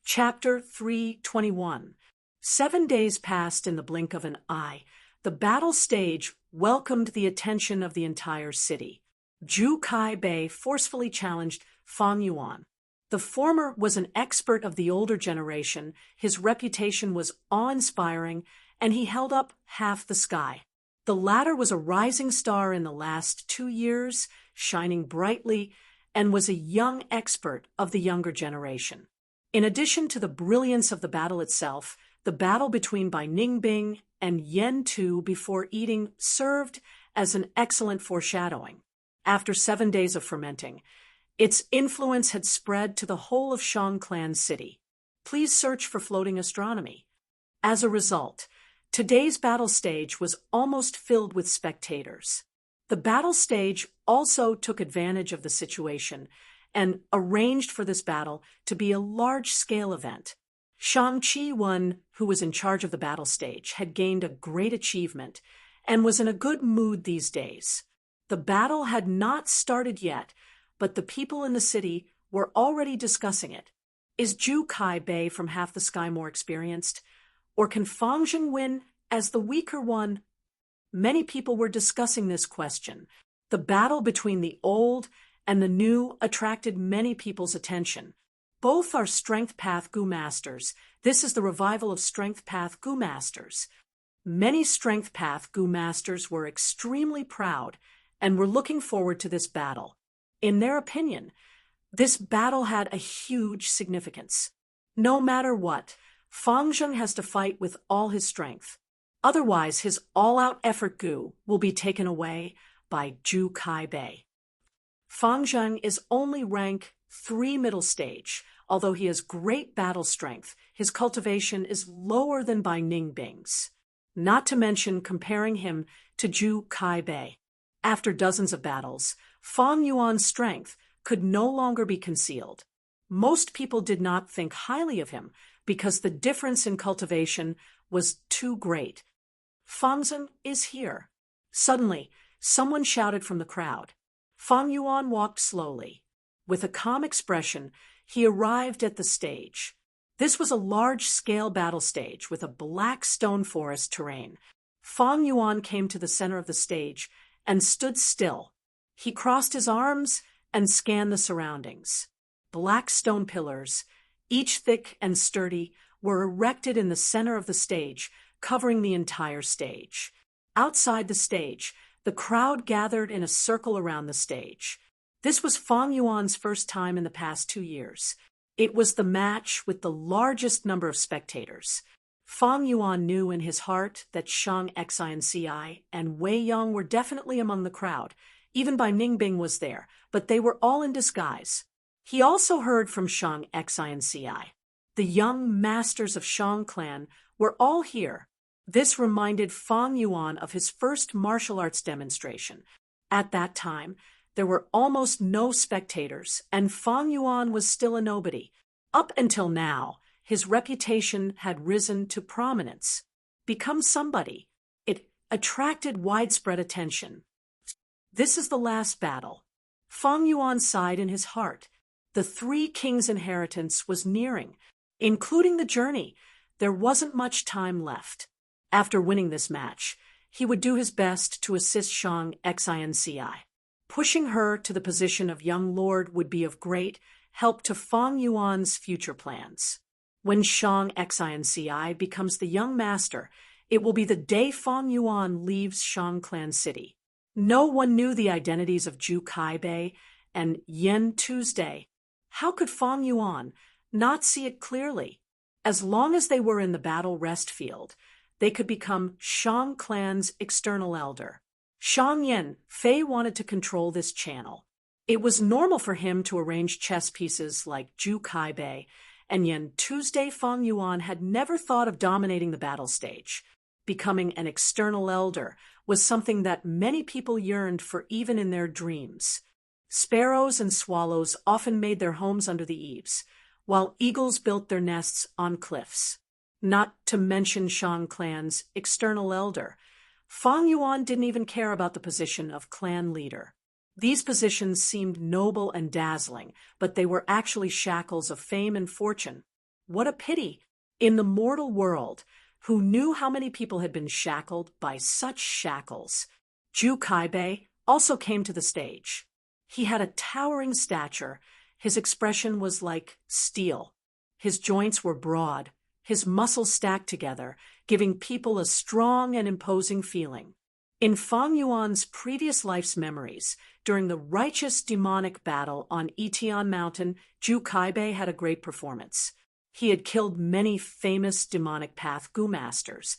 Chapter 321. 7 days passed in the blink of an eye. The battle stage welcomed the attention of the entire city. Zhu Kai-bei forcefully challenged Fang Yuan. The former was an expert of the older generation, his reputation was awe-inspiring, and he held up half the sky. The latter was a rising star in the last 2 years, shining brightly, and was a young expert of the younger generation. In addition to the brilliance of the battle itself, the battle between Bai Ningbing and Yan Tu before eating served as an excellent foreshadowing. After 7 days of fermenting, its influence had spread to the whole of Shang Clan City. Please search for floating astronomy. As a result, today's battle stage was almost filled with spectators. The battle stage also took advantage of the situation and arranged for this battle to be a large-scale event. Shang Chi-wen, who was in charge of the battle stage, had gained a great achievement and was in a good mood these days. The battle had not started yet, but the people in the city were already discussing it. Is Zhu Kai-bei from Half the Sky more experienced? Or can Fang Zheng win as the weaker one? Many people were discussing this question. The battle between the old and the new attracted many people's attention. Both are Strength Path Gu Masters. This is the revival of Strength Path Gu Masters. Many Strength Path Gu Masters were extremely proud and were looking forward to this battle. In their opinion, this battle had a huge significance. No matter what, Fang Zheng has to fight with all his strength. Otherwise, his all-out effort Gu will be taken away by Zhu Kai-bei. Fang Zheng is only rank 3 middle stage. Although he has great battle strength, his cultivation is lower than Bai Ningbing's. Not to mention comparing him to Zhu Kai-bei. After dozens of battles, Fang Yuan's strength could no longer be concealed. Most people did not think highly of him because the difference in cultivation was too great. Fang Zheng is here. Suddenly, someone shouted from the crowd. Fang Yuan walked slowly. With a calm expression, he arrived at the stage. This was a large-scale battle stage with a black stone forest terrain. Fang Yuan came to the center of the stage and stood still. He crossed his arms and scanned the surroundings. Black stone pillars, each thick and sturdy, were erected in the center of the stage, covering the entire stage. Outside the stage, the crowd gathered in a circle around the stage. This was Fang Yuan's first time in the past 2 years. It was the match with the largest number of spectators. Fang Yuan knew in his heart that Shang Xinci and Wei Yang were definitely among the crowd. Even Bai Ningbing was there, but they were all in disguise. He also heard from Shang Xinci. The young masters of Shang Clan were all here. This reminded Fang Yuan of his first martial arts demonstration. At that time, there were almost no spectators, and Fang Yuan was still a nobody. Up until now, his reputation had risen to prominence, become somebody. It attracted widespread attention. This is the last battle. Fang Yuan sighed in his heart. The 3 kings' inheritance was nearing, including the journey. There wasn't much time left. After winning this match, he would do his best to assist Shang Xinci. Pushing her to the position of young lord would be of great help to Fang Yuan's future plans. When Shang Xinci becomes the young master, it will be the day Fang Yuan leaves Shang Clan City. No one knew the identities of Zhu Kai-bei and Yan Tuesday. How could Fang Yuan not see it clearly? As long as they were in the battle rest field, they could become Shang Clan's external elder. Shang Yan Fei wanted to control this channel. It was normal for him to arrange chess pieces like Zhu Kai-bei, and Yan Tuesday Fang Yuan had never thought of dominating the battle stage. Becoming an external elder was something that many people yearned for even in their dreams. Sparrows and swallows often made their homes under the eaves, while eagles built their nests on cliffs. Not to mention Shang Clan's external elder. Fang Yuan didn't even care about the position of clan leader. These positions seemed noble and dazzling, but they were actually shackles of fame and fortune. What a pity! In the mortal world, who knew how many people had been shackled by such shackles? Ju Kaibei also came to the stage. He had a towering stature. His expression was like steel. His joints were broad, his muscles stacked together, giving people a strong and imposing feeling. In Fang Yuan's previous life's memories, during the righteous demonic battle on Itian Mountain, Ju Kaibei had a great performance. He had killed many famous demonic path Gu masters,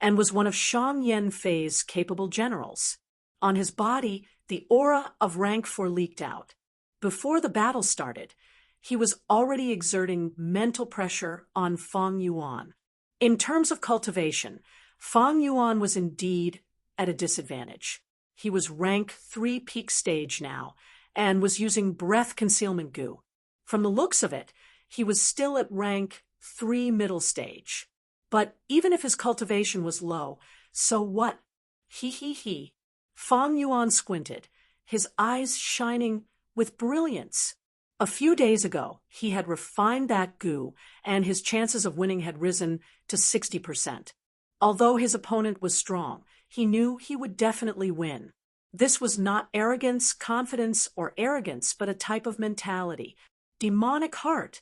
and was one of Shang Yen Fei's capable generals. On his body, the aura of rank 4 leaked out. Before the battle started, he was already exerting mental pressure on Fang Yuan. In terms of cultivation, Fang Yuan was indeed at a disadvantage. He was rank 3 peak stage now, and was using breath concealment goo. From the looks of it, he was still at rank 3 middle stage. But even if his cultivation was low, so what? He. Fang Yuan squinted, his eyes shining with brilliance. A few days ago, he had refined that goo, and his chances of winning had risen to 60%. Although his opponent was strong, he knew he would definitely win. This was not arrogance, confidence, or arrogance, but a type of mentality. Demonic heart.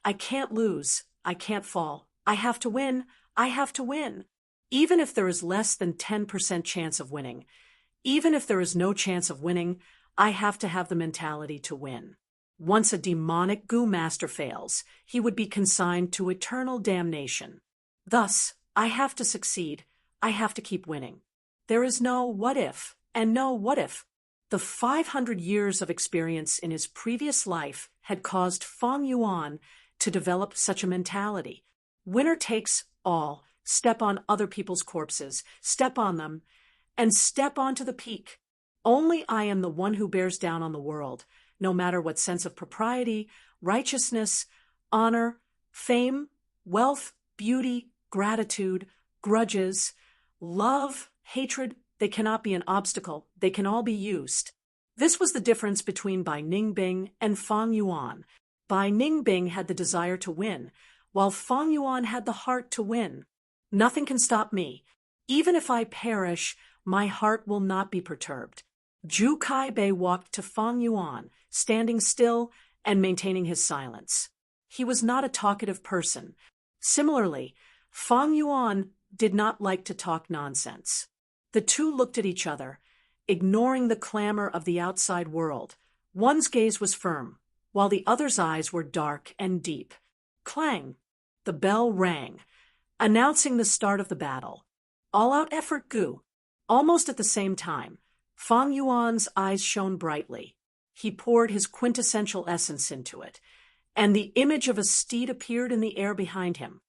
I can't lose. I can't fall. I have to win. I have to win. Even if there is less than 10% chance of winning, even if there is no chance of winning, I have to have the mentality to win. Once a demonic goo master fails, he would be consigned to eternal damnation. Thus, I have to succeed. I have to keep winning. There is no what if, and no what if. The 500 years of experience in his previous life had caused Fang Yuan to develop such a mentality. Winner takes all. Step on other people's corpses, step on them, and step onto the peak. Only I am the one who bears down on the world, no matter what sense of propriety, righteousness, honor, fame, wealth, beauty, gratitude, grudges, love, hatred. They cannot be an obstacle. They can all be used. This was the difference between Bai Ningbing and Fang Yuan. Bai Ningbing had the desire to win, while Fang Yuan had the heart to win. Nothing can stop me. Even if I perish, my heart will not be perturbed. Ju Kaibei walked to Fang Yuan, standing still and maintaining his silence. He was not a talkative person. Similarly, Fang Yuan did not like to talk nonsense. The two looked at each other, ignoring the clamor of the outside world. One's gaze was firm, while the other's eyes were dark and deep. Clang! The bell rang, announcing the start of the battle. All-out effort goo. Almost at the same time, Fang Yuan's eyes shone brightly. He poured his quintessential essence into it, and the image of a steed appeared in the air behind him.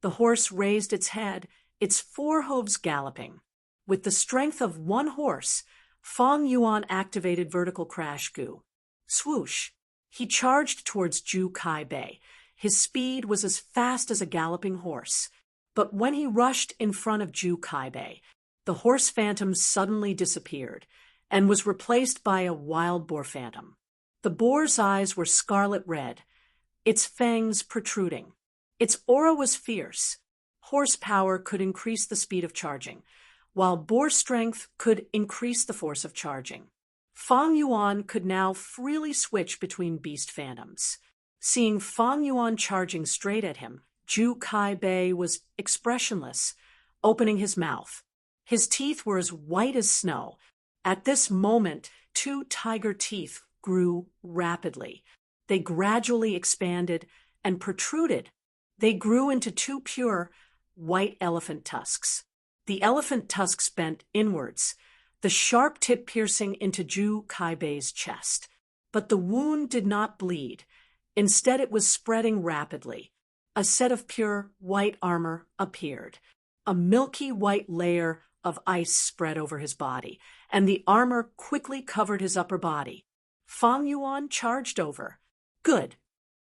The horse raised its head, its 4 hooves galloping. With the strength of one horse, Fang Yuan activated vertical crash goo. Swoosh! He charged towards Ju Kaibei. His speed was as fast as a galloping horse. But when he rushed in front of Ju Kaibei, the horse phantom suddenly disappeared and was replaced by a wild boar phantom. The boar's eyes were scarlet red, its fangs protruding. Its aura was fierce. Horsepower could increase the speed of charging, while boar strength could increase the force of charging. Fang Yuan could now freely switch between beast phantoms. Seeing Fang Yuan charging straight at him, Ju Kaibei was expressionless, opening his mouth. His teeth were as white as snow. At this moment, 2 tiger teeth grew rapidly. They gradually expanded and protruded. They grew into 2 pure, white elephant tusks. The elephant tusks bent inwards, the sharp tip piercing into Ju Kaibei's chest. But the wound did not bleed. Instead, it was spreading rapidly. A set of pure white armor appeared. A milky white layer of ice spread over his body, and the armor quickly covered his upper body. Fang Yuan charged over. Good.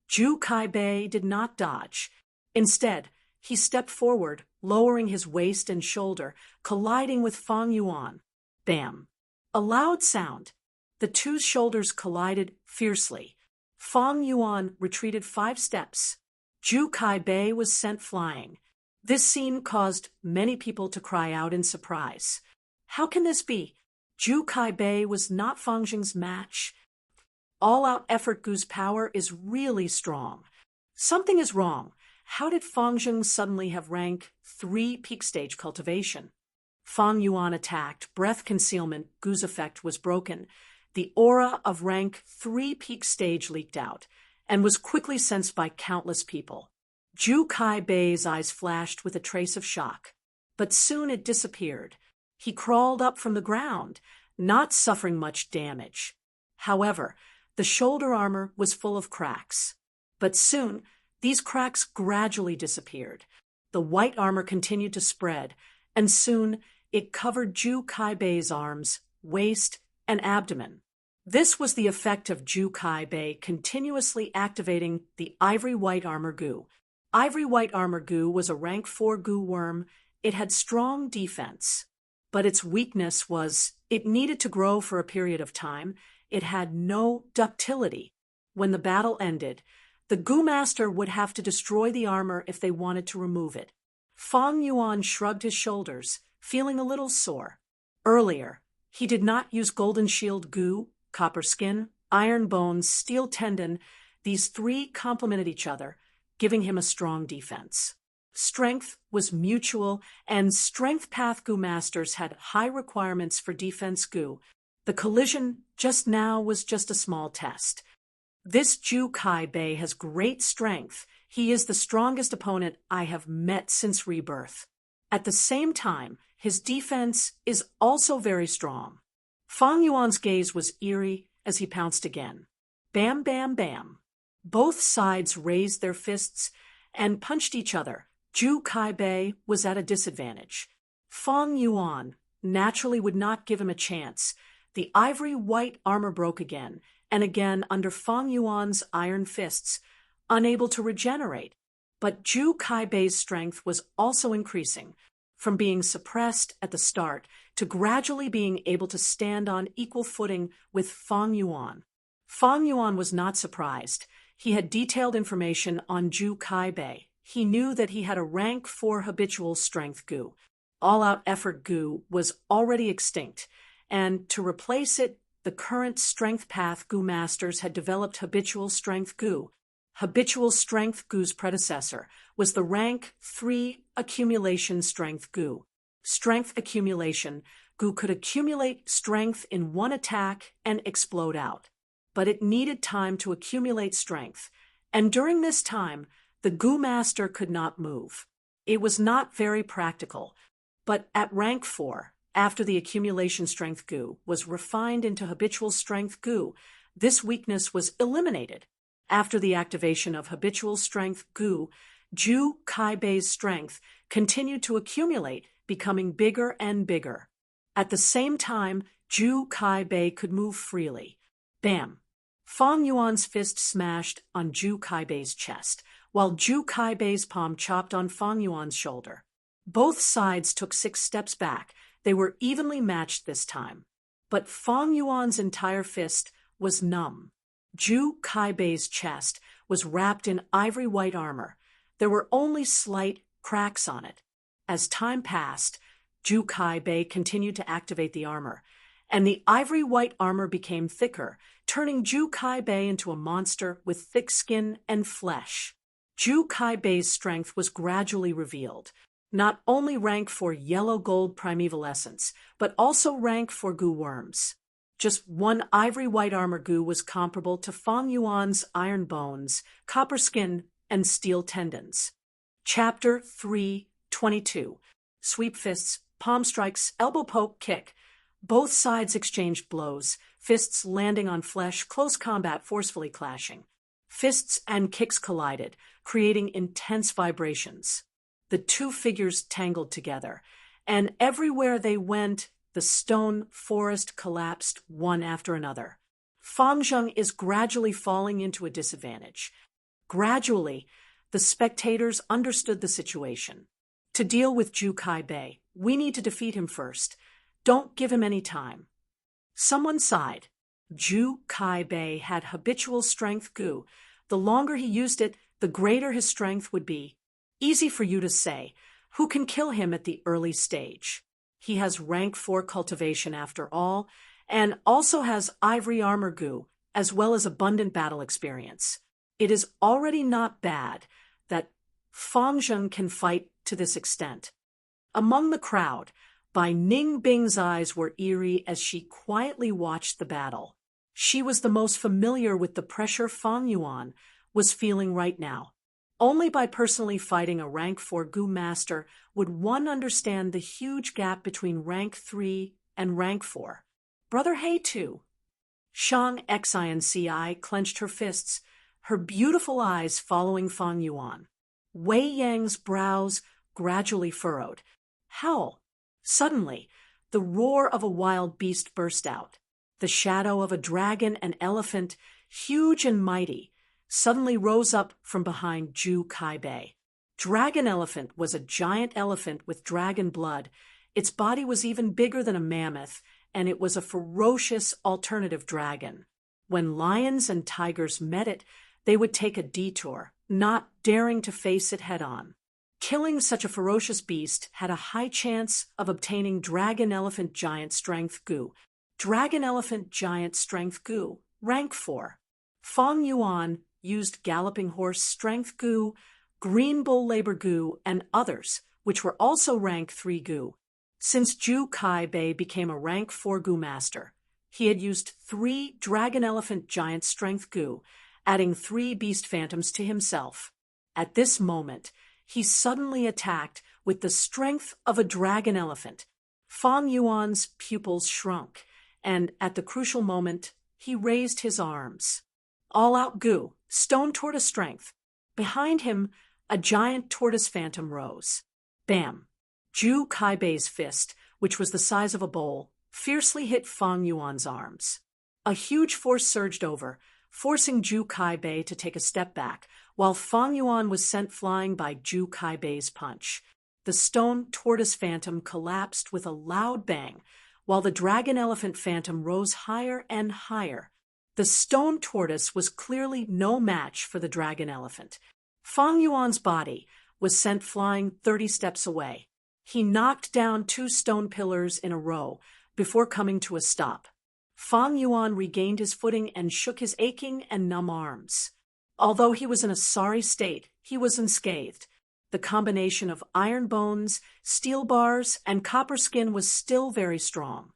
Ju Kaibei did not dodge. Instead, he stepped forward, lowering his waist and shoulder, colliding with Fang Yuan. Bam! A loud sound. The 2 shoulders collided fiercely. Fang Yuan retreated 5 steps. Ju Kai Bei was sent flying. This scene caused many people to cry out in surprise. How can this be? Ju Kai Bei was not Fang Jing's match. All-out effort Gu's power is really strong. Something is wrong. How did Fang Jing suddenly have rank 3 peak stage cultivation? Fang Yuan attacked, breath concealment, Gu's effect was broken. The aura of rank 3 peak stage leaked out, and was quickly sensed by countless people. Ju Kai Bei's eyes flashed with a trace of shock. But soon it disappeared. He crawled up from the ground, not suffering much damage. However, the shoulder armor was full of cracks. But soon, these cracks gradually disappeared. The white armor continued to spread, and soon it covered Ju Kai Bei's arms, waist, and abdomen. This was the effect of Ju Kai Bei continuously activating the ivory white armor Gu. Ivory white armor Gu was a rank 4 Gu worm. It had strong defense. But its weakness was it needed to grow for a period of time. It had no ductility. When the battle ended, the Gu Master would have to destroy the armor if they wanted to remove it. Fang Yuan shrugged his shoulders, feeling a little sore. Earlier, he did not use Golden Shield Gu, Copper Skin, Iron Bones, Steel Tendon. These 3 complemented each other, giving him a strong defense. Strength was mutual, and Strength Path Gu Masters had high requirements for defense Gu. The collision just now was just a small test. This Ju Kai Bei has great strength. He is the strongest opponent I have met since rebirth. At the same time, his defense is also very strong. Fang Yuan's gaze was eerie as he pounced again. Bam, bam, bam. Both sides raised their fists and punched each other. Ju Kai Bei was at a disadvantage. Fang Yuan naturally would not give him a chance. The ivory white armor broke again and again under Fang Yuan's iron fists, unable to regenerate. But Ju Kai Bei's strength was also increasing, from being suppressed at the start to gradually being able to stand on equal footing with Fang Yuan. Fang Yuan was not surprised. He had detailed information on Ju Kai Bei. He knew that he had a rank 4 habitual strength Gu. All-out effort Gu was already extinct, and to replace it, the current Strength Path Gu Masters had developed habitual strength Gu. Habitual strength Gu's predecessor was the rank 3 accumulation strength Gu. Strength accumulation, Gu could accumulate strength in one attack and explode out. But it needed time to accumulate strength, and during this time, the Gu Master could not move. It was not very practical, but at rank 4, after the accumulation strength Gu was refined into habitual strength Gu, this weakness was eliminated. After the activation of habitual strength Gu, Ju Kai Bei's strength continued to accumulate, becoming bigger and bigger. At the same time, Ju Kai Bei could move freely. Bam! Fang Yuan's fist smashed on Ju Kai Bei's chest, while Ju Kai Bei's palm chopped on Fang Yuan's shoulder. Both sides took 6 steps back. They were evenly matched this time. But Fang Yuan's entire fist was numb. Ju Kai Bei's chest was wrapped in ivory white armor. There were only slight cracks on it. As time passed, Ju Kai Bei continued to activate the armor, and the ivory white armor became thicker, turning Ju Kai Bei into a monster with thick skin and flesh. Ju Kai Bei's strength was gradually revealed. Not only rank for yellow-gold primeval essence, but also rank for Gu worms. Just one ivory white armor Gu was comparable to Fang Yuan's iron bones, copper skin, and steel tendons. Chapter 3:22. Sweep fists, palm strikes, elbow poke, kick. Both sides exchanged blows, fists landing on flesh, close combat forcefully clashing. Fists and kicks collided, creating intense vibrations. The 2 figures tangled together, and everywhere they went, the stone forest collapsed one after another. Fang Zheng is gradually falling into a disadvantage. Gradually, the spectators understood the situation. To deal with Ju Kai Bei, we need to defeat him first. Don't give him any time. Someone sighed. Ju Kai Bei had habitual strength Gu. The longer he used it, the greater his strength would be. Easy for you to say. Who can kill him at the early stage? He has rank 4 cultivation after all, and also has ivory armor goo, as well as abundant battle experience. It is already not bad that Fang Zheng can fight to this extent. Among the crowd, Bai Ningbing's eyes were eerie as she quietly watched the battle. She was the most familiar with the pressure Fang Yuan was feeling right now. Only by personally fighting a rank 4 Gu master would one understand the huge gap between rank 3 and rank 4. Brother He too. Shang Xinci clenched her fists, her beautiful eyes following Fang Yuan. Wei Yang's brows gradually furrowed. Howl! Suddenly, the roar of a wild beast burst out. The shadow of a dragon and elephant, huge and mighty, suddenly rose up from behind Zhu Kaibei. Dragon Elephant was a giant elephant with dragon blood. Its body was even bigger than a mammoth, and it was a ferocious alternative dragon. When lions and tigers met it, they would take a detour, not daring to face it head-on. Killing such a ferocious beast had a high chance of obtaining Dragon Elephant Giant Strength Goo. Dragon Elephant Giant Strength Goo, rank 4. Fang Yuan used Galloping Horse Strength Goo, Green Bull Labor Goo, and others, which were also rank 3 Goo. Since Zhu Kaibei became a rank 4 Goo master, he had used 3 Dragon Elephant Giant Strength Goo, adding 3 Beast Phantoms to himself. At this moment, he suddenly attacked with the strength of a dragon elephant. Fang Yuan's pupils shrunk, and at the crucial moment, he raised his arms. All-out Goo, Stone Tortoise Strength. Behind him, a giant tortoise phantom rose. Bam! Zhu Kaibei's fist, which was the size of a bowl, fiercely hit Fang Yuan's arms. A huge force surged over, forcing Zhu Kaibei to take a step back, while Fang Yuan was sent flying by Zhu Kaibei's punch. The stone tortoise phantom collapsed with a loud bang, while the dragon elephant phantom rose higher and higher. The stone tortoise was clearly no match for the dragon elephant. Fang Yuan's body was sent flying 30 steps away. He knocked down 2 stone pillars in a row before coming to a stop. Fang Yuan regained his footing and shook his aching and numb arms. Although he was in a sorry state, he was unscathed. The combination of iron bones, steel bars, and copper skin was still very strong.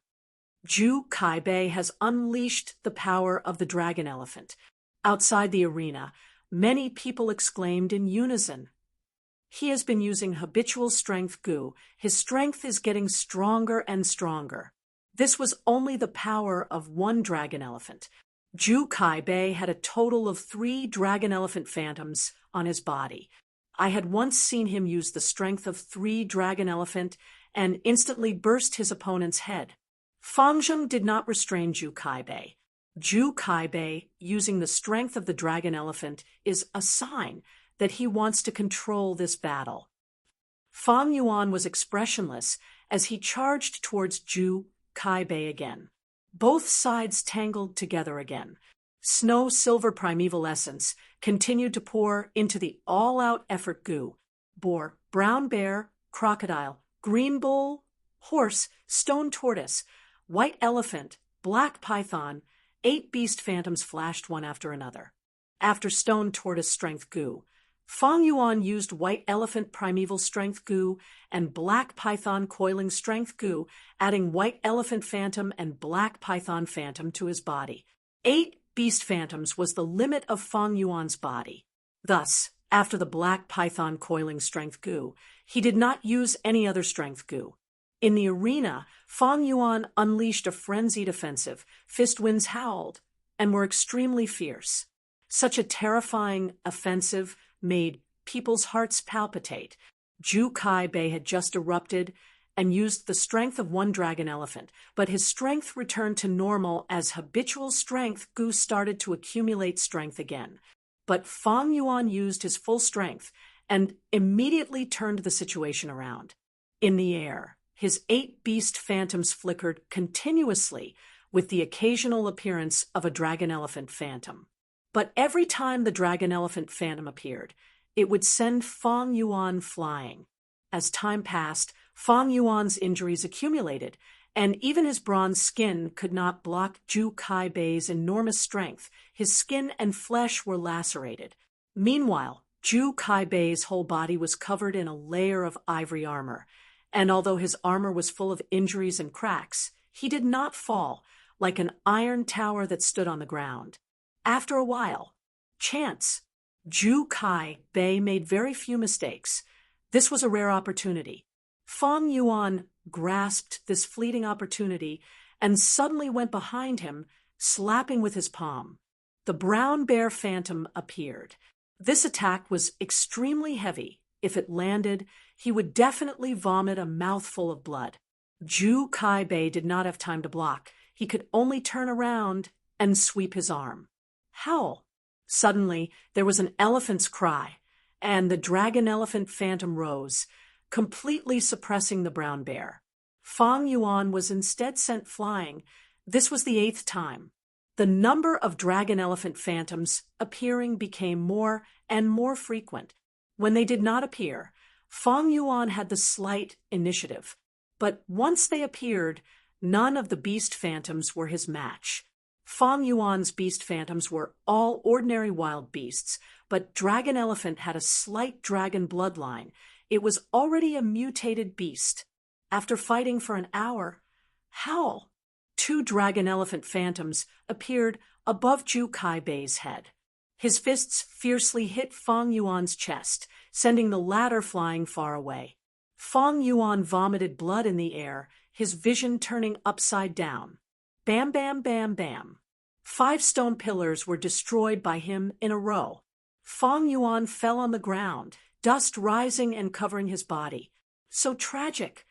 Zhu Kaibei has unleashed the power of the dragon elephant. Outside the arena, many people exclaimed in unison. He has been using habitual strength Goo. His strength is getting stronger and stronger. This was only the power of 1 dragon elephant. Zhu Kaibei had a total of 3 dragon elephant phantoms on his body. I had once seen him use the strength of 3 dragon elephant and instantly burst his opponent's head. Fang Zheng did not restrain Zhu Kaibei. Zhu Kaibei, using the strength of the dragon elephant, is a sign that he wants to control this battle. Fang Yuan was expressionless as he charged towards Zhu Kaibei again. Both sides tangled together again. Snow-silver primeval essence continued to pour into the all-out effort Goo. Boar, brown bear, crocodile, green bull, horse, stone tortoise, white elephant, black python, 8 beast phantoms flashed one after another. After stone tortoise strength Goo, Fang Yuan used white elephant primeval strength Goo and black python coiling strength Goo, adding white elephant phantom and black python phantom to his body. 8 beast phantoms was the limit of Fang Yuan's body. Thus, after the black python coiling strength Goo, he did not use any other strength Goo. In the arena, Fang Yuan unleashed a frenzied offensive. Fist winds howled and were extremely fierce. Such a terrifying offensive made people's hearts palpitate. Zhu Kaibei had just erupted and used the strength of 1 dragon elephant, but his strength returned to normal as habitual strength Goo started to accumulate strength again. But Fang Yuan used his full strength and immediately turned the situation around. In the air, his 8 beast phantoms flickered continuously with the occasional appearance of a dragon elephant phantom. But every time the dragon elephant phantom appeared, it would send Fang Yuan flying. As time passed, Fang Yuan's injuries accumulated, and even his bronze skin could not block Zhu Kaibei's enormous strength. His skin and flesh were lacerated. Meanwhile, Zhu Kaibei's whole body was covered in a layer of ivory armor, and although his armor was full of injuries and cracks, he did not fall, like an iron tower that stood on the ground. After a while, chance. Zhu Kaibei made very few mistakes. This was a rare opportunity. Fang Yuan grasped this fleeting opportunity and suddenly went behind him, slapping with his palm. The brown bear phantom appeared. This attack was extremely heavy. If it landed, he would definitely vomit a mouthful of blood. Zhu Kaibei did not have time to block. He could only turn around and sweep his arm. Howl! Suddenly, there was an elephant's cry, and the dragon elephant phantom rose, completely suppressing the brown bear. Fang Yuan was instead sent flying. This was the 8th time. The number of dragon elephant phantoms appearing became more and more frequent. When they did not appear, Fang Yuan had the slight initiative. But once they appeared, none of the beast phantoms were his match. Fang Yuan's beast phantoms were all ordinary wild beasts, but Dragon Elephant had a slight dragon bloodline. It was already a mutated beast. After fighting for an hour, howl! 2 Dragon Elephant phantoms appeared above Zhu Kaibei's head. His fists fiercely hit Fang Yuan's chest, sending the latter flying far away. Fang Yuan vomited blood in the air, his vision turning upside down. Bam, bam, bam, bam. 5 stone pillars were destroyed by him in a row. Fang Yuan fell on the ground, dust rising and covering his body. So tragic.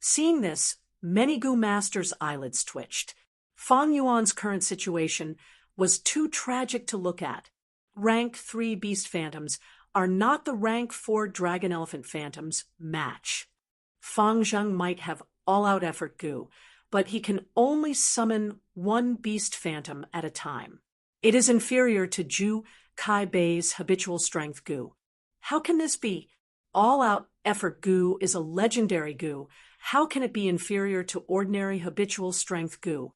Seeing this, many Gu masters' eyelids twitched. Fang Yuan's current situation was too tragic to look at. Rank 3 beast phantoms are not the rank 4 dragon elephant phantoms match. Fang Zheng might have all-out effort Gu, but he can only summon 1 beast phantom at a time. It is inferior to Zhu Kaibei's habitual strength Gu. How can this be? All-out effort Gu is a legendary Gu. How can it be inferior to ordinary habitual strength Gu?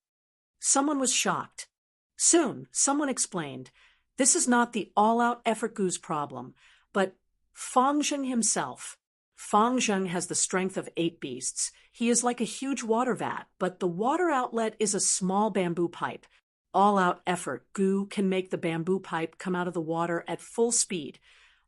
Someone was shocked. Soon, someone explained, this is not the all-out effort Gu's problem, but Fang Zheng himself. Fang Zheng has the strength of 8 beasts. He is like a huge water vat, but the water outlet is a small bamboo pipe. All-out effort Gu can make the bamboo pipe come out of the water at full speed,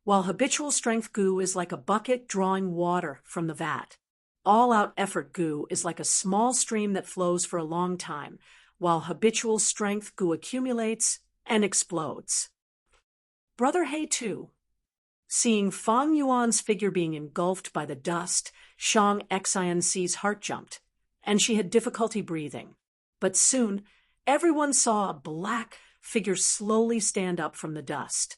while habitual strength Gu is like a bucket drawing water from the vat. All-out effort Gu is like a small stream that flows for a long time, while habitual strength Gu accumulates and explodes. Brother He too. Seeing Fang Yuan's figure being engulfed by the dust, Shang Xianxi's heart jumped, and she had difficulty breathing. But soon, everyone saw a black figure slowly stand up from the dust.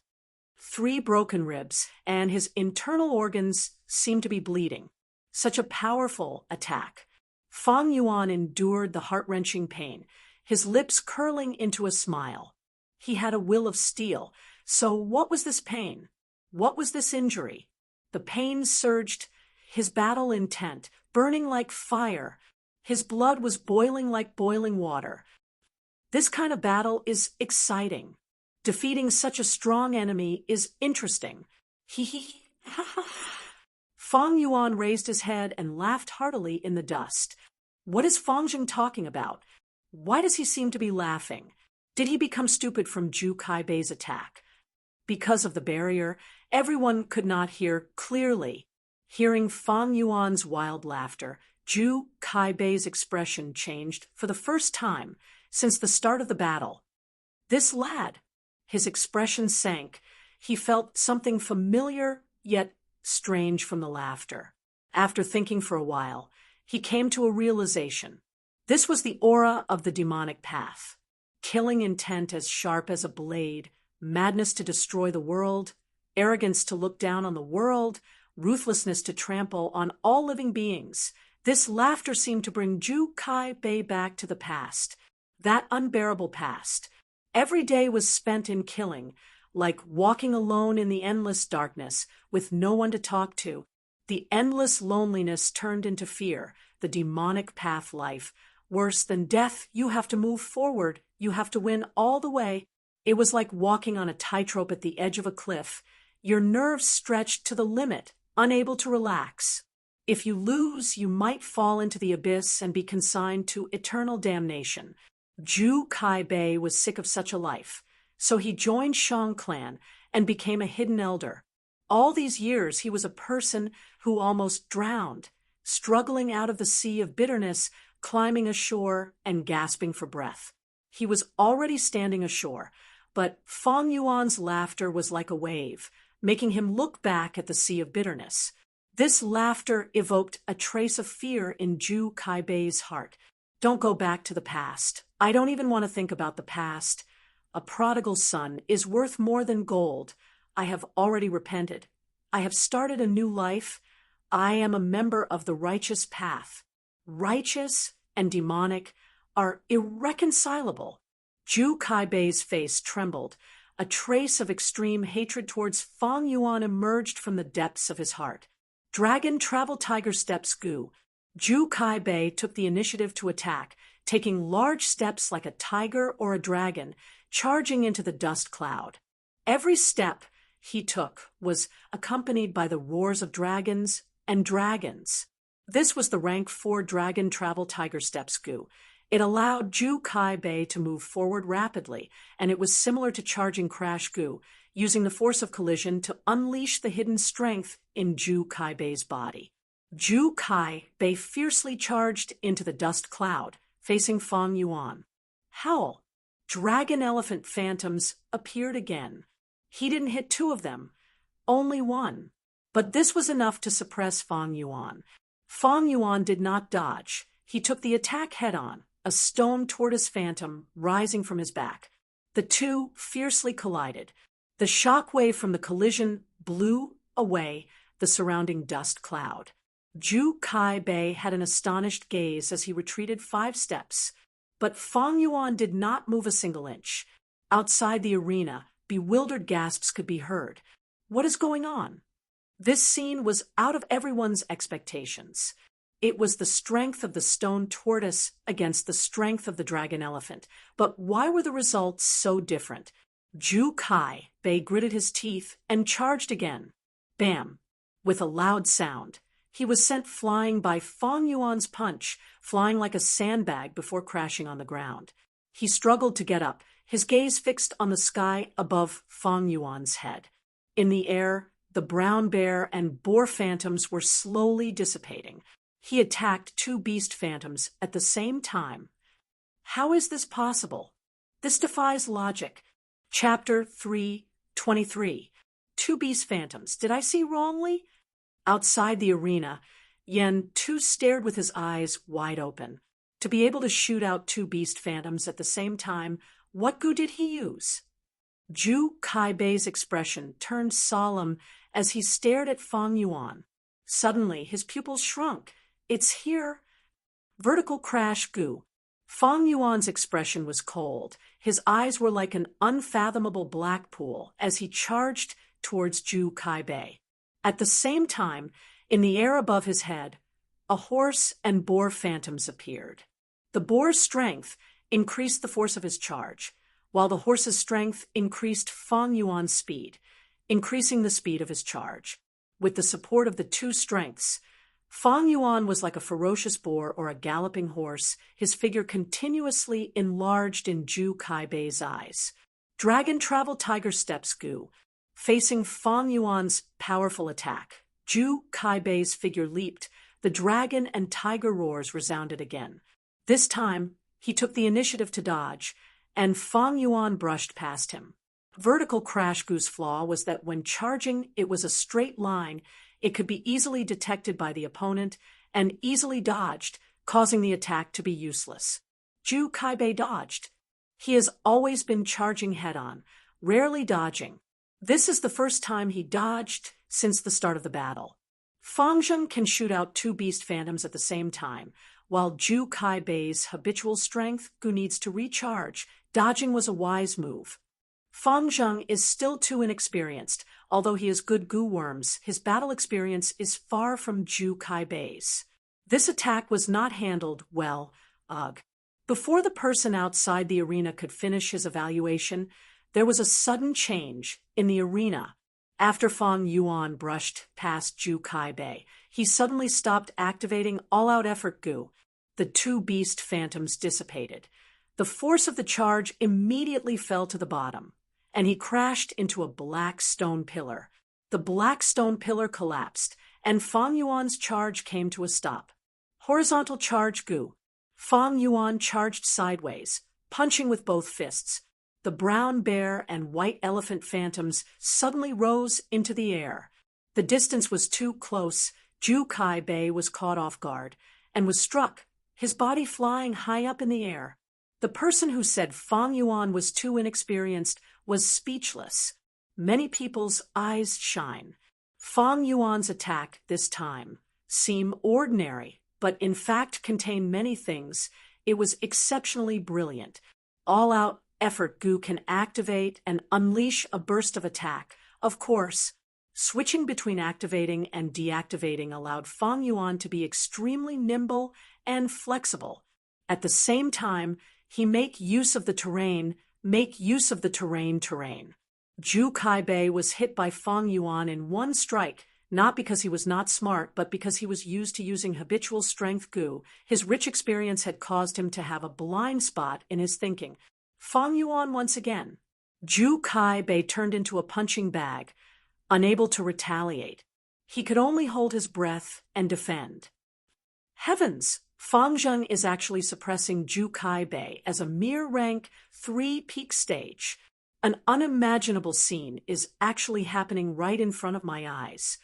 3 broken ribs, and his internal organs seemed to be bleeding. Such a powerful attack. Fang Yuan endured the heart-wrenching pain, his lips curling into a smile. He had a will of steel, so what was this pain? What was this injury? The pain surged, his battle intent, burning like fire. His blood was boiling like boiling water. This kind of battle is exciting. Defeating such a strong enemy is interesting. Fang Yuan raised his head and laughed heartily in the dust. What is Fang Zheng talking about? Why does he seem to be laughing? Did he become stupid from Zhu Kaibei's attack? Because of the barrier, everyone could not hear clearly. Hearing Fang Yuan's wild laughter, Zhu Kaibei's expression changed for the first time since the start of the battle. This lad, his expression sank. He felt something familiar yet strange from the laughter. After thinking for a while, he came to a realization. This was the aura of the demonic path. Killing intent as sharp as a blade, madness to destroy the world, arrogance to look down on the world, ruthlessness to trample on all living beings. This laughter seemed to bring Zhu Kaibei back to the past, that unbearable past, Every day was spent in killing, like walking alone in the endless darkness, with no one to talk to. The endless loneliness turned into fear, the demonic path life. Worse than death, you have to move forward, you have to win all the way. It was like walking on a tightrope at the edge of a cliff, your nerves stretched to the limit, unable to relax. If you lose, you might fall into the abyss and be consigned to eternal damnation. Ju Kai Bei was sick of such a life, so he joined Shang clan and became a hidden elder. All these years he was a person who almost drowned, struggling out of the sea of bitterness, climbing ashore and gasping for breath. He was already standing ashore, but Fang Yuan's laughter was like a wave, making him look back at the sea of bitterness. This laughter evoked a trace of fear in Ju Kai Bei's heart. Don't go back to the past. I don't even want to think about the past. A prodigal son is worth more than gold. I have already repented. I have started a new life. I am a member of the righteous path. Righteous and demonic are irreconcilable. Ju Kai Bei's face trembled. A trace of extreme hatred towards Fang Yuan emerged from the depths of his heart. Dragon Travel Tiger Steps Gu. Ju Kai Bei took the initiative to attack, taking large steps like a tiger or a dragon, charging into the dust cloud. Every step he took was accompanied by the roars of dragons and dragons. This was the rank 4 Dragon Travel Tiger Steps Gu. It allowed Ju Kai Bei to move forward rapidly, and it was similar to charging Crash Gu, using the force of collision to unleash the hidden strength in Ju Kai Bei's body. Ju Kai Bei fiercely charged into the dust cloud, facing Fang Yuan. Howl! Dragon elephant phantoms appeared again. He didn't hit 2 of them, only 1. But this was enough to suppress Fang Yuan. Fang Yuan did not dodge. He took the attack head-on, a stone tortoise phantom rising from his back. The two fiercely collided. The shock wave from the collision blew away the surrounding dust cloud. Ju Kai Bei had an astonished gaze as he retreated 5 steps. But Fang Yuan did not move a single inch. Outside the arena, bewildered gasps could be heard. What is going on? This scene was out of everyone's expectations. It was the strength of the stone tortoise against the strength of the dragon elephant. But why were the results so different? Ju Kai Bei gritted his teeth and charged again. Bam! With a loud sound. He was sent flying by Fang Yuan's punch, flying like a sandbag before crashing on the ground. He struggled to get up, his gaze fixed on the sky above Fang Yuan's head. In the air, the brown bear and boar phantoms were slowly dissipating. He attacked 2 beast phantoms at the same time. How is this possible? This defies logic. Chapter 3:23. 2 beast phantoms. Did I see wrongly? Outside the arena, Yen Tu stared with his eyes wide open. To be able to shoot out 2 beast phantoms at the same time, what gu did he use? Ju Kai Bei's expression turned solemn as he stared at Fang Yuan. Suddenly, his pupils shrunk. It's here. Vertical crash gu. Fang Yuan's expression was cold. His eyes were like an unfathomable black pool as he charged towards Ju Kai Bei. At the same time, in the air above his head, a horse and boar phantoms appeared. The boar's strength increased the force of his charge, while the horse's strength increased Fang Yuan's speed, increasing the speed of his charge. With the support of the 2 strengths, Fang Yuan was like a ferocious boar or a galloping horse, his figure continuously enlarged in Ju Kai Bei's eyes. Dragon Travel Tiger Steps Gu. Facing Fang Yuan's powerful attack, Ju Kai Bei's figure leaped. The dragon and tiger roars resounded again. This time, he took the initiative to dodge, and Fang Yuan brushed past him. Vertical crash gu's flaw was that when charging, it was a straight line. It could be easily detected by the opponent and easily dodged, causing the attack to be useless. Ju Kai Bei dodged. He has always been charging head-on, rarely dodging. This is the first time he dodged since the start of the battle. Fang Zheng can shoot out 2 beast phantoms at the same time, while Ju Kai Bei's habitual strength gu needs to recharge, Dodging was a wise move. Fang Zheng is still too inexperienced. Although he has good goo worms, his battle experience is far from Zhu Kaibei's. This attack was not handled well. Ugh. Before the person outside the arena could finish his evaluation, there was a sudden change in the arena. After Fang Yuan brushed past Zhu Kaibei, he suddenly stopped activating all-out effort goo. The two beast phantoms dissipated. The force of the charge immediately fell to the bottom, and he crashed into a black stone pillar. The black stone pillar collapsed, and Fang Yuan's charge came to a stop. Horizontal charge goo. Fang Yuan charged sideways, punching with both fists. The brown bear and white elephant phantoms suddenly rose into the air. The distance was too close. Zhu Kaibei was caught off guard and was struck, his body flying high up in the air. The person who said Fang Yuan was too inexperienced was speechless. Many people's eyes shine. Fang Yuan's attack this time seemed ordinary, but in fact contained many things. It was exceptionally brilliant. All-out effort goo can activate and unleash a burst of attack. Of course, switching between activating and deactivating allowed Fang Yuan to be extremely nimble and flexible. At the same time, he make use of the terrain. Zhu Kaibei was hit by Fang Yuan in one strike, not because he was not smart, but because he was used to using habitual strength goo. His rich experience had caused him to have a blind spot in his thinking. Fang Yuan once again. Zhu Kaibei turned into a punching bag, unable to retaliate. He could only hold his breath and defend. Heavens! Fang Zheng is actually suppressing Zhu Kaibei as a mere rank 3 peak stage. An unimaginable scene is actually happening right in front of my eyes.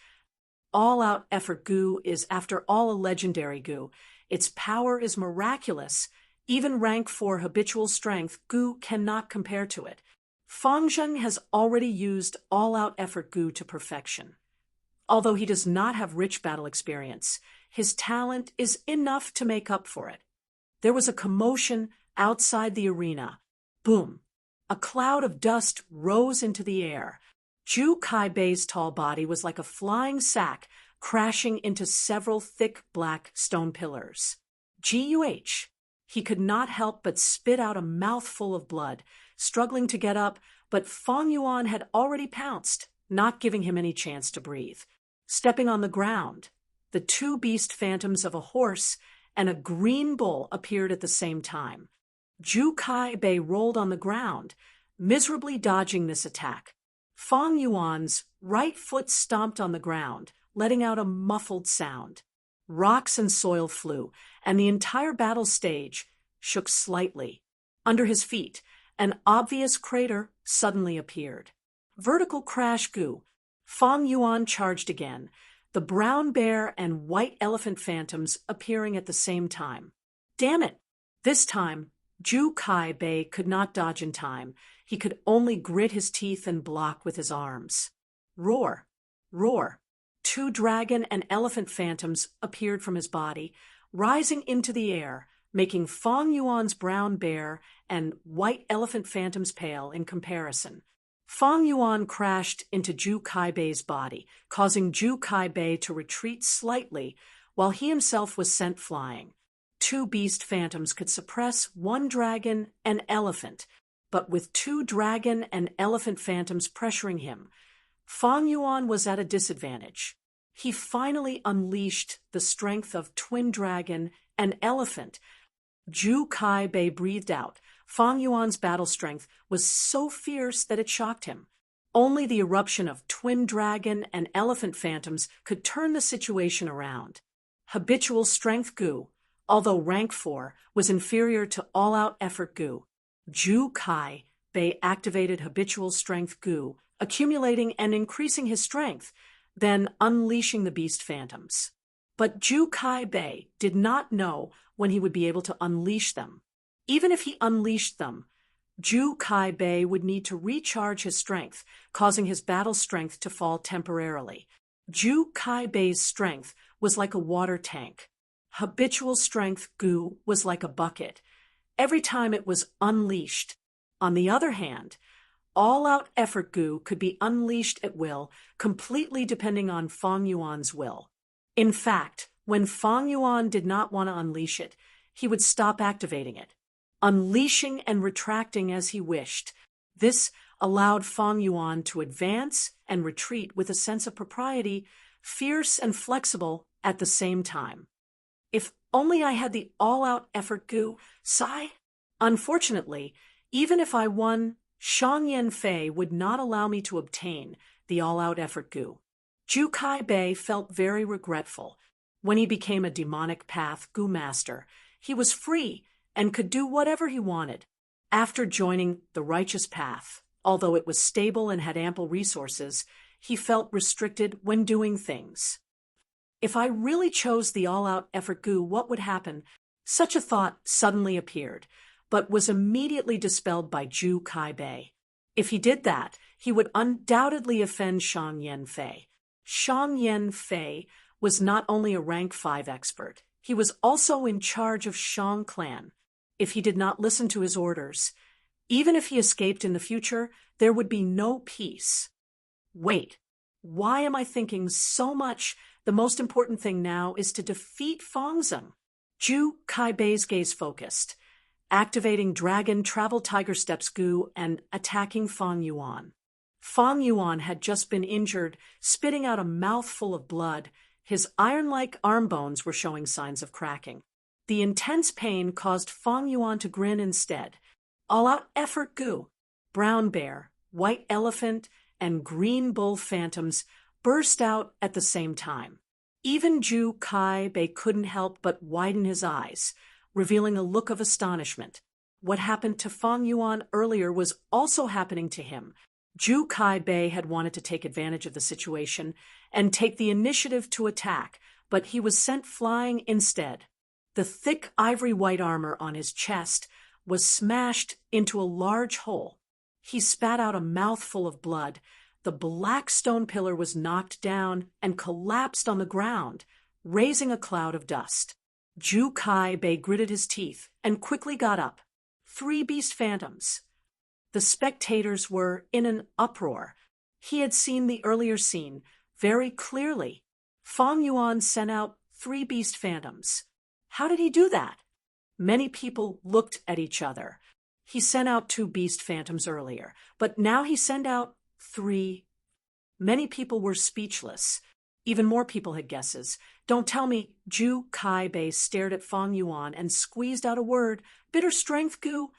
All-out effort goo is, after all, a legendary goo. Its power is miraculous. Even rank 4 habitual strength goo cannot compare to it. Fang Zheng has already used all-out effort goo to perfection. Although he does not have rich battle experience, his talent is enough to make up for it. There was a commotion outside the arena. Boom! A cloud of dust rose into the air. Zhu Kaibei's tall body was like a flying sack, crashing into several thick black stone pillars. Guh! He could not help but spit out a mouthful of blood, struggling to get up, but Fang Yuan had already pounced, not giving him any chance to breathe. Stepping on the ground, the two beast phantoms of a horse and a green bull appeared at the same time. Zhu Kaibei rolled on the ground, miserably dodging this attack. Fang Yuan's right foot stomped on the ground, letting out a muffled sound. Rocks and soil flew, and the entire battle stage shook slightly. Under his feet, an obvious crater suddenly appeared. Vertical crash goo. Fang Yuan charged again, the brown bear and white elephant phantoms appearing at the same time. Damn it! This time, Zhu Kaibei could not dodge in time. He could only grit his teeth and block with his arms. Roar! Roar! 2 dragon and elephant phantoms appeared from his body, rising into the air, making Fang Yuan's brown bear and white elephant phantoms pale in comparison. Fang Yuan crashed into Zhu Kaibei's body, causing Zhu Kaibei to retreat slightly while he himself was sent flying. 2 beast phantoms could suppress 1 dragon and elephant, but with 2 dragon and elephant phantoms pressuring him, Fang Yuan was at a disadvantage. He finally unleashed the strength of twin dragon and elephant. Zhu Kaibei breathed out. Fang Yuan's battle strength was so fierce that it shocked him. Only the eruption of twin dragon and elephant phantoms could turn the situation around. Habitual strength goo, although rank 4, was inferior to all-out effort goo. Zhu Kaibei activated habitual strength goo, accumulating and increasing his strength, then unleashing the beast phantoms. But Zhu Kaibei did not know when he would be able to unleash them. Even if he unleashed them, Zhu Kaibei would need to recharge his strength, causing his battle strength to fall temporarily. Zhu Kaibei's strength was like a water tank. Habitual strength goo was like a bucket. Every time it was unleashed, On the other hand, all-out effort goo could be unleashed at will, completely depending on Fang Yuan's will. In fact, when Fang Yuan did not want to unleash it, he would stop activating it, unleashing and retracting as he wished. This allowed Fang Yuan to advance and retreat with a sense of propriety, fierce and flexible at the same time. If only I had the all-out effort goo, sigh. Unfortunately, even if I won, Shang Yanfei would not allow me to obtain the all-out effort goo. Zhu Kaibei felt very regretful. When he became a demonic path goo master, he was free and could do whatever he wanted. After joining the righteous path, although it was stable and had ample resources, he felt restricted when doing things. If I really chose the all-out effort goo, what would happen? Such a thought suddenly appeared, but was immediately dispelled by Zhu Kaibei. If he did that, he would undoubtedly offend Shang Yanfei. Shang Yanfei was not only a rank 5 expert, he was also in charge of Shang clan. If he did not listen to his orders, even if he escaped in the future, there would be no peace. Wait, why am I thinking so much? The most important thing now is to defeat Fangzheng. Zhu Kaibei's gaze focused, activating Dragon Travel Tiger Steps goo and attacking Fang Yuan. Fang Yuan had just been injured, spitting out a mouthful of blood. His iron-like arm bones were showing signs of cracking. The intense pain caused Fang Yuan to grin instead. All-out effort goo. Brown bear, white elephant, and green bull phantoms burst out at the same time. Even Zhu Kaibei couldn't help but widen his eyes, revealing a look of astonishment. What happened to Fang Yuan earlier was also happening to him. Zhu Kaibei had wanted to take advantage of the situation and take the initiative to attack, but he was sent flying instead. The thick ivory-white armor on his chest was smashed into a large hole. He spat out a mouthful of blood. The black stone pillar was knocked down and collapsed on the ground, raising a cloud of dust. Zhu Kaibei gritted his teeth and quickly got up. 3 beast phantoms. The spectators were in an uproar. He had seen the earlier scene very clearly. Fang Yuan sent out 3 beast phantoms. How did he do that? Many people looked at each other. He sent out 2 beast phantoms earlier, but now he sent out 3. Many people were speechless. Even more people had guesses. Don't tell me. Zhu Kaibei stared at Fang Yuan and squeezed out a word. Bitter strength goo?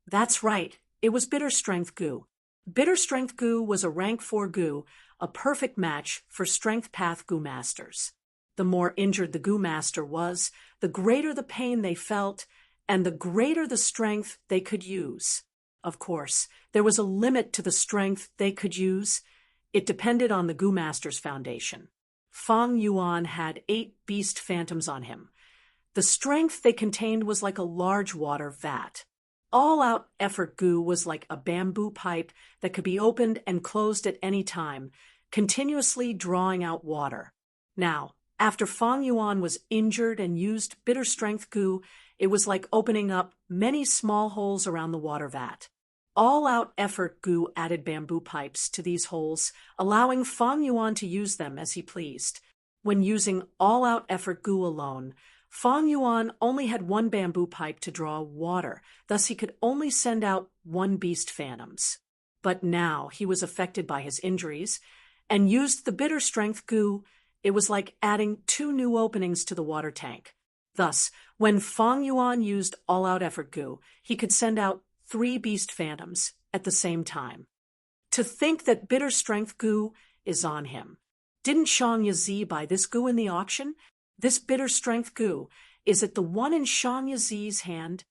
That's right. It was bitter strength goo. Bitter strength goo was a rank 4 goo, a perfect match for strength path goo masters. The more injured the goo master was, the greater the pain they felt, and the greater the strength they could use. Of course, there was a limit to the strength they could use. It depended on the goo master's foundation. Fang Yuan had 8 beast phantoms on him. The strength they contained was like a large water vat. All-out effort goo was like a bamboo pipe that could be opened and closed at any time, continuously drawing out water. Now, after Fang Yuan was injured and used bitter strength goo, it was like opening up many small holes around the water vat. All-out effort goo added bamboo pipes to these holes, allowing Fang Yuan to use them as he pleased. When using all-out effort goo alone, Fang Yuan only had 1 bamboo pipe to draw water, thus he could only send out 1 beast phantoms. But now he was affected by his injuries and used the bitter strength goo. It was like adding 2 new openings to the water tank. Thus, when Fang Yuan used all-out effort goo, he could send out 3 beast phantoms at the same time. To think that bitter strength goo is on him. Didn't Shang Yazi buy this goo in the auction? This bitter strength goo, is it the one in Shang Yazi's hand?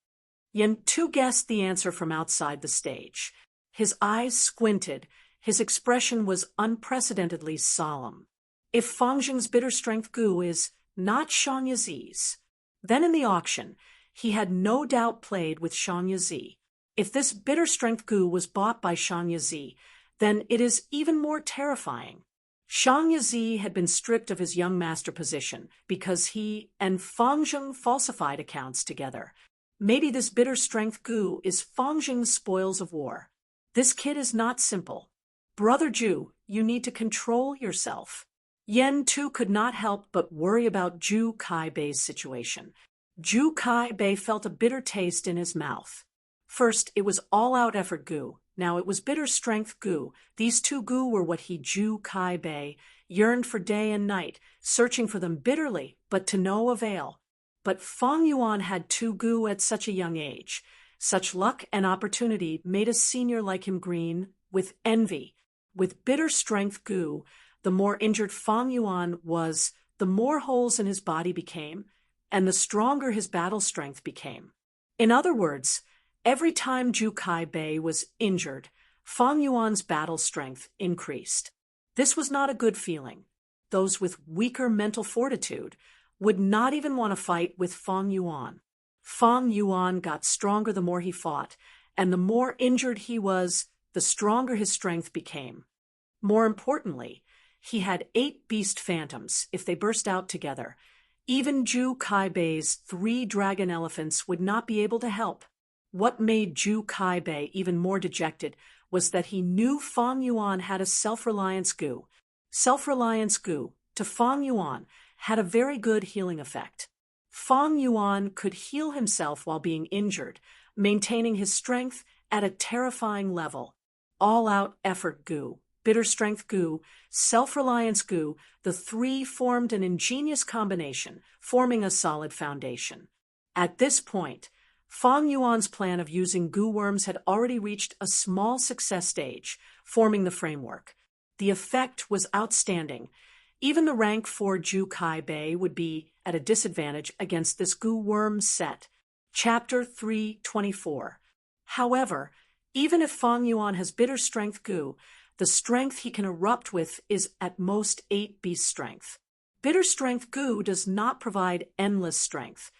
Yen Tu guessed the answer from outside the stage. His eyes squinted. His expression was unprecedentedly solemn. If Fangzheng's bitter strength goo is not Shang Yazi's, then in the auction, he had no doubt played with Shang Yazi. If this bitter strength goo was bought by Shang Yazi, then it is even more terrifying. Shang Yazi had been stripped of his young master position because he and Fangzheng falsified accounts together. Maybe this bitter strength Gu is Fangjing's spoils of war. This kid is not simple. Brother Ju, you need to control yourself. Yen too could not help but worry about Ju Kai Bei's situation. Ju Kai Bei felt a bitter taste in his mouth. First, it was all-out effort Gu. Now it was bitter strength Gu. These two Gu were what he, Ju Kai Bei, yearned for day and night, searching for them bitterly, but to no avail. But Fang Yuan had two Gu at such a young age. Such luck and opportunity made a senior like him green with envy. With bitter strength Gu, the more injured Fang Yuan was, the more holes in his body became, and the stronger his battle strength became. In other words, every time Ju Kai Bei was injured, Fang Yuan's battle strength increased. This was not a good feeling. Those with weaker mental fortitude would not even want to fight with Fang Yuan. Fang Yuan got stronger the more he fought, and the more injured he was, the stronger his strength became. More importantly, he had 8 beast phantoms if they burst out together. Even Ju Kai Bei's 3 dragon elephants would not be able to help. What made Ju Kai Bei even more dejected was that he knew Fang Yuan had a self-reliance Gu. Self-reliance Gu, to Fang Yuan, had a very good healing effect. Fang Yuan could heal himself while being injured, maintaining his strength at a terrifying level. All-out effort Gu, bitter strength Gu, self-reliance Gu, the 3 formed an ingenious combination, forming a solid foundation. At this point, Fang Yuan's plan of using Gu worms had already reached a small success stage, forming the framework. The effect was outstanding. Even the rank 4 Ju Kai Bei would be at a disadvantage against this Gu worm set. Chapter 324. However, even if Fang Yuan has bitter strength Gu, the strength he can erupt with is at most 8 beast strength. Bitter strength Gu does not provide endless strength.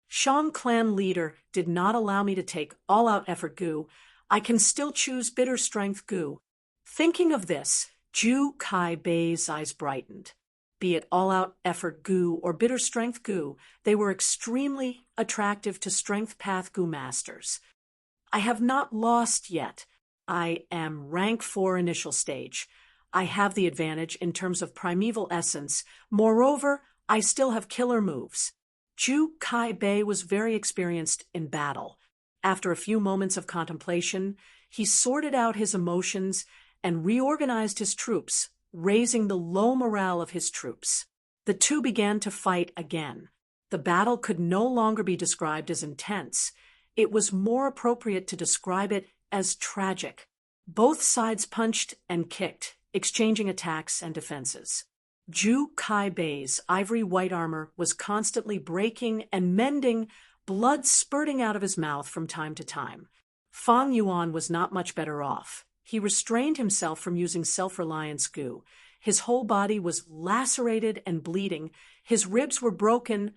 Shang clan leader did not allow me to take all-out effort Gu. I can still choose bitter strength Gu. Thinking of this, Ju Kai Bei's eyes brightened. Be it all-out effort Gu or bitter strength Gu, they were extremely attractive to strength path Gu masters. I have not lost yet. I am rank 4 initial stage. I have the advantage in terms of primeval essence. Moreover, I still have killer moves. Ju Kai Bei was very experienced in battle. After a few moments of contemplation, he sorted out his emotions and reorganized his troops, raising the low morale of his troops. The two began to fight again. The battle could no longer be described as intense. It was more appropriate to describe it as tragic. Both sides punched and kicked, exchanging attacks and defenses. Ju Kai Bei's ivory white armor was constantly breaking and mending, blood spurting out of his mouth from time to time. Fang Yuan was not much better off. He restrained himself from using self-reliance Gu. His whole body was lacerated and bleeding. His ribs were broken.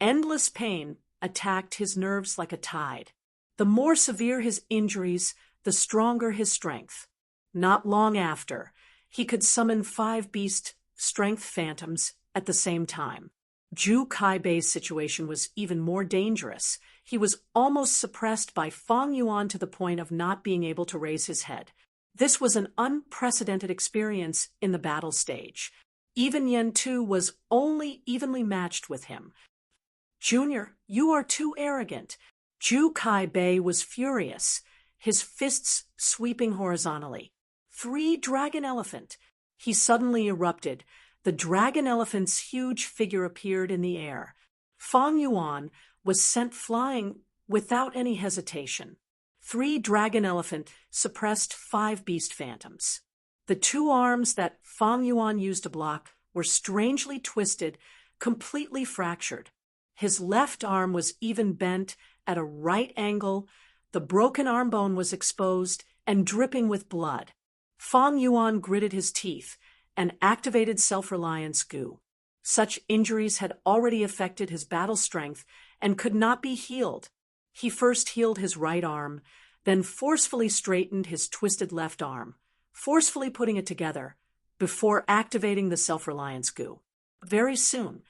Endless pain attacked his nerves like a tide. The more severe his injuries, the stronger his strength. Not long after, he could summon 5 beast strength phantoms at the same time. Ju Kai Bei's situation was even more dangerous. He was almost suppressed by Fang Yuan to the point of not being able to raise his head. This was an unprecedented experience in the battle stage. Even Yen Tu was only evenly matched with him. "Junior, you are too arrogant." Ju Kai Bei was furious, his fists sweeping horizontally. 3 dragon elephant. He suddenly erupted. The dragon elephant's huge figure appeared in the air. Fang Yuan was sent flying without any hesitation. 3 dragon elephant suppressed 5 beast phantoms. The 2 arms that Fang Yuan used to block were strangely twisted, completely fractured. His left arm was even bent at a right angle. The broken arm bone was exposed and dripping with blood. Fang Yuan gritted his teeth and activated self-reliance Gu. Such injuries had already affected his battle strength and could not be healed. He first healed his right arm, then forcefully straightened his twisted left arm, forcefully putting it together, before activating the self-reliance Gu. Very soon,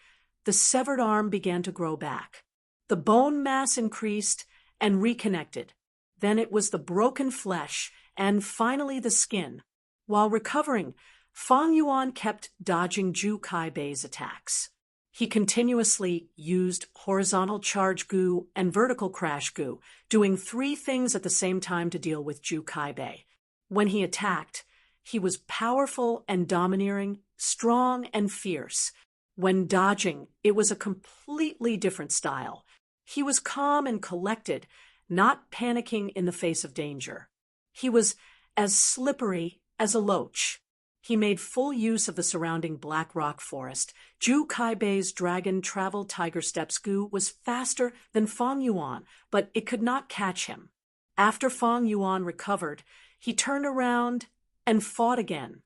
the severed arm began to grow back. The bone mass increased and reconnected. Then it was the broken flesh and finally the skin. While recovering, Fang Yuan kept dodging Zhu Kaibei's attacks. He continuously used horizontal charge gu and vertical crash gu, doing 3 things at the same time to deal with Zhu Kaibei. When he attacked, he was powerful and domineering, strong and fierce. When dodging, it was a completely different style. He was calm and collected, not panicking in the face of danger. He was as slippery as a loach. He made full use of the surrounding black rock forest. Zhu Kaibei's dragon travel tiger steps gu was faster than Fang Yuan, but it could not catch him. After Fang Yuan recovered, he turned around and fought again.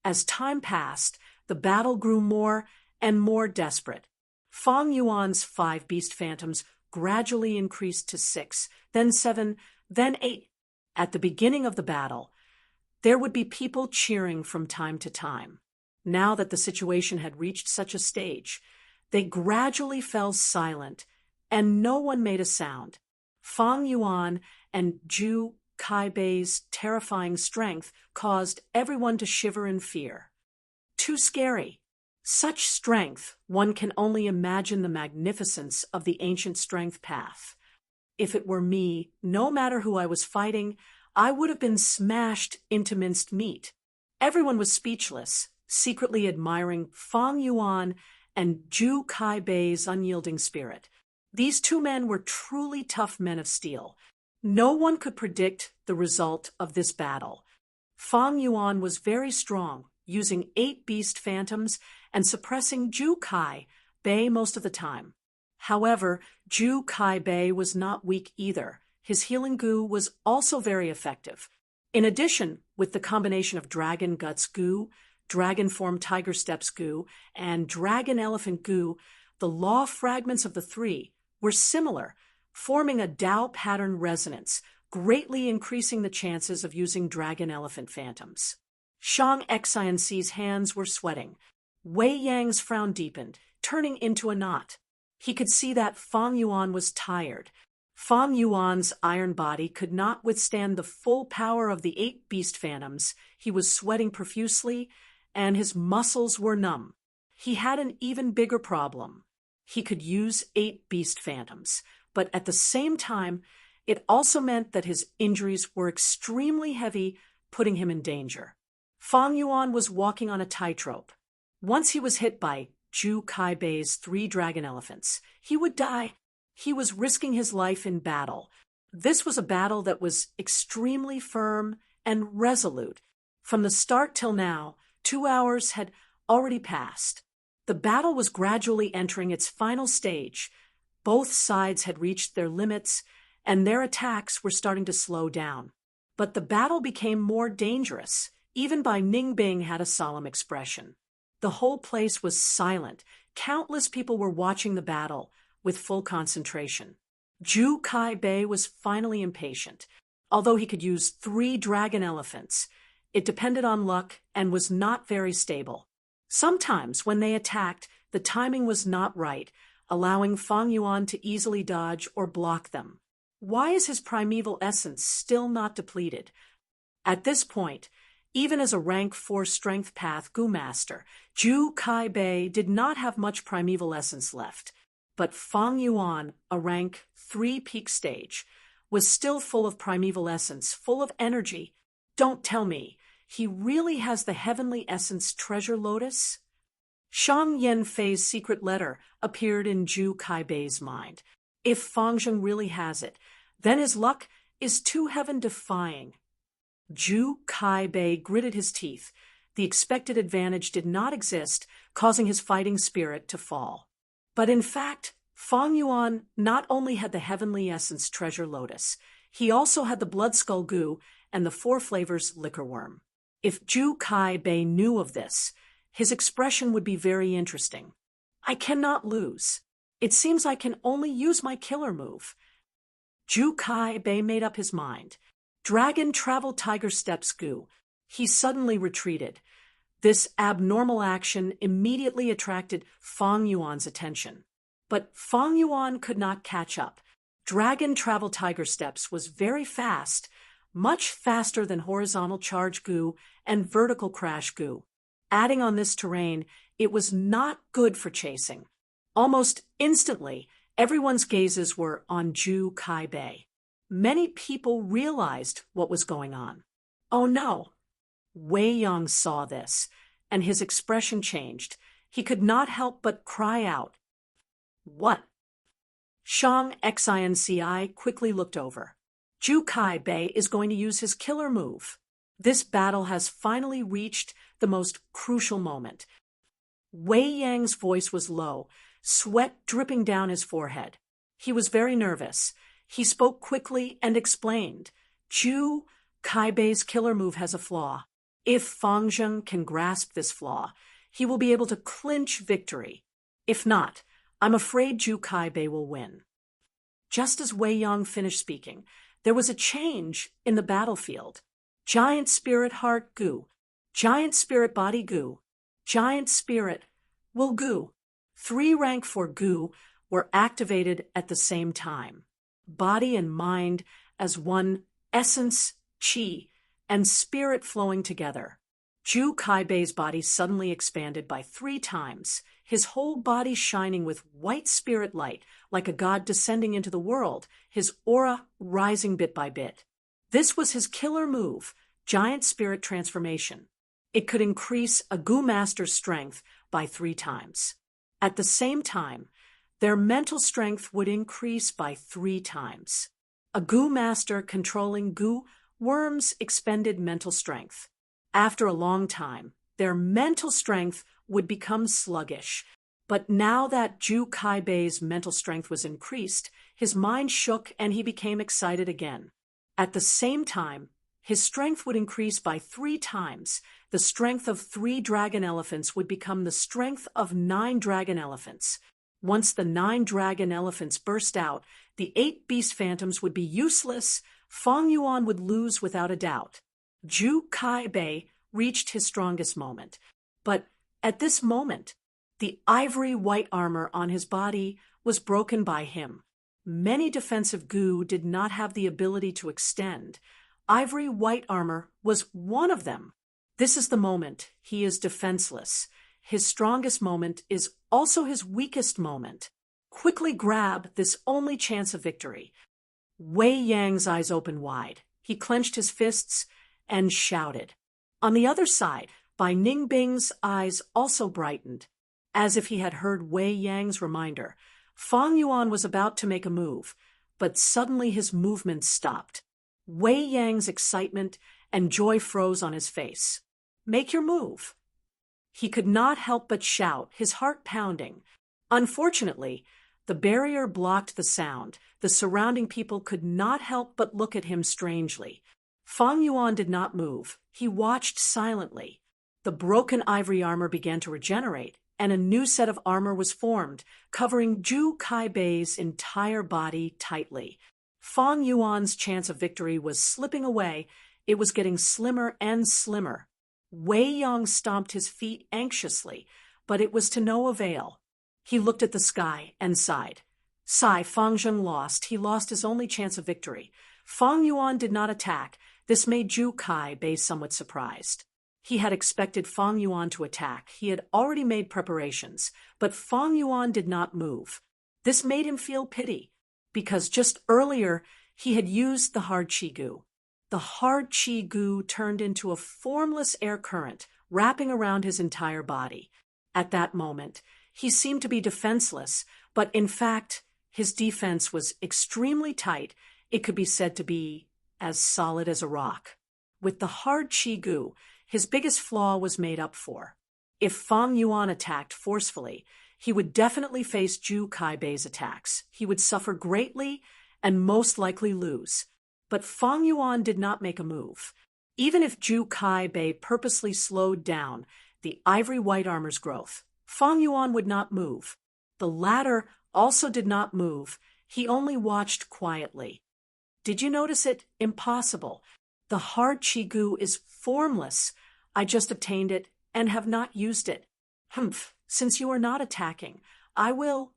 As time passed, the battle grew more and more desperate. Fang Yuan's 5 beast phantoms gradually increased to 6, then 7, then 8. At the beginning of the battle, there would be people cheering from time to time. Now that the situation had reached such a stage, they gradually fell silent, and no one made a sound. Fang Yuan and Zhu Kaibei's terrifying strength caused everyone to shiver in fear. Too scary. Such strength, one can only imagine the magnificence of the ancient strength path. If it were me, no matter who I was fighting, I would have been smashed into minced meat. Everyone was speechless, secretly admiring Fang Yuan and Zhu Kaibei's unyielding spirit. These 2 men were truly tough men of steel. No one could predict the result of this battle. Fang Yuan was very strong, using 8 beast phantoms and suppressing Zhu Kaibei most of the time. However, Zhu Kaibei was not weak either. His healing gu was also very effective. In addition, with the combination of dragon guts gu, dragon form tiger steps gu, and dragon elephant gu, the law fragments of the 3 were similar, forming a Dao pattern resonance, greatly increasing the chances of using dragon elephant phantoms. Shang Xianxi's hands were sweating. Wei Yang's frown deepened, turning into a knot. He could see that Fang Yuan was tired. Fang Yuan's iron body could not withstand the full power of the 8 beast phantoms. He was sweating profusely, and his muscles were numb. He had an even bigger problem. He could use 8 beast phantoms, but at the same time, it also meant that his injuries were extremely heavy, putting him in danger. Fang Yuan was walking on a tightrope. Once he was hit by Zhu Kaibei's 3 dragon elephants, he would die. He was risking his life in battle. This was a battle that was extremely firm and resolute. From the start till now, 2 hours had already passed. The battle was gradually entering its final stage. Both sides had reached their limits, and their attacks were starting to slow down. But the battle became more dangerous. Even Bai Ningbing had a solemn expression. The whole place was silent. Countless people were watching the battle with full concentration. Zhu Kaibei was finally impatient. Although he could use 3 dragon elephants, it depended on luck and was not very stable. Sometimes, when they attacked, the timing was not right, allowing Fang Yuan to easily dodge or block them. Why is his primeval essence still not depleted? At this point, even as a rank 4 strength path Gu master, Zhu Kaibei did not have much primeval essence left. But Fang Yuan, a rank 3 peak stage, was still full of primeval essence, full of energy. Don't tell me, he really has the heavenly essence treasure lotus? Shang Yanfei's secret letter appeared in Zhu Kaibei's mind. If Fang Zheng really has it, then his luck is too heaven-defying. Zhu Kaibei gritted his teeth. The expected advantage did not exist, causing his fighting spirit to fall. But in fact, Fang Yuan not only had the heavenly essence treasure lotus, he also had the blood skull gu and the 4 flavors liquor worm. If Zhu Kaibei knew of this, his expression would be very interesting. I cannot lose. It seems I can only use my killer move. Zhu Kaibei made up his mind. Dragon travel tiger steps gu. He suddenly retreated. This abnormal action immediately attracted Fang Yuan's attention. But Fang Yuan could not catch up. Dragon Travel Tiger Steps was very fast, much faster than Horizontal Charge Gu and Vertical Crash Gu. Adding on this terrain, it was not good for chasing. Almost instantly, everyone's gazes were on Ju Kai Bei. Many people realized what was going on. Oh no! Wei Yang saw this, and his expression changed. He could not help but cry out. What? Shang Xinci quickly looked over. Ju Kai Bei is going to use his killer move. This battle has finally reached the most crucial moment. Wei Yang's voice was low, sweat dripping down his forehead. He was very nervous. He spoke quickly and explained. Ju Kai Bei's killer move has a flaw. If Fang Zheng can grasp this flaw, he will be able to clinch victory. If not, I'm afraid Ju Kai Bei will win. Just as Wei Yang finished speaking, there was a change in the battlefield. Giant Spirit Heart Gu, Giant Spirit Body Gu, Giant Spirit Will Gu. 3 rank 4 Gu were activated at the same time. Body and mind as one, essence, qi, and spirit flowing together. Ju Kai Bei's body suddenly expanded by 3 times, his whole body shining with white spirit light, like a god descending into the world, his aura rising bit by bit. This was his killer move, Giant Spirit Transformation. It could increase a Gu Master's strength by 3 times. At the same time, their mental strength would increase by 3 times. A Gu Master controlling Gu worms expended mental strength. After a long time, their mental strength would become sluggish. But now that Ju Kai Bei's mental strength was increased, his mind shook and he became excited again. At the same time, his strength would increase by 3 times. The strength of 3 dragon elephants would become the strength of 9 dragon elephants. Once the 9 dragon elephants burst out, the 8 beast phantoms would be useless. Fang Yuan would lose without a doubt. Ju Kai Bei reached his strongest moment. But at this moment, the ivory white armor on his body was broken by him. Many defensive Gu did not have the ability to extend. Ivory white armor was one of them. This is the moment he is defenseless. His strongest moment is also his weakest moment. Quickly grab this only chance of victory. Wei Yang's eyes opened wide. He clenched his fists and shouted. On the other side, Bai Ningbing's eyes also brightened. As if he had heard Wei Yang's reminder, Fang Yuan was about to make a move, but suddenly his movement stopped. Wei Yang's excitement and joy froze on his face. Make your move. He could not help but shout, his heart pounding. Unfortunately, the barrier blocked the sound. The surrounding people could not help but look at him strangely. Fang Yuan did not move. He watched silently. The broken ivory armor began to regenerate, and a new set of armor was formed, covering Ju Kai Bei's entire body tightly. Fang Yuan's chance of victory was slipping away. It was getting slimmer and slimmer. Wei Yang stomped his feet anxiously, but it was to no avail. He looked at the sky and sighed. Fang Zheng lost. He lost his only chance of victory. Fang Yuan did not attack. This made Ju Kai Bei somewhat surprised. He had expected Fang Yuan to attack. He had already made preparations, but Fang Yuan did not move. This made him feel pity, because just earlier he had used the hard Qi Gu. The hard Qi Gu turned into a formless air current, wrapping around his entire body. At that moment, he seemed to be defenseless, but in fact, his defense was extremely tight. It could be said to be as solid as a rock. With the hard Qi Gu, his biggest flaw was made up for. If Fang Yuan attacked forcefully, he would definitely face Ju Kai Bei's attacks. He would suffer greatly and most likely lose. But Fang Yuan did not make a move. Even if Ju Kai Bei purposely slowed down the ivory white armor's growth, Fang Yuan would not move. The latter also did not move. He only watched quietly. Did you notice it? Impossible. The hard Qi Gu is formless. I just obtained it and have not used it. Humph, since you are not attacking, I will.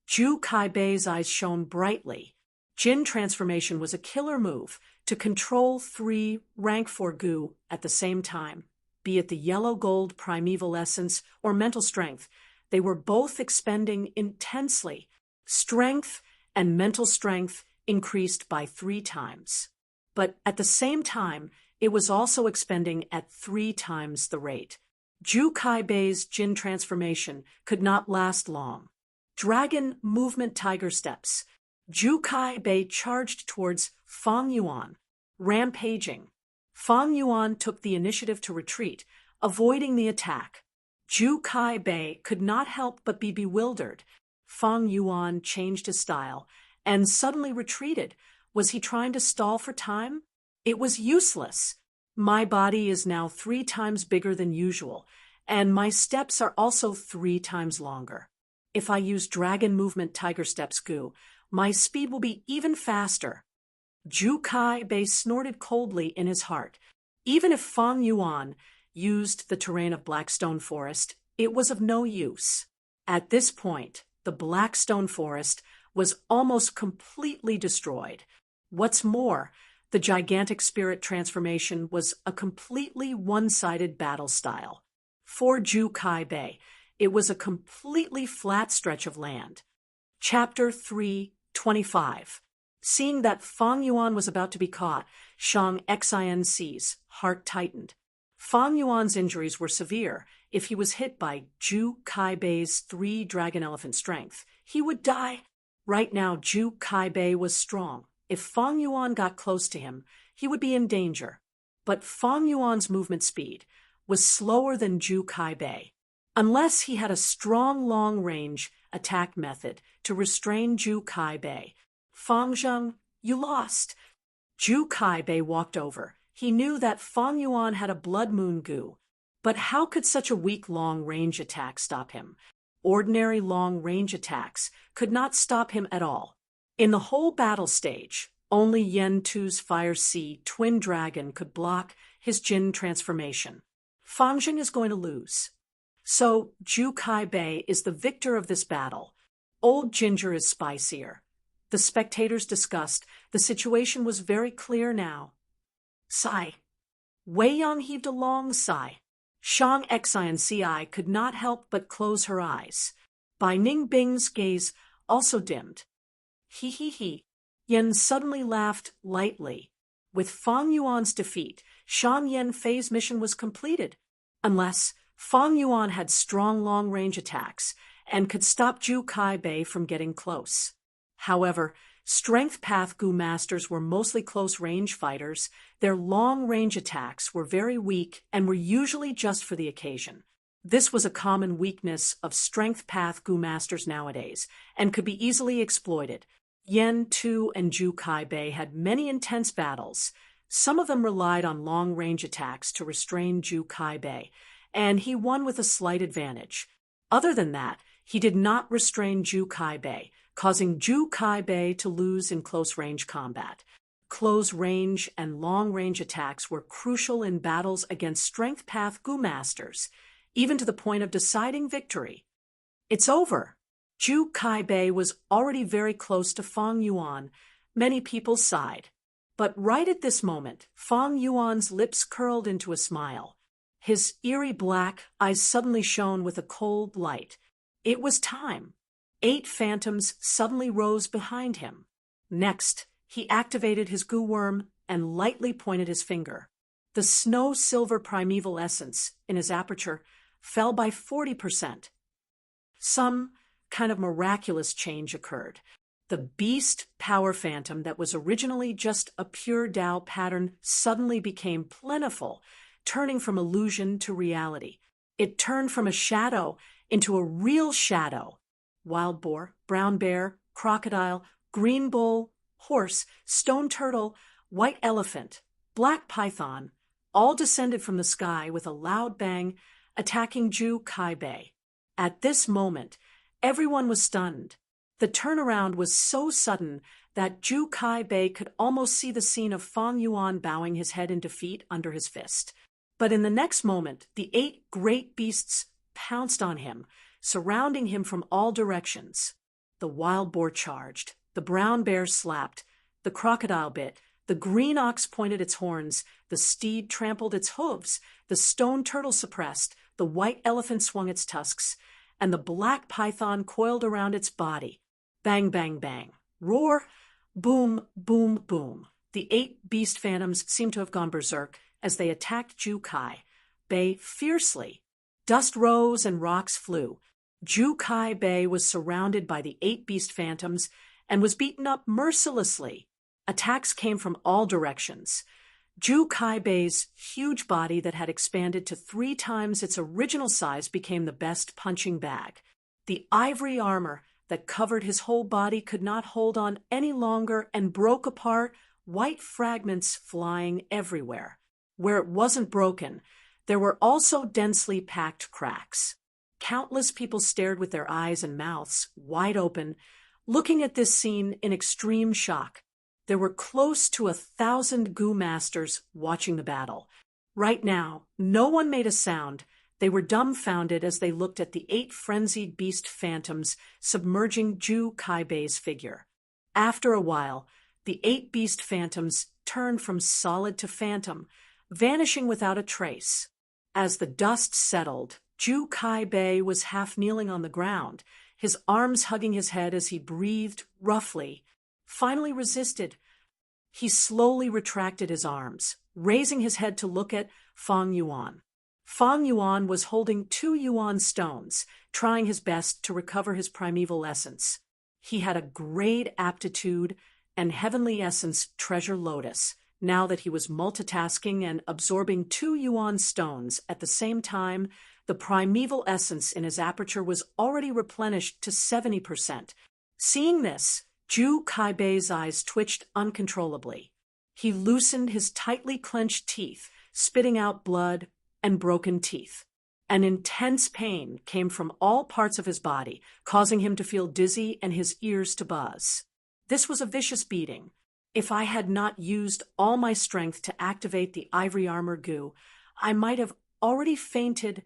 Ju Kaibei's eyes shone brightly. Jin transformation was a killer move to control 3 rank 4 goo at the same time, be it the yellow gold primeval essence or mental strength. They were both expending intensely. Strength and mental strength increased by 3 times. But at the same time, it was also expending at 3 times the rate. Ju Kaibei's Jin transformation could not last long. Dragon movement tiger steps. Ju Kaibei charged towards Fang Yuan, rampaging. Fang Yuan took the initiative to retreat, avoiding the attack. Ju Kaibei could not help but be bewildered. Fang Yuan changed his style and suddenly retreated. Was he trying to stall for time? It was useless. My body is now 3 times bigger than usual, and my steps are also 3 times longer. If I use dragon movement tiger steps goo, my speed will be even faster. Ju Kaibei snorted coldly in his heart. Even if Fang Yuan used the terrain of Blackstone Forest, it was of no use. At this point, the Blackstone Forest was almost completely destroyed. What's more, the gigantic spirit transformation was a completely one-sided battle style. For Ju Kaibei, it was a completely flat stretch of land. Chapter 3:25. Seeing that Fang Yuan was about to be caught, Shang Xinc's heart tightened. Fang Yuan's injuries were severe. If he was hit by Ju Kaibei's 3 dragon elephant strength, he would die. Right now, Ju Kaibei was strong. If Fang Yuan got close to him, he would be in danger. But Fang Yuan's movement speed was slower than Ju Kaibei. Unless he had a strong long-range attack method to restrain Ju Kaibei. Fang Zheng, you lost. Ju Kaibei walked over. He knew that Fang Yuan had a blood moon goo. But how could such a weak long-range attack stop him? Ordinary long-range attacks could not stop him at all. In the whole battle stage, only Yen Tu's Fire Sea Twin Dragon could block his Jin transformation. Fang Zheng is going to lose. So, Ju Kaibei is the victor of this battle. Old ginger is spicier. The spectators discussed. The situation was very clear now. Sigh. Wei Yang heaved a long sigh. Shang Xinci could not help but close her eyes. Bai Ningbing's gaze also dimmed. He. Yen suddenly laughed lightly. With Fang Yuan's defeat, Shang Yanfei's mission was completed. Unless Fang Yuan had strong long-range attacks and could stop Ju Kaibei from getting close. However, Strength Path Gu Masters were mostly close-range fighters. Their long-range attacks were very weak and were usually just for the occasion. This was a common weakness of Strength Path Gu Masters nowadays and could be easily exploited. Yen Tu and Ju Kaibei had many intense battles. Some of them relied on long-range attacks to restrain Ju Kaibei, and he won with a slight advantage. Other than that, he did not restrain Ju Kaibei, causing Ju Kaibei to lose in close-range combat. Close-range and long-range attacks were crucial in battles against Strength Path Gu Masters, even to the point of deciding victory. It's over. Ju Kaibei was already very close to Fang Yuan. Many people sighed. But right at this moment, Fang Yuan's lips curled into a smile. His eerie black eyes suddenly shone with a cold light. It was time. 8 phantoms suddenly rose behind him. Next, he activated his goo worm and lightly pointed his finger. The snow-silver primeval essence in his aperture fell by 40%. Some kind of miraculous change occurred. The beast power phantom that was originally just a pure Tao pattern suddenly became plentiful, turning from illusion to reality. It turned from a shadow into a real shadow. Wild boar, brown bear, crocodile, green bull, horse, stone turtle, white elephant, black python, all descended from the sky with a loud bang, attacking Ju Kaibei. At this moment, everyone was stunned. The turnaround was so sudden that Ju Kaibei could almost see the scene of Fang Yuan bowing his head in defeat under his fist. But in the next moment, the 8 great beasts pounced on him, surrounding him from all directions. The wild boar charged, the brown bear slapped, the crocodile bit, the green ox pointed its horns, the steed trampled its hooves, the stone turtle suppressed, the white elephant swung its tusks, and the black python coiled around its body. Bang, bang, bang. Roar, boom, boom, boom. The 8 beast phantoms seemed to have gone berserk as they attacked Jukai Bay fiercely. Dust rose and rocks flew. Jukai Bay was surrounded by the 8 beast phantoms and was beaten up mercilessly. Attacks came from all directions. Jukai Bay's huge body that had expanded to 3 times its original size became the best punching bag. The ivory armor that covered his whole body could not hold on any longer and broke apart, white fragments flying everywhere. Where it wasn't broken, there were also densely packed cracks. Countless people stared with their eyes and mouths wide open, looking at this scene in extreme shock. There were close to 1,000 Goo Masters watching the battle. Right now, no one made a sound. They were dumbfounded as they looked at the 8 frenzied beast phantoms submerging Jukai Bay's figure. After a while, the 8 beast phantoms turned from solid to phantom, vanishing without a trace. As the dust settled, Jukai Bay was half kneeling on the ground, his arms hugging his head as he breathed roughly. Finally resisted. He slowly retracted his arms, raising his head to look at Fang Yuan. Fang Yuan was holding 2 yuan stones, trying his best to recover his primeval essence. He had a great aptitude and heavenly essence treasure lotus, now that he was multitasking and absorbing 2 yuan stones at the same time. The primeval essence in his aperture was already replenished to 70%. Seeing this, Jukai Bay's eyes twitched uncontrollably. He loosened his tightly clenched teeth, spitting out blood and broken teeth. An intense pain came from all parts of his body, causing him to feel dizzy and his ears to buzz. This was a vicious beating. If I had not used all my strength to activate the ivory armor goo, I might have already fainted.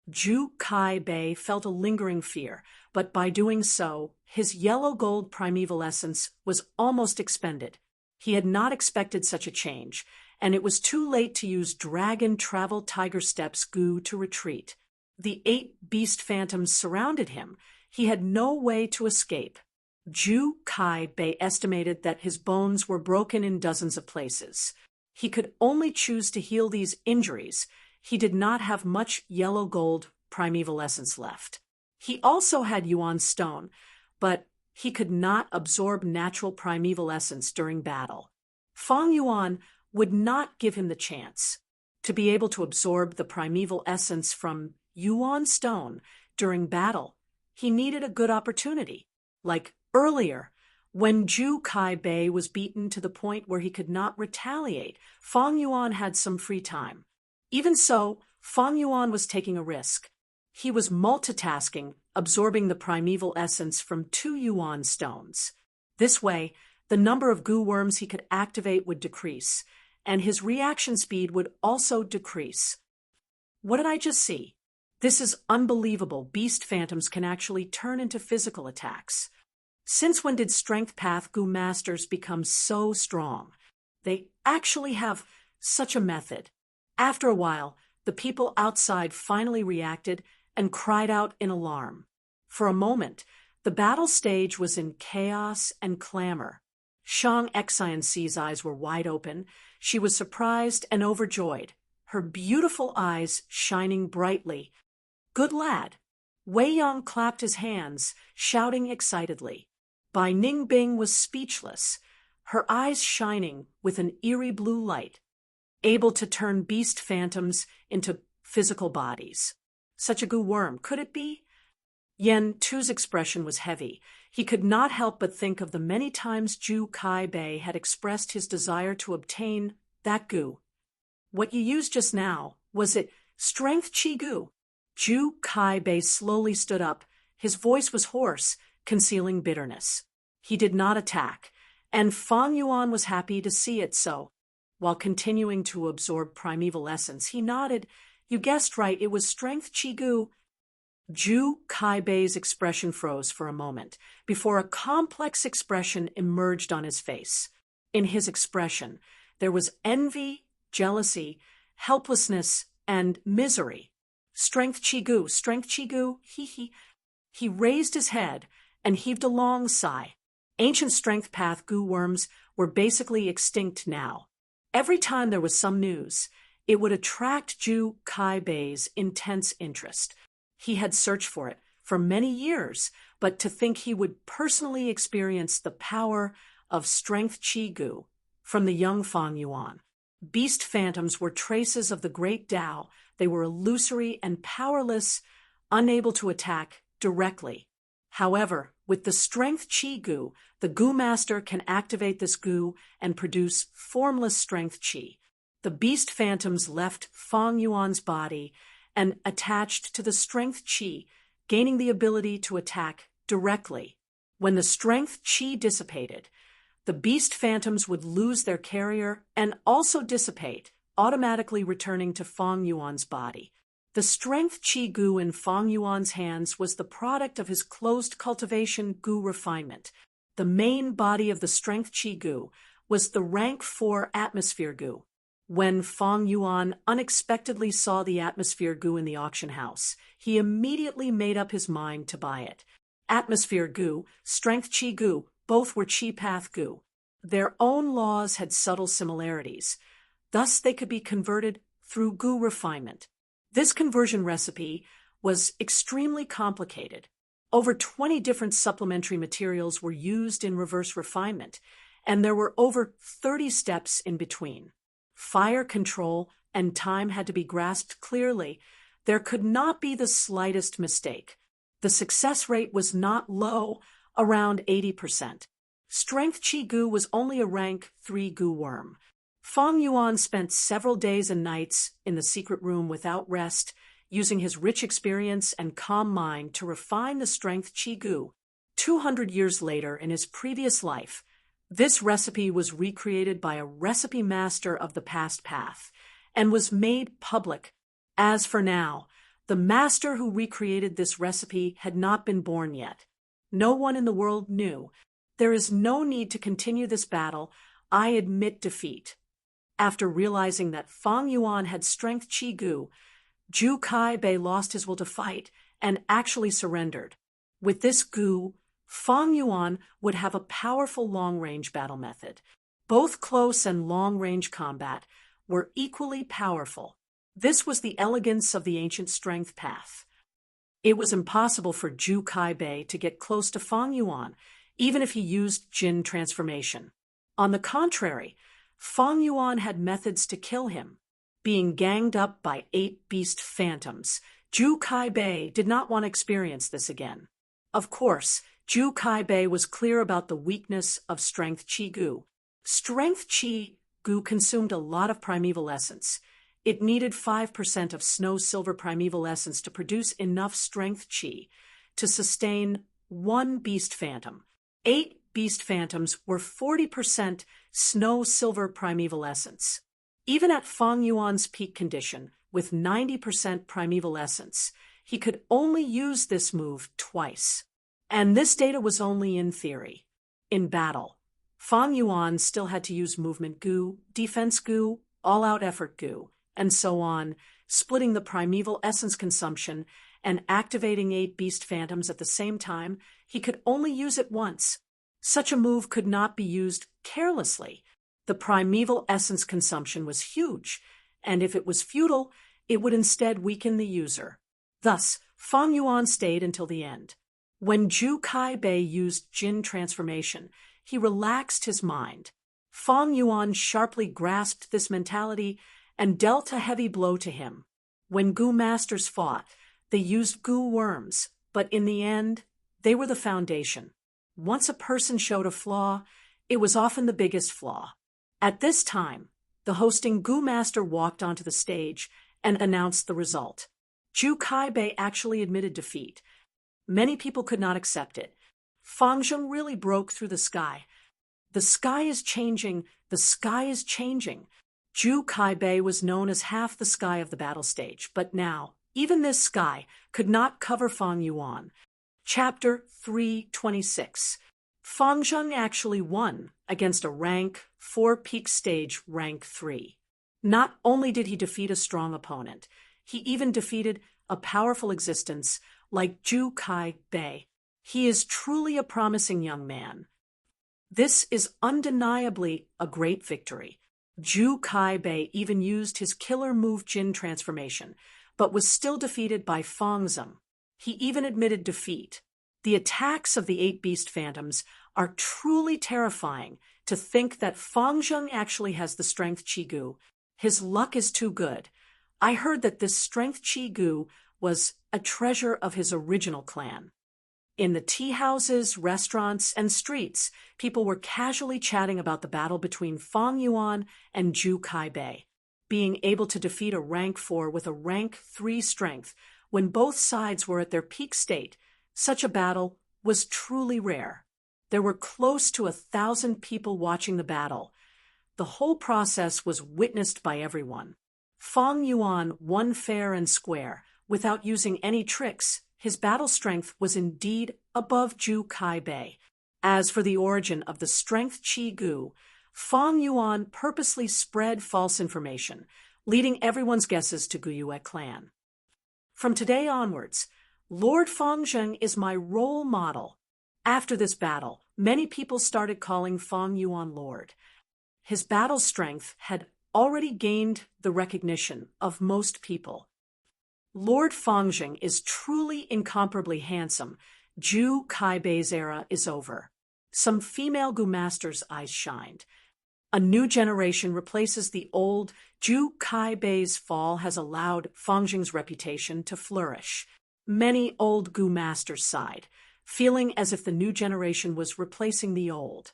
Jukai Bay felt a lingering fear, but by doing so, his yellow-gold primeval essence was almost expended. He had not expected such a change, and it was too late to use Dragon Travel Tiger Steps goo to retreat. The 8 beast phantoms surrounded him. He had no way to escape. Jukai Bay estimated that his bones were broken in dozens of places. He could only choose to heal these injuries. He did not have much yellow gold primeval essence left. He also had Yuan Stone, but he could not absorb natural primeval essence during battle. Fang Yuan would not give him the chance. To be able to absorb the primeval essence from Yuan Stone during battle, he needed a good opportunity. Like earlier, when Jukai Bay was beaten to the point where he could not retaliate, Fang Yuan had some free time. Even so, Fang Yuan was taking a risk. He was multitasking, absorbing the primeval essence from 2 yuan stones. This way, the number of goo worms he could activate would decrease, and his reaction speed would also decrease. What did I just see? This is unbelievable. Beast phantoms can actually turn into physical attacks. Since when did Strength Path Goo Masters become so strong? They actually have such a method. After a while, the people outside finally reacted and cried out in alarm. For a moment, the battle stage was in chaos and clamor. Shang Xianxi's eyes were wide open. She was surprised and overjoyed, her beautiful eyes shining brightly. Good lad. Wei Yang clapped his hands, shouting excitedly. Bai Ningbing was speechless, her eyes shining with an eerie blue light, able to turn beast phantoms into physical bodies. Such a goo worm, could it be? Yen Tu's expression was heavy. He could not help but think of the many times Jukai Bay had expressed his desire to obtain that goo. What you used just now, was it strength chi goo? Jukai Bay slowly stood up. His voice was hoarse, concealing bitterness. He did not attack, and Fang Yuan was happy to see it so. While continuing to absorb primeval essence, he nodded. You guessed right, it was strength chi goo. Zhu Kaibei's expression froze for a moment before a complex expression emerged on his face. In his expression, there was envy, jealousy, helplessness, and misery. Strength Chigu, he. He raised his head and heaved a long sigh. Ancient strength path goo worms were basically extinct now. Every time there was some news, it would attract Zhu Kaibei's intense interest. He had searched for it for many years, but to think he would personally experience the power of strength Qi Gu from the young Fang Yuan. Beast phantoms were traces of the great Tao. They were illusory and powerless, unable to attack directly. However, with the strength Qi Gu, the Gu Master can activate this Gu and produce formless strength Qi. The beast phantoms left Fang Yuan's body and attached to the strength Qi, gaining the ability to attack directly. When the strength Qi dissipated, the beast phantoms would lose their carrier and also dissipate, automatically returning to Fang Yuan's body. The strength Qi Gu in Fang Yuan's hands was the product of his closed cultivation Gu refinement. The main body of the strength Qi Gu was the rank 4 atmosphere Gu. When Fang Yuan unexpectedly saw the atmosphere Gu in the auction house, he immediately made up his mind to buy it. Atmosphere Gu, strength Qi Gu, both were Qi Path Gu. Their own laws had subtle similarities. Thus they could be converted through Gu refinement. This conversion recipe was extremely complicated. Over 20 different supplementary materials were used in reverse refinement, and there were over 30 steps in between. Fire control and time had to be grasped clearly. There could not be the slightest mistake. The success rate was not low, around 80%. Strength Qi Gu was only a rank 3 Gu worm. Fang Yuan spent several days and nights in the secret room without rest, using his rich experience and calm mind to refine the strength Qi Gu. 200 years later, in his previous life, this recipe was recreated by a recipe master of the past path and was made public. As for now, the master who recreated this recipe had not been born yet. No one in the world knew. There is no need to continue this battle. I admit defeat. After realizing that Fang Yuan had strength Qi Gu, Zhu Kaibei lost his will to fight and actually surrendered. With this Gu, Fang Yuan would have a powerful long-range battle method. Both close and long-range combat were equally powerful. This was the elegance of the ancient strength path. It was impossible for Zhu Kaibei to get close to Fang Yuan, even if he used Jin transformation. On the contrary, Fang Yuan had methods to kill him. Being ganged up by 8 beast phantoms, Zhu Kaibei did not want to experience this again. Of course, Zhu Kaibei was clear about the weakness of strength Qi Gu. Strength Qi Gu consumed a lot of primeval essence. It needed 5% of snow silver primeval essence to produce enough strength Qi to sustain 1 beast phantom. 8 beast phantoms were 40% snow silver primeval essence. Even at Fang Yuan's peak condition, with 90% primeval essence, he could only use this move twice. And this data was only in theory. In battle, Fang Yuan still had to use movement Gu, defense Gu, all-out effort Gu, and so on, splitting the primeval essence consumption and activating 8 beast phantoms at the same time. He could only use it once. Such a move could not be used carelessly. The primeval essence consumption was huge, and if it was futile, it would instead weaken the user. Thus, Fang Yuan stayed until the end. When Zhu Kaibei used Jin transformation, he relaxed his mind. Fang Yuan sharply grasped this mentality and dealt a heavy blow to him. When Gu masters fought, they used Gu worms, but in the end, they were the foundation. Once a person showed a flaw, it was often the biggest flaw. At this time, the hosting Gu master walked onto the stage and announced the result. Zhu Kaibei actually admitted defeat. Many people could not accept it. Fang Zheng really broke through the sky. The sky is changing. The sky is changing. Zhu Kaibei was known as half the sky of the battle stage, but now, Even this sky could not cover Fang Yuan. Chapter 326. Fang Zheng actually won against a rank 4 peak stage rank 3. Not only did he defeat a strong opponent, he even defeated a powerful existence like Zhu Kai Bei. He is truly a promising young man. This is undeniably a great victory. Zhu Kai Bei even used his killer move Jin transformation, but was still defeated by Fang Zheng. He even admitted defeat. The attacks of the 8 beast phantoms are truly terrifying. To think that Fang Zheng actually has the strength Qi Gu. His luck is too good. I heard that this strength Qi Gu was a treasure of his original clan. In the tea houses, restaurants, and streets, people were casually chatting about the battle between Fang Yuan and Zhu Kai Bei. Being able to defeat a rank 4 with a rank 3 strength when both sides were at their peak state, such a battle was truly rare. There were close to 1,000 people watching the battle. The whole process was witnessed by everyone. Fang Yuan won fair and square, without using any tricks. His battle strength was indeed above Zhu Kai Bei. As for the origin of the strength Qi Gu, Fang Yuan purposely spread false information, leading everyone's guesses to Guyue clan. From today onwards, Lord Fang Zheng is my role model. After this battle, many people started calling Fang Yuan Lord. His battle strength had already gained the recognition of most people. Lord Fang Zheng is truly incomparably handsome. Zhu Kai Bei's era is over. Some female Gu masters' eyes shined. A new generation replaces the old. Zhu Kai Bei's fall has allowed Fang Zheng's reputation to flourish. Many old Gu masters sighed, feeling as if the new generation was replacing the old.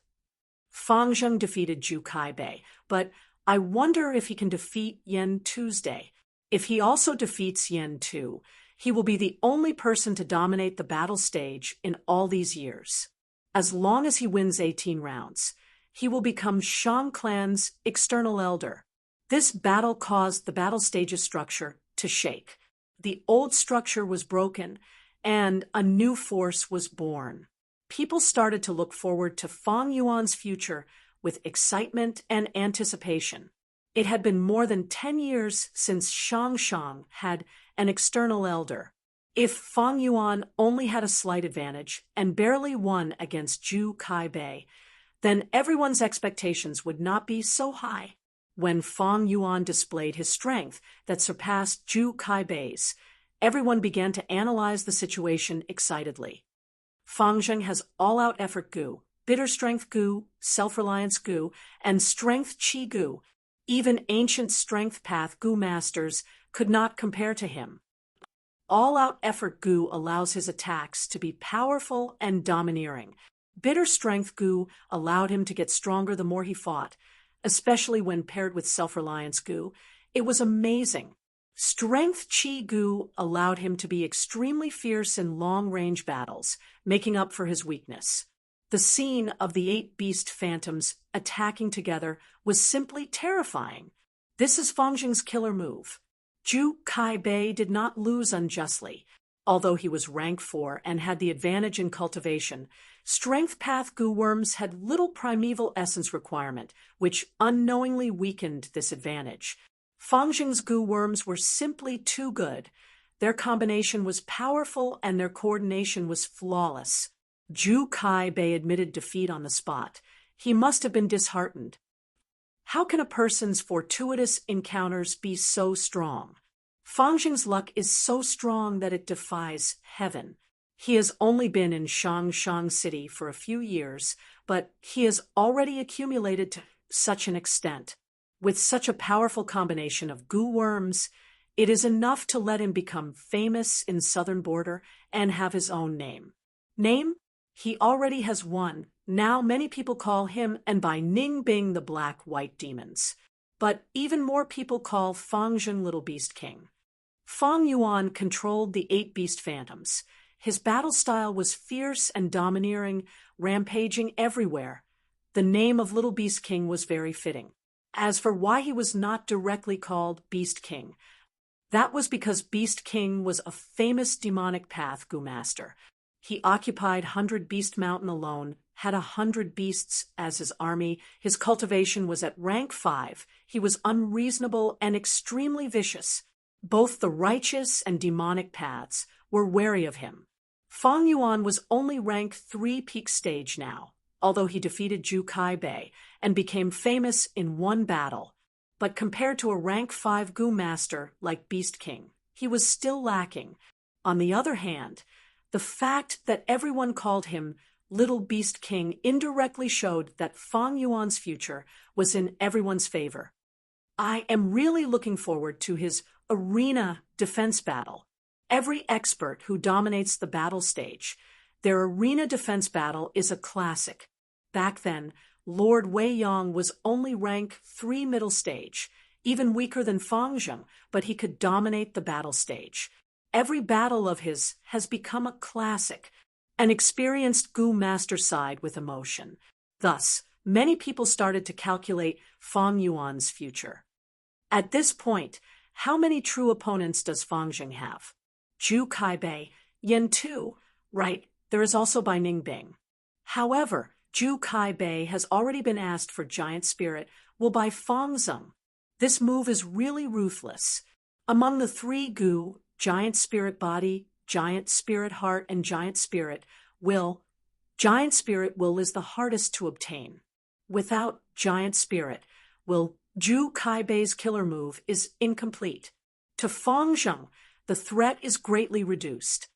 Fang Zheng defeated Zhu Kai Bei, but I wonder if he can defeat Yan Tuesday. If he also defeats Yan Tu, he will be the only person to dominate the battle stage in all these years. As long as he wins 18 rounds, he will become Shang Clan's external elder. This battle caused the battle stage's structure to shake. The old structure was broken, and a new force was born. People started to look forward to Fang Yuan's future with excitement and anticipation. It had been more than 10 years since Shang had an external elder. If Fang Yuan only had a slight advantage and barely won against Zhu Kai Bei, then everyone's expectations would not be so high. When Fang Yuan displayed his strength that surpassed Zhu Kai Bei's, everyone began to analyze the situation excitedly. Fang Zheng has all-out effort Gu, bitter strength Gu, self-reliance Gu, and strength Qi Gu. Even ancient strength path Gu masters could not compare to him. All-out effort Gu allows his attacks to be powerful and domineering. Bitter strength Gu allowed him to get stronger the more he fought, especially when paired with self-reliance Gu. It was amazing. Strength Qi Gu allowed him to be extremely fierce in long-range battles, making up for his weakness. The scene of the 8 beast phantoms attacking together was simply terrifying. This is Fang Zheng's killer move. Zhu Kai Bei did not lose unjustly. Although he was rank 4 and had the advantage in cultivation, Strength Path Gu worms had little primeval essence requirement, which unknowingly weakened this advantage. Fang Zheng's Gu worms were simply too good. Their combination was powerful and their coordination was flawless. Zhu Kai Bei admitted defeat on the spot. He must have been disheartened. How can a person's fortuitous encounters be so strong? Fang Zheng's luck is so strong that it defies heaven. He has only been in Shang City for a few years, but he has already accumulated to such an extent. With such a powerful combination of Gu worms, it is enough to let him become famous in southern border and have his own name. Name? He already has one. Now many people call him and by Ning Bing the Black-White Demons. But even more people call Fang Zheng Little Beast King. Fang Yuan controlled the 8 beast phantoms. His battle style was fierce and domineering, rampaging everywhere. The name of Little Beast King was very fitting. As for why he was not directly called Beast King, That was because Beast King was a famous demonic path Gu master. He occupied 100 Beast Mountain alone, had 100 beasts as his army, his cultivation was at rank 5, he was unreasonable and extremely vicious. Both the righteous and demonic paths were wary of him. Fang Yuan was only rank 3 peak stage now, although he defeated Zhu Kai Bei and became famous in one battle. But compared to a rank 5 Gu master like Beast King, he was still lacking. On the other hand, the fact that everyone called him Little Beast King indirectly showed that Fang Yuan's future was in everyone's favor. I am really looking forward to his arena defense battle. Every expert who dominates the battle stage, their arena defense battle is a classic. Back then, Lord Wei Yong was only rank 3 middle stage, even weaker than Fang Zheng, but he could dominate the battle stage. Every battle of his has become a classic. An experienced Gu master sighed with emotion. Thus, many people started to calculate Fang Yuan's future. At this point, how many true opponents does Fang Zheng have? Zhu Kai Bei, Yan Tu, right, there is also Bai Ningbing. However, Zhu Kai Bei has already been asked for Giant Spirit will buy Fang Zheng. This move is really ruthless. Among the 3 Gu, Giant Spirit Body, Giant Spirit Heart, and Giant Spirit Will, Giant Spirit Will is the hardest to obtain. Without Giant Spirit Will, Zhu Kai Bei's killer move is incomplete. To Fang Zheng, the threat is greatly reduced.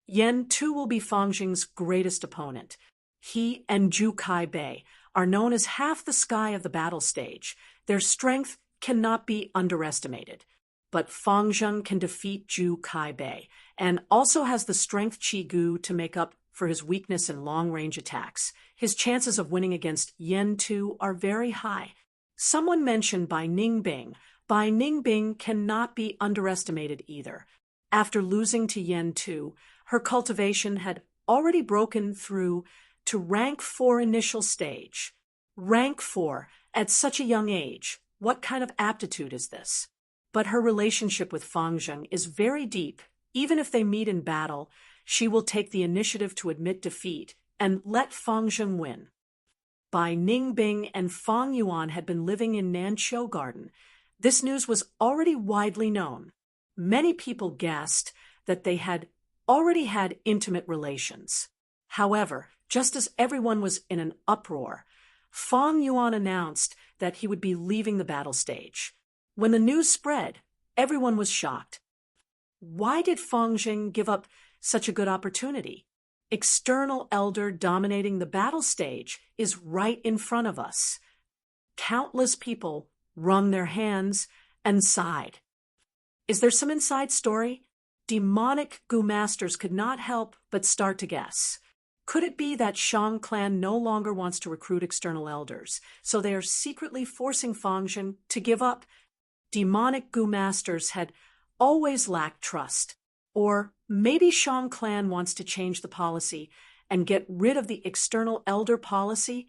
Yan Tu will be Fang Zheng's greatest opponent. He and Zhu Kai Bei are known as half the sky of the battle stage. Their strength cannot be underestimated. But Fang Zheng can defeat Zhu Kai Bei, and also has the strength Qi Gu to make up for his weakness in long-range attacks. His chances of winning against Yan Tu are very high. Someone mentioned Bai Ningbing. Bai Ningbing cannot be underestimated either. After losing to Yan Tu, her cultivation had already broken through to rank 4 initial stage. Rank 4 at such a young age. What kind of aptitude is this? But her relationship with Fang Zheng is very deep. Even if they meet in battle, she will take the initiative to admit defeat and let Fang Zheng win. Bai Ningbing and Fang Yuan had been living in Nanqiu Garden. This news was already widely known. Many people guessed that they had already had intimate relations. However, just as everyone was in an uproar, Fang Yuan announced that he would be leaving the battle stage. When the news spread, everyone was shocked. Why did Fang Zheng give up such a good opportunity? External elder dominating the battle stage is right in front of us. Countless people wrung their hands and sighed. Is there some inside story? Demonic Gu masters could not help but start to guess. Could it be that Shang clan no longer wants to recruit external elders, so they are secretly forcing Fang Zheng to give up? Demonic Gu masters had always lacked trust. Or maybe Shang clan wants to change the policy and get rid of the external elder policy?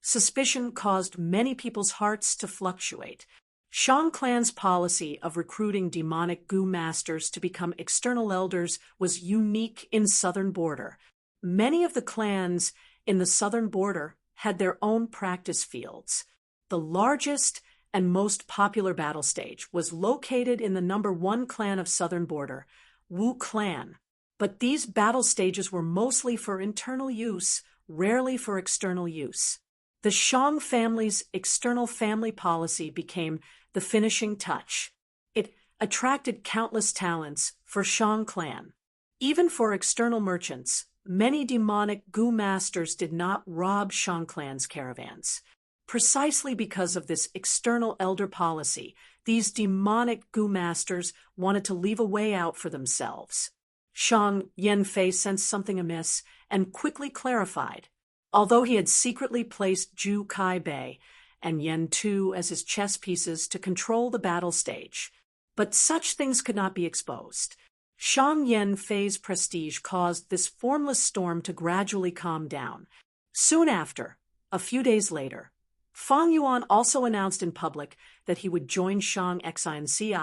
Suspicion caused many people's hearts to fluctuate. Shang clan's policy of recruiting demonic Gu masters to become external elders was unique in southern border. Many of the clans in the southern border had their own practice fields. The largest and most popular battle stage was located in the number 1 clan of southern border, Wu Clan. But these battle stages were mostly for internal use, rarely for external use. The Shang family's external family policy became the finishing touch. It attracted countless talents for Shang clan. Even for external merchants, many demonic Gu masters did not rob Shang clan's caravans. Precisely because of this external elder policy, these demonic Gu masters wanted to leave a way out for themselves. Shang Yanfei sensed something amiss and quickly clarified. Although he had secretly placed Zhu Kai Bei and Yan Tu as his chess pieces to control the battle stage, but such things could not be exposed. Shang Yanfei's prestige caused this formless storm to gradually calm down. Soon after, a few days later, Fang Yuan also announced in public that he would join Shang Xinci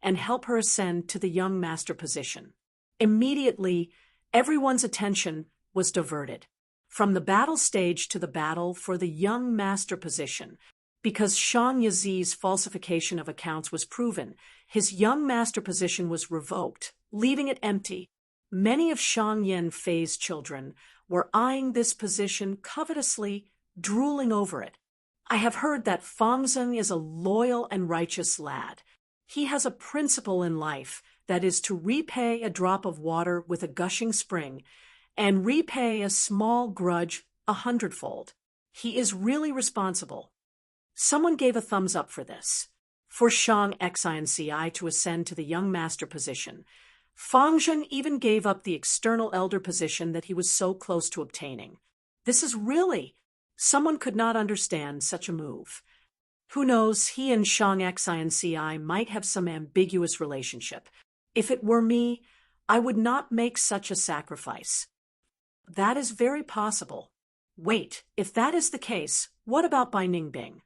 and help her ascend to the young master position. Immediately, everyone's attention was diverted from the battle stage to the battle for the young master position. Because Shang Yizi's falsification of accounts was proven, his young master position was revoked, leaving it empty. Many of Shang Yanfei's children were eyeing this position covetously, drooling over it. I have heard that Fangzheng is a loyal and righteous lad. He has a principle in life, that is to repay a drop of water with a gushing spring, and repay a small grudge 100-fold. He is really responsible. Someone gave a thumbs up for this. For Shang Xianci to ascend to the young master position, Fangzheng even gave up the external elder position that he was so close to obtaining. This is really... Someone could not understand such a move. Who knows, he and Shang Xianci might have some ambiguous relationship. If it were me, I would not make such a sacrifice. That is very possible. Wait, if that is the case, what about Bai Ningbing?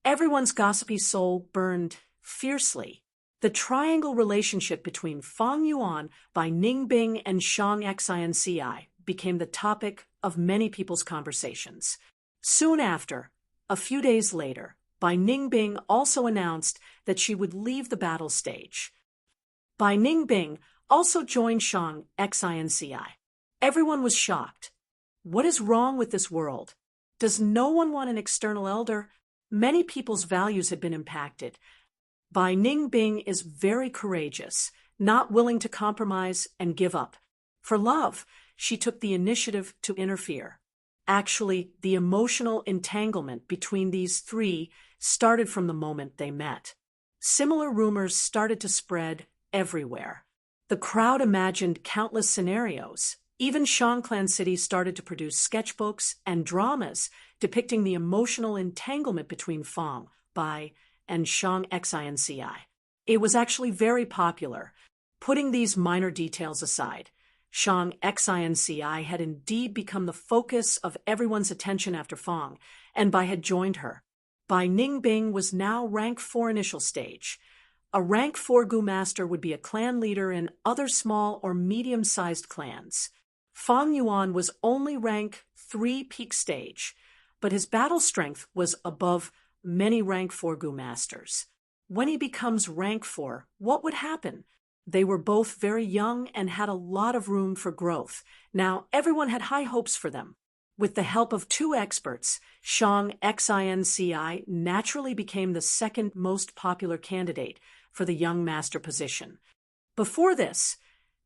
Everyone's gossipy soul burned fiercely. The triangle relationship between Fang Yuan, Bai Ningbing, and Shang Xianci became the topic of many people's conversations. Soon after, a few days later, Bai Ningbing also announced that she would leave the battle stage. Bai Ningbing also joined Shang Xianci. Everyone was shocked. What is wrong with this world? Does no one want an external elder? Many people's values had been impacted. Bai Ningbing is very courageous, not willing to compromise and give up. For love, she took the initiative to interfere. Actually, the emotional entanglement between these three started from the moment they met. Similar rumors started to spread everywhere. The crowd imagined countless scenarios. Even Shangclan City started to produce sketchbooks and dramas depicting the emotional entanglement between Fang, Bai, and Shang Xianci. It was actually very popular. Putting these minor details aside, Shang Xianci had indeed become the focus of everyone's attention after Fang, and Bai had joined her. Bai Ningbing was now rank 4 initial stage. A rank 4 Gu Master would be a clan leader in other small or medium-sized clans. Fang Yuan was only rank 3 peak stage, but his battle strength was above many rank 4 Gu Masters. When he becomes rank 4, what would happen? They were both very young and had a lot of room for growth. Now, everyone had high hopes for them. With the help of 2 experts, Shang Xianci naturally became the second most popular candidate for the young master position. Before this,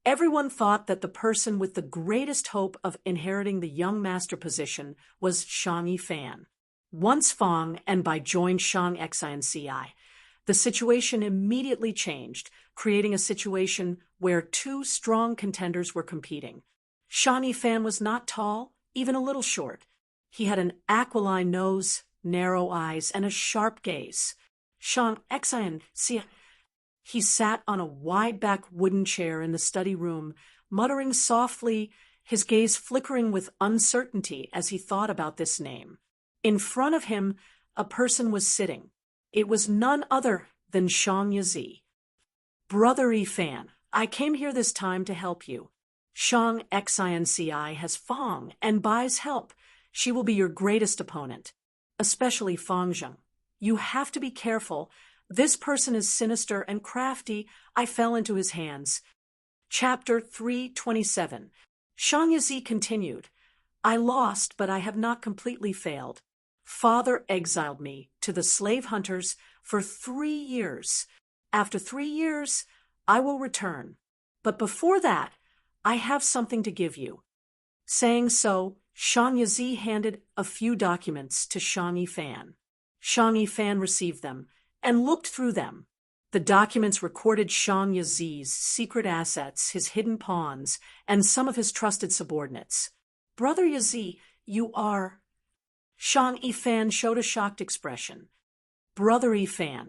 everyone thought that the person with the greatest hope of inheriting the young master position was Shang Yifan. Once Fang and Bai joined Shang Xianci, the situation immediately changed, creating a situation where 2 strong contenders were competing. Shang Yifan was not tall, even a little short. He had an aquiline nose, narrow eyes, and a sharp gaze. Shang Xianci, he sat on a wide-back wooden chair in the study room, muttering softly, his gaze flickering with uncertainty as he thought about this name. In front of him, a person was sitting. It was none other than Shang Yizi. Brother Yifan, I came here this time to help you. Shang Xianci has Fang and Bai's help. She will be your greatest opponent, especially Fangzheng. You have to be careful. This person is sinister and crafty. I fell into his hands. Chapter 327. Shang Yizi continued. I lost, but I have not completely failed. Father exiled me to the slave hunters for 3 years. After 3 years, I will return. But before that, I have something to give you. Saying so, Shang Yizi handed a few documents to Shang Yifan. Shang Yifan received them and looked through them. The documents recorded Shang Yizi's secret assets, his hidden pawns, and some of his trusted subordinates. Brother Yizi, you are... Shang Yifan showed a shocked expression. Brother Yifan,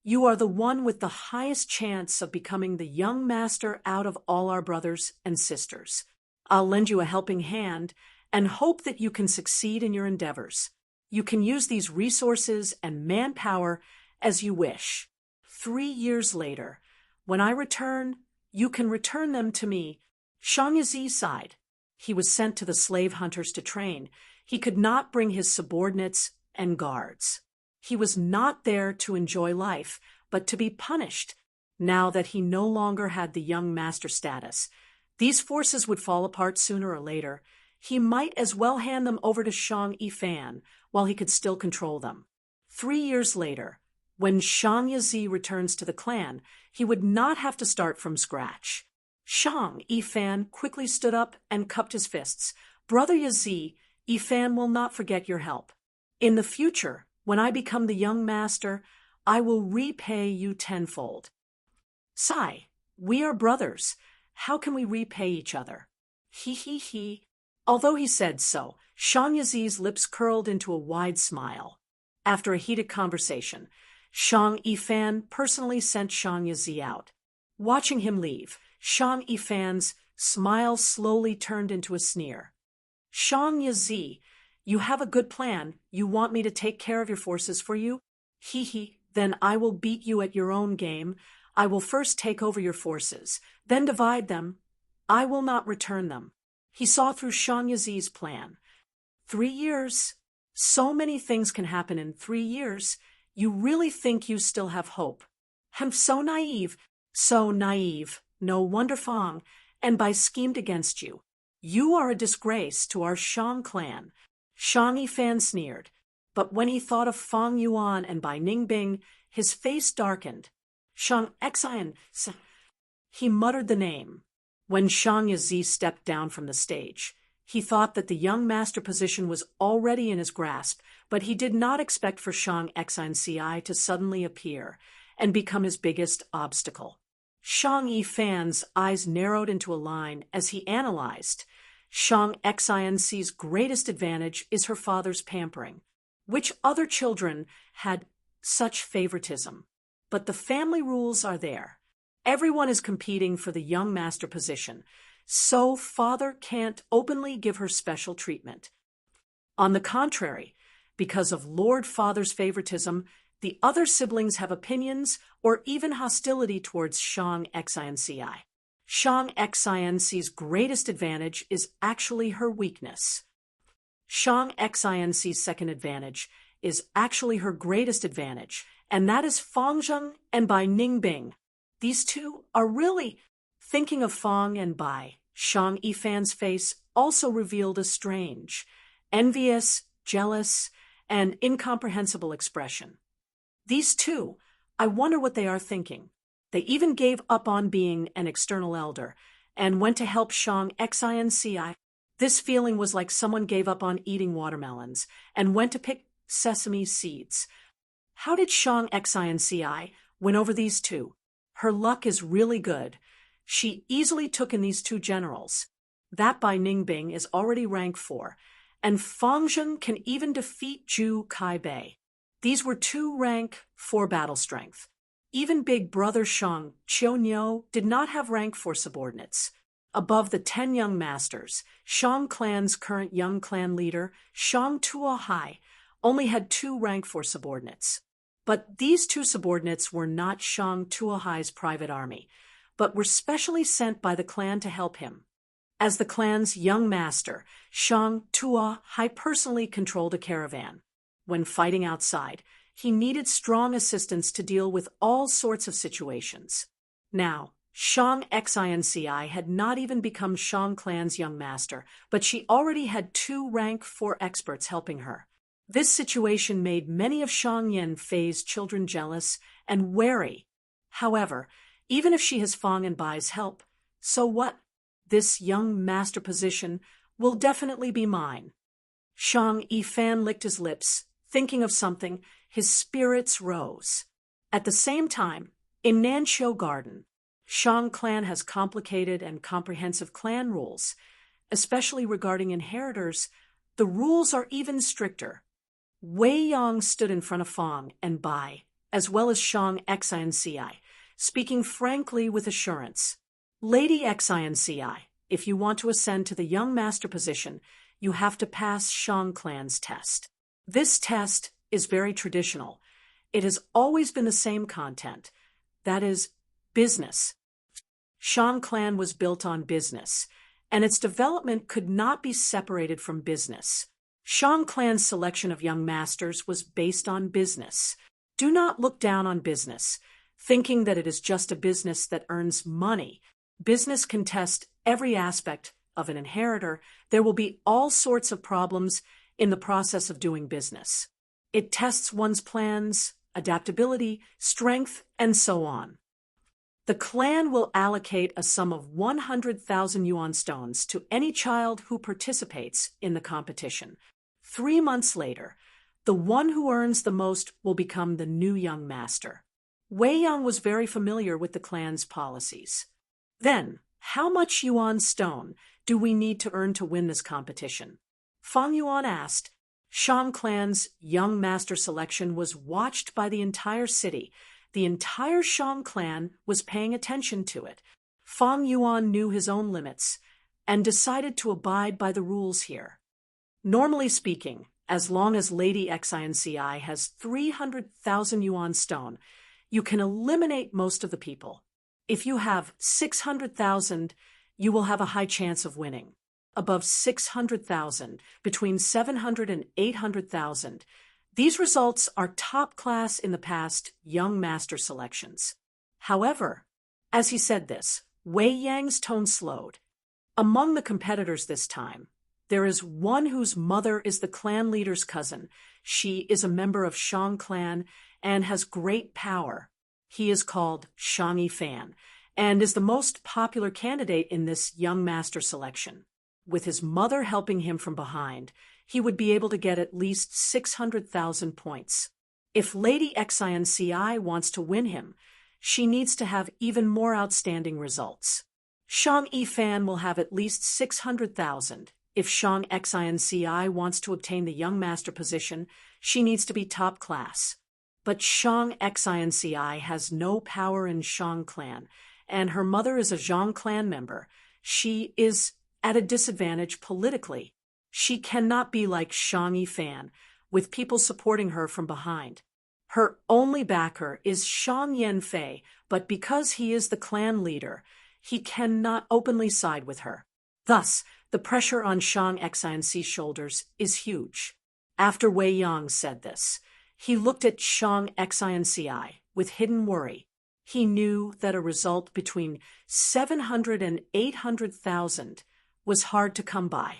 you are the one with the highest chance of becoming the young master out of all our brothers and sisters. I'll lend you a helping hand and hope that you can succeed in your endeavors. You can use these resources and manpower as you wish. 3 years later, When I return, you can return them to me. Shang Yi sighed. He was sent to the slave hunters to train. He could not bring his subordinates and guards. He was not there to enjoy life, but to be punished. Now that he no longer had the young master status, these forces would fall apart sooner or later. He might as well hand them over to Shang Yifan while he could still control them. 3 years later, when Shang Yi returns to the clan, he would not have to start from scratch. Shang Yifan quickly stood up and cupped his fists. Brother Yi, Yifan will not forget your help. In the future, when I become the young master, I will repay you tenfold. Sigh, we are brothers. How can we repay each other? He. Although he said so, Shang Yi's lips curled into a wide smile. After a heated conversation, Shang Yifan personally sent Shang Yi out. Watching him leave, Shang Yifan's smile slowly turned into a sneer. Shang Yi, you have a good plan. You want me to take care of your forces for you? Then I will beat you at your own game. I will first take over your forces, then divide them. I will not return them. He saw through Shang Yi's plan. 3 years. So many things can happen in 3 years. You really think you still have hope? I'm so naive. So naive. No wonder Fang and Bai schemed against you. You are a disgrace to our Shang clan. Shang Yifan sneered. But when he thought of Fang Yuan and Bai Ningbing, his face darkened. Shang Xian. He muttered the name. When Shang Yi stepped down from the stage, he thought that the young master position was already in his grasp, but he did not expect for Shang Xian to suddenly appear and become his biggest obstacle. Shang Yifan's eyes narrowed into a line as he analyzed. Shang Xian's greatest advantage is her father's pampering. Which other children had such favoritism? But the family rules are there. Everyone is competing for the young master position, so father can't openly give her special treatment. On the contrary, because of Lord Father's favoritism, the other siblings have opinions or even hostility towards Shang Xian. Shang Xian's greatest advantage is actually her weakness. Shang Xian's second advantage is actually her greatest advantage, and that is Fang Zheng and Bai Ningbing. These two are really thinking of Fang and Bai. Shang Yifan's face also revealed a strange, envious, jealous, and incomprehensible expression. These two, I wonder what they are thinking. They even gave up on being an external elder and went to help Shang Xian. This feeling was like someone gave up on eating watermelons and went to pick sesame seeds. How did Shang Xian win over these two? Her luck is really good. She easily took in these two generals. That Bai Ningbing is already rank 4, and Fang Zheng can even defeat Zhu Kaibei. These were 2 rank 4 battle strength. Even big brother Shang Qiuniu did not have rank 4 subordinates. Above the 10 young masters, Shang clan's current young clan leader, Shang Tuohai, only had 2 rank 4 subordinates. But these 2 subordinates were not Shang Tuohai's private army, but were specially sent by the clan to help him. As the clan's young master, Shang Tuohai personally controlled a caravan. When fighting outside, he needed strong assistance to deal with all sorts of situations. Now, Shang Xian had not even become Shang clan's young master, but she already had 2 rank 4 experts helping her. This situation made many of Shang Yanfei's children jealous and wary. However, even if she has Fang and Bai's help, so what? This young master position will definitely be mine. Shang Yifan licked his lips, thinking of something. His spirits rose. At the same time, in Nanshou Garden, Shang clan has complicated and comprehensive clan rules, especially regarding inheritors. The rules are even stricter. Wei Yang stood in front of Fang and Bai, as well as Shang Xian, speaking frankly with assurance. Lady Xian, if you want to ascend to the young master position, you have to pass Shang clan's test. This test is very traditional. It has always been the same content. That is, Business. Shang clan was built on business, and its development could not be separated from business. Shang clan's selection of young masters was based on business. Do not look down on business, thinking that it is just a business that earns money. Business can test every aspect of an inheritor. There will be all sorts of problems in the process of doing business. It tests one's plans, adaptability, strength, and so on. The clan will allocate a sum of 100,000 yuan stones to any child who participates in the competition. 3 months later, the one who earns the most will become the new young master. Wei Yang was very familiar with the clan's policies. Then, how much yuan stone do we need to earn to win this competition? Fang Yuan asked. Shang clan's young master selection was watched by the entire city. The entire Shang clan was paying attention to it. Fang Yuan knew his own limits and decided to abide by the rules here. Normally speaking, as long as Lady Xinci has 300,000 yuan stone, you can eliminate most of the people. If you have 600,000, you will have a high chance of winning. Above 600,000, between 700 and 800,000, these results are top class in the past young master selections. However, as he said this, Wei Yang's tone slowed. Among the competitors this time, there is one whose mother is the clan leader's cousin. She is a member of Shang clan and has great power. He is called Shang Yifan and is the most popular candidate in this young master selection. With his mother helping him from behind, he would be able to get at least 600,000 points. If Lady Xinci wants to win him, she needs to have even more outstanding results. Shang Yifan will have at least 600,000. If Shang Xinci wants to obtain the young master position, she needs to be top class. But Shang Xinci has no power in Shang clan, and her mother is a Zhang clan member. She is at a disadvantage politically. She cannot be like Shang Yifan, with people supporting her from behind. Her only backer is Shang Yanfei, but because he is the clan leader, he cannot openly side with her. Thus, the pressure on Shang Xinci's shoulders is huge. After Wei Yang said this, he looked at Shang Xinci with hidden worry. He knew that a result between 700 and 800,000 was hard to come by.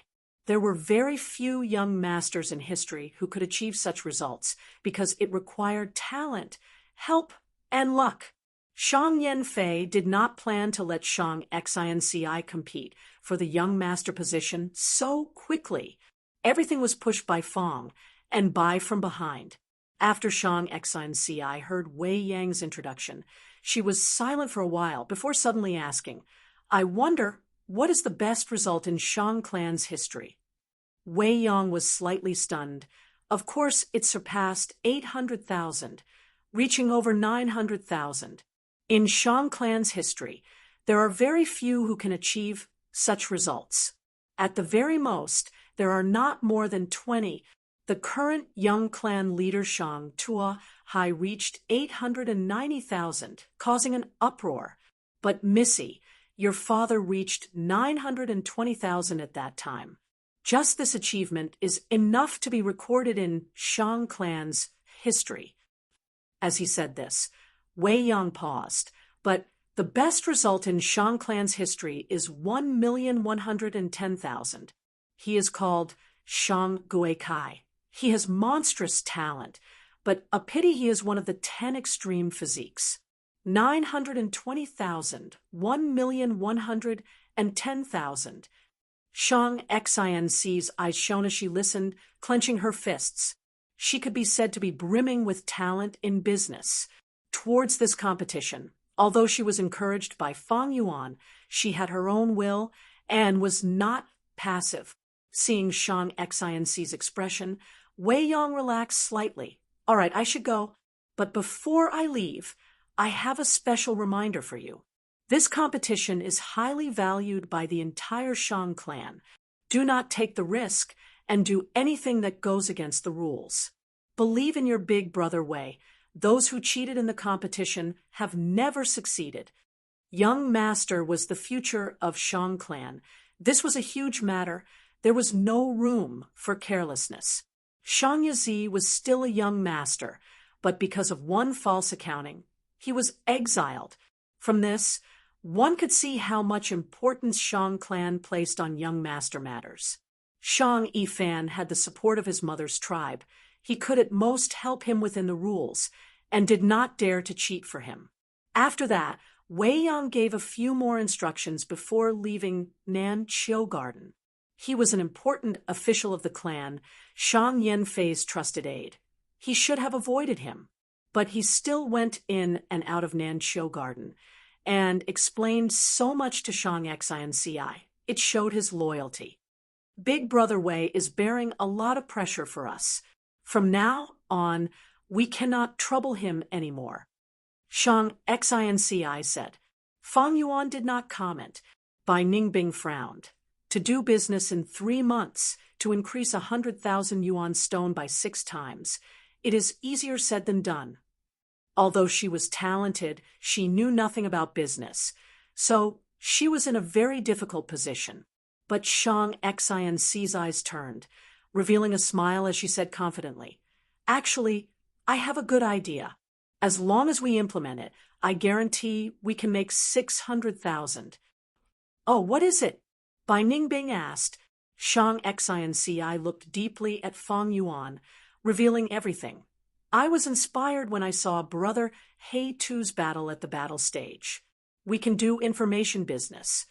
There were very few young masters in history who could achieve such results because it required talent, help, and luck. Shang Yanfei did not plan to let Shang Xinci compete for the young master position so quickly. Everything was pushed by Fang and by from behind. After Shang Xinci heard Wei Yang's introduction, she was silent for a while before suddenly asking, "I wonder, what is the best result in Shang clan's history?" Wei Yang was slightly stunned. Of course, it surpassed 800,000, reaching over 900,000. In Shang clan's history, there are very few who can achieve such results. At the very most, there are not more than 20. The current young clan leader Shang Tuahai reached 890,000, causing an uproar. But Missy, your father reached 920,000 at that time. Just this achievement is enough to be recorded in Shang clan's history. As he said this, Wei Yang paused, but the best result in Shang clan's history is 1,110,000. He is called Shang Guikai. He has monstrous talent, but a pity he is one of the 10 extreme physiques. 920,000, 1,110,000. Shang Xinci's eyes shone as she listened, clenching her fists. She could be said to be brimming with talent in business. Towards this competition, although she was encouraged by Fang Yuan, she had her own will and was not passive. Seeing Shang Xinci's expression, Wei Yang relaxed slightly. "All right, I should go. But before I leave, I have a special reminder for you. This competition is highly valued by the entire Shang clan. Do not take the risk and do anything that goes against the rules. Believe in your big brother Wei. Those who cheated in the competition have never succeeded. Young Master was the future of Shang clan. This was a huge matter. There was no room for carelessness. Shang Yazi was still a young master, but because of one false accounting, he was exiled. From this, one could see how much importance Shang clan placed on young master matters. Shang Yifan had the support of his mother's tribe. He could at most help him within the rules, and did not dare to cheat for him. After that, Wei Yang gave a few more instructions before leaving Nanqiu Garden. He was an important official of the clan, Shang Yanfei's trusted aide. He should have avoided him, but he still went in and out of Nanqiu Garden, and explained so much to Shang Xinci. It showed his loyalty. Big Brother Wei is bearing a lot of pressure for us. From now on, we cannot trouble him anymore. Shang Xinci said. Fang Yuan did not comment. Bai Ningbing frowned. To do business in 3 months, to increase 100,000 yuan stone by 6 times, it is easier said than done. Although she was talented, she knew nothing about business, so she was in a very difficult position. But Shang Xinci's eyes turned, revealing a smile as she said confidently, Actually, I have a good idea. As long as we implement it, I guarantee we can make 600,000. Oh, what is it? Bai Ningbing asked. Shang Xinci looked deeply at Fang Yuan, revealing everything. I was inspired when I saw Brother He Tu's battle at the battle stage. We can do information business.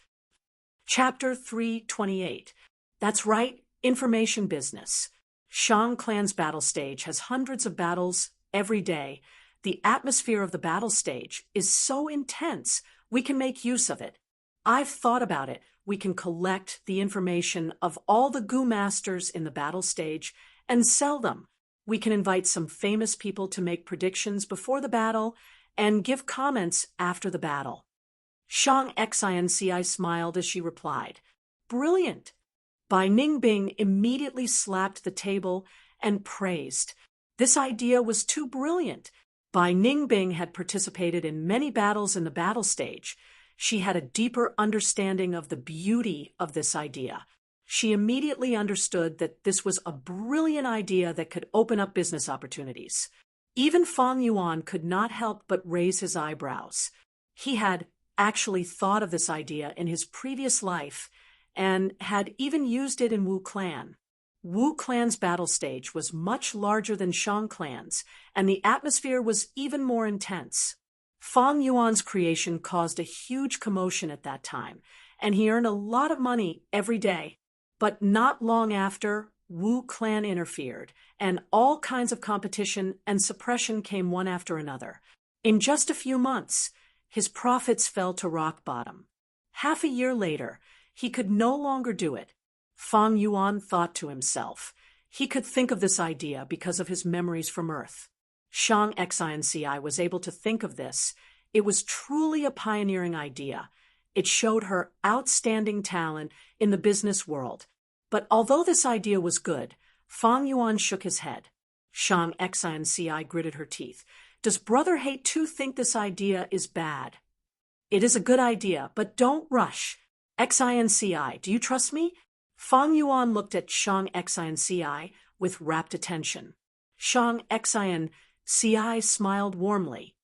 Chapter 328. That's right, information business. Shang clan's battle stage has hundreds of battles every day. The atmosphere of the battle stage is so intense, we can make use of it. I've thought about it. We can collect the information of all the Gu masters in the battle stage and sell them. We can invite some famous people to make predictions before the battle and give comments after the battle. Shang Xinci smiled as she replied, Brilliant! Bai Ningbing immediately slapped the table and praised. This idea was too brilliant. Bai Ningbing had participated in many battles in the battle stage. She had a deeper understanding of the beauty of this idea. She immediately understood that this was a brilliant idea that could open up business opportunities. Even Fang Yuan could not help but raise his eyebrows. He had actually thought of this idea in his previous life and had even used it in Wu Clan. Wu Clan's battle stage was much larger than Shang Clan's, and the atmosphere was even more intense. Fang Yuan's creation caused a huge commotion at that time, and he earned a lot of money every day. But not long after, Wu Clan interfered, and all kinds of competition and suppression came one after another. In just a few months, his profits fell to rock bottom. Half a year later, he could no longer do it. Fang Yuan thought to himself. He could think of this idea because of his memories from Earth. Shang Xinci was able to think of this. It was truly a pioneering idea. It showed her outstanding talent in the business world. But although this idea was good, Fang Yuan shook his head. Shang Xinci gritted her teeth. Does Brother He Tu think this idea is bad? It is a good idea, but don't rush. Xinci, do you trust me? Fang Yuan looked at Shang Xinci with rapt attention. Shang Xinci smiled warmly.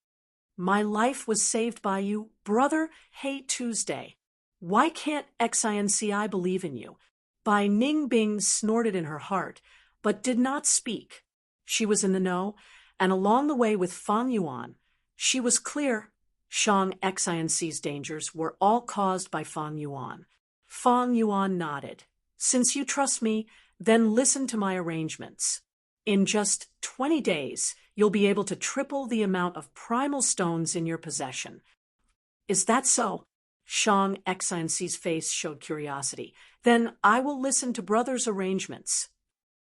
My life was saved by you, Brother He Tuesday. Why can't Xinci believe in you? Bai Ningbing snorted in her heart, but did not speak. She was in the know, and along the way with Fang Yuan, she was clear Shang Xinci's dangers were all caused by Fang Yuan. Fang Yuan nodded. Since you trust me, then listen to my arrangements. In just 20 days, you'll be able to triple the amount of primal stones in your possession. Is that so? Shang Xinci's face showed curiosity. Then I will listen to Brother's arrangements.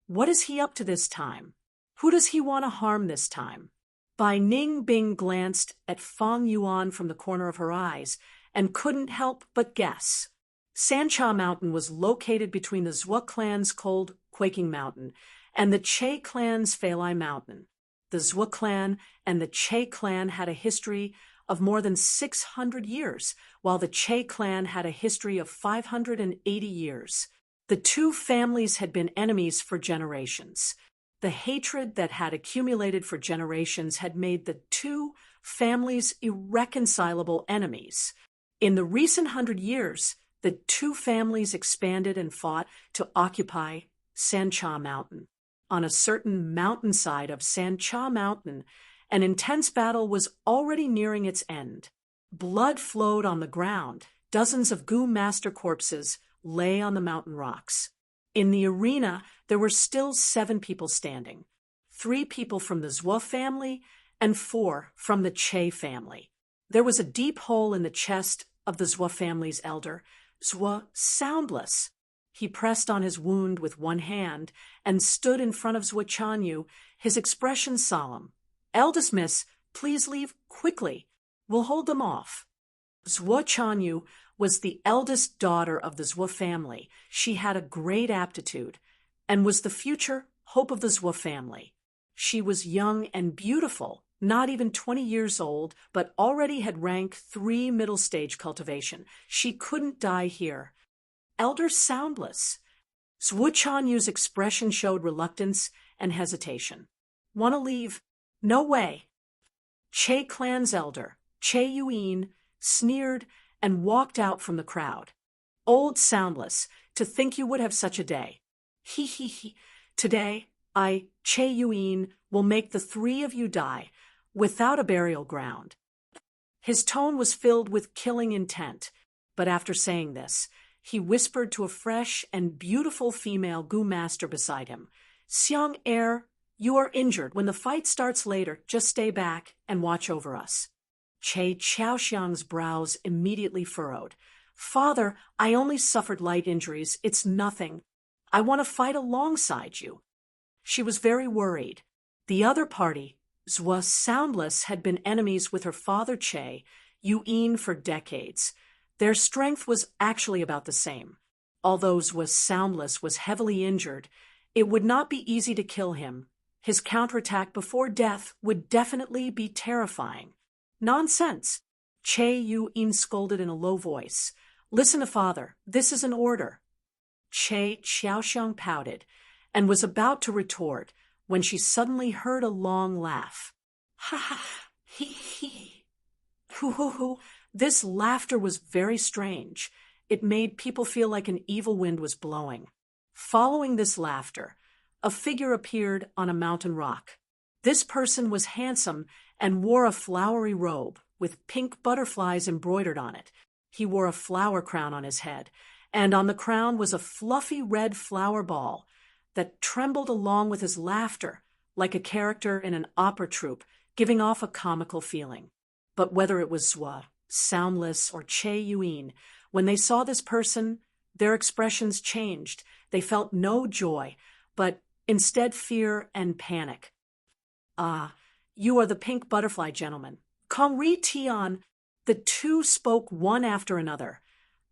What is he up to this time? Who does he want to harm this time? Bai Ningbing glanced at Fang Yuan from the corner of her eyes and couldn't help but guess. Sancha Mountain was located between the Zhua clan's cold, quaking mountain and the Che clan's Feilai Mountain. The Zhou clan and the Che clan had a history of more than 600 years, while the Che clan had a history of 580 years. The two families had been enemies for generations. The hatred that had accumulated for generations had made the two families irreconcilable enemies. In the recent 100 years, the two families expanded and fought to occupy Sancha Mountain. On a certain mountainside of Sancha Mountain, an intense battle was already nearing its end. Blood flowed on the ground. Dozens of Gu master corpses lay on the mountain rocks. In the arena, there were still 7 people standing. 3 people from the Zhou family and 4 from the Che family. There was a deep hole in the chest of the Zhou family's elder, Zhou Soundless. He pressed on his wound with one hand and stood in front of Zhou Chanyu, his expression solemn. "Eldest miss, please leave quickly. We'll hold them off." Zhou Chanyu was the eldest daughter of the Zhou family. She had a great aptitude and was the future hope of the Zhou family. She was young and beautiful, not even 20 years old, but already had rank 3 middle stage cultivation. She couldn't die here. Elder Soundless. Zhou Chanyu's expression showed reluctance and hesitation. "Want to leave?" "No way." Che clan's elder, Che Yuin, sneered and walked out from the crowd. "Old Soundless, to think you would have such a day. He he he. Today, Che Yuin, will make the 3 of you die, without a burial ground." His tone was filled with killing intent, but after saying this, he whispered to a fresh and beautiful female Gu master beside him, "Xiang heir, you are injured. When the fight starts later, just stay back and watch over us." Che Chaoxiang's brows immediately furrowed. "Father, I only suffered light injuries. It's nothing. I want to fight alongside you." She was very worried. The other party, Zhou Soundless, had been enemies with her father Che Yuin for decades. Their strength was actually about the same. Although Zhou Soundless was heavily injured, it would not be easy to kill him. His counterattack before death would definitely be terrifying. "Nonsense!" Che Yuin scolded in a low voice. "Listen to father. This is an order." Che Xiaoxiang pouted and was about to retort when she suddenly heard a long laugh. "Ha ha! He he! Hoo hoo hoo!" This laughter was very strange. It made people feel like an evil wind was blowing. Following this laughter, a figure appeared on a mountain rock. This person was handsome and wore a flowery robe with pink butterflies embroidered on it. He wore a flower crown on his head, and on the crown was a fluffy red flower ball that trembled along with his laughter like a character in an opera troupe, giving off a comical feeling. But whether it was Zhou Soundless or Che Yuin, when they saw this person, their expressions changed. They felt no joy, but instead fear and panic. "Ah, you are the pink butterfly gentleman. Kongri Tian." The two spoke one after another,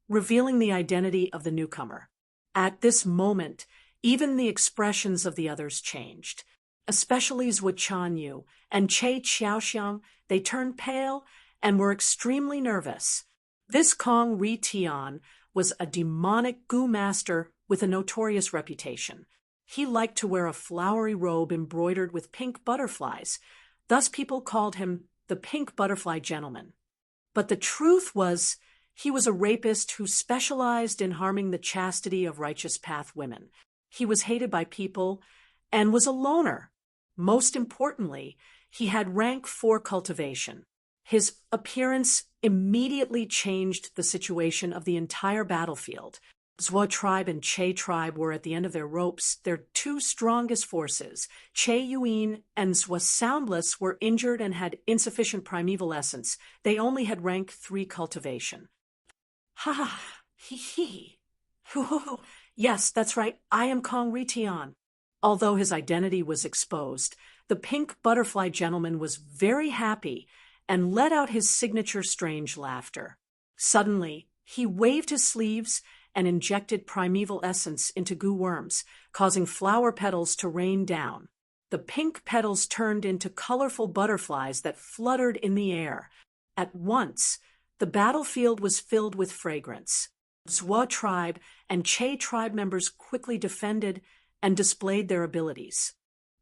revealing the identity of the newcomer. At this moment, even the expressions of the others changed. Especially Zhou Chanyu and Che Xiaoxiang, they turned pale and were extremely nervous. This Kong Ri Tian was a demonic Gu master with a notorious reputation. He liked to wear a flowery robe embroidered with pink butterflies. Thus people called him the Pink Butterfly Gentleman. But the truth was, he was a rapist who specialized in harming the chastity of righteous path women. He was hated by people and was a loner. Most importantly, he had rank 4 cultivation. His appearance immediately changed the situation of the entire battlefield. Zhou tribe and Che tribe were at the end of their ropes, their 2 strongest forces. Che Yuin and Zhou Soundless were injured and had insufficient primeval essence. They only had rank 3 cultivation. "Ha ha! He he! Hoo hoo hoo! Yes, that's right, I am Kong Ritian." Although his identity was exposed, the Pink Butterfly Gentleman was very happy and let out his signature strange laughter. Suddenly, he waved his sleeves and injected primeval essence into Gu worms, causing flower petals to rain down. The pink petals turned into colorful butterflies that fluttered in the air. At once, the battlefield was filled with fragrance. Zhua tribe and Che tribe members quickly defended and displayed their abilities.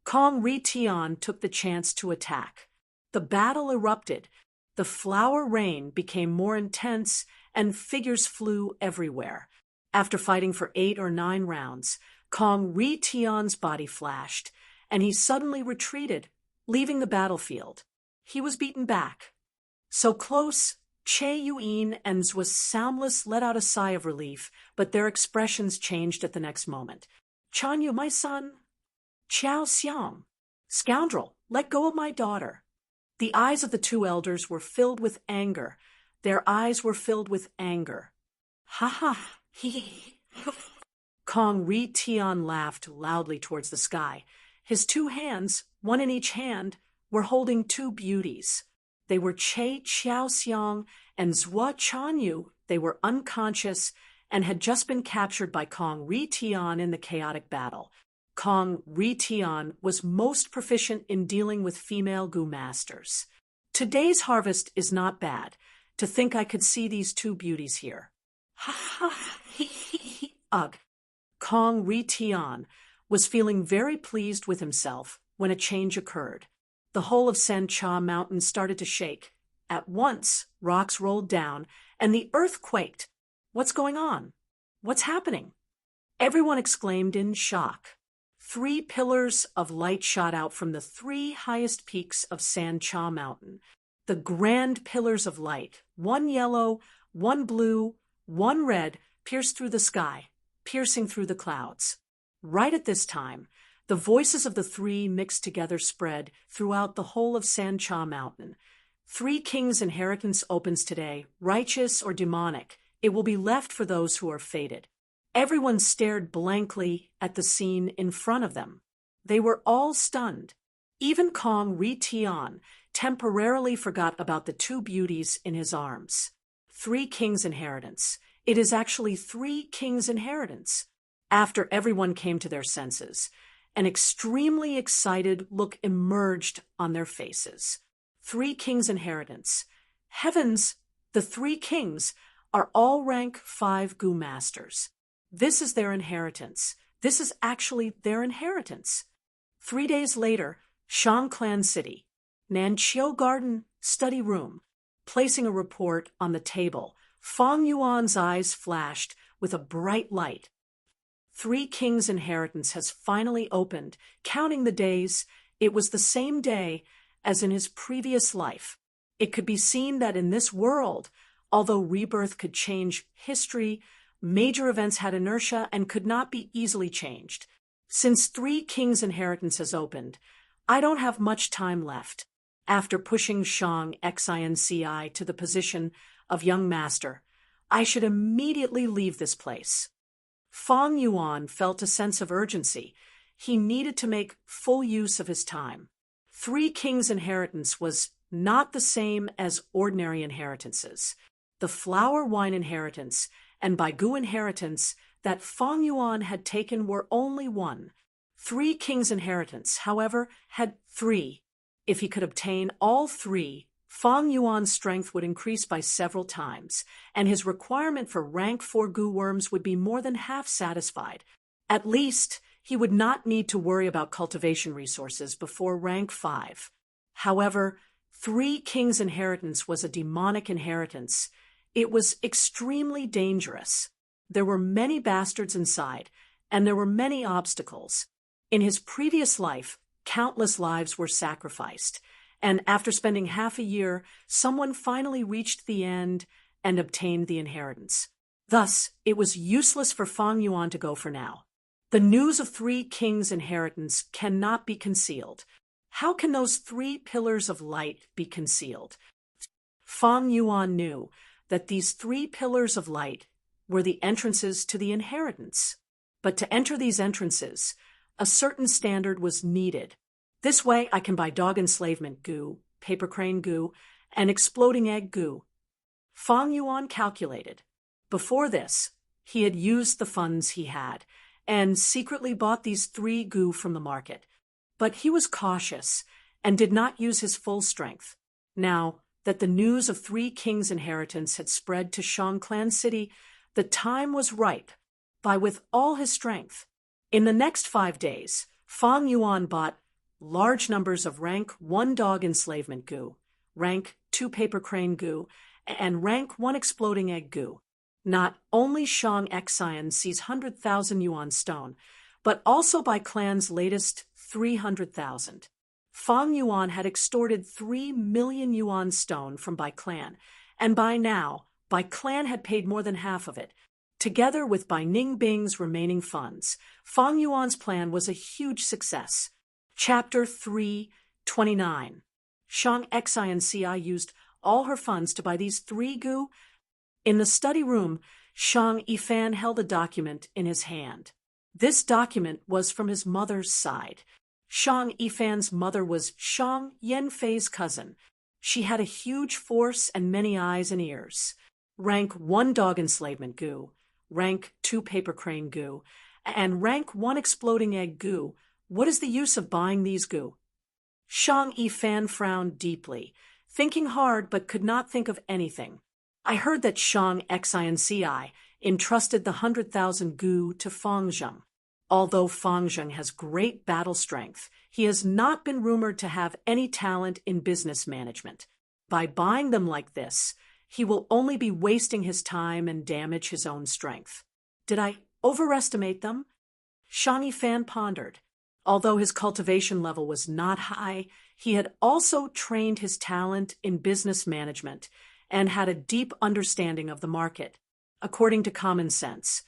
Kong Ritian took the chance to attack. The battle erupted. The flower rain became more intense and figures flew everywhere. After fighting for 8 or 9 rounds, Kong Ritian's body flashed, and he suddenly retreated, leaving the battlefield. He was beaten back. So close, Che Yuan and Zhua Soundless let out a sigh of relief, but their expressions changed at the next moment. Chanyu, my son. Qiao Xiang. Scoundrel, let go of my daughter. The eyes of the 2 elders were filled with anger. Their eyes were filled with anger. Ha ha, he. Kong Ritian laughed loudly towards the sky. His 2 hands, one in each hand, were holding 2 beauties. They were Che Xiaoxiang and Zhua Chanyu. They were unconscious and had just been captured by Kong Ritian in the chaotic battle. Kong Ritian was most proficient in dealing with female Gu masters. Today's harvest is not bad. To think I could see these 2 beauties here. Ha ha, he. Ugh. Kong Ritian was feeling very pleased with himself when a change occurred. The whole of San Cha Mountain started to shake. At once, rocks rolled down, and the earth quaked. What's going on? What's happening? Everyone exclaimed in shock. 3 pillars of light shot out from the 3 highest peaks of San Cha Mountain. The grand pillars of light, 1 yellow, 1 blue, 1 red, pierced through the sky, piercing through the clouds. Right at this time, the voices of the 3 mixed together spread throughout the whole of San Cha Mountain. 3 kings' inheritance opens today, righteous or demonic. It will be left for those who are fated. Everyone stared blankly at the scene in front of them. They were all stunned. Even Kong Ritian temporarily forgot about the 2 beauties in his arms. 3 kings' inheritance. It is actually 3 kings' inheritance. After everyone came to their senses, an extremely excited look emerged on their faces. 3 kings' inheritance. Heavens, the 3 kings are all rank 5 Gu masters. This is their inheritance. This is actually their inheritance. 3 days later, Shang Clan City, Nanqiu Garden study room. Placing a report on the table, Fang Yuan's eyes flashed with a bright light. 3 kings' inheritance has finally opened. Counting the days, it was the same day as in his previous life. It could be seen that in this world, although rebirth could change history, major events had inertia and could not be easily changed. Since 3 kings' inheritance has opened, I don't have much time left. After pushing Shang Xinci to the position of young master, I should immediately leave this place. Fang Yuan felt a sense of urgency. He needed to make full use of his time. 3 kings' inheritance was not the same as ordinary inheritances. The flower wine inheritance and Baigu inheritance that Fang Yuan had taken were only 1. 3 kings' inheritance, however, had 3. If he could obtain all 3, Fang Yuan's strength would increase by several times, and his requirement for rank 4 Gu worms would be more than half satisfied. At least, he would not need to worry about cultivation resources before rank 5. However, 3 kings' inheritance was a demonic inheritance. It was extremely dangerous. There were many bastards inside, and there were many obstacles. In his previous life, countless lives were sacrificed, and after spending half a year, someone finally reached the end and obtained the inheritance. Thus, it was useless for Fang Yuan to go for now. The news of 3 kings' inheritance cannot be concealed. How can those 3 pillars of light be concealed? Fang Yuan knew that these 3 pillars of light were the entrances to the inheritance. But to enter these entrances, a certain standard was needed. This way I can buy dog enslavement Gu, paper crane Gu, and exploding egg Gu. Fang Yuan calculated. Before this, he had used the funds he had, and secretly bought these 3 Gu from the market. But he was cautious and did not use his full strength. Now that the news of three kings' inheritance had spread to Shang Clan City, the time was ripe. With all his strength. In the next 5 days, Fang Yuan bought large numbers of rank 1 dog enslavement goo, rank 2 paper crane goo, and rank 1 exploding egg goo. Not only Shang Xian seized 100,000 yuan stone, but also Bai Clan's latest 300,000. Fang Yuan had extorted 3 million yuan stone from Bai Clan, and by now, Bai Clan had paid more than half of it. Together with Bai Ningbing's remaining funds, Fang Yuan's plan was a huge success. Chapter 329. Shang Xian used all her funds to buy these 3 goo. In the study room, Shang Yifan held a document in his hand. This document was from his mother's side. Shang Yifan's mother was Shang Yanfei's cousin. She had a huge force and many eyes and ears. Rank 1 dog enslavement goo, rank 2 paper crane goo, and rank 1 exploding egg goo. What is the use of buying these goo? Shang Yifan frowned deeply, thinking hard but could not think of anything. I heard that Shang Xian entrusted the 100,000 goo to Fang Zheng. Although Fang Zheng has great battle strength, he has not been rumored to have any talent in business management. By buying them like this, he will only be wasting his time and damage his own strength. Did I overestimate them? Shang Yifan pondered. Although his cultivation level was not high, he had also trained his talent in business management and had a deep understanding of the market. According to common sense,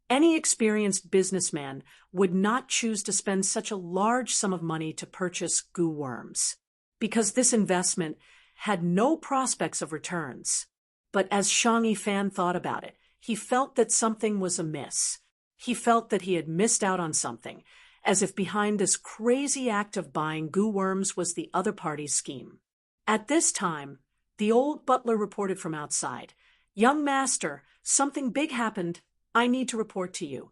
any experienced businessman would not choose to spend such a large sum of money to purchase goo worms, because this investment had no prospects of returns. But as Shang Yifan thought about it, he felt that something was amiss. He felt that he had missed out on something, as if behind this crazy act of buying goo worms was the other party's scheme. At this time, the old butler reported from outside. "Young master, something big happened. I need to report to you."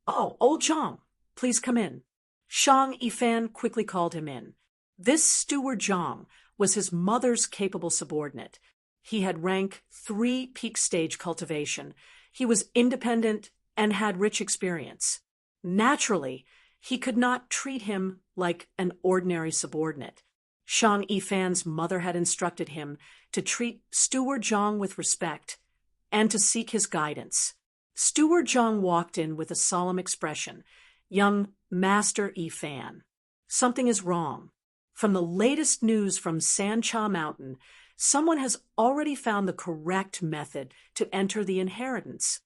"Oh, old Zhang, please come in." Shang Yifan quickly called him in. This steward Zhang was his mother's capable subordinate. He had rank 3 peak stage cultivation. He was independent and had rich experience. Naturally, he could not treat him like an ordinary subordinate. Shang Yifan's mother had instructed him to treat Steward Zhang with respect and to seek his guidance. Steward Zhang walked in with a solemn expression. "Young Master Yifan, something is wrong. From the latest news from Sancha Mountain, someone has already found the correct method to enter the inheritance."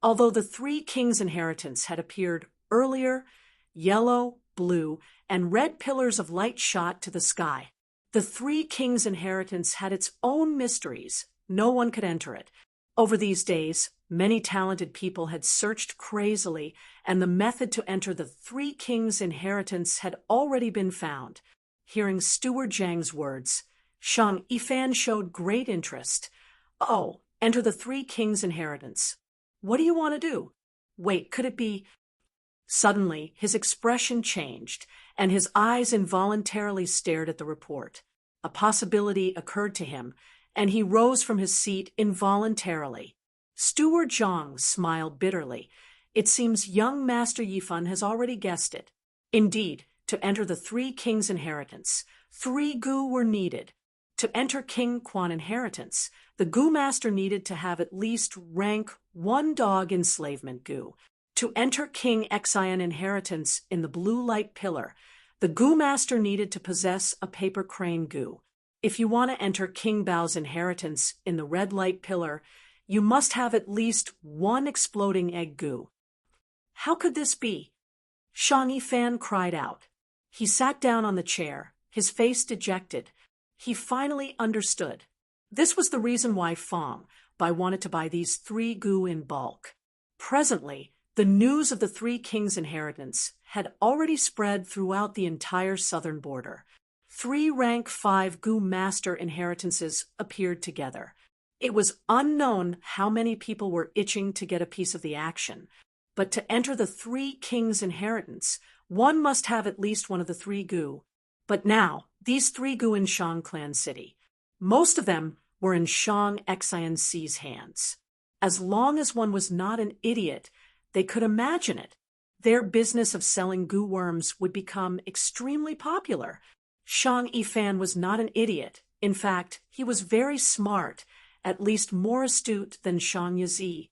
Although the 3 kings' inheritance had appeared earlier, yellow, blue, and red pillars of light shot to the sky. The 3 kings' inheritance had its own mysteries. No one could enter it. Over these days, many talented people had searched crazily, and the method to enter the 3 kings' inheritance had already been found. Hearing Steward Zhang's words, Shang Yifan showed great interest. "Oh, enter the 3 kings' inheritance. What do you want to do? Wait, could it be—" Suddenly, his expression changed, and his eyes involuntarily stared at the report. A possibility occurred to him, and he rose from his seat involuntarily. Steward Zhang smiled bitterly. It seems young Master Yifan has already guessed it. Indeed, to enter the 3 kings' inheritance, 3 goo were needed. To enter King Quan inheritance, the goo master needed to have at least rank 1 dog enslavement goo. To enter King Xian inheritance in the blue light pillar, the goo master needed to possess a paper crane goo. If you want to enter King Bao's inheritance in the red light pillar, you must have at least 1 exploding egg goo. How could this be? Shang Yifan cried out. He sat down on the chair, his face dejected. He finally understood. This was the reason why Fang Bai wanted to buy these 3 goo in bulk. Presently, the news of the 3 kings' inheritance had already spread throughout the entire southern border. 3 rank 5 goo master inheritances appeared together. It was unknown how many people were itching to get a piece of the action, but to enter the 3 kings' inheritance One must have at least one of the three gu. But now, these three gu in Shang clan city. Most of them were in Shang Xian's hands. As long as one was not an idiot, they could imagine it. Their business of selling gu worms would become extremely popular. Shang Yifan was not an idiot. In fact, he was very smart, at least more astute than Shang Yizi.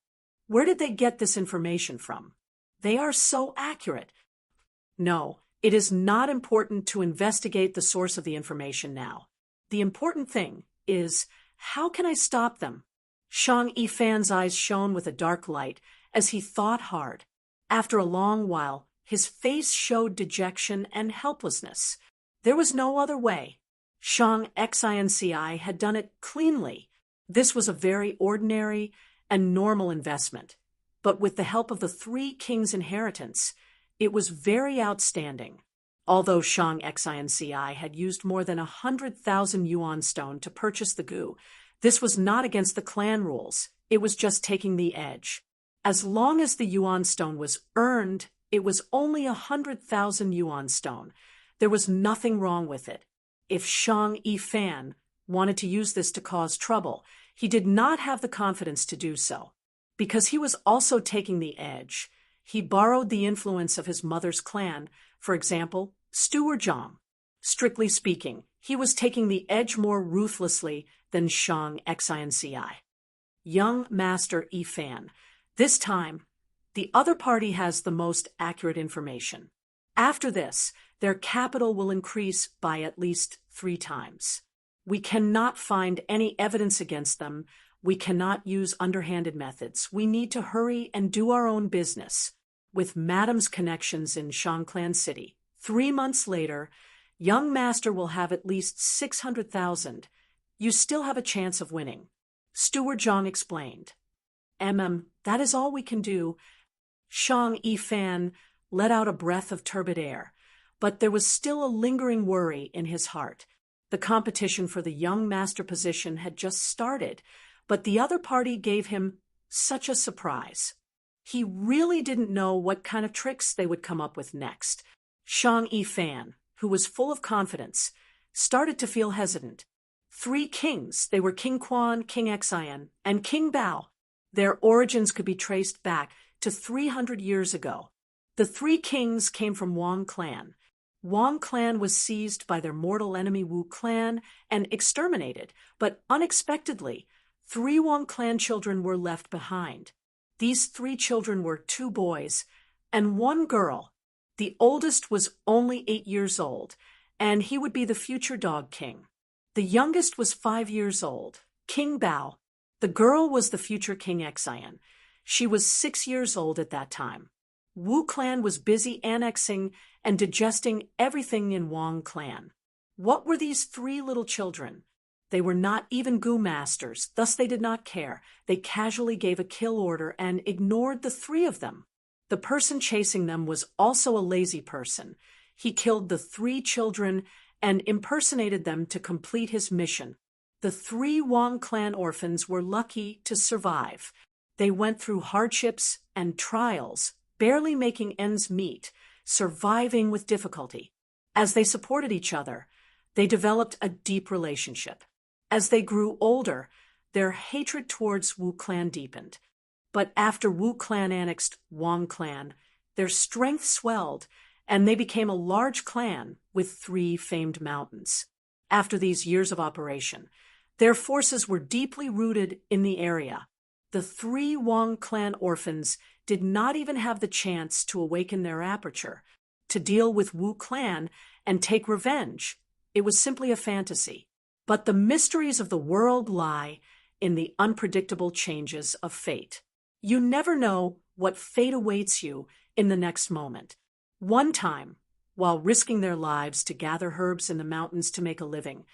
Where did they get this information from? They are so accurate. No, it is not important to investigate the source of the information now. The important thing is, how can I stop them? Shang Yifan's eyes shone with a dark light as he thought hard. After a long while, his face showed dejection and helplessness. There was no other way. Shang Xinci had done it cleanly. This was a very ordinary and normal investment. But with the help of the three kings' inheritance, it was very outstanding. Although Shang Xinci had used more than 100,000 yuan stone to purchase the gu, this was not against the clan rules. It was just taking the edge. As long as the yuan stone was earned, it was only 100,000 yuan stone. There was nothing wrong with it. If Shang Yifan wanted to use this to cause trouble, he did not have the confidence to do so. Because he was also taking the edge, he borrowed the influence of his mother's clan, for example, Steward Zhang. Strictly speaking, he was taking the edge more ruthlessly than Shang Xinci. Young Master Yifan. This time, the other party has the most accurate information. After this, their capital will increase by at least 3 times. We cannot find any evidence against them. We cannot use underhanded methods. We need to hurry and do our own business. With Madam's connections in Shang Clan City, 3 months later, young master will have at least 600,000. You still have a chance of winning. Steward Zhang explained. That is all we can do. Shang Yifan let out a breath of turbid air, but there was still a lingering worry in his heart. The competition for the young master position had just started, but the other party gave him such a surprise. He really didn't know what kind of tricks they would come up with next. Shang Yifan, who was full of confidence, started to feel hesitant. 3 kings, they were King Quan, King Xian, and King Bao. Their origins could be traced back to 300 years ago. The 3 kings came from Wang clan. Wang clan was seized by their mortal enemy Wu clan and exterminated, but unexpectedly, 3 Wang clan children were left behind. These 3 children were 2 boys and 1 girl. The oldest was only 8 years old, and he would be the future dog king. The youngest was 5 years old, King Bao. The girl was the future King Xian. She was 6 years old at that time. Wu clan was busy annexing and digesting everything in Wang clan. What were these 3 little children? They were not even gu masters, thus they did not care. They casually gave a kill order and ignored the 3 of them. The person chasing them was also a lazy person. He killed the 3 children and impersonated them to complete his mission. The 3 Wang clan orphans were lucky to survive. They went through hardships and trials, barely making ends meet, surviving with difficulty. As they supported each other, they developed a deep relationship. As they grew older, their hatred towards Wu clan deepened. But after Wu clan annexed Wang clan, their strength swelled, and they became a large clan with 3 famed mountains. After these years of operation, their forces were deeply rooted in the area. The 3 Wang clan orphans did not even have the chance to awaken their aperture, to deal with Wu clan and take revenge. It was simply a fantasy. But the mysteries of the world lie in the unpredictable changes of fate. You never know what fate awaits you in the next moment. One time, while risking their lives to gather herbs in the mountains to make a living,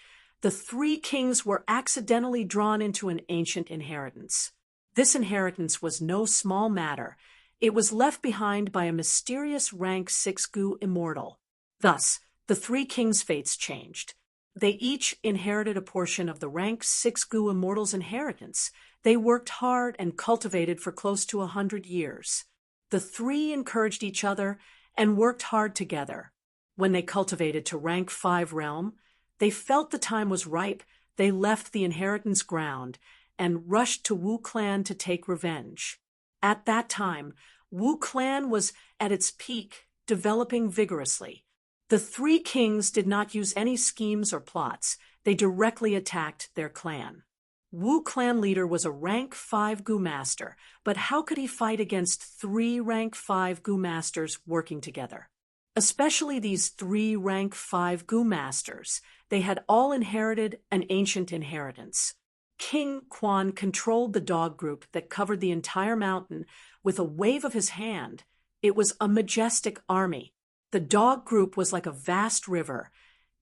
the 3 kings were accidentally drawn into an ancient inheritance. This inheritance was no small matter. It was left behind by a mysterious rank 6 gu immortal. Thus, the 3 kings' fates changed. They each inherited a portion of the rank 6 gu immortal's inheritance. They worked hard and cultivated for close to 100 years. The 3 encouraged each other and worked hard together. When they cultivated to rank 5 realm, they felt the time was ripe. They left the inheritance ground and rushed to Wu clan to take revenge. At that time, Wu clan was at its peak, developing vigorously. The 3 kings did not use any schemes or plots. They directly attacked their clan. Wu clan leader was a rank 5 Gu master, but how could he fight against 3 rank 5 Gu masters working together? Especially these 3 rank 5 Gu masters, they had all inherited an ancient inheritance. King Quan controlled the dog group that covered the entire mountain with a wave of his hand. It was a majestic army. The dog group was like a vast river,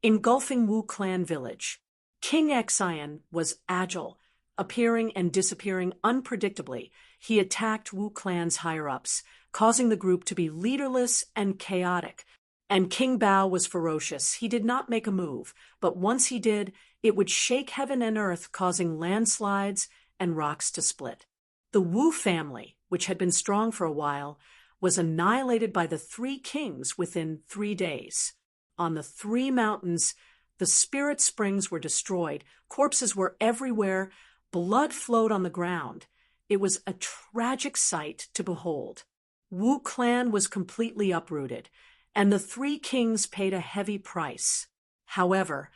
engulfing Wu clan village. King Xian was agile, appearing and disappearing unpredictably. He attacked Wu clan's higher-ups, causing the group to be leaderless and chaotic. And King Bao was ferocious. He did not make a move, but once he did, it would shake heaven and earth, causing landslides and rocks to split. The Wu family, which had been strong for a while, was annihilated by the 3 kings within 3 days. On the 3 mountains, the spirit springs were destroyed, corpses were everywhere, blood flowed on the ground. It was a tragic sight to behold. Wu clan was completely uprooted, and the 3 kings paid a heavy price. However,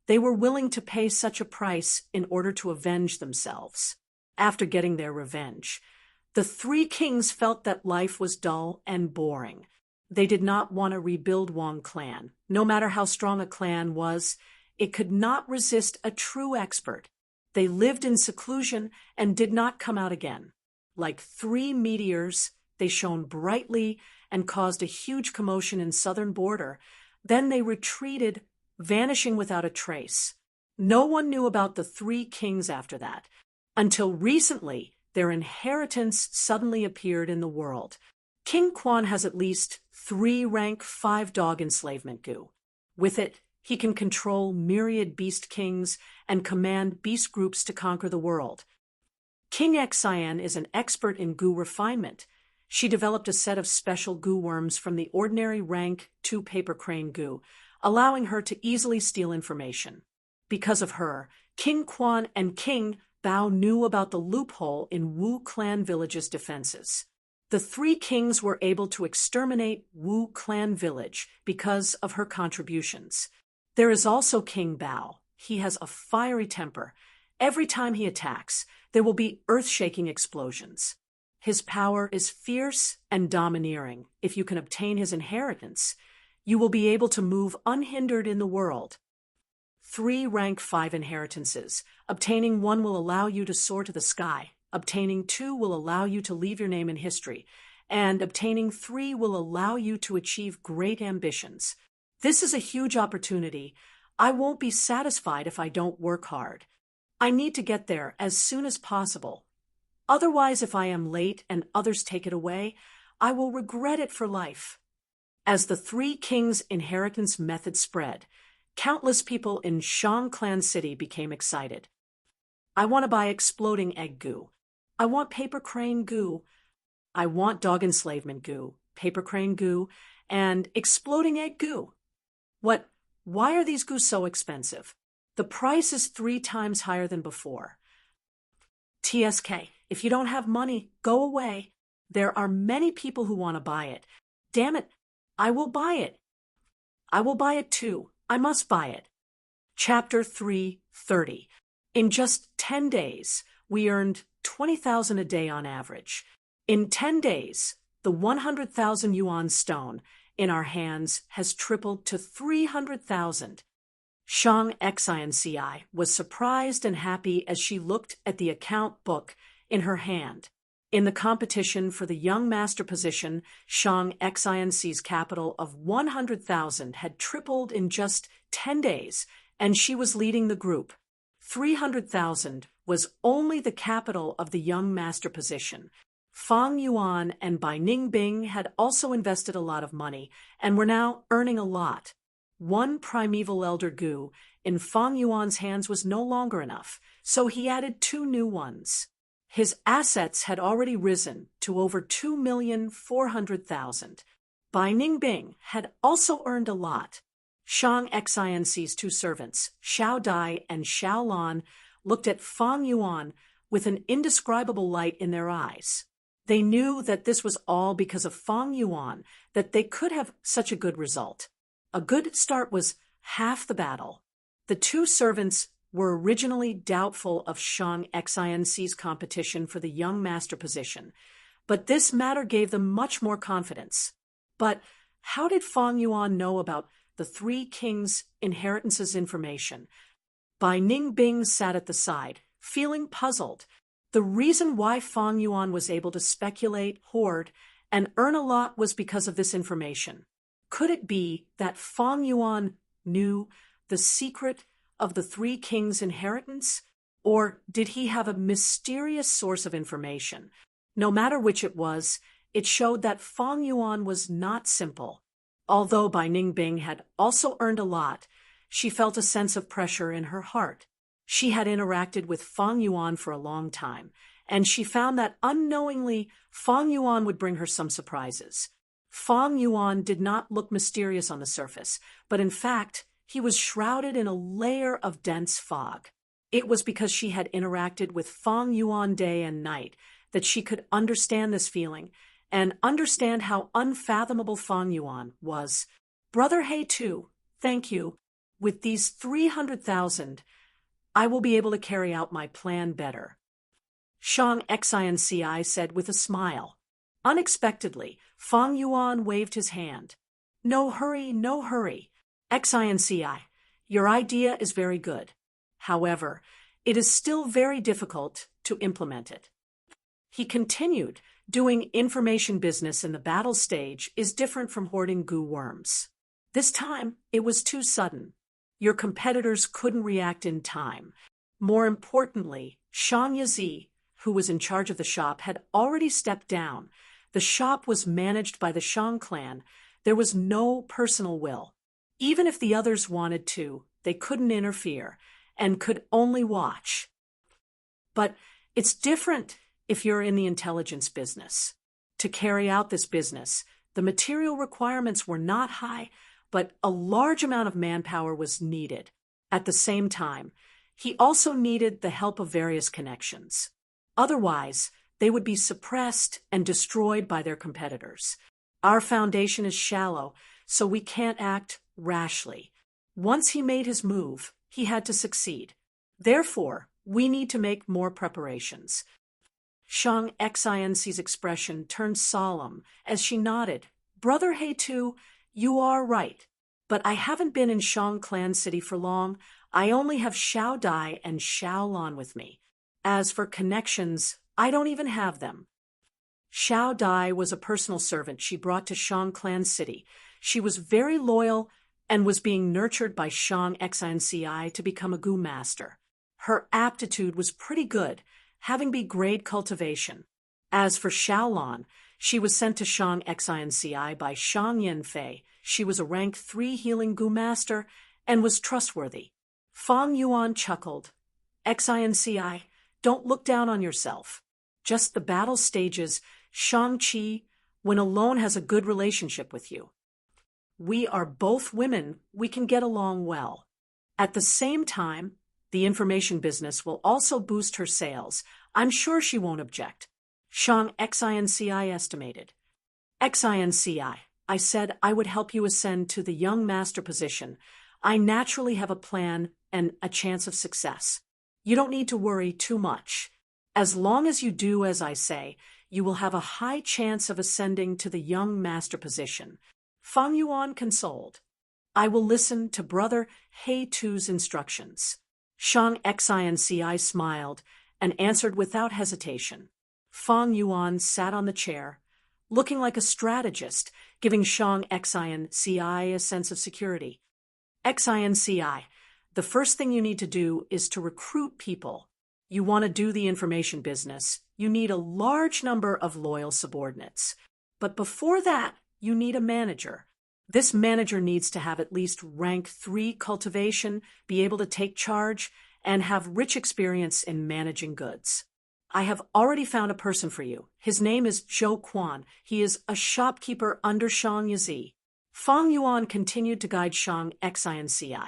they were willing to pay such a price in order to avenge themselves. After getting their revenge, the 3 kings felt that life was dull and boring. They did not want to rebuild Wang clan. No matter how strong a clan was, it could not resist a true expert. They lived in seclusion and did not come out again. Like 3 meteors, they shone brightly and caused a huge commotion in southern border. Then they retreated, vanishing without a trace. No one knew about the 3 kings after that. Until recently, their inheritance suddenly appeared in the world. King Quan has at least 3 rank 5 dog enslavement Gu. With it, he can control myriad beast kings and command beast groups to conquer the world. King Xian is an expert in Gu refinement. She developed a set of special Gu worms from the ordinary rank 2 paper crane Gu, allowing her to easily steal information. Because of her, King Quan and King Bao knew about the loophole in Wu clan village's defenses. The 3 kings were able to exterminate Wu clan village because of her contributions. There is also King Bao. He has a fiery temper. Every time he attacks, there will be earth-shaking explosions. His power is fierce and domineering. If you can obtain his inheritance, you will be able to move unhindered in the world. 3 rank 5 inheritances. Obtaining 1 will allow you to soar to the sky. Obtaining 2 will allow you to leave your name in history. And obtaining 3 will allow you to achieve great ambitions. This is a huge opportunity. I won't be satisfied if I don't work hard. I need to get there as soon as possible. Otherwise, if I am late and others take it away, I will regret it for life. As the 3 kings' inheritance method spread, countless people in Shang Clan City became excited. I want to buy exploding egg Gu. I want paper crane Gu. I want dog enslavement Gu, paper crane Gu, and exploding egg Gu. Why are these Gus so expensive? The price is 3 times higher than before. TSK, if you don't have money, go away. There are many people who want to buy it. Damn it, I will buy it. I will buy it too. I must buy it. Chapter 3:30. In just 10 days, we earned 20,000 a day on average. In 10 days, the 100,000 yuan stone in our hands has tripled to 300,000. Shang Xianci was surprised and happy as she looked at the account book in her hand. In the competition for the young master position, Shang Xianci's capital of 100,000 had tripled in just 10 days, and she was leading the group. 300,000 was only the capital of the young master position. Fang Yuan and Bai Ningbing had also invested a lot of money and were now earning a lot. 1 primeval elder Gu in Fang Yuan's hands was no longer enough, so he added 2 new ones. His assets had already risen to over 2,400,000. Bai Ningbing had also earned a lot. Shang Xinc's two servants, Xiao Dai and Xiao Lan, looked at Fang Yuan with an indescribable light in their eyes. They knew that this was all because of Fang Yuan, that they could have such a good result. A good start was half the battle. The two servants were originally doubtful of Shang Xinc's competition for the young master position, but this matter gave them much more confidence. But how did Fang Yuan know about the three kings' inheritances information? Bai Ningbing sat at the side, feeling puzzled. The reason why Fang Yuan was able to speculate, hoard, and earn a lot was because of this information. Could it be that Fang Yuan knew the secret of the three kings' inheritance? Or did he have a mysterious source of information? No matter which it was, it showed that Fang Yuan was not simple. Although Bai Ningbing had also earned a lot, she felt a sense of pressure in her heart. She had interacted with Fang Yuan for a long time, and she found that unknowingly Fang Yuan would bring her some surprises. Fang Yuan did not look mysterious on the surface, but in fact, he was shrouded in a layer of dense fog. It was because she had interacted with Fang Yuan day and night that she could understand this feeling and understand how unfathomable Fang Yuan was. Brother He Tu, thank you. With these 300,000, I will be able to carry out my plan better. Shang Xinci said with a smile. Unexpectedly, Fang Yuan waved his hand. No hurry, no hurry. Xinci, your idea is very good. However, it is still very difficult to implement it. He continued, doing information business in the battle stage is different from hoarding goo worms. This time, it was too sudden. Your competitors couldn't react in time. More importantly, Shang Yazi, who was in charge of the shop, had already stepped down. The shop was managed by the Shang clan. There was no personal will. Even if the others wanted to, they couldn't interfere and could only watch. But it's different if you're in the intelligence business. To carry out this business, the material requirements were not high, but a large amount of manpower was needed. At the same time, he also needed the help of various connections. Otherwise, they would be suppressed and destroyed by their competitors. Our foundation is shallow, so we can't act rashly. Once he made his move, he had to succeed. Therefore, we need to make more preparations. Shang Xinc's expression turned solemn as she nodded. Brother He Tu, you are right, but I haven't been in Shang Clan City for long. I only have Xiao Dai and Xiao Lan with me. As for connections, I don't even have them. Xiao Dai was a personal servant she brought to Shang Clan City. She was very loyal and was being nurtured by Shang Xinci to become a goo master. Her aptitude was pretty good, having B-grade cultivation. As for Xiao Lan, she was sent to Shang Xinci by Shang Yanfei. She was a rank 3 healing goo master and was trustworthy. Fang Yuan chuckled. Xinci, don't look down on yourself. Just the battle stages, Shang-Chi, when alone, has a good relationship with you. We are both women, we can get along well. At the same time, the information business will also boost her sales. I'm sure she won't object. Shang Xinci estimated. Xinci, I said I would help you ascend to the young master position. I naturally have a plan and a chance of success. You don't need to worry too much. As long as you do as I say, you will have a high chance of ascending to the young master position. Fang Yuan consoled. I will listen to Brother He Tu's instructions. Shang Xinci smiled and answered without hesitation. Fang Yuan sat on the chair, looking like a strategist, giving Shang Xinci a sense of security. Xinci, the first thing you need to do is to recruit people. You want to do the information business, you need a large number of loyal subordinates. But before that, you need a manager. This manager needs to have at least rank 3 cultivation, be able to take charge, and have rich experience in managing goods. I have already found a person for you. His name is Zhou Quan. He is a shopkeeper under Shang Yizi. Fang Yuan continued to guide Shang Xinci.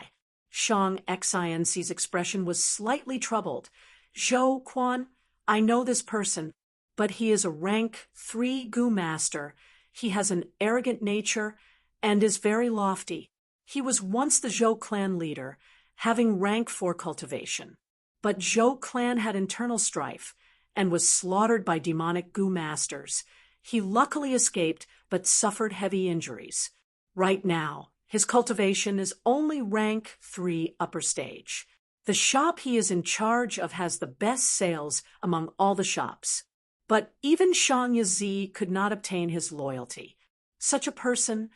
Shang Xinci's expression was slightly troubled. Zhou Quan, I know this person, but he is a rank 3 Gu master. He has an arrogant nature and is very lofty. He was once the Zhou clan leader, having rank 4 cultivation. But Zhou clan had internal strife and was slaughtered by demonic Gu masters. He luckily escaped but suffered heavy injuries. Right now, his cultivation is only rank 3 upper stage. The shop he is in charge of has the best sales among all the shops. But even Shang Yizi could not obtain his loyalty. Such a person,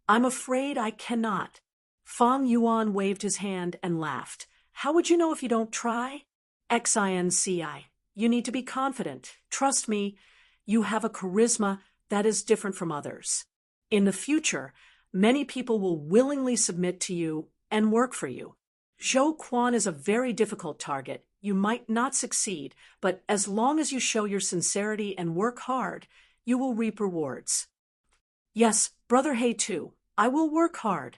I'm afraid I cannot. Fang Yuan waved his hand and laughed. How would you know if you don't try? Xinci, you need to be confident. Trust me, you have a charisma that is different from others. In the future, many people will willingly submit to you and work for you. Zhou Quan is a very difficult target. You might not succeed, but as long as you show your sincerity and work hard, you will reap rewards. Yes, Brother He too. I will work hard.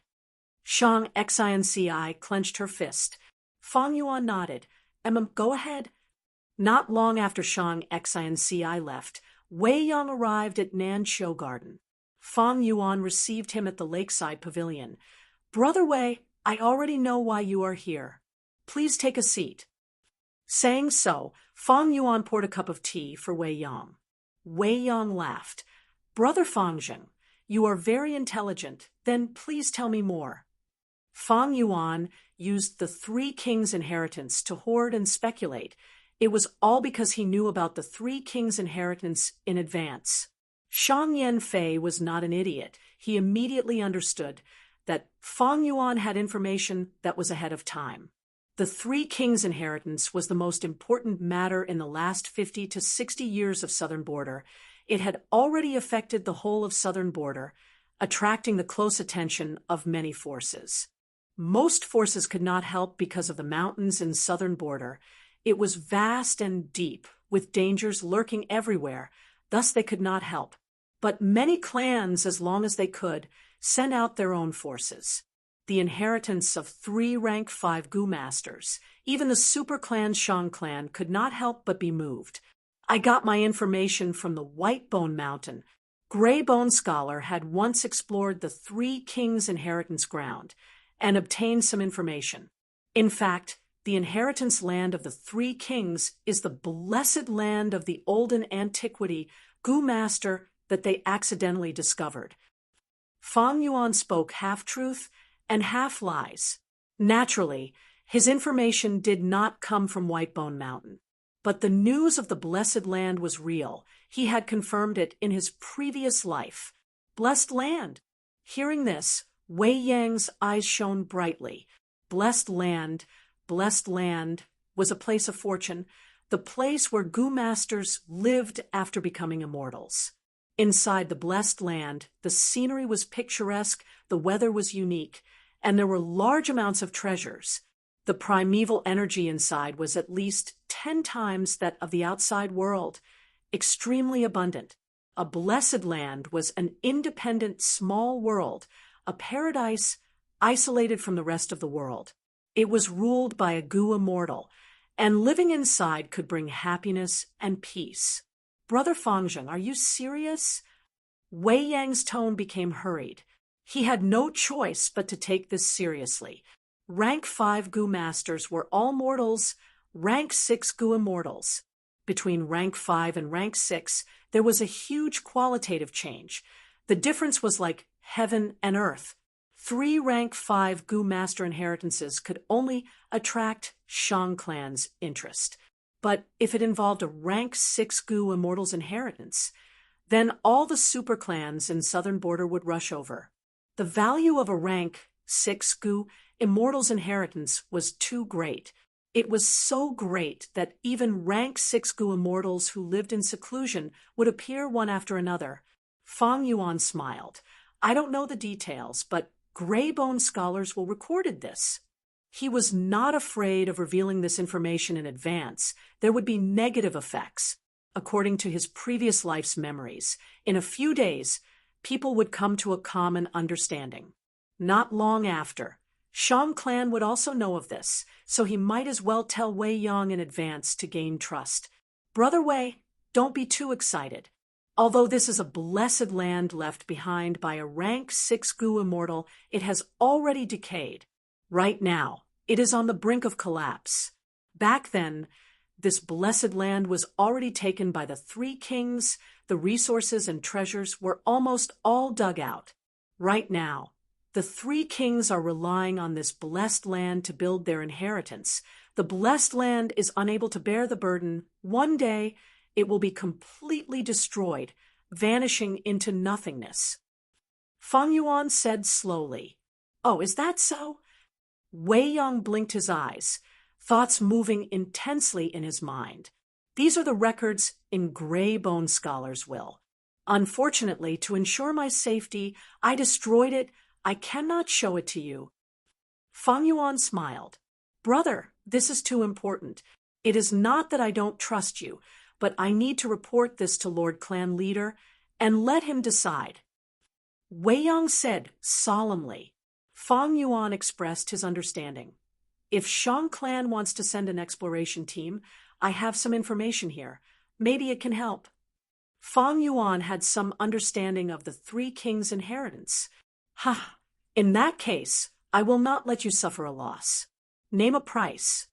Shang Xinci clenched her fist. Fang Yuan nodded. Go ahead. Not long after Shang Xinci left, Wei Yang arrived at Nanqiu Garden. Fang Yuan received him at the lakeside pavilion. Brother Wei, I already know why you are here. Please take a seat. Saying so, Fang Yuan poured a cup of tea for Wei Yang. Wei Yang laughed. Brother Fangjing, you are very intelligent. Then please tell me more. Fang Yuan used the 3 kings' inheritance to hoard and speculate. It was all because he knew about the 3 kings' inheritance in advance. Shang Yanfei was not an idiot. He immediately understood that Fang Yuan had information that was ahead of time. The 3 kings' inheritance was the most important matter in the last 50 to 60 years of Southern Border. It had already affected the whole of Southern Border, attracting the close attention of many forces. Most forces could not help because of the mountains in Southern Border. It was vast and deep, with dangers lurking everywhere, thus they could not help. But many clans, as long as they could, sent out their own forces. The inheritance of 3 rank 5 Gu masters, even the super clan Shang clan, could not help but be moved. I got my information from the White Bone Mountain. Gray Bone Scholar had once explored the 3 kings' inheritance ground and obtained some information. In fact, the inheritance land of the 3 kings is the blessed land of the olden antiquity Gu master that they accidentally discovered. Fang Yuan spoke half-truth and half-lies. Naturally, his information did not come from Whitebone Mountain. But the news of the blessed land was real. He had confirmed it in his previous life. Blessed land. Hearing this, Wei Yang's eyes shone brightly. Blessed land was a place of fortune, the place where Gu masters lived after becoming immortals. Inside the blessed land, the scenery was picturesque, the weather was unique, and there were large amounts of treasures. The primeval energy inside was at least 10 times that of the outside world, extremely abundant. A blessed land was an independent small world, a paradise isolated from the rest of the world. It was ruled by a Gu immortal, and living inside could bring happiness and peace. Brother Fangjing, are you serious? Wei Yang's tone became hurried. He had no choice but to take this seriously. Rank 5 Gu masters were all mortals, rank 6 Gu immortals. Between rank 5 and rank 6, there was a huge qualitative change. The difference was like heaven and earth. 3 rank 5 Gu master inheritances could only attract Shang clan's interest. But if it involved a rank 6 Gu immortal's inheritance, then all the super clans in Southern Border would rush over. The value of a rank 6 Gu immortal's inheritance was too great. It was so great that even rank 6 Gu immortals who lived in seclusion would appear one after another. Fang Yuan smiled. I don't know the details, but Gray Bone scholars will recorded this. He was not afraid of revealing this information in advance. There would be negative effects. According to his previous life's memories, in a few days, people would come to a common understanding. Not long after, Shang clan would also know of this, so he might as well tell Wei Yang in advance to gain trust. Brother Wei, don't be too excited. Although this is a blessed land left behind by a rank 6 Gu immortal, it has already decayed. Right now, it is on the brink of collapse. Back then, this blessed land was already taken by the 3 kings. The resources and treasures were almost all dug out. Right now, the 3 kings are relying on this blessed land to build their inheritance. The blessed land is unable to bear the burden. One day, it will be completely destroyed, vanishing into nothingness. Fang Yuan said slowly, "Oh, is that so?" Wei Yang blinked his eyes, thoughts moving intensely in his mind. These are the records in Gray Bone Scholar's will. Unfortunately, to ensure my safety, I destroyed it. I cannot show it to you. Fang Yuan smiled. Brother, this is too important. It is not that I don't trust you, but I need to report this to Lord Clan Leader and let him decide. Wei Yang said solemnly. Fang Yuan expressed his understanding. If Shang Clan wants to send an exploration team, I have some information here. Maybe it can help. Fang Yuan had some understanding of the 3 kings' inheritance. Ha! In that case, I will not let you suffer a loss. Name a price.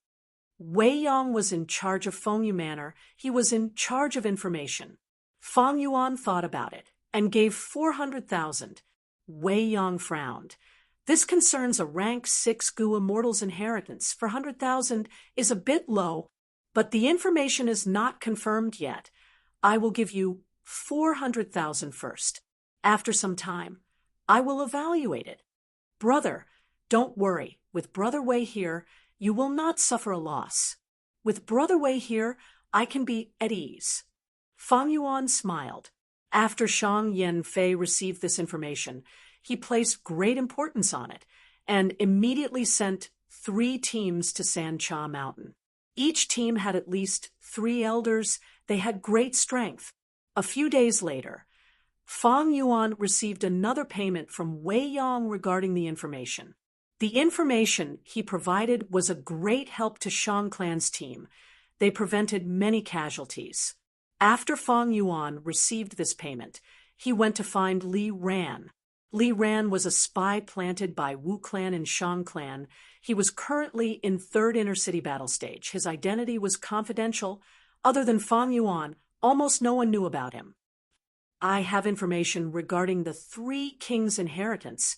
Wei Yang was in charge of Fengyu Manor. He was in charge of information. Fang Yuan thought about it and gave 400,000. Wei Yang frowned. This concerns a rank 6 Gu immortal's inheritance. 400,000 is a bit low, but the information is not confirmed yet. I will give you 400,000 first. After some time, I will evaluate it. Brother, don't worry. With Brother Wei here, you will not suffer a loss. With Brother Wei here, I can be at ease. Fang Yuan smiled. After Shang Yanfei received this information, he placed great importance on it and immediately sent 3 teams to Sancha Mountain. Each team had at least 3 elders. They had great strength. A few days later, Fang Yuan received another payment from Wei Yang regarding the information. The information he provided was a great help to Shang Clan's team. They prevented many casualties. After Fang Yuan received this payment, he went to find Li Ran. Li Ran was a spy planted by Wu Clan and Shang Clan. He was currently in 3rd Inner City battle stage. His identity was confidential. Other than Fang Yuan, almost no one knew about him. I have information regarding the 3 kings' inheritance.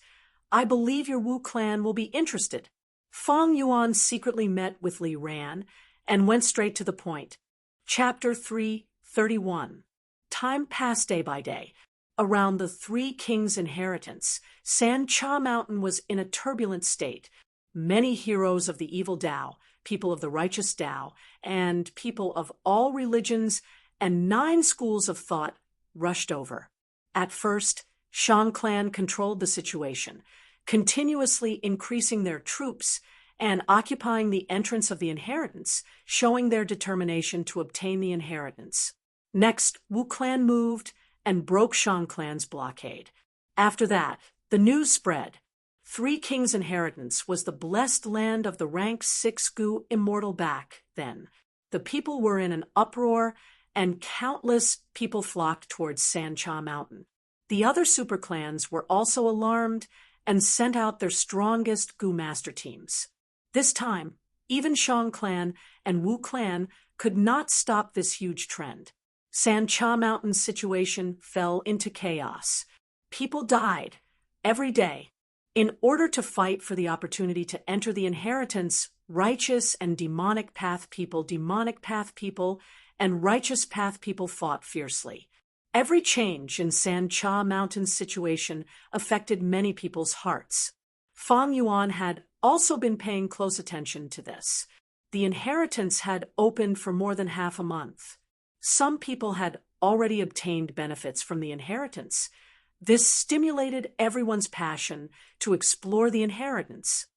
I believe your Wu Clan will be interested. Fang Yuan secretly met with Li Ran and went straight to the point. Chapter 3:31. Time passed day by day. Around the 3 kings' inheritance, Sancha Mountain was in a turbulent state. Many heroes of the evil Dao, people of the righteous Dao, and people of all religions and 9 schools of thought rushed over. At first, Shang Clan controlled the situation, continuously increasing their troops and occupying the entrance of the inheritance, showing their determination to obtain the inheritance. Next, Wu Clan moved and broke Shang Clan's blockade. After that, the news spread. 3 kings' inheritance was the blessed land of the rank 6 Gu immortal back then. The people were in an uproar, and countless people flocked towards Sancha Mountain. The other super clans were also alarmed and sent out their strongest Gu master teams. This time, even Shang Clan and Wu Clan could not stop this huge trend. Sancha Mountain's situation fell into chaos. People died every day. In order to fight for the opportunity to enter the inheritance, righteous and demonic path people, and righteous path people fought fiercely. Every change in Sancha Mountain's situation affected many people's hearts. Fang Yuan had also been paying close attention to this. The inheritance had opened for more than half a month. Some people had already obtained benefits from the inheritance. This stimulated everyone's passion to explore the inheritance.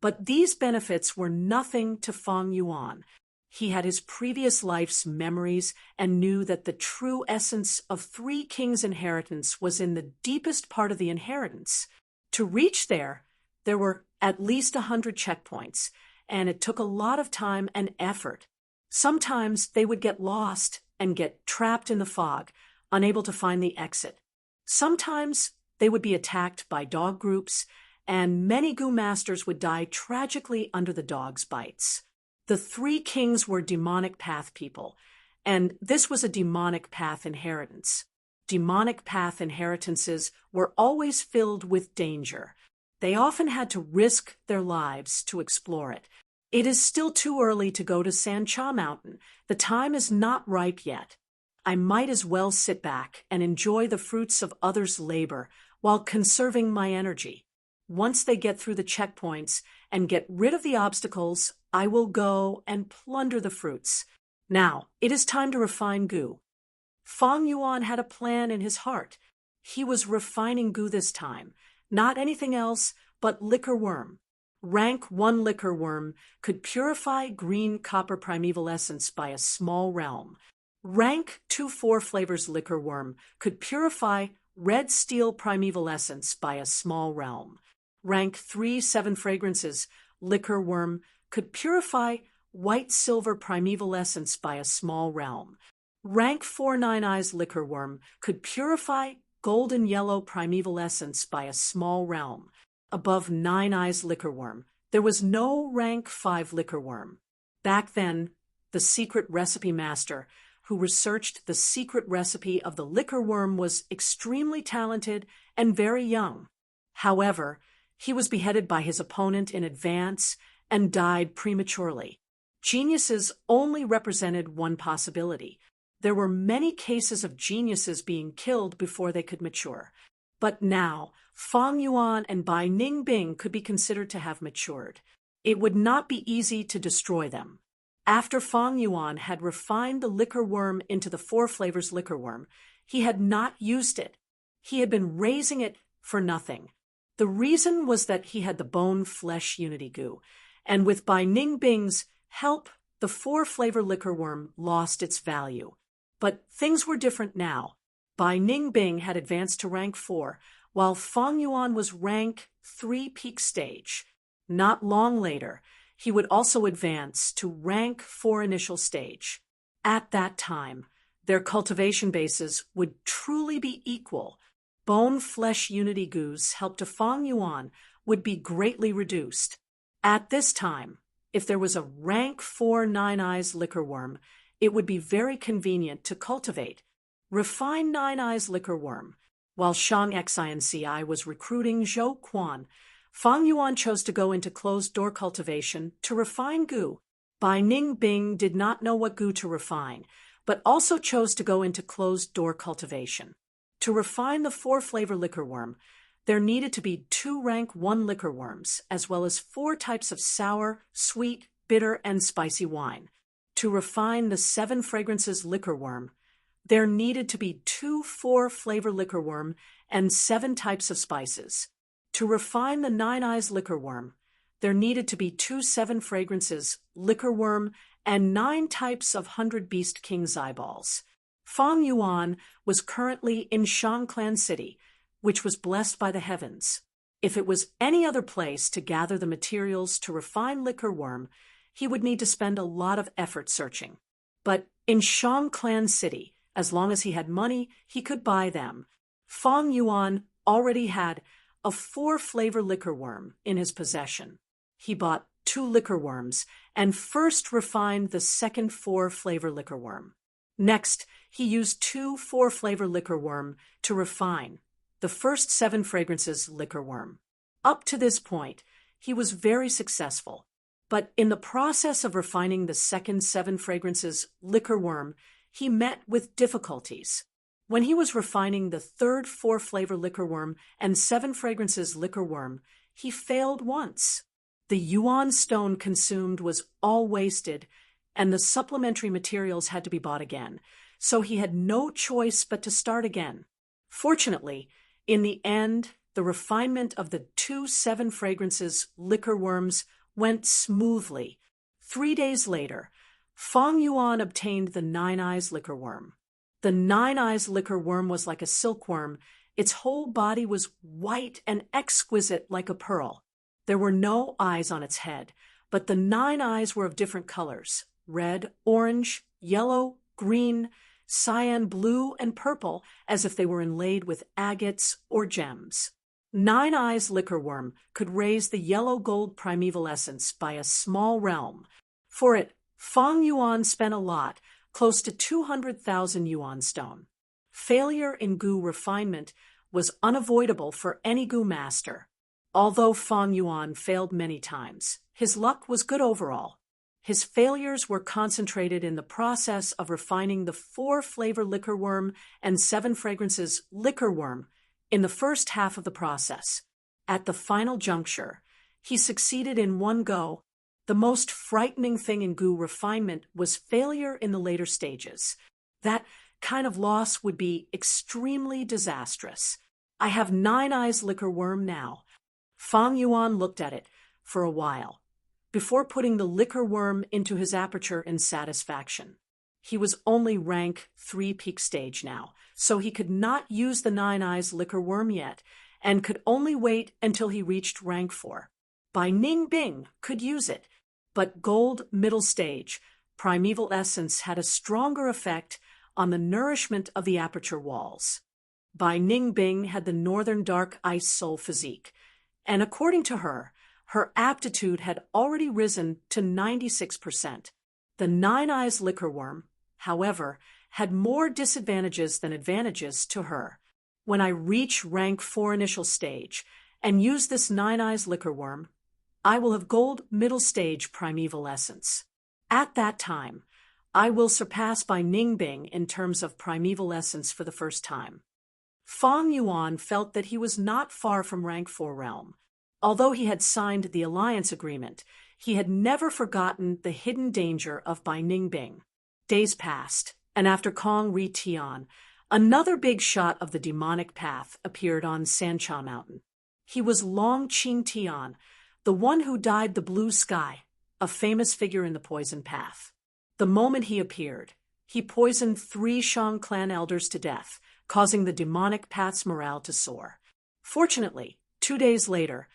But these benefits were nothing to Fang Yuan. He had his previous life's memories and knew that the true essence of Three Kings' inheritance was in the deepest part of the inheritance. To reach there were at least 100 checkpoints, and it took a lot of time and effort. Sometimes they would get lost and get trapped in the fog, unable to find the exit. Sometimes they would be attacked by dog groups, and many Gu masters would die tragically under the dogs' bites. The Three Kings were demonic path people, and this was a demonic path inheritance. Demonic path inheritances were always filled with danger. They often had to risk their lives to explore it. It is still too early to go to Sancha Mountain. The time is not ripe yet. I might as well sit back and enjoy the fruits of others' labor while conserving my energy. Once they get through the checkpoints and get rid of the obstacles, I will go and plunder the fruits. Now, it is time to refine Gu. Fang Yuan had a plan in his heart. He was refining Gu this time, not anything else but liquor worm. Rank 1 liquor worm could purify green copper primeval essence by a small realm. Rank 2 4 flavors liquor worm could purify red steel primeval essence by a small realm. Rank 3 7 fragrances liquor worm could purify white silver primeval essence by a small realm. Rank 4 9 eyes liquor worm could purify golden yellow primeval essence by a small realm. Above 9 eyes liquor worm, there was no rank 5 liquor worm. Back then, the secret recipe master who researched the secret recipe of the liquor worm was extremely talented and very young. However, he was beheaded by his opponent in advance and died prematurely. Geniuses only represented one possibility. There were many cases of geniuses being killed before they could mature. But now, Fang Yuan and Bai Ningbing could be considered to have matured. It would not be easy to destroy them. After Fang Yuan had refined the liquor worm into the 4 flavors liquor worm, he had not used it. He had been raising it for nothing. The reason was that he had the bone-flesh unity Gu, and with Bai Ningbing's help, the 4 flavor liquor worm lost its value. But things were different now. Bai Ningbing had advanced to rank 4, while Fang Yuan was rank 3 peak stage. Not long later, he would also advance to rank 4 initial stage. At that time, their cultivation bases would truly be equal. Bone-flesh unity Gus helped to Fang Yuan would be greatly reduced. At this time, if there was a rank 4 9 eyes liquor worm, it would be very convenient to cultivate. Refine 9 eyes liquor worm. While Shang Xinci was recruiting Zhou Quan, Fang Yuan chose to go into closed-door cultivation to refine Gu. Bai Ningbing did not know what Gu to refine, but also chose to go into closed-door cultivation. To refine the 4 flavor liquor worm, there needed to be 2 rank 1 liquor worms, as well as 4 types of sour, sweet, bitter, and spicy wine. To refine the 7 fragrances liquor worm, there needed to be 2 4 flavor liquor worm and 7 types of spices. To refine the 9 eyes liquor worm, there needed to be 2 7 fragrances liquor worm and 9 types of 100 Beast King's eyeballs. Fang Yuan was currently in Shangclan City, which was blessed by the heavens. If it was any other place to gather the materials to refine liquor worm, he would need to spend a lot of effort searching. But in Shangclan City, as long as he had money, he could buy them. Fang Yuan already had a 4 flavor liquor worm in his possession. He bought 2 liquor worms and first refined the second 4 flavor liquor worm. Next, he used 2 4 flavor liquor worm to refine the first 7 fragrances liquor worm. Up to this point, he was very successful. But in the process of refining the second 7 fragrances liquor worm, he met with difficulties. When he was refining the third 4 flavor liquor worm and 7 fragrances liquor worm, he failed once. The yuan stone consumed was all wasted, and the supplementary materials had to be bought again, so he had no choice but to start again. Fortunately, in the end, the refinement of the 2 7 fragrances liquor worms went smoothly. 3 days later, Fang Yuan obtained the Nine Eyes liquor worm. The Nine Eyes liquor worm was like a silkworm. Its whole body was white and exquisite like a pearl. There were no eyes on its head, but the 9 eyes were of different colors: red, orange, yellow, green, cyan blue, and purple, as if they were inlaid with agates or gems. 9 Eyes liquor worm could raise the yellow gold primeval essence by a small realm. For it, Fang Yuan spent a lot, close to 200,000 yuan stone. Failure in gu refinement was unavoidable for any gu master. Although Fang Yuan failed many times, his luck was good overall. His failures were concentrated in the process of refining the 4-flavor liquor worm and 7 fragrances liquor worm in the first half of the process. At the final juncture, he succeeded in one go. The most frightening thing in gu refinement was failure in the later stages. That kind of loss would be extremely disastrous. I have 9 Eyes liquor worm now. Fang Yuan looked at it for a while, before putting the liquor worm into his aperture in satisfaction. He was only rank 3 peak stage now, so he could not use the 9 Eyes liquor worm yet, and could only wait until he reached rank 4. Bai Ning Bing could use it, but gold middle stage, primeval essence had a stronger effect on the nourishment of the aperture walls. Bai Ning Bing had the northern dark ice soul physique, and according to her, her aptitude had already risen to 96%. The 9 Eyes liquor worm, however, had more disadvantages than advantages to her. When I reach rank 4 initial stage and use this 9 Eyes liquor worm, I will have gold middle stage primeval essence. At that time, I will surpass Bai Ning Bing in terms of primeval essence for the first time. Fang Yuan felt that he was not far from rank 4 realm. Although he had signed the alliance agreement, he had never forgotten the hidden danger of Bai Ning Bing. Days passed, and after Kong Ri Tian, another big shot of the demonic path appeared on Sancha Mountain. He was Long Qing Tian, the one who dyed the blue sky, a famous figure in the poison path. The moment he appeared, he poisoned 3 Shang clan elders to death, causing the demonic path's morale to soar. Fortunately, 2 days later,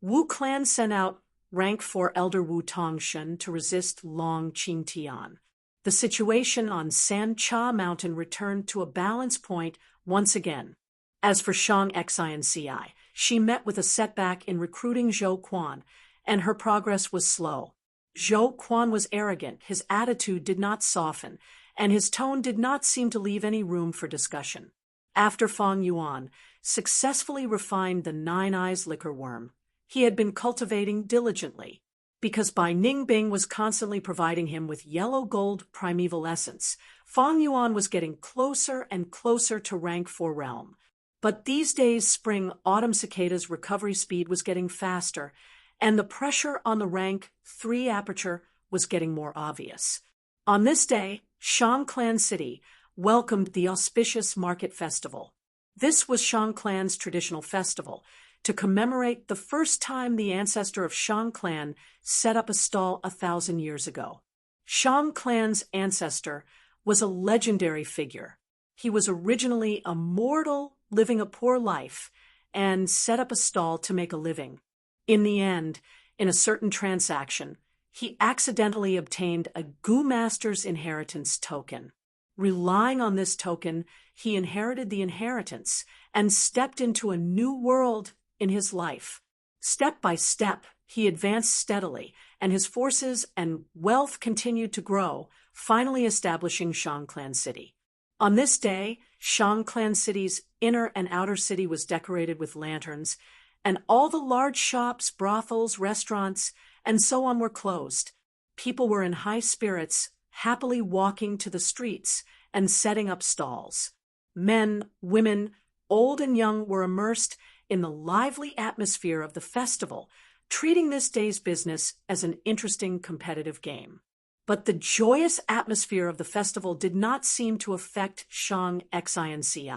Wu clan sent out rank 4 elder Wu Tongshen to resist Long Qing Tian. The situation on Sancha Mountain returned to a balance point once again. As for Shang Xinci, she met with a setback in recruiting Zhou Quan, and her progress was slow. Zhou Quan was arrogant, his attitude did not soften, and his tone did not seem to leave any room for discussion. After Fang Yuan successfully refined the 9 Eyes liquor worm, he had been cultivating diligently. Because Bai Ning Bing was constantly providing him with yellow gold primeval essence, Fang Yuan was getting closer and closer to rank 4 realm. But these days spring-autumn cicada's recovery speed was getting faster, and the pressure on the rank 3 aperture was getting more obvious. On this day, Shang Clan City welcomed the auspicious market festival. This was Shang Clan's traditional festival, to commemorate the first time the ancestor of Shang Clan set up a stall 1,000 years ago. Shang Clan's ancestor was a legendary figure. He was originally a mortal living a poor life and set up a stall to make a living. In the end, in a certain transaction, he accidentally obtained a gu master's inheritance token. Relying on this token, he inherited the inheritance and stepped into a new world in his life. Step by step, he advanced steadily, and his forces and wealth continued to grow, finally establishing Shang Clan City. On this day, Shang Clan City's inner and outer city was decorated with lanterns, and all the large shops, brothels, restaurants, and so on were closed. People were in high spirits, happily walking to the streets and setting up stalls. Men, women, old and young were immersed in the lively atmosphere of the festival, treating this day's business as an interesting competitive game. But the joyous atmosphere of the festival did not seem to affect Shang Xinci.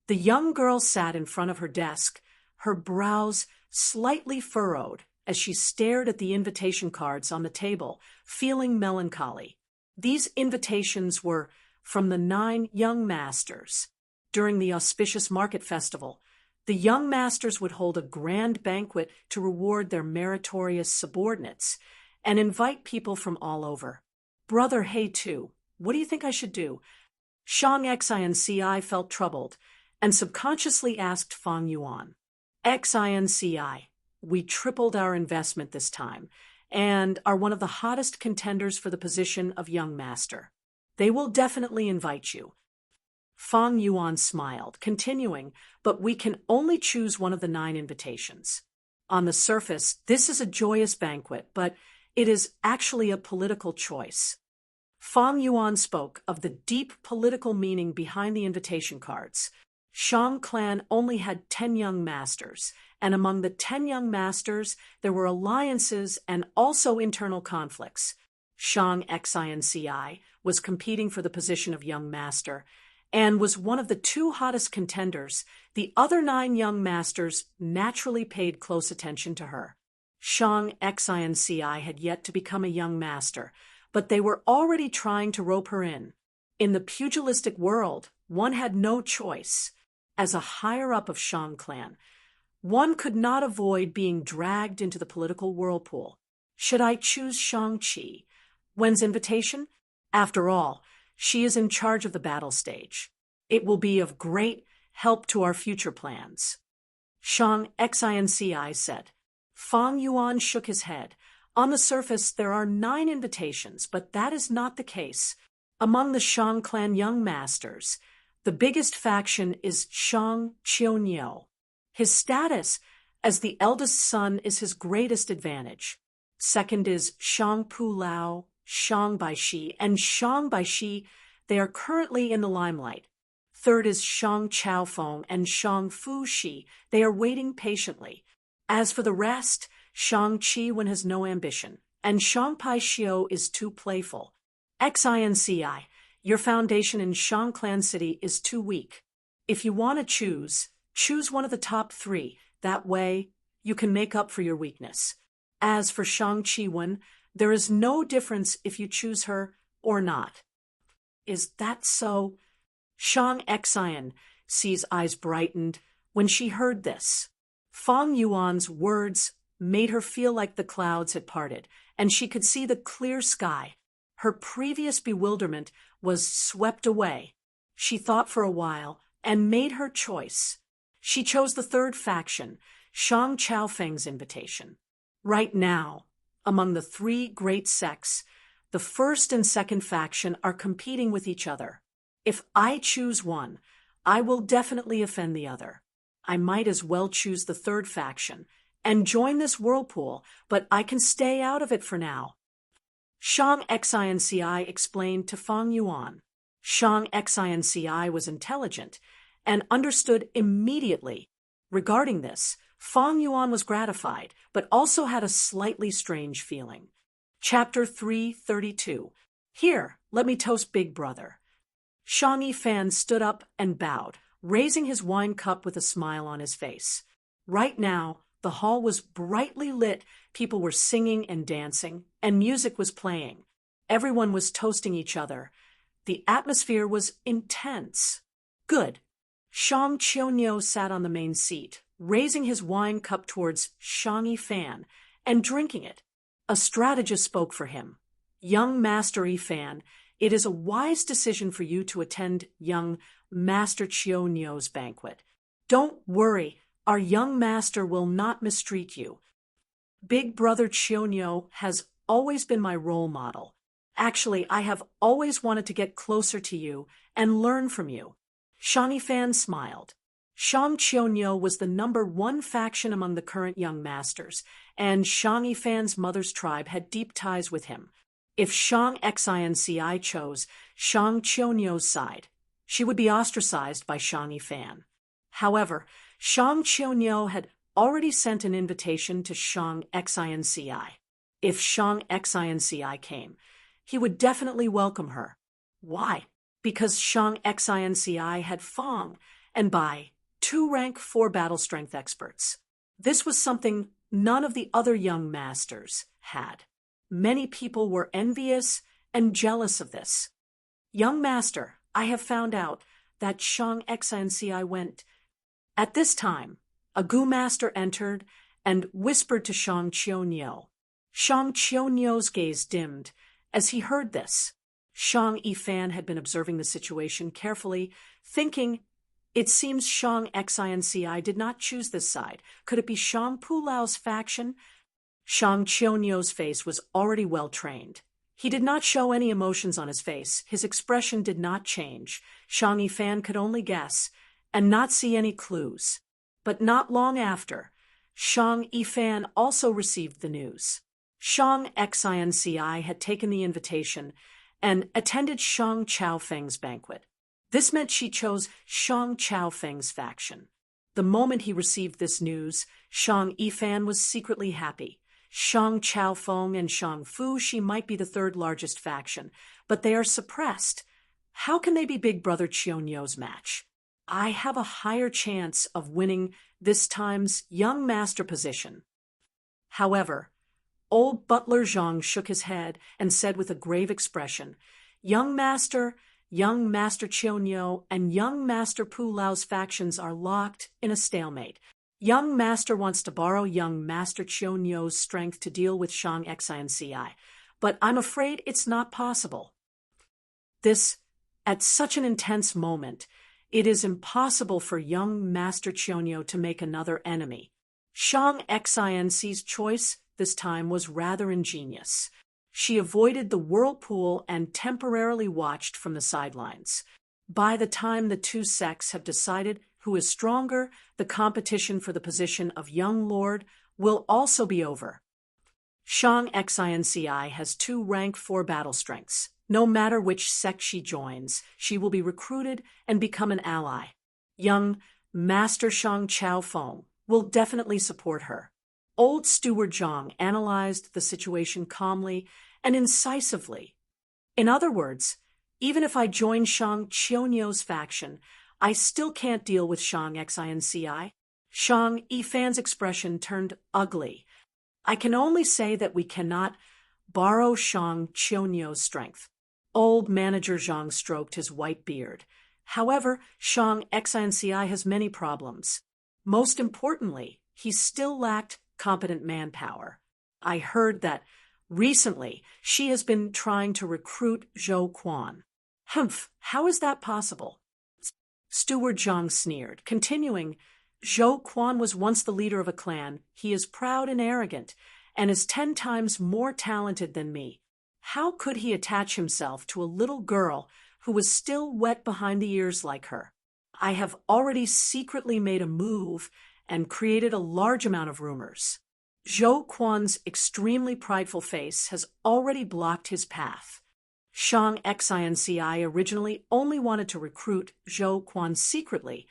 The young girl sat in front of her desk, her brows slightly furrowed as she stared at the invitation cards on the table, feeling melancholy. These invitations were from the 9 young masters. During the auspicious market festival, the young masters would hold a grand banquet to reward their meritorious subordinates and invite people from all over. Brother Hey too, what do you think I should do? Shang Xinci felt troubled and subconsciously asked Fang Yuan. Xinci, we tripled our investment this time and are one of the hottest contenders for the position of young master. They will definitely invite you. Fang Yuan smiled, continuing, but we can only choose one of the 9 invitations. On the surface, this is a joyous banquet, but it is actually a political choice. Fang Yuan spoke of the deep political meaning behind the invitation cards. Shang clan only had 10 young masters, and among the 10 young masters, there were alliances and also internal conflicts. Shang Xinci was competing for the position of young master, and was one of the 2 hottest contenders. The other 9 young masters naturally paid close attention to her. Shang Xinci had yet to become a young master, but they were already trying to rope her in. In the pugilistic world, one had no choice. As a higher-up of Shang clan, one could not avoid being dragged into the political whirlpool. Should I choose Shang-Chi? Wen's invitation? After all, she is in charge of the battle stage. It will be of great help to our future plans. Shang Xinci said. Fang Yuan shook his head. On the surface, there are 9 invitations, but that is not the case. Among the Shang clan young masters, the biggest faction is Shang Qiunyou. His status as the eldest son is his greatest advantage. Second is Shang Pulao, Shang Baishi, and Shang Baishi. They are currently in the limelight. Third is Shang Chaofeng and Shang Fushi. They are waiting patiently. As for the rest, Shang Qiwen has no ambition, and Shang Paixio is too playful. Xinci, your foundation in Shang Clan City is too weak. If you want to choose one of the top 3. That way, you can make up for your weakness. As for Shang Qiwen, there is no difference if you choose her or not. Is that so? Shang Xinci's eyes brightened when she heard this. Fang Yuan's words made her feel like the clouds had parted, and she could see the clear sky. Her previous bewilderment was swept away. She thought for a while and made her choice. She chose the 3rd faction, Shang Chaofeng's invitation. Right now, among the 3 great sects, the 1st and 2nd faction are competing with each other. If I choose one, I will definitely offend the other. I might as well choose the 3rd faction and join this whirlpool, but I can stay out of it for now. Shang Xinci explained to Fang Yuan. Shang Xinci was intelligent and understood immediately. Regarding this, Fang Yuan was gratified, but also had a slightly strange feeling. Chapter 332. Here, let me toast Big Brother. Shang Yifan stood up and bowed, raising his wine cup with a smile on his face. Right now, the hall was brightly lit, people were singing and dancing, and music was playing. Everyone was toasting each other. The atmosphere was intense. Good. Shang Qiunyou sat on the main seat, raising his wine cup towards Shang Yifan and drinking it. A strategist spoke for him. Young Master Yifan, it is a wise decision for you to attend young Master Qiunyou's banquet. Don't worry, our young master will not mistreat you. Big Brother Qiunyou has always been my role model. Actually, I have always wanted to get closer to you and learn from you. Shang Yifan smiled. Shang Qiunyou was the #1 faction among the current young masters, and Shang Yifan's mother's tribe had deep ties with him. If Shang Xinci chose Shang Qiunyou's side, she would be ostracized by Shang Yifan. However, Shang Qiunyou had already sent an invitation to Shang Xinci. If Shang Xinci came, he would definitely welcome her. Why? Because Shang Xinci had Fang, and by 2 rank 4 battle strength experts. This was something none of the other young masters had. Many people were envious and jealous of this. "Young master, I have found out that Shang Xinci went." At this time, a Gu master entered and whispered to Shang Qianniu. Shang Qianniu's gaze dimmed as he heard this. Shang Yifan had been observing the situation carefully, thinking, it seems Shang Xinci did not choose this side. Could it be Shang Pulao's faction? Shang Qianniu's face was already well trained. He did not show any emotions on his face. His expression did not change. Shang Yifan could only guess and not see any clues. But not long after, Shang Yifan also received the news. Shang Xinci had taken the invitation and attended Shang Chaofeng's banquet. This meant she chose Shang Chaofeng's faction. The moment he received this news, Shang Yifan was secretly happy. Shang Chaofeng and Shang Fu, she might be the third largest faction, but they are suppressed. How can they be Big Brother Qianniu's match? I have a higher chance of winning this time's young master position. However, old butler Zhang shook his head and said with a grave expression, young master Qianniu, and young master Pu Lao's factions are locked in a stalemate. Young master wants to borrow young master Qianniu's strength to deal with Shang Xinci, but I'm afraid it's not possible. At such an intense moment, it is impossible for young master Qianniu to make another enemy. Shang Xinci's choice this time was rather ingenious. She avoided the whirlpool and temporarily watched from the sidelines. By the time the two sects have decided who is stronger, the competition for the position of young lord will also be over. Shang Xinci has 2 rank 4 battle strengths. No matter which sect she joins, she will be recruited and become an ally. Young Master Shang Chaofeng will definitely support her. Old Steward Zhang analyzed the situation calmly and incisively. In other words, even if I join Shang Qianniu's faction, I still can't deal with Shang Xinci. Shang Yifan's expression turned ugly. I can only say that we cannot borrow Shang Qianniu's strength. Old manager Zhang stroked his white beard. However, Shang Xinci has many problems. Most importantly, he still lacked competent manpower. I heard that recently she has been trying to recruit Zhou Quan. Humph, how is that possible? Steward Zhang sneered, continuing, Zhou Quan was once the leader of a clan. He is proud and arrogant, and is 10 times more talented than me. How could he attach himself to a little girl who was still wet behind the ears like her? I have already secretly made a move and created a large amount of rumors. Zhou Quan's extremely prideful face has already blocked his path. Shang Xinci originally only wanted to recruit Zhou Quan secretly.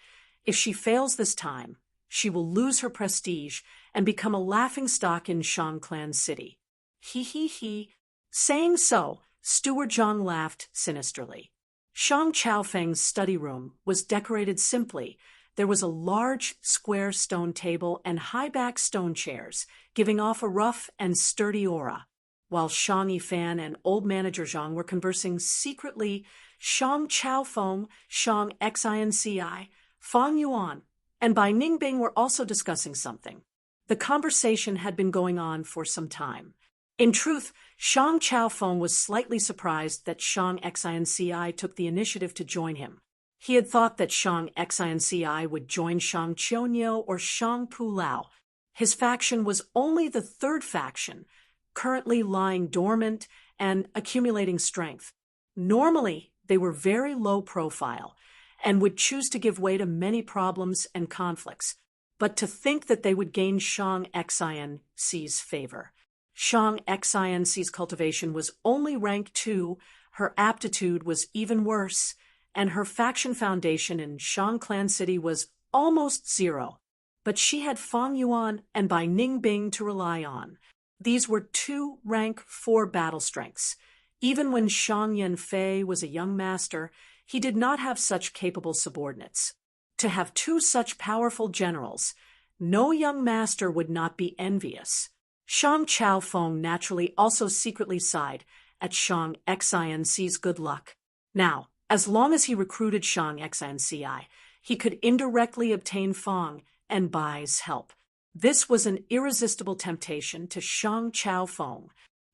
If she fails this time, she will lose her prestige and become a laughingstock in Shang Clan City. He. Saying so, Steward Zhang laughed sinisterly. Shang Chaofeng's study room was decorated simply. There was a large, square stone table and high-backed stone chairs, giving off a rough and sturdy aura. While Shang Yifan and old manager Zhang were conversing secretly, Shang Chaofeng, Shang Xinci, Fang Yuan, and Bai Ningbing were also discussing something. The conversation had been going on for some time. In truth, Shang Chaofeng was slightly surprised that Shang Xinci took the initiative to join him. He had thought that Shang Xinci would join Shang Qianniu or Shang Pulao. His faction was only the 3rd faction, currently lying dormant and accumulating strength. Normally, they were very low profile and would choose to give way to many problems and conflicts. But to think that they would gain Shang Xinci's favor. Shang Xinci's cultivation was only rank 2, her aptitude was even worse, and her faction foundation in Shang Clan City was almost 0. But she had Fang Yuan and Bai Ningbing to rely on. These were 2 rank 4 battle strengths. Even when Shang Yanfei was a young master, he did not have such capable subordinates. To have 2 such powerful generals, No young master would not be envious. Shang Chao Feng naturally also secretly sighed at Shang Xinc's good luck. Now, as long as he recruited Shang Xinci, he could indirectly obtain Feng and Bai's help. This was an irresistible temptation to Shang Chao Feng.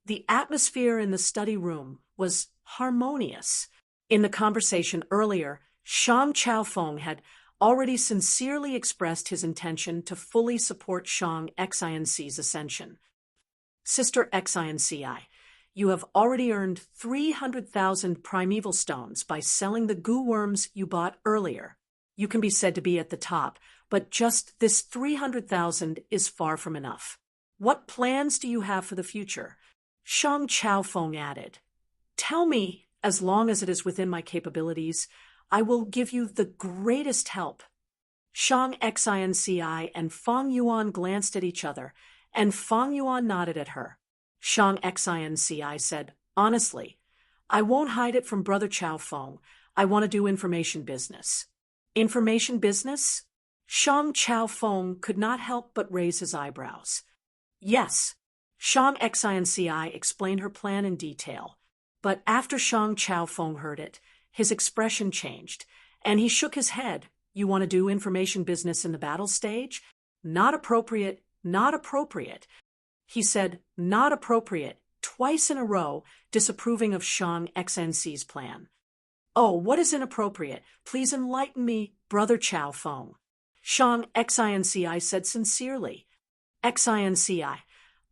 The atmosphere in the study room was harmonious. In the conversation earlier, Shang Chao Feng had already sincerely expressed his intention to fully support Shang Xinc's ascension. Sister Xinci, you have already earned 300,000 primeval stones by selling the goo worms you bought earlier. You can be said to be at the top, but just this 300,000 is far from enough. What plans do you have for the future? Shang Chao Feng added. Tell me, as long as it is within my capabilities, I will give you the greatest help. Shang Xinci and Feng Yuan glanced at each other, and Feng Yuan nodded at her. Shang Xinci said, honestly, I won't hide it from Brother Chao Feng. I want to do information business. Information business? Shang Chao Feng could not help but raise his eyebrows. Yes. Shang Xinci explained her plan in detail, but after Shang Chao Feng heard it, his expression changed, and he shook his head. You want to do information business in the battle stage? Not appropriate, not appropriate. He said, not appropriate, twice in a row, disapproving of Shang Xinc's plan. Oh, what is inappropriate? Please enlighten me, Brother Chao Feng. Shang Xinci said sincerely. Xinci,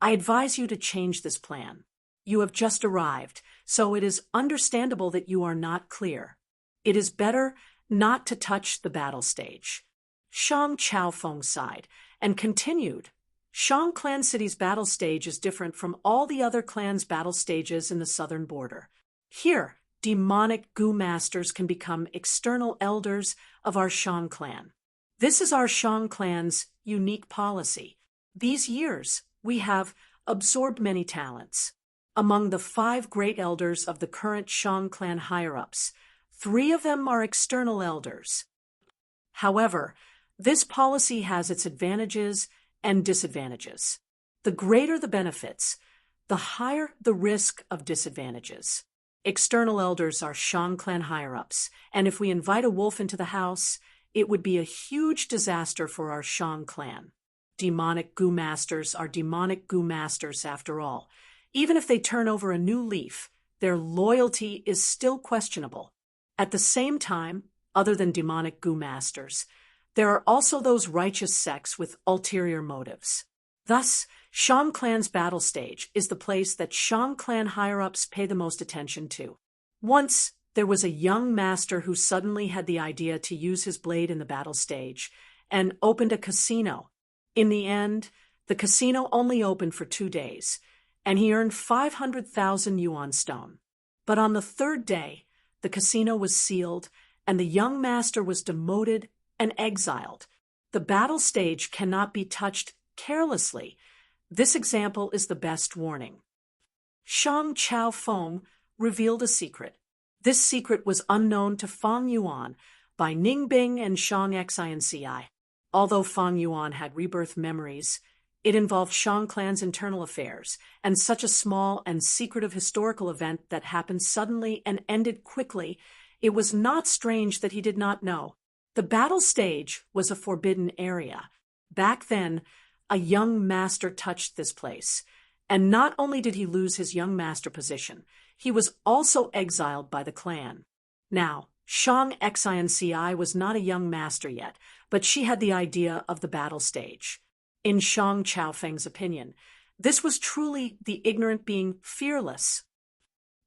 I advise you to change this plan. You have just arrived, so it is understandable that you are not clear. It is better not to touch the battle stage. Shang Chao Feng sighed and continued. Shang Clan City's battle stage is different from all the other clans' battle stages in the southern border. Here, demonic goo masters can become external elders of our Shang clan. This is our Shang clan's unique policy. These years, we have absorbed many talents. Among the 5 great elders of the current Shang clan higher-ups, 3 of them are external elders. However, this policy has its advantages and disadvantages. The greater the benefits, the higher the risk of disadvantages. External elders are Shang clan higher-ups, and if we invite a wolf into the house, it would be a huge disaster for our Shang clan. Demonic goo masters are demonic goo masters after all. Even if they turn over a new leaf, their loyalty is still questionable. At the same time, other than demonic goo masters, there are also those righteous sects with ulterior motives. Thus, Shang Clan's battle stage is the place that Shang Clan higher-ups pay the most attention to. Once, there was a young master who suddenly had the idea to use his blade in the battle stage and opened a casino. In the end, the casino only opened for 2 days, and he earned 500,000 yuan stone. But on the 3rd day, the casino was sealed, and the young master was demoted and exiled. The battle stage cannot be touched carelessly. This example is the best warning. Shang Chao Feng revealed a secret. This secret was unknown to Feng Yuan by Ningbing and Shang Xinci. Although Feng Yuan had rebirth memories, it involved Shang Clan's internal affairs, and such a small and secretive historical event that happened suddenly and ended quickly, it was not strange that he did not know. The battle stage was a forbidden area. Back then, a young master touched this place, and not only did he lose his young master position, he was also exiled by the clan. Now, Shang Xinci was not a young master yet, but she had the idea of the battle stage. In Shang Chao Feng's opinion, this was truly the ignorant being fearless.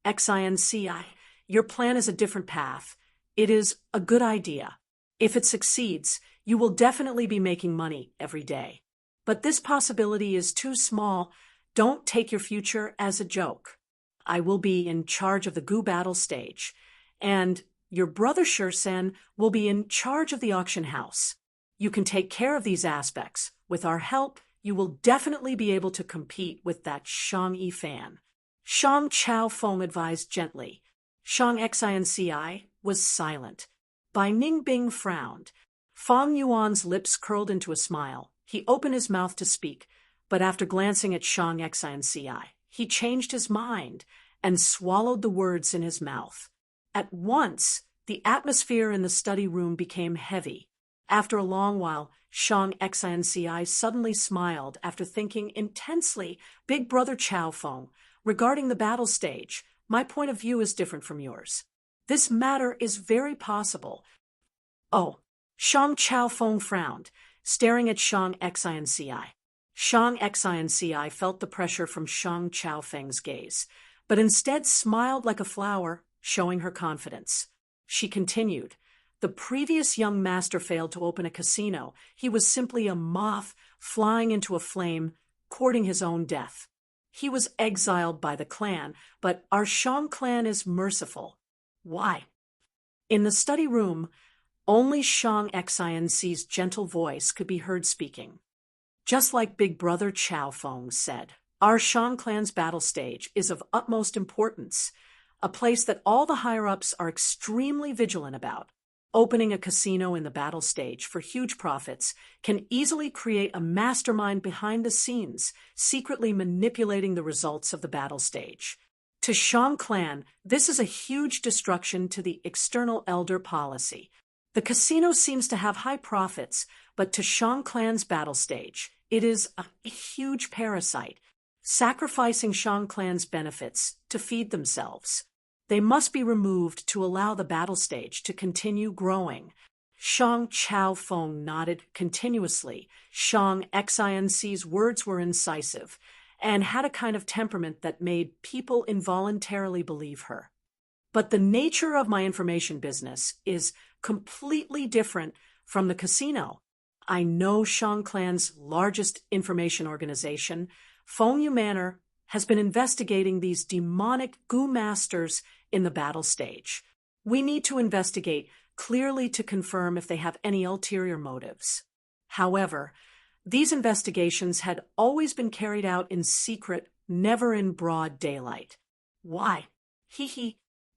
Xinci, your plan is a different path. It is a good idea. If it succeeds, you will definitely be making money every day. But this possibility is too small. Don't take your future as a joke. I will be in charge of the Goo battle stage, and your brother Shursen will be in charge of the auction house. You can take care of these aspects. With our help, you will definitely be able to compete with that Shang Yifan. Shang Chao Feng advised gently. Shang Xinci was silent. Bai Ningbing frowned. Feng Yuan's lips curled into a smile, He opened his mouth to speak, but after glancing at Shang Xinci, he changed his mind and swallowed the words in his mouth. At once, the atmosphere in the study room became heavy. After a long while, Shang Xinci suddenly smiled after thinking intensely. Big Brother Chao Feng, regarding the battle stage, my point of view is different from yours. This matter is very possible. Oh, Shang Chao Feng frowned, staring at Shang Xinci. Shang Xinci felt the pressure from Shang Chao Feng's gaze, but instead smiled like a flower, showing her confidence. She continued, the previous young master failed to open a casino. He was simply a moth flying into a flame, courting his own death. He was exiled by the clan, but our Shang clan is merciful. Why? In the study room, only Shang Xinci's gentle voice could be heard speaking. Just like Big Brother Chao Feng said, our Shang clan's battle stage is of utmost importance, a place that all the higher-ups are extremely vigilant about. Opening a casino in the battle stage for huge profits can easily create a mastermind behind the scenes, secretly manipulating the results of the battle stage. To Shang clan, this is a huge destruction to the external elder policy. The casino seems to have high profits, but to Shang clan's battle stage, it is a huge parasite, sacrificing Shang clan's benefits to feed themselves. They must be removed to allow the battle stage to continue growing. Shang Chao Feng nodded continuously. Shang Xinci's words were incisive and had a kind of temperament that made people involuntarily believe her. But the nature of my information business is completely different from the casino. I know Shang clan's largest information organization, Fengyu Manor, has been investigating these demonic goo masters in the battle stage. We need to investigate clearly to confirm if they have any ulterior motives. However, these investigations had always been carried out in secret, never in broad daylight. Why?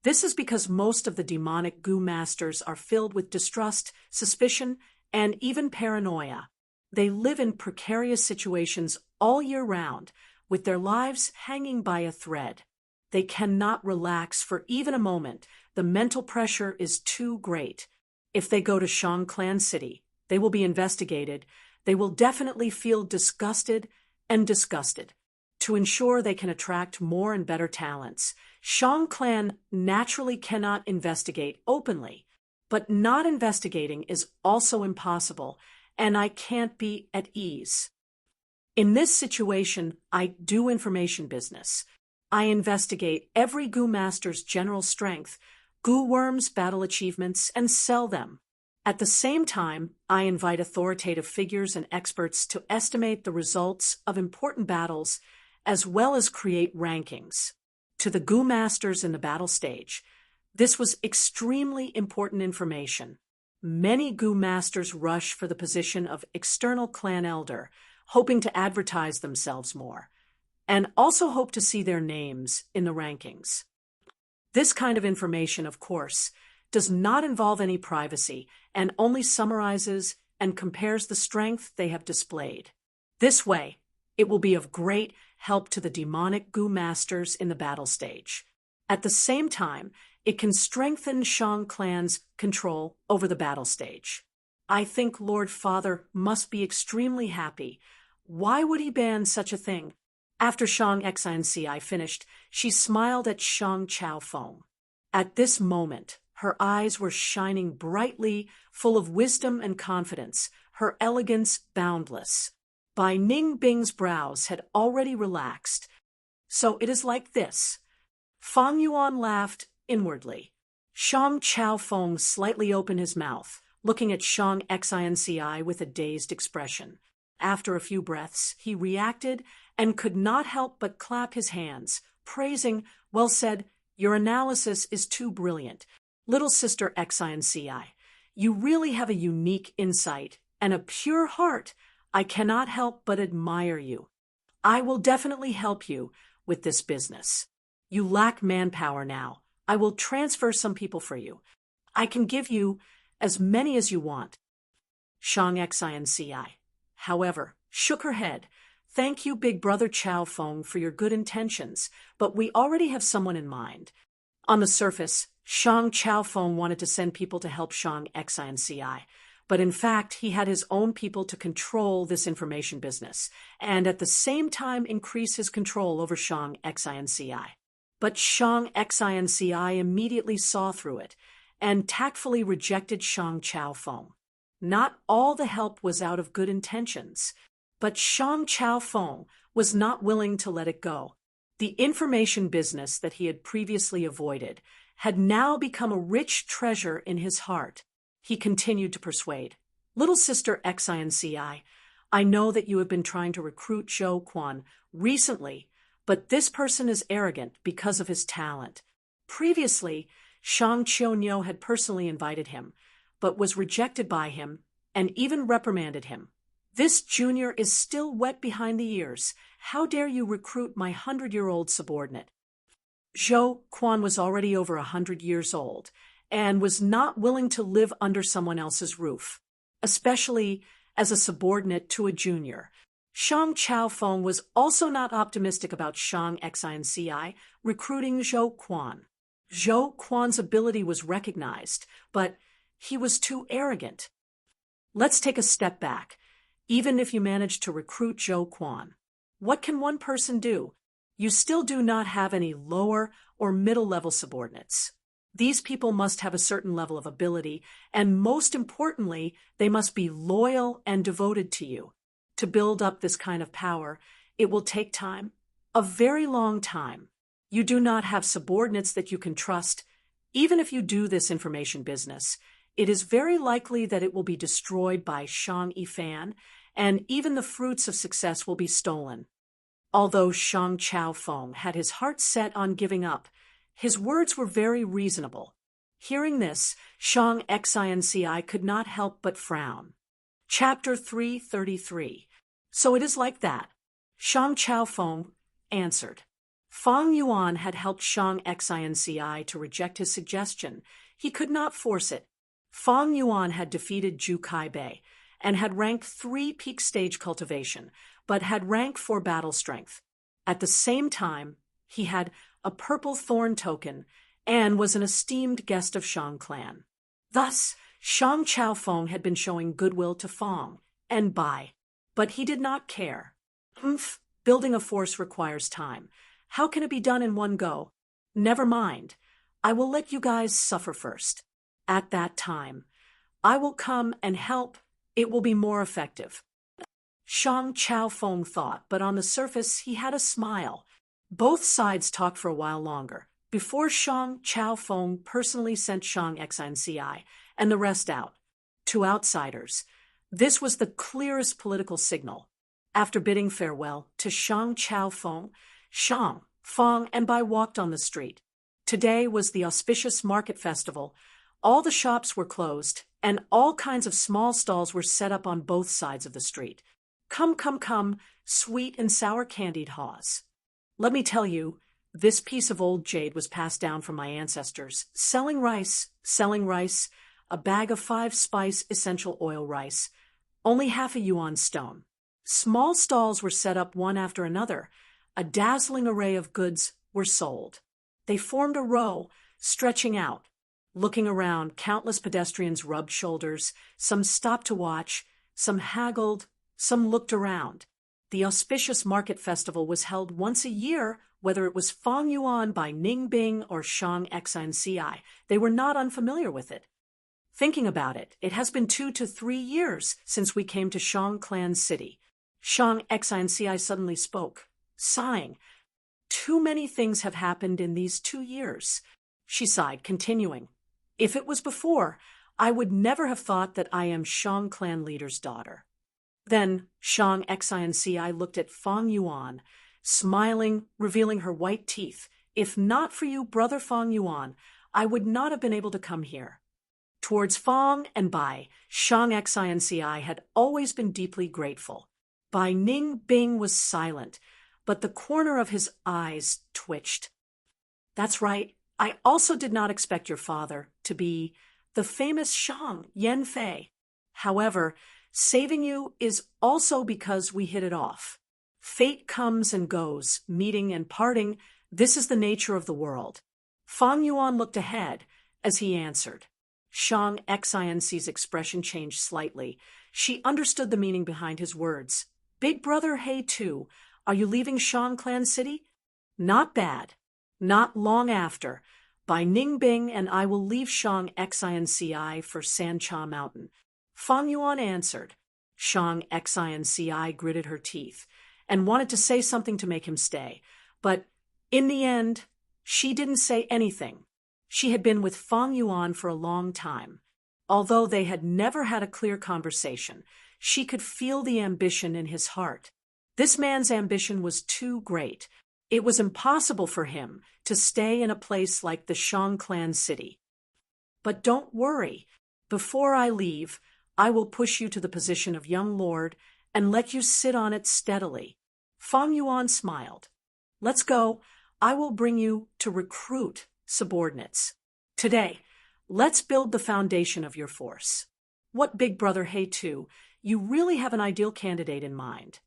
This is because most of the demonic goo masters are filled with distrust, suspicion, and even paranoia. They live in precarious situations all year round, with their lives hanging by a thread. They cannot relax for even a moment. The mental pressure is too great. If they go to Shang Clan City, they will be investigated. They will definitely feel disgusted and disgusted. To ensure they can attract more and better talents, Shang Clan naturally cannot investigate openly. But not investigating is also impossible, and I can't be at ease. In this situation, I do information business. I investigate every goo master's general strength, goo worms' battle achievements, and sell them. At the same time, I invite authoritative figures and experts to estimate the results of important battles, as well as create rankings. To the goo masters in the battle stage, this was extremely important information. Many goo masters rush for the position of external clan elder, hoping to advertise themselves more, and also hope to see their names in the rankings. This kind of information, of course, does not involve any privacy and only summarizes and compares the strength they have displayed. This way, it will be of great help to the demonic goo masters in the battle stage. At the same time, it can strengthen Shang Clan's control over the battle stage. I think Lord Father must be extremely happy. Why would he ban such a thing? After Shang Xinci finished, she smiled at Shang Chao Feng. At this moment, her eyes were shining brightly, full of wisdom and confidence, her elegance boundless. Bai Ning Bing's brows had already relaxed. So it is like this. Fang Yuan laughed inwardly. Shang Chao Feng slightly opened his mouth, looking at Shang Xinci with a dazed expression. After a few breaths, he reacted and could not help but clap his hands, praising, well said, your analysis is too brilliant. Little sister Xinci, you really have a unique insight and a pure heart. I cannot help but admire you. I will definitely help you with this business. You lack manpower now. I will transfer some people for you. I can give you as many as you want. Shang Xinci, however, shook her head. Thank you, Big Brother Chow Fong, for your good intentions, but we already have someone in mind. On the surface, Shang Chao Feng wanted to send people to help Shang XINCI, but in fact he had his own people to control this information business, and at the same time increase his control over Shang XINCI. But Shang XINCI immediately saw through it, and tactfully rejected Shang Chao Feng. Not all the help was out of good intentions, but Shang Chao Feng was not willing to let it go. The information business that he had previously avoided had now become a rich treasure in his heart. He continued to persuade. Little sister XINCI, I know that you have been trying to recruit Zhou Quan recently, but this person is arrogant because of his talent. Previously, Shang Qiunyou had personally invited him, but was rejected by him and even reprimanded him. This junior is still wet behind the ears. How dare you recruit my 100-year-old subordinate? Zhou Quan was already over 100 years old and was not willing to live under someone else's roof, especially as a subordinate to a junior. Shang Chao Feng was also not optimistic about Shang XINCI recruiting Zhou Quan. Zhou Quan's ability was recognized, but he was too arrogant. Let's take a step back. Even if you manage to recruit Zhou Quan, what can one person do? You still do not have any lower or middle-level subordinates. These people must have a certain level of ability, and most importantly, they must be loyal and devoted to you. To build up this kind of power, it will take time, a very long time. You do not have subordinates that you can trust. Even if you do this information business, it is very likely that it will be destroyed by Shang Yifan, and even the fruits of success will be stolen. Although Shang Chao Feng had his heart set on giving up, his words were very reasonable. Hearing this, Shang XINCI could not help but frown. Chapter 333. So it is like that. Shang Chao Feng answered. Fang Yuan had helped Shang XINCI to reject his suggestion. He could not force it. Fang Yuan had defeated Zhu Kaibei and had rank 3 peak stage cultivation, but had rank 4 battle strength. At the same time, he had a purple thorn token and was an esteemed guest of Shang clan. Thus, Shang Chao Feng had been showing goodwill to Fang and Bai, but he did not care. Building a force requires time. How can it be done in one go? Never mind. I will let you guys suffer first. At that time, I will come and help. It will be more effective. Shang Chao Feng thought, but on the surface he had a smile. Both sides talked for a while longer, before Shang Chao Feng personally sent Shang XINCI and the rest out. To outsiders, this was the clearest political signal. After bidding farewell to Shang Chao Feng, Shang, Fang, and Bai walked on the street. Today was the auspicious market festival. All the shops were closed, and all kinds of small stalls were set up on both sides of the street. Come, come, come, sweet and sour candied haws. Let me tell you, this piece of old jade was passed down from my ancestors. Selling rice, a bag of 5-spice essential oil rice, only half a yuan stone. Small stalls were set up one after another. A dazzling array of goods were sold. They formed a row, stretching out. Looking around, countless pedestrians rubbed shoulders. Some stopped to watch, some haggled, some looked around. The auspicious market festival was held once a year, whether it was Fang Yuan by Ning Bing or Shang XINCI. They were not unfamiliar with it. Thinking about it, it has been 2 to 3 years since we came to Shang Clan City. Shang XINCI suddenly spoke, sighing. Too many things have happened in these 2 years. She sighed, continuing. If it was before, I would never have thought that I am Shang Clan leader's daughter. Then Shang XINCI looked at Fang Yuan, smiling, revealing her white teeth. If not for you, brother Fang Yuan, I would not have been able to come here. Towards Fang and Bai, Shang XINCI had always been deeply grateful. Bai Ning Bing was silent, but the corner of his eyes twitched. That's right. I also did not expect your father to be the famous Shang Yanfei. However, Saving you is also because we hit it off. Fate comes and goes, meeting and parting. This is the nature of the world. Fang Yuan looked ahead as he answered. Shang Xinc's expression changed slightly. She understood the meaning behind his words. Big brother He Tu, are you leaving Shang Clan City? Not bad. Not long after. By Ningbing, and I will leave Shang Xinci for Sancha Mountain. Fang Yuan answered. Shang Xinci gritted her teeth and wanted to say something to make him stay. But in the end, she didn't say anything. She had been with Fang Yuan for a long time. Although they had never had a clear conversation, she could feel the ambition in his heart. This man's ambition was too great. It was impossible for him to stay in a place like the Shang Clan City. But don't worry. Before I leave, I will push you to the position of young lord and let you sit on it steadily. Fang Yuan smiled. Let's go. I will bring you to recruit subordinates. Today, let's build the foundation of your force. What, big brother He Tu, you really have an ideal candidate in mind?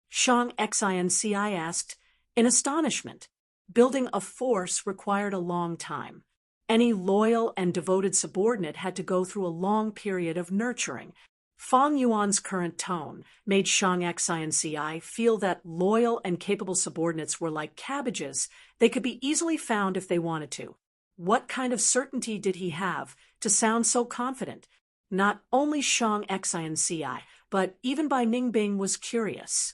Shang Xinci asked, in astonishment. Building a force required a long time. Any loyal and devoted subordinate had to go through a long period of nurturing. Fang Yuan's current tone made Shang Xinci feel that loyal and capable subordinates were like cabbages. They could be easily found if they wanted to. What kind of certainty did he have to sound so confident? Not only Shang Xinci, but even Bai Ningbing was curious.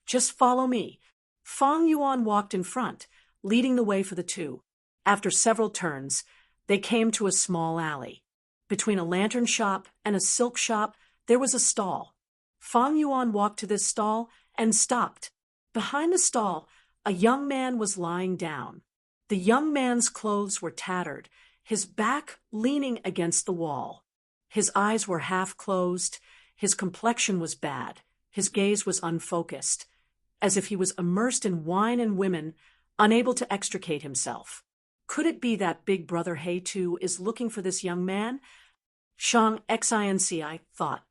Just follow me. Fang Yuan walked in front, leading the way for the two. After several turns, they came to a small alley. Between a lantern shop and a silk shop, there was a stall. Fang Yuan walked to this stall and stopped. Behind the stall, a young man was lying down. The young man's clothes were tattered, his back leaning against the wall. His eyes were half closed, his complexion was bad, his gaze was unfocused, as if he was immersed in wine and women, unable to extricate himself. Could it be that big brother He Tu is looking for this young man? Shang Xinci thought.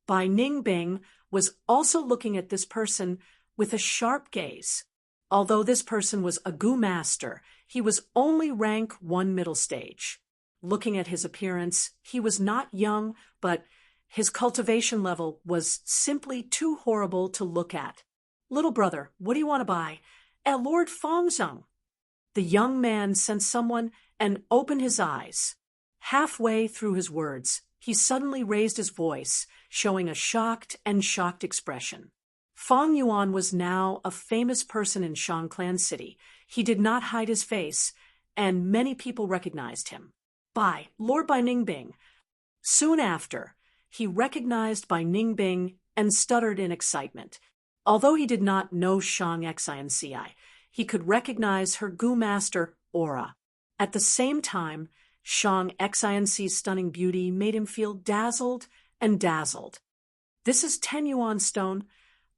Bai Ningbing was also looking at this person with a sharp gaze. Although this person was a Gu master, he was only rank 1 middle stage. Looking at his appearance, he was not young, but his cultivation level was simply too horrible to look at. Little brother, what do you want to buy? Lord Fangzheng. The young man sensed someone and opened his eyes. Halfway through his words, he suddenly raised his voice, showing a shocked expression. Fang Yuan was now a famous person in Shang Clan City. He did not hide his face, and many people recognized him. Lord Bai Ningbing. Soon after, he recognized Bai Ningbing and stuttered in excitement. Although he did not know Shang Xinci, he could recognize her Gu master aura. At the same time, Shang Xinci's stunning beauty made him feel dazzled and dazzled. This is 10 yuan stone.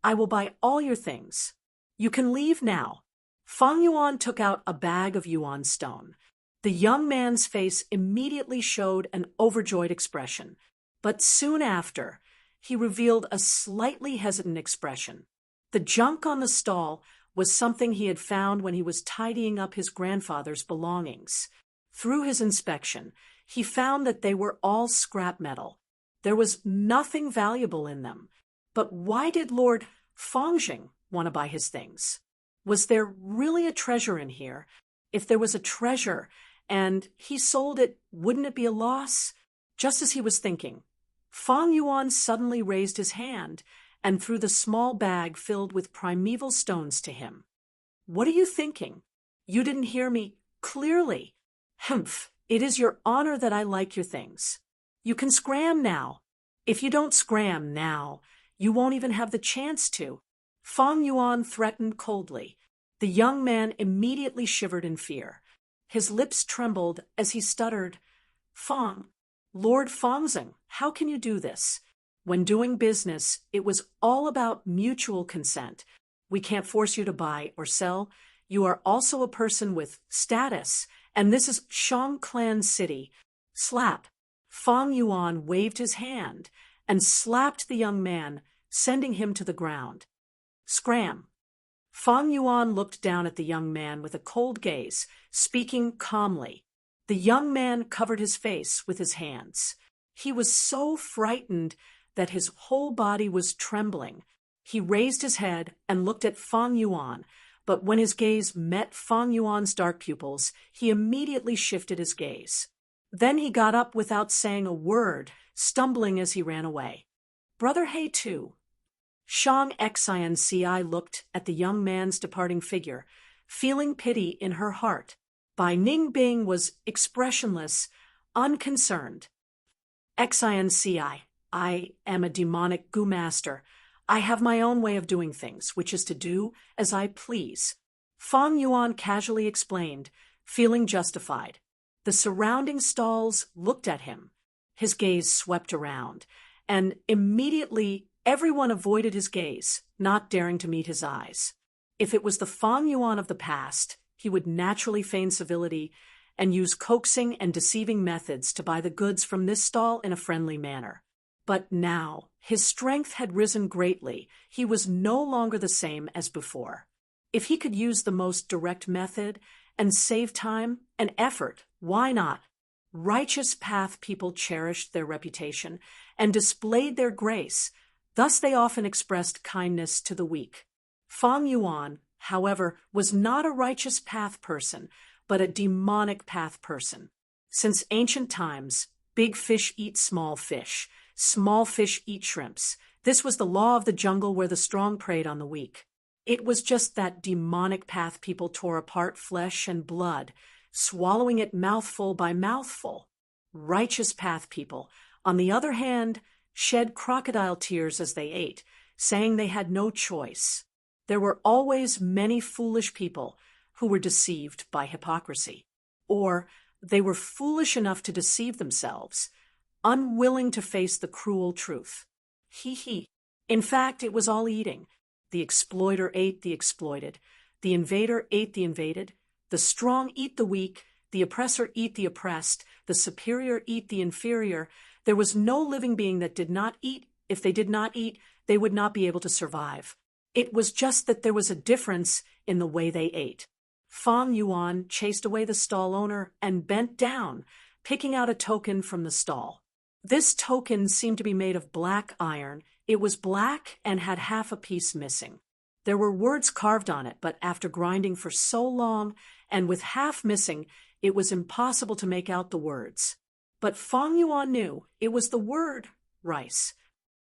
I will buy all your things. You can leave now. Fang Yuan took out a bag of yuan stone. The young man's face immediately showed an overjoyed expression, but soon after, he revealed a slightly hesitant expression. The junk on the stall was something he had found when he was tidying up his grandfather's belongings. Through his inspection, he found that they were all scrap metal. There was nothing valuable in them. But why did Lord Fangzheng want to buy his things? Was there really a treasure in here? If there was a treasure and he sold it, wouldn't it be a loss? Just as he was thinking, Fang Yuan suddenly raised his hand and threw the small bag filled with primeval stones to him. What are you thinking? You didn't hear me clearly. Humph, it is your honor that I like your things. You can scram now. If you don't scram now, you won't even have the chance to. Fang Yuan threatened coldly. The young man immediately shivered in fear. His lips trembled as he stuttered, Lord Fangzheng, how can you do this? When doing business, it was all about mutual consent. We can't force you to buy or sell. You are also a person with status, and this is Shang Clan City. Slap. Fang Yuan waved his hand, and slapped the young man, sending him to the ground. Scram! Fang Yuan looked down at the young man with a cold gaze, speaking calmly. The young man covered his face with his hands. He was so frightened that his whole body was trembling. He raised his head and looked at Fang Yuan, but when his gaze met Fang Yuan's dark pupils, he immediately shifted his gaze. Then he got up without saying a word, stumbling as he ran away. Brother He too. Shang Xinci looked at the young man's departing figure, feeling pity in her heart. Bai Ningbing was expressionless, unconcerned. Xinci, I am a demonic Gu master. I have my own way of doing things, which is to do as I please. Fang Yuan casually explained, feeling justified. The surrounding stalls looked at him. His gaze swept around, and immediately everyone avoided his gaze, not daring to meet his eyes. If it was the Fang Yuan of the past, he would naturally feign civility and use coaxing and deceiving methods to buy the goods from this stall in a friendly manner. But now, his strength had risen greatly. He was no longer the same as before. If he could use the most direct method and save time and effort, why not? Righteous path people cherished their reputation and displayed their grace. Thus they often expressed kindness to the weak. Fang Yuan, however, was not a righteous path person, but a demonic path person. Since ancient times, big fish eat small fish eat shrimps. This was the law of the jungle where the strong preyed on the weak. It was just that demonic path people tore apart flesh and blood, swallowing it mouthful by mouthful. Righteous path people, on the other hand, shed crocodile tears as they ate, saying they had no choice. There were always many foolish people who were deceived by hypocrisy. Or they were foolish enough to deceive themselves, unwilling to face the cruel truth. He. In fact, it was all eating. The exploiter ate the exploited. The invader ate the invaded. The strong eat the weak. The oppressor eat the oppressed. The superior eat the inferior. There was no living being that did not eat. If they did not eat, they would not be able to survive. It was just that there was a difference in the way they ate. Fang Yuan chased away the stall owner and bent down, picking out a token from the stall. This token seemed to be made of black iron. It was black and had half a piece missing. There were words carved on it, but after grinding for so long and with half missing, it was impossible to make out the words. But Fang Yuan knew it was the word rice.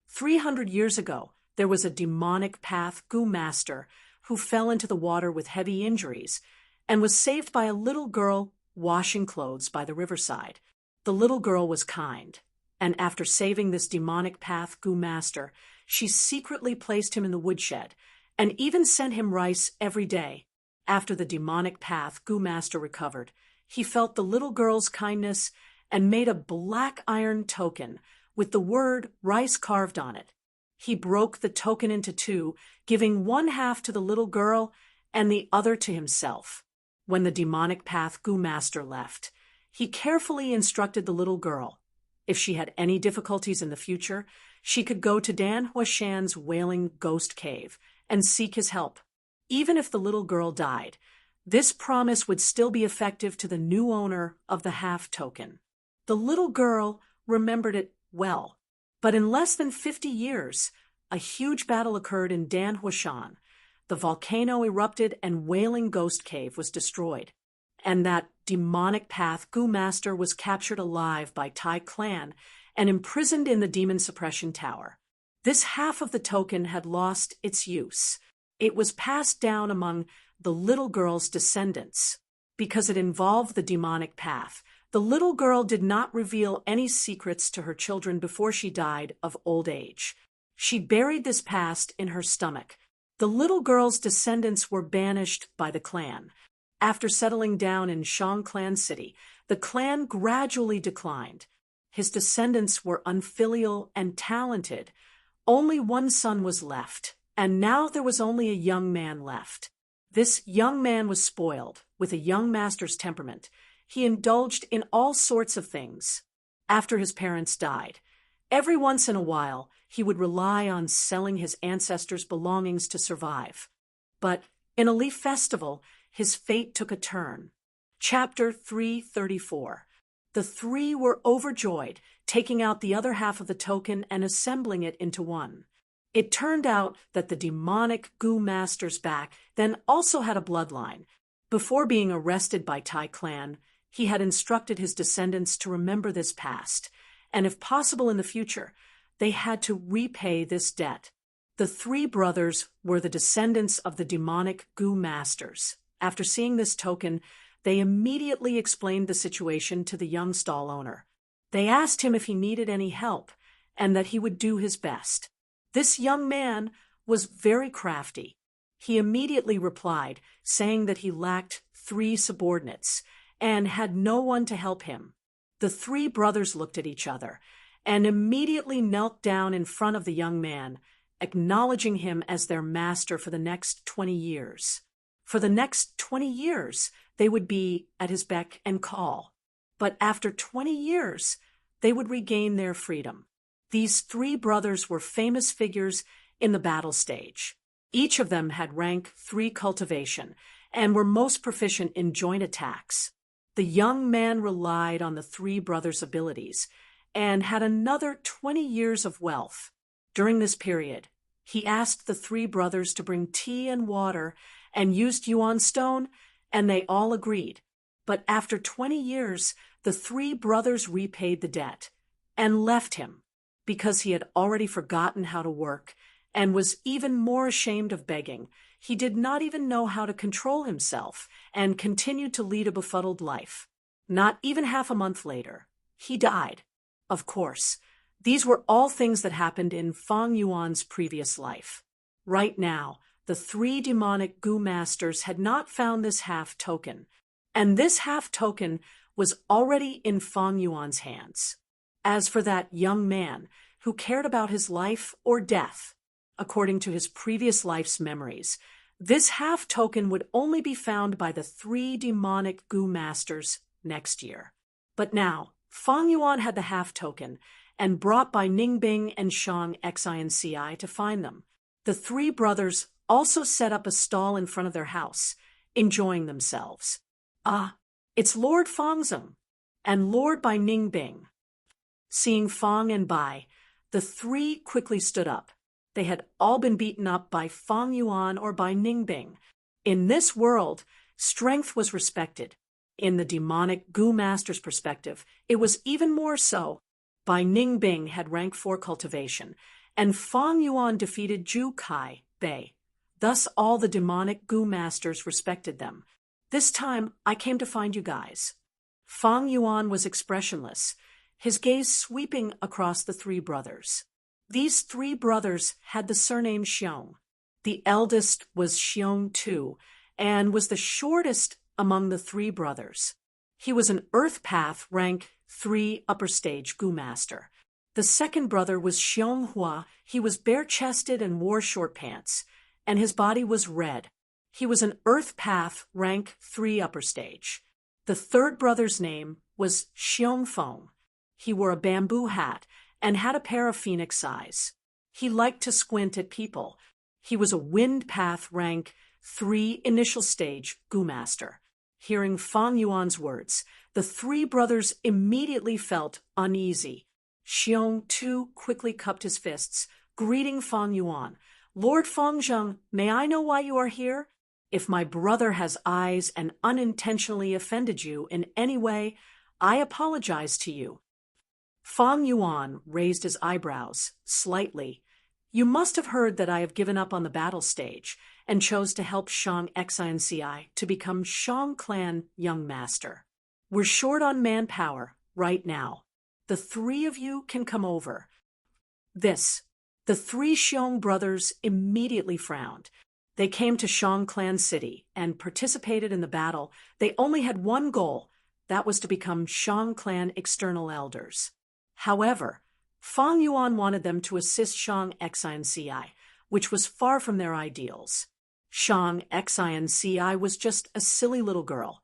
300 years ago, there was a demonic path Gu master who fell into the water with heavy injuries and was saved by a little girl washing clothes by the riverside. The little girl was kind, and after saving this demonic path Gu master, she secretly placed him in the woodshed and even sent him rice every day. After the demonic path Gu master recovered, he felt the little girl's kindness and made a black iron token with the word rice carved on it. He broke the token into two, giving one half to the little girl and the other to himself. When the demonic path Gu master left, he carefully instructed the little girl. If she had any difficulties in the future, she could go to Dan Huashan's wailing ghost cave and seek his help. Even if the little girl died, this promise would still be effective to the new owner of the half token. The little girl remembered it well. But in less than 50 years, a huge battle occurred in Dan Huashan. The volcano erupted and Wailing Ghost Cave was destroyed. And that demonic path Gu master was captured alive by Tai clan and imprisoned in the demon suppression tower. This half of the token had lost its use. It was passed down among the little girl's descendants. Because it involved the demonic path, the little girl did not reveal any secrets to her children before she died of old age. She buried this past in her stomach. The little girl's descendants were banished by the clan. After settling down in Shang Clan City, the clan gradually declined. His descendants were unfilial and talented. Only one son was left, and now there was only a young man left. This young man was spoiled, with a young master's temperament. He indulged in all sorts of things. After his parents died, Every once in a while, he would rely on selling his ancestors' belongings to survive. But in a leaf festival, his fate took a turn. Chapter 334. The three were overjoyed, taking out the other half of the token and assembling it into one. It turned out that the demonic goo master's back then also had a bloodline. Before being arrested by Tai clan, he had instructed his descendants to remember this past, and if possible in the future, they had to repay this debt. The three brothers were the descendants of the demonic goo masters. After seeing this token, they immediately explained the situation to the young stall owner. They asked him if he needed any help, and that he would do his best. This young man was very crafty. He immediately replied, saying that he lacked 3 subordinates and had no one to help him. The three brothers looked at each other and immediately knelt down in front of the young man, acknowledging him as their master for the next 20 years. For the next 20 years, they would be at his beck and call. But after 20 years, they would regain their freedom. These three brothers were famous figures in the battle stage. Each of them had rank 3 cultivation and were most proficient in joint attacks. The young man relied on the three brothers' abilities and had another 20 years of wealth. During this period, he asked the three brothers to bring tea and water and used yuan stone, and they all agreed. But after 20 years, the three brothers repaid the debt and left him because he had already forgotten how to work and was even more ashamed of begging. He did not even know how to control himself and continued to lead a befuddled life. Not even half a month later, he died. Of course, these were all things that happened in Fang Yuan's previous life. Right now, the three demonic goo masters had not found this half token, and this half token was already in Fang Yuan's hands. As for that young man who cared about his life or death, according to his previous life's memories, this half token would only be found by the three demonic goo masters next year. But now, Fang Yuan had the half token and brought by Ningbing and Shang Xinci to find them. The three brothers also set up a stall in front of their house, enjoying themselves. Ah, it's Lord Fangzong and Lord Bai Ningbing. Seeing Fang and Bai, the three quickly stood up. They had all been beaten up by Fang Yuan or by Ningbing. In this world, strength was respected. In the demonic goo master's perspective, it was even more so. Bai Ningbing had rank 4 cultivation, and Fang Yuan defeated Zhu Kai Bei. Thus all the demonic goo masters respected them. This time, I came to find you guys. Fang Yuan was expressionless, his gaze sweeping across the three brothers. These three brothers had the surname Xiong. The eldest was Xiong Tu, and was the shortest among the three brothers. He was an Earth Path rank 3 upper stage goo master. The second brother was Xiong Hua. He was bare-chested and wore short pants, and his body was red. He was an Earth Path rank 3 upper stage. The third brother's name was Xiong Feng. He wore a bamboo hat and had a pair of phoenix eyes. He liked to squint at people. He was a Wind Path rank 3 initial stage goo master. Hearing Fang Yuan's words, the three brothers immediately felt uneasy. Xiong Tu quickly cupped his fists, greeting Fang Yuan. Lord Fangzheng, may I know why you are here? If my brother has eyes and unintentionally offended you in any way, I apologize to you. Fang Yuan raised his eyebrows slightly. You must have heard that I have given up on the battle stage and chose to help Shang Xinci to become Shang Clan Young Master. We're short on manpower right now. The three of you can come over. The three Xiong brothers immediately frowned. They came to Shang Clan City and participated in the battle. They only had one goal. That was to become Shang Clan external elders. However, Fang Yuan wanted them to assist Shang Xinci, which was far from their ideals. Shang Xinci was just a silly little girl.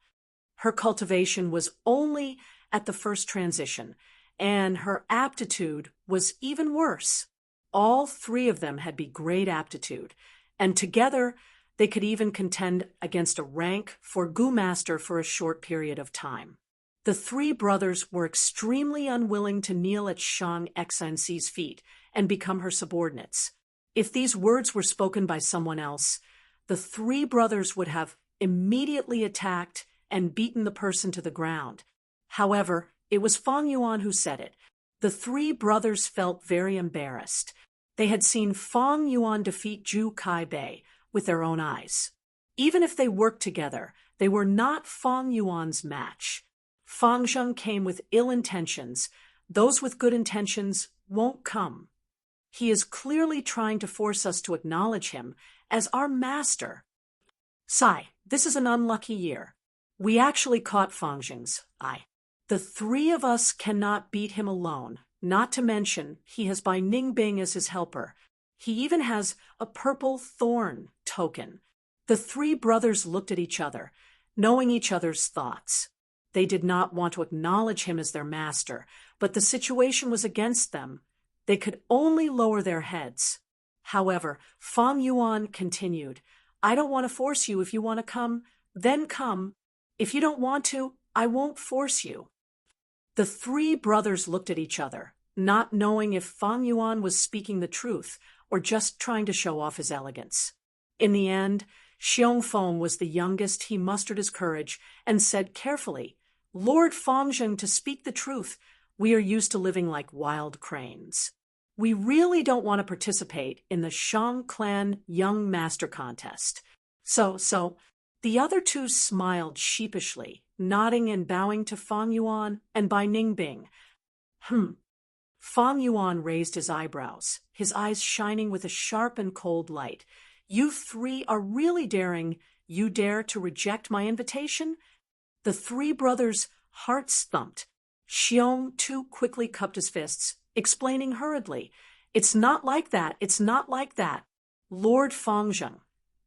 Her cultivation was only at the first transition, and her aptitude was even worse. All three of them had great aptitude, and together they could even contend against a rank for Gu-master for a short period of time. The three brothers were extremely unwilling to kneel at Shang Xianxi's feet and become her subordinates. If these words were spoken by someone else, the three brothers would have immediately attacked and beaten the person to the ground. However, it was Fang Yuan who said it. The three brothers felt very embarrassed. They had seen Fang Yuan defeat Zhu Kaibei with their own eyes. Even if they worked together, they were not Fang Yuan's match. Fang Zheng came with ill intentions. Those with good intentions won't come. He is clearly trying to force us to acknowledge him as our master. Sai, this is an unlucky year. We actually caught Fang Zheng's eye. The three of us cannot beat him alone, not to mention he has Bai Ningbing as his helper. He even has a purple thorn token. The three brothers looked at each other, knowing each other's thoughts. They did not want to acknowledge him as their master, but the situation was against them. They could only lower their heads. However, Fang Yuan continued, I don't want to force you. If you want to come, then come. If you don't want to, I won't force you. The three brothers looked at each other, not knowing if Fang Yuan was speaking the truth or just trying to show off his elegance. In the end, Xiong Feng was the youngest. He mustered his courage and said carefully, Lord Fang Zheng, to speak the truth, we are used to living like wild cranes. We really don't want to participate in the Shang clan young master contest. So, the other two smiled sheepishly, nodding and bowing to Fang Yuan and Bai Ningbing. Fang Yuan raised his eyebrows, his eyes shining with a sharp and cold light. You three are really daring. You dare to reject my invitation? The three brothers' hearts thumped. Xiong too quickly cupped his fists, explaining hurriedly, It's not like that. It's not like that. Lord Fang Zheng,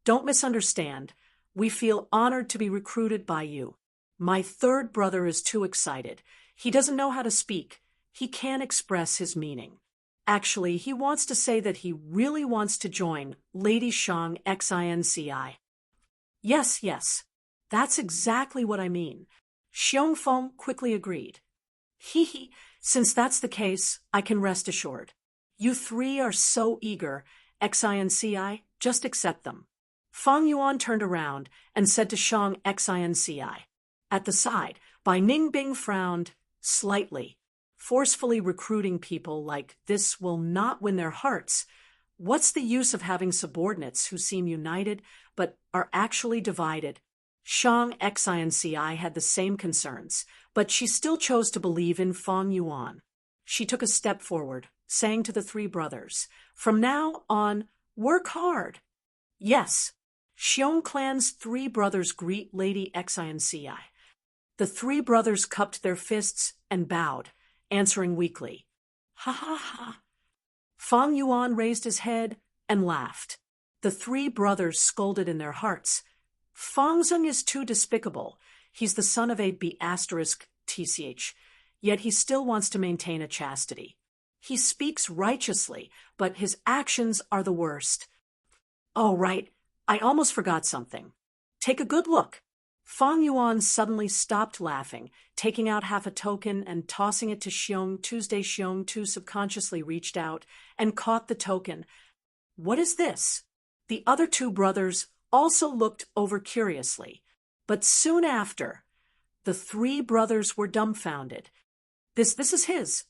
don't misunderstand. We feel honored to be recruited by you. My third brother is too excited. He doesn't know how to speak. He can't express his meaning. Actually, he wants to say that he really wants to join Lady Shang Xinci. Yes, that's exactly what I mean. Xiong Feng quickly agreed. Since that's the case, I can rest assured. You three are so eager, Xinci, just accept them. Fang Yuan turned around and said to Shang Xinci. At the side, Bai Ningbing frowned slightly. Forcefully recruiting people like this will not win their hearts. What's the use of having subordinates who seem united but are actually divided? Shang Xinci had the same concerns, but she still chose to believe in Fang Yuan. She took a step forward, saying to the three brothers, From now on, work hard. Yes. Xiong clan's three brothers greet Lady Xinci. The three brothers cupped their fists and bowed, answering weakly, Ha. Fang Yuan raised his head and laughed. The three brothers scolded in their hearts. Fang Zheng is too despicable. He's the son of a B***tch, yet he still wants to maintain a chastity. He speaks righteously, but his actions are the worst. Oh, right, I almost forgot something. Take a good look. Fang Yuan suddenly stopped laughing, taking out half a token and tossing it to Xiong. Tuesday Xiong Tu subconsciously reached out and caught the token. What is this? The other two brothers also looked over curiously, but soon after, the three brothers were dumbfounded. This is his.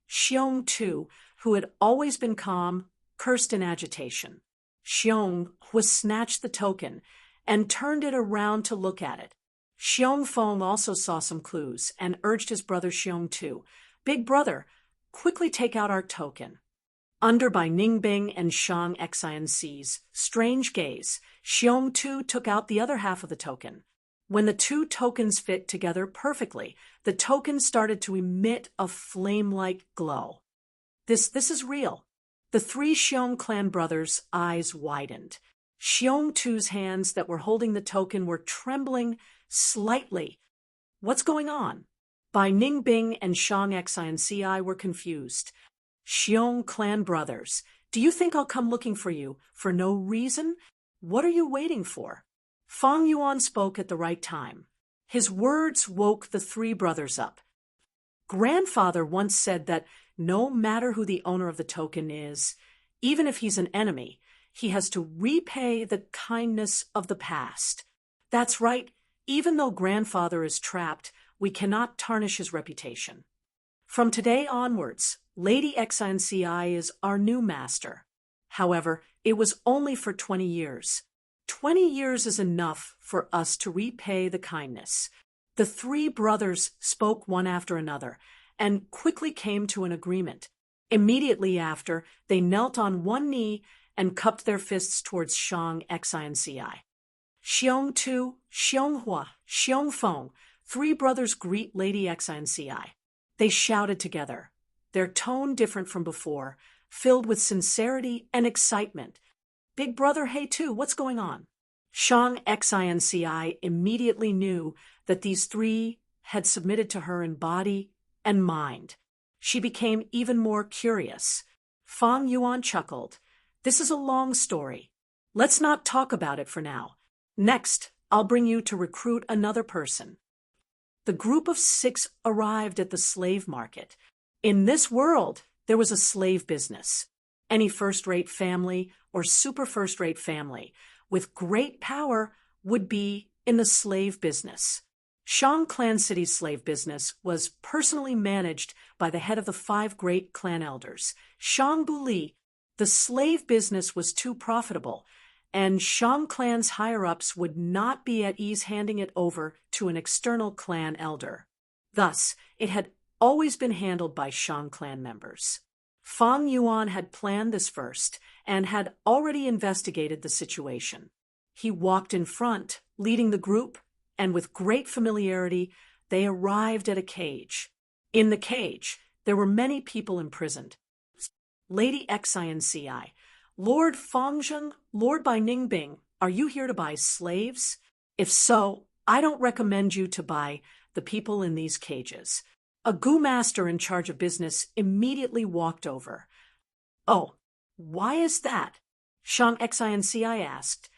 Xiong Tu, who had always been calm, cursed in agitation. Xiong was snatched the token and turned it around to look at it. Xiong Feng also saw some clues and urged his brother Xiong Tu, Big brother, quickly take out our token. Under Bai Ningbing and Shang Xinci's strange gaze, Xiong Tu took out the other half of the token. When the two tokens fit together perfectly, the token started to emit a flame-like glow. This is real. The three Xiong clan brothers' eyes widened. Xiong Tu's hands that were holding the token were trembling slightly. What's going on? Bai Ningbing and Shang Xinci were confused. Xiong clan brothers, do you think I'll come looking for you for no reason? What are you waiting for? Fang Yuan spoke at the right time. His words woke the three brothers up. Grandfather once said that no matter who the owner of the token is, even if he's an enemy, he has to repay the kindness of the past. That's right, even though grandfather is trapped, we cannot tarnish his reputation. From today onwards, Lady Xinci is our new master. However, it was only for 20 years. 20 years is enough for us to repay the kindness. The three brothers spoke one after another and quickly came to an agreement. Immediately after, they knelt on one knee and cupped their fists towards Shang Xinci. Xiong Tu, Xiong Hua, Xiong Feng, three brothers greet Lady Xinci. They shouted together, their tone different from before, filled with sincerity and excitement. Big brother, hey Tu, what's going on? Shang Xinci immediately knew that these three had submitted to her in body and mind. She became even more curious. Fang Yuan chuckled. This is a long story. Let's not talk about it for now. Next, I'll bring you to recruit another person. The group of 6 arrived at the slave market. In this world, there was a slave business. Any first-rate family or super first-rate family with great power would be in the slave business. Shang Clan City's slave business was personally managed by the head of the 5 great clan elders, Shang Buli. The slave business was too profitable, and Shang Clan's higher-ups would not be at ease handing it over to an external clan elder. Thus, it had always been handled by Shang Clan members. Fang Yuan had planned this first and had already investigated the situation. He walked in front, leading the group, and with great familiarity, they arrived at a cage. In the cage, there were many people imprisoned. Lady Xinci, Lord Fangzheng, Lord Bai Ningbing, are you here to buy slaves? If so, I don't recommend you to buy the people in these cages. A Gu master in charge of business immediately walked over. Oh, why is that? Shang Xinci asked.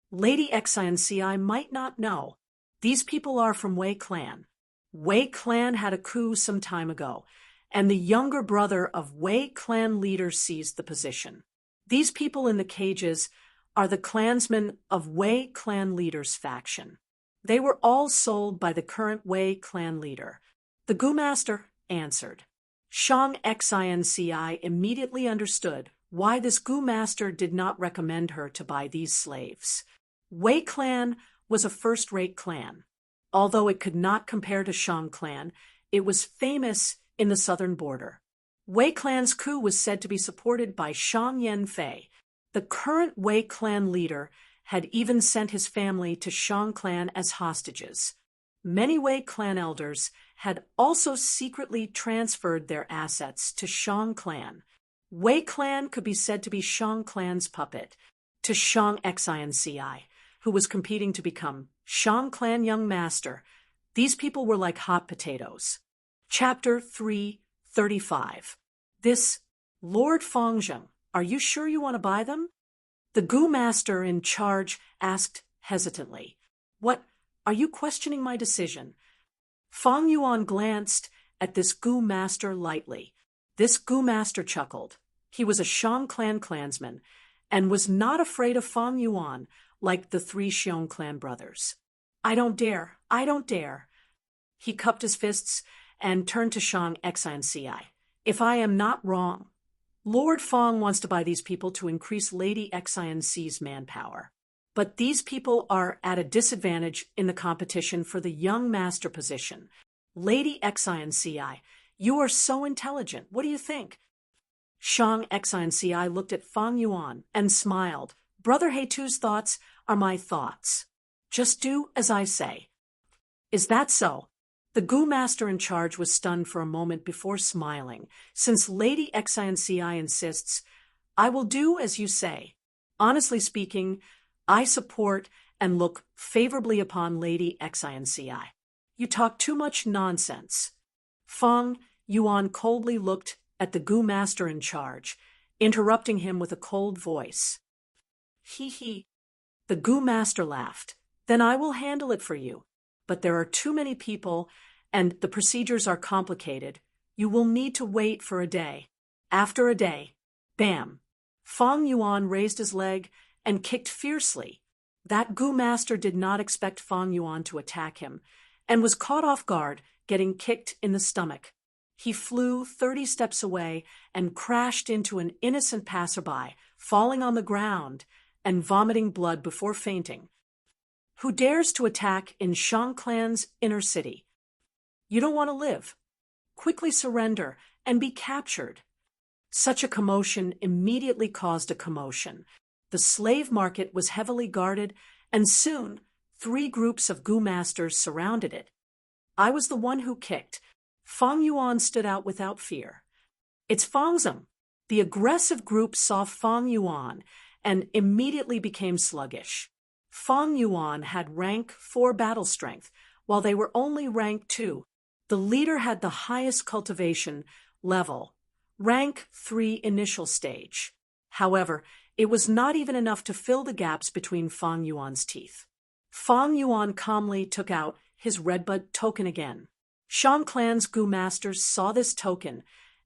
Lady Xinci might not know. These people are from Wei Clan. Wei Clan had a coup some time ago, and the younger brother of Wei Clan leader seized the position. These people in the cages are the clansmen of Wei Clan leader's faction. They were all sold by the current Wei Clan leader. The Gu master answered. Shang Xinci immediately understood why this Gu master did not recommend her to buy these slaves. Wei Clan was a first-rate clan. Although it could not compare to Shang Clan, it was famous in the southern border. Wei Clan's coup was said to be supported by Shang Yanfei. The current Wei Clan leader had even sent his family to Shang Clan as hostages. Many Wei Clan elders had also secretly transferred their assets to Shang Clan. Wei Clan could be said to be Shang Clan's puppet to Shang Xinci, who was competing to become Shang Clan young master. These people were like hot potatoes. Chapter 335. This, Lord Fangzheng, are you sure you want to buy them? The Gu master in charge asked hesitantly. What, are you questioning my decision? Fang Yuan glanced at this Gu master lightly. This Gu master chuckled. He was a Shang Clan clansman and was not afraid of Fang Yuan like the 3 Xiong Clan brothers. I don't dare, I don't dare. He cupped his fists and turned to Shang Xinci. If I am not wrong, Lord Fang wants to buy these people to increase Lady Xinci's manpower. But these people are at a disadvantage in the competition for the young master position. Lady Xinci, you are so intelligent. What do you think? Shang Xinci looked at Fang Yuan and smiled. Brother Heitu's thoughts are my thoughts. Just do as I say. Is that so? The Gu master in charge was stunned for a moment before smiling. Since Lady Xinci insists, I will do as you say. Honestly speaking, I support and look favorably upon Lady Xinci. You talk too much nonsense. Fang Yuan coldly looked at the goo master in charge, interrupting him with a cold voice. He he. The goo master laughed. Then I will handle it for you. But there are too many people, and the procedures are complicated. You will need to wait for a day. After a day, bam! Fang Yuan raised his leg and kicked fiercely. That goo master did not expect Fang Yuan to attack him, and was caught off guard, getting kicked in the stomach. He flew 30 steps away and crashed into an innocent passerby, falling on the ground and vomiting blood before fainting. Who dares to attack in Shang clan's inner city? You don't want to live. Quickly surrender and be captured. Such a commotion immediately caused a commotion. The slave market was heavily guarded, and soon 3 groups of goo masters surrounded it. I was the one who kicked. Fang Yuan stood out without fear. It's Fangzhem. The aggressive group saw Fang Yuan and immediately became sluggish. Fang Yuan had rank 4 battle strength, while they were only rank 2. The leader had the highest cultivation level, rank 3 initial stage. However, it was not even enough to fill the gaps between Fang Yuan's teeth. Fang Yuan calmly took out his redbud token again. Shang clan's goo masters saw this token,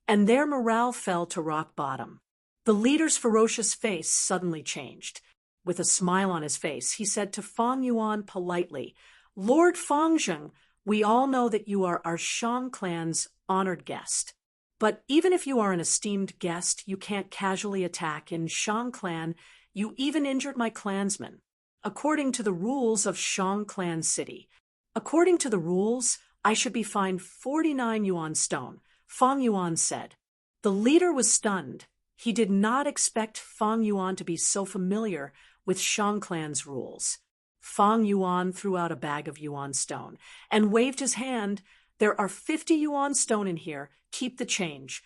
and their morale fell to rock bottom. The leader's ferocious face suddenly changed. With a smile on his face, he said to Fang Yuan politely, "Lord Fangzhem, we all know that you are our Shang clan's honored guest. But even if you are an esteemed guest, you can't casually attack in Shang clan. You even injured my clansmen. According to the rules of Shang clan city. According to the rules, I should be fined 49 yuan stone," Fang Yuan said. The leader was stunned. He did not expect Fang Yuan to be so familiar with Shang clan's rules. Fang Yuan threw out a bag of yuan stone and waved his hand. "There are 50 yuan stone in here. Keep the change."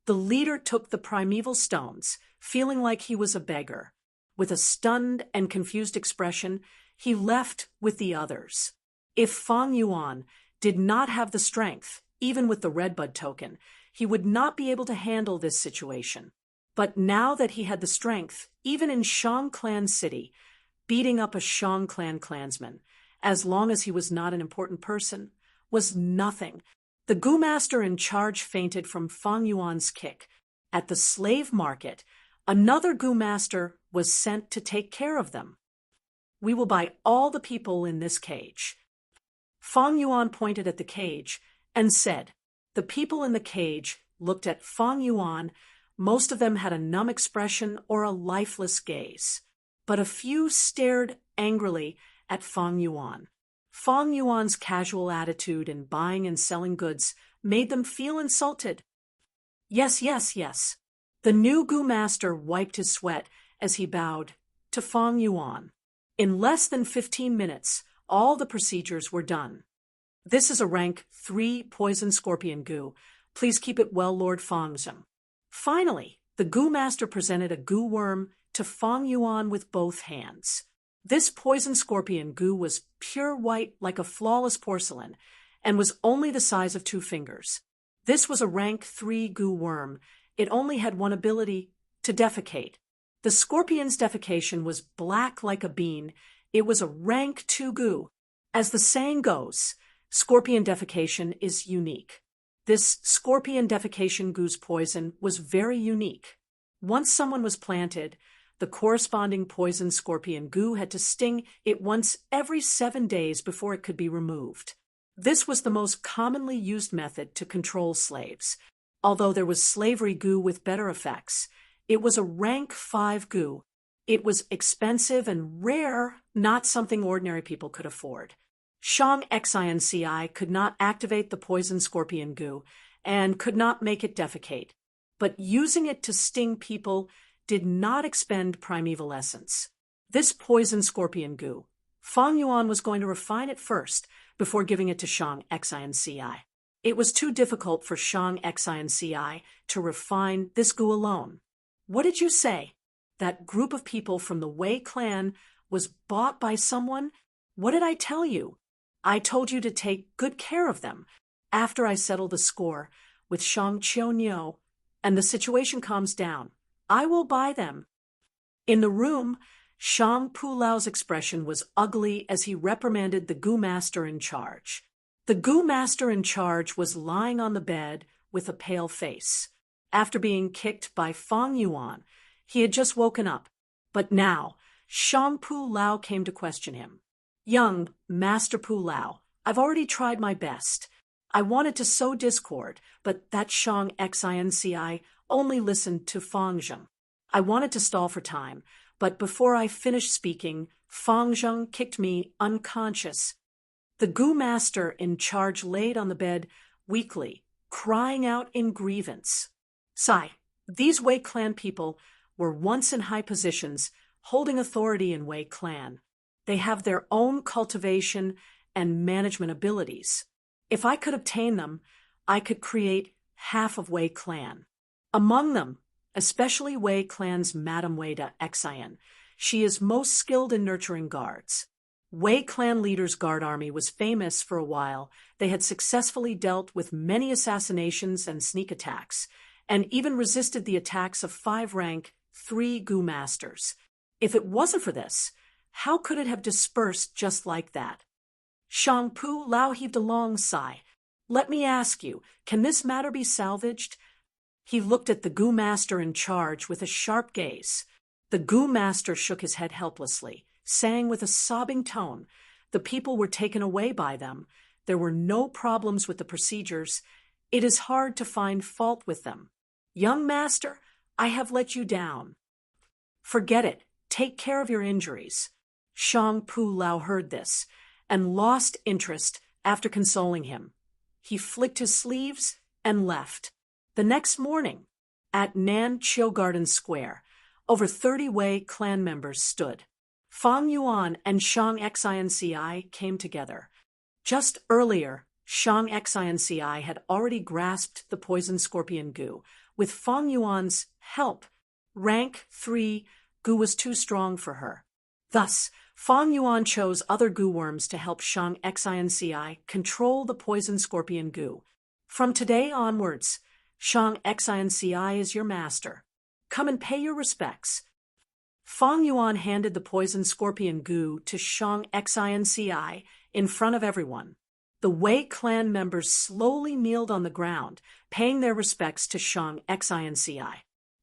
The leader took the primeval stones, feeling like he was a beggar. With a stunned and confused expression, he left with the others. If Fang Yuan did not have the strength, even with the redbud token, he would not be able to handle this situation. But now that he had the strength, even in Shang clan city, beating up a Shang clan clansman, as long as he was not an important person, was nothing. The goo master in charge fainted from Fang Yuan's kick. At the slave market, another goo master was sent to take care of them. "We will buy all the people in this cage." Fang Yuan pointed at the cage and said. The people in the cage looked at Fang Yuan. Most of them had a numb expression or a lifeless gaze, but a few stared angrily at Fang Yuan. Fang Yuan's casual attitude in buying and selling goods made them feel insulted. "Yes, yes, yes." The new goo master wiped his sweat as he bowed to Fang Yuan. In less than 15 minutes, all the procedures were done. "This is a rank 3 poison scorpion goo. Please keep it well, Lord Fangzhem." Finally, the goo master presented a goo worm to Fang Yuan with both hands. This poison scorpion goo was pure white like a flawless porcelain and was only the size of 2 fingers. This was a rank 3 goo worm. It only had one ability, to defecate. The scorpion's defecation was black like a bean. It was a rank 2 goo. As the saying goes, scorpion defecation is unique. This scorpion defecation goo's poison was very unique. Once someone was planted, the corresponding poison scorpion goo had to sting it once every 7 days before it could be removed. This was the most commonly used method to control slaves. Although there was slavery goo with better effects, it was a rank 5 goo. It was expensive and rare, not something ordinary people could afford. Shang Xinci could not activate the poison scorpion goo and could not make it defecate, but using it to sting people did not expend primeval essence. This poison scorpion goo, Fang Yuan was going to refine it first before giving it to Shang Xinci. It was too difficult for Shang Xinci to refine this goo alone. "What did you say? That group of people from the Wei clan was bought by someone? What did I tell you?" I told you to take good care of them. After I settle the score with Shang Qiu and the situation calms down, I will buy them. In the room, Shang Pu Lao's expression was ugly as he reprimanded the Gu master in charge. The Gu master in charge was lying on the bed with a pale face. After being kicked by Fang Yuan, he had just woken up. But now, Shang Pu Lao came to question him. Young Master Pu Lao, I've already tried my best. I wanted to sow discord, but that Shang Xinci only listened to Fang Zheng. I wanted to stall for time, but before I finished speaking, Fang Zheng kicked me unconscious. The Gu master in charge laid on the bed weakly, crying out in grievance. Sai, these Wei clan people were once in high positions, holding authority in Wei clan. They have their own cultivation and management abilities. If I could obtain them, I could create half of Wei clan. Among them, especially Wei clan's Madame Wei de Xian, she is most skilled in nurturing guards. Wei clan leader's guard army was famous for a while. They had successfully dealt with many assassinations and sneak attacks, and even resisted the attacks of 5-rank 3 Gu masters. If it wasn't for this, how could it have dispersed just like that? Shang Pu Lao heaved a long sigh. Let me ask you, can this matter be salvaged? He looked at the Gu master in charge with a sharp gaze. The Gu master shook his head helplessly, saying with a sobbing tone, the people were taken away by them. There were no problems with the procedures. It is hard to find fault with them. Young master, I have let you down. Forget it. Take care of your injuries. Shang Pu Lao heard this and lost interest after consoling him. He flicked his sleeves and left. The next morning, at Nan Chiu Garden Square, over 30 Wei clan members stood. Fang Yuan and Shang Xinci came together. Just earlier, Shang Xinci had already grasped the poison scorpion Gu. With Fang Yuan's help, rank 3 Gu was too strong for her. Thus, Fang Yuan chose other Gu worms to help Shang Xinci control the poison scorpion Gu. From today onwards, Shang Xinci is your master. Come and pay your respects. Fang Yuan handed the poison scorpion Gu to Shang Xinci in front of everyone. The Wei clan members slowly kneeled on the ground, paying their respects to Shang Xinci.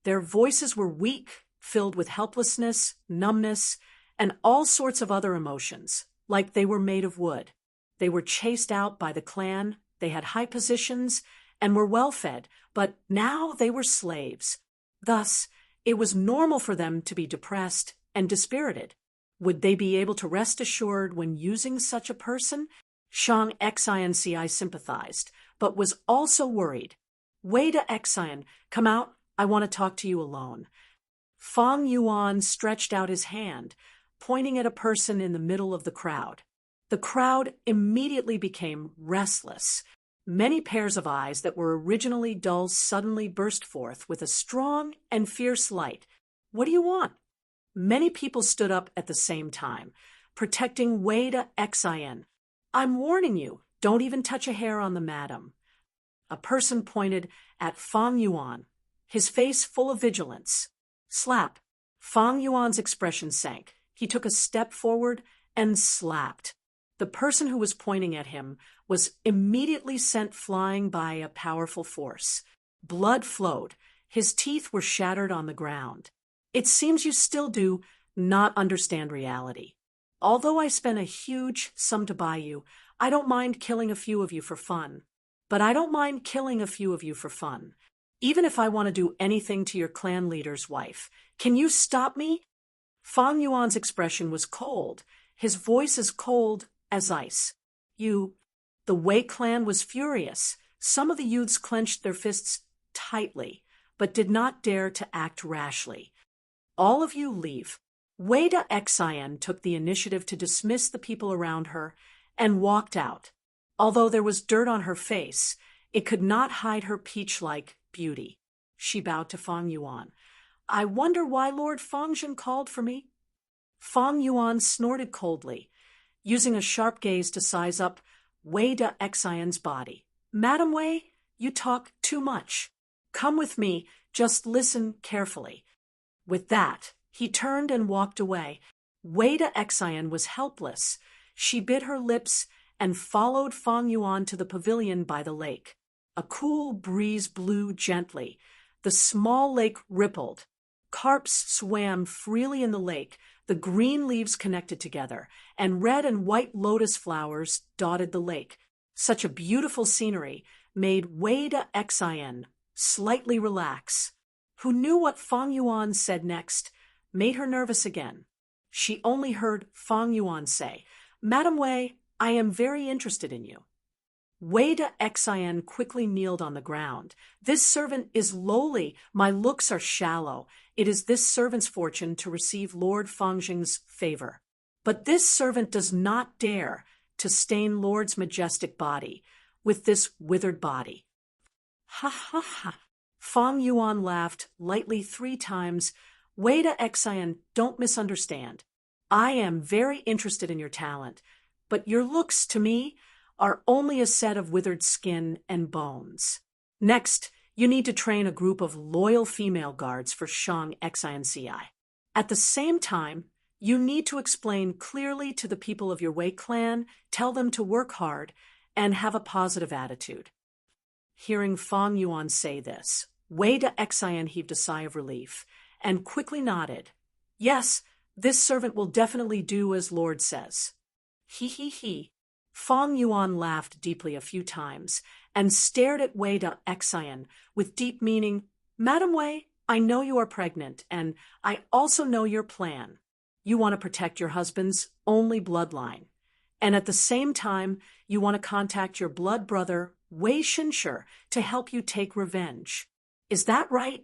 Their voices were weak, filled with helplessness, numbness, and all sorts of other emotions, like they were made of wood. They were chased out by the clan, they had high positions, and were well-fed, but now they were slaves. Thus, it was normal for them to be depressed and dispirited. Would they be able to rest assured when using such a person? Shang Xinci sympathized, but was also worried. Wei de Xian, come out, I want to talk to you alone. Fang Yuan stretched out his hand, pointing at a person in the middle of the crowd. The crowd immediately became restless. Many pairs of eyes that were originally dull suddenly burst forth with a strong and fierce light. What do you want? Many people stood up at the same time, protecting Wei de Xian. I'm warning you, don't even touch a hair on the madam. A person pointed at Fang Yuan, his face full of vigilance. Slap. Fang Yuan's expression sank. He took a step forward and slapped. The person who was pointing at him was immediately sent flying by a powerful force. Blood flowed. His teeth were shattered on the ground. It seems you still do not understand reality. Although I spent a huge sum to buy you, I don't mind killing a few of you for fun. But I don't mind killing a few of you for fun. Even if I want to do anything to your clan leader's wife. Can you stop me? Fang Yuan's expression was cold. His voice as cold as ice. The Wei clan was furious. Some of the youths clenched their fists tightly, but did not dare to act rashly. All of you leave. Wei de Xian took the initiative to dismiss the people around her and walked out. Although there was dirt on her face, it could not hide her peach-like beauty. She bowed to Fang Yuan. I wonder why Lord Fangzhen called for me? Fang Yuan snorted coldly. using a sharp gaze to size up Wei de Xian's body. "Madam Wei, you talk too much. Come with me, just listen carefully." With that, he turned and walked away. Wei de Xian was helpless. She bit her lips and followed Fang Yuan to the pavilion by the lake. A cool breeze blew gently. The small lake rippled. Carps swam freely in the lake, the green leaves connected together, and red and white lotus flowers dotted the lake. Such a beautiful scenery made Wei de Xian slightly relax. Who knew what Fang Yuan said next made her nervous again. She only heard Fang Yuan say, "Madam Wei, I am very interested in you." Wei de Xian quickly kneeled on the ground. "This servant is lowly. My looks are shallow. It is this servant's fortune to receive Lord Fangjing's favor. But this servant does not dare to stain Lord's majestic body with this withered body." "Ha ha ha." Fang Yuan laughed lightly 3 times. "Wei de Xian, don't misunderstand. I am very interested in your talent, but your looks, to me, are only a set of withered skin and bones. Next, you need to train a group of loyal female guards for Shang Xianci. At the same time, you need to explain clearly to the people of your Wei clan, tell them to work hard, and have a positive attitude." Hearing Fang Yuan say this, Wei de Xian heaved a sigh of relief and quickly nodded. "Yes, this servant will definitely do as Lord says." He. Fang Yuan laughed deeply a few times and stared at Wei de Xian with deep meaning. "Madam Wei, I know you are pregnant, and I also know your plan. You want to protect your husband's only bloodline. And at the same time, you want to contact your blood brother, Wei Shinsher, to help you take revenge. Is that right?"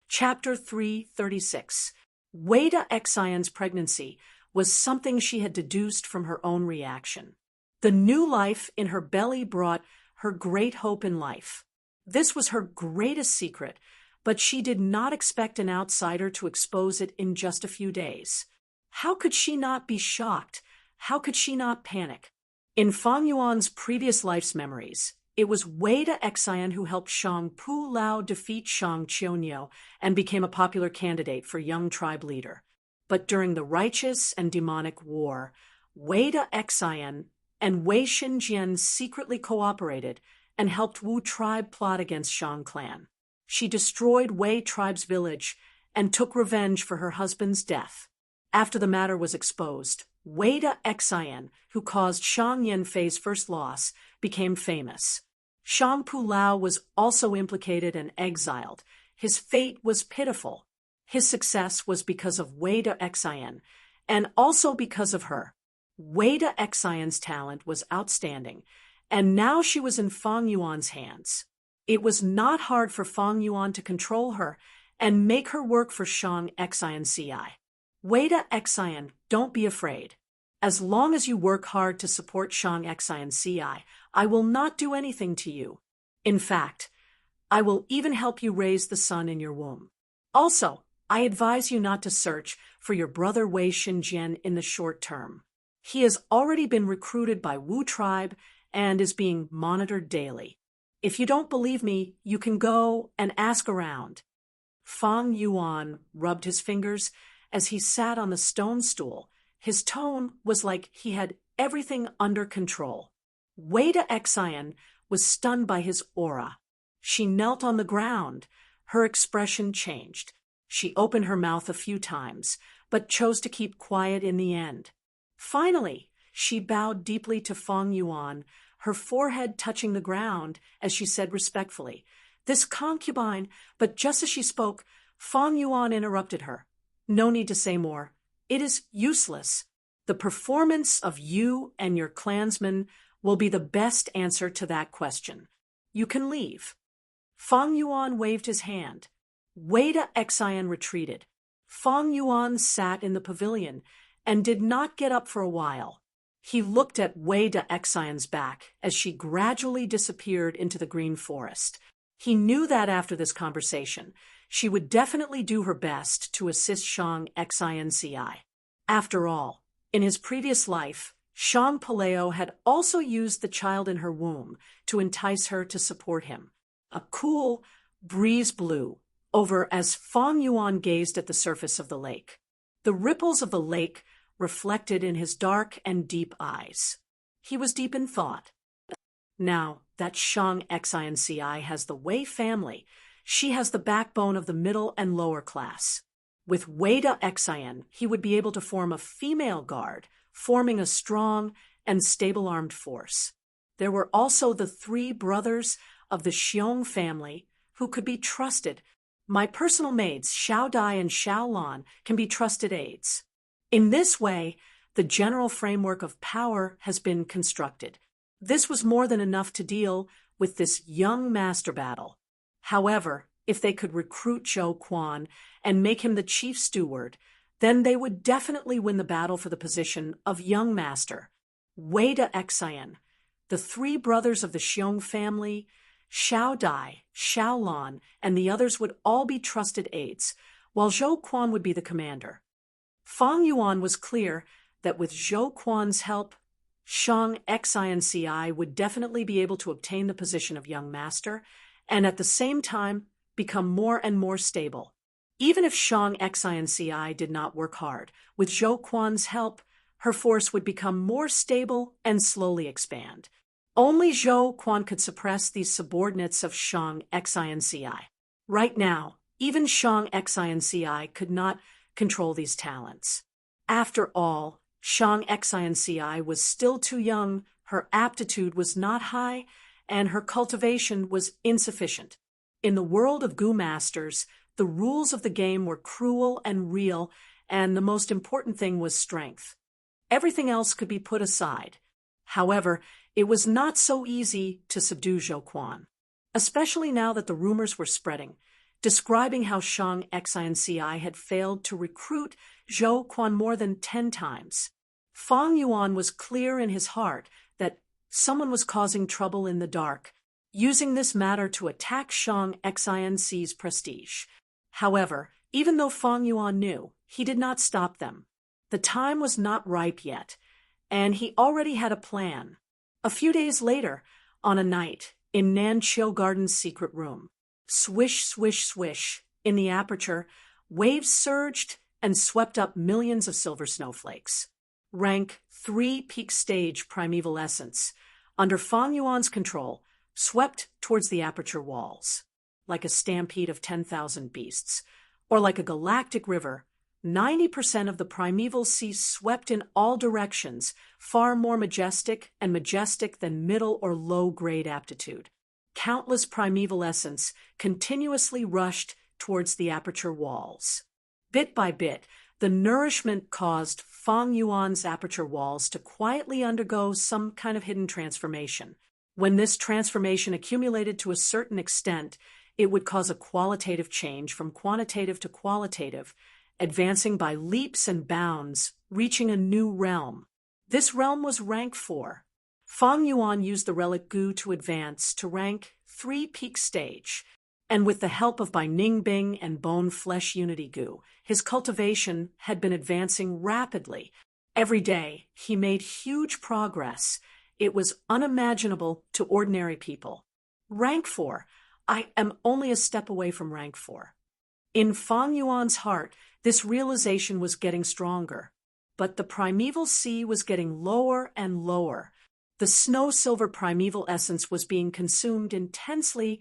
Chapter 336. Wei de Xian's pregnancy was something she had deduced from her own reaction. The new life in her belly brought her great hope in life. This was her greatest secret, but she did not expect an outsider to expose it in just a few days. How could she not be shocked? How could she not panic? In Fang Yuan's previous life's memories, it was Wei de Xian who helped Shang Pu Lao defeat Shang Qionyou and became a popular candidate for young tribe leader. But during the righteous and demonic war, Wei de Xian and Wei Xinjian secretly cooperated and helped Wu tribe plot against Shang clan. She destroyed Wei tribe's village and took revenge for her husband's death. After the matter was exposed, Wei de Xian, who caused Shang Yanfei's first loss, became famous. Shang Pu Lao was also implicated and exiled. His fate was pitiful. His success was because of Wei de Xian, and also because of her. Wei de Xian's talent was outstanding, and now she was in Fang Yuan's hands. It was not hard for Fang Yuan to control her and make her work for Shang Xianci. Wei de Xian, don't be afraid. As long as you work hard to support Shang Xianci, I will not do anything to you. In fact, I will even help you raise the son in your womb. Also, I advise you not to search for your brother Wei Xinjian in the short term. He has already been recruited by Wu tribe and is being monitored daily. If you don't believe me, you can go and ask around." Fang Yuan rubbed his fingers as he sat on the stone stool. His tone was like he had everything under control. Wei de Xian was stunned by his aura. She knelt on the ground. Her expression changed. She opened her mouth a few times, but chose to keep quiet in the end. Finally, she bowed deeply to Fang Yuan, her forehead touching the ground, as she said respectfully, "This concubine," but just as she spoke, Fang Yuan interrupted her. "No need to say more. It is useless. The performance of you and your clansmen will be the best answer to that question. You can leave." Fang Yuan waved his hand. Wei de Xian retreated. Fang Yuan sat in the pavilion and did not get up for a while. He looked at Wei de Xian's back as she gradually disappeared into the green forest. He knew that after this conversation, she would definitely do her best to assist Shang Xianci. After all, in his previous life, Shang Paleo had also used the child in her womb to entice her to support him. A cool breeze blew over as Fang Yuan gazed at the surface of the lake. The ripples of the lake reflected in his dark and deep eyes. He was deep in thought. Now that Shang Xinci has the Wei family, she has the backbone of the middle and lower class. With Wei de Xin, he would be able to form a female guard, forming a strong and stable armed force. There were also the three brothers of the Xiong family who could be trusted. My personal maids, Xiao Dai and Xiao Lan, can be trusted aides. In this way, the general framework of power has been constructed. This was more than enough to deal with this young master battle. However, if they could recruit Zhou Quan and make him the chief steward, then they would definitely win the battle for the position of young master. Wei de Xin, the three brothers of the Xiong family, Xiao Dai, Xiao Lan, and the others would all be trusted aides, while Zhou Quan would be the commander. Fang Yuan was clear that with Zhou Quan's help, Shang Xinci would definitely be able to obtain the position of young master, and at the same time become more and more stable. Even if Shang Xinci did not work hard, with Zhou Quan's help, her force would become more stable and slowly expand. Only Zhou Quan could suppress these subordinates of Shang Xinci. Right now, even Shang Xinci could not control these talents. After all, Shang Xinci was still too young, her aptitude was not high, and her cultivation was insufficient. In the world of Gu masters, the rules of the game were cruel and real, and the most important thing was strength. Everything else could be put aside. However, it was not so easy to subdue Zhou Quan, especially now that the rumors were spreading, describing how Shang Xinci had failed to recruit Zhou Quan more than 10 times. Fang Yuan was clear in his heart that someone was causing trouble in the dark, using this matter to attack Shang Xinci's prestige. However, even though Fang Yuan knew, he did not stop them. The time was not ripe yet, and he already had a plan. A few days later, on a night, in Nanqiu Garden's secret room, swish, swish, swish, in the aperture, waves surged and swept up millions of silver snowflakes. Rank 3 peak stage primeval essence, under Fang Yuan's control, swept towards the aperture walls. Like a stampede of 10,000 beasts, or like a galactic river, 90% of the primeval sea swept in all directions, far more majestic than middle or low-grade aptitude. Countless primeval essence continuously rushed towards the aperture walls. Bit by bit, the nourishment caused Fang Yuan's aperture walls to quietly undergo some kind of hidden transformation. When this transformation accumulated to a certain extent, it would cause a qualitative change from quantitative to qualitative, advancing by leaps and bounds, reaching a new realm. This realm was rank 4. Fang Yuan used the relic Gu to advance to rank 3 peak stage, and with the help of Bai Ningbing and Bone Flesh Unity Gu, his cultivation had been advancing rapidly. Every day, he made huge progress. It was unimaginable to ordinary people. Rank 4. I am only a step away from rank 4. In Fang Yuan's heart, this realization was getting stronger. But the primeval sea was getting lower and lower. The snow-silver primeval essence was being consumed intensely.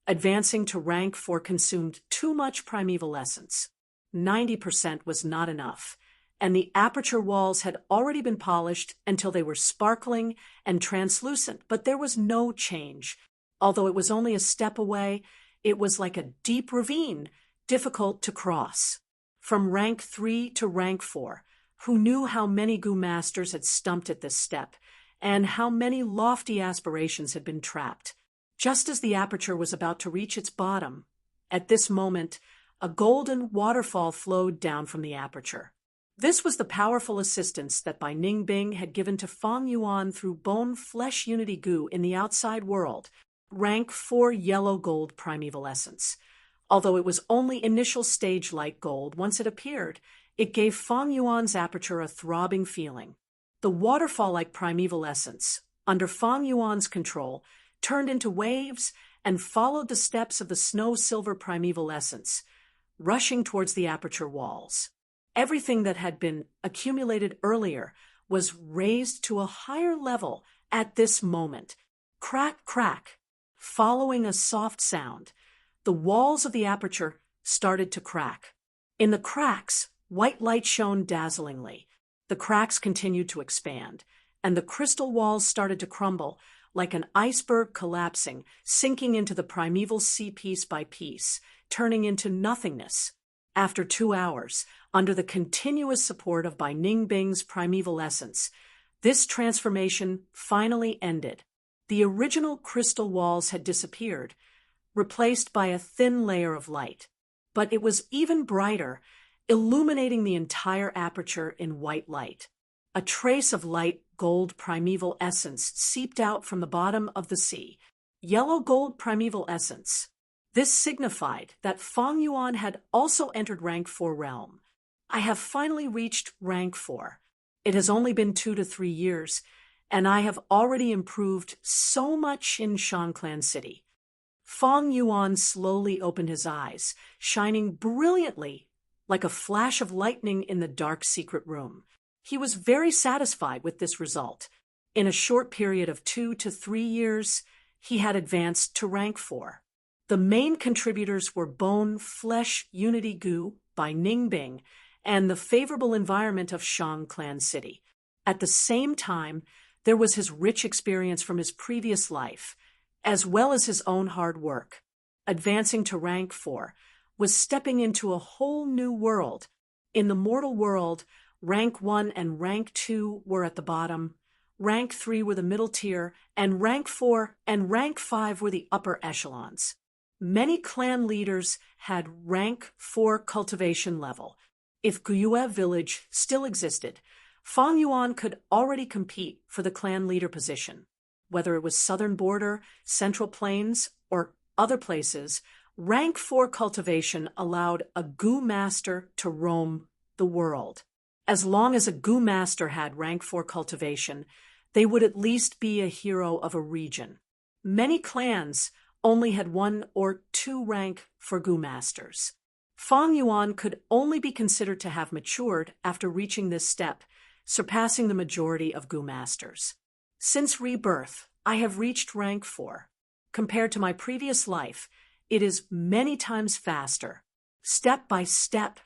Advancing to rank 4 consumed too much primeval essence. 90% was not enough, and the aperture walls had already been polished until they were sparkling and translucent, but there was no change. Although it was only a step away, it was like a deep ravine, difficult to cross. From rank 3 to rank 4, who knew how many Gu masters had stumped at this step, and how many lofty aspirations had been trapped. Just as the aperture was about to reach its bottom, at this moment, a golden waterfall flowed down from the aperture. This was the powerful assistance that Bai Ningbing had given to Fang Yuan through Bone Flesh Unity Gu in the outside world, rank 4 yellow gold primeval essence. Although it was only initial stage light gold, once it appeared, it gave Fang Yuan's aperture a throbbing feeling. The waterfall-like primeval essence, under Fang Yuan's control, turned into waves and followed the steps of the snow-silver primeval essence, rushing towards the aperture walls. Everything that had been accumulated earlier was raised to a higher level at this moment. Crack, crack. Following a soft sound, the walls of the aperture started to crack. In the cracks, white light shone dazzlingly. The cracks continued to expand, and the crystal walls started to crumble like an iceberg collapsing, sinking into the primeval sea piece by piece, turning into nothingness. After 2 hours, under the continuous support of Bai Ningbing's primeval essence, this transformation finally ended. The original crystal walls had disappeared, replaced by a thin layer of light. But it was even brighter, illuminating the entire aperture in white light. A trace of light gold primeval essence seeped out from the bottom of the sea. Yellow gold primeval essence. This signified that Fang Yuan had also entered rank 4 realm. I have finally reached rank 4. It has only been 2 to 3 years, and I have already improved so much in Shangclan City. Fang Yuan slowly opened his eyes, shining brilliantly like a flash of lightning in the dark secret room. He was very satisfied with this result. In a short period of 2 to 3 years, he had advanced to rank 4. The main contributors were Bone Flesh Unity Gu by Ningbing and the favorable environment of Shangclan City. At the same time, there was his rich experience from his previous life, as well as his own hard work. Advancing to rank 4 was stepping into a whole new world. In the mortal world, rank 1 and rank 2 were at the bottom, rank 3 were the middle tier, and rank 4 and rank 5 were the upper echelons. Many clan leaders had rank 4 cultivation level. If Guyue village still existed, Fang Yuan could already compete for the clan leader position. Whether it was Southern Border, Central Plains, or other places, rank 4 cultivation allowed a Gu master to roam the world. As long as a Gu master had rank 4 cultivation, they would at least be a hero of a region. Many clans only had 1 or 2 rank for Gu masters. Fang Yuan could only be considered to have matured after reaching this step, surpassing the majority of Gu masters. Since rebirth, I have reached rank 4. Compared to my previous life, it is many times faster. Step by step,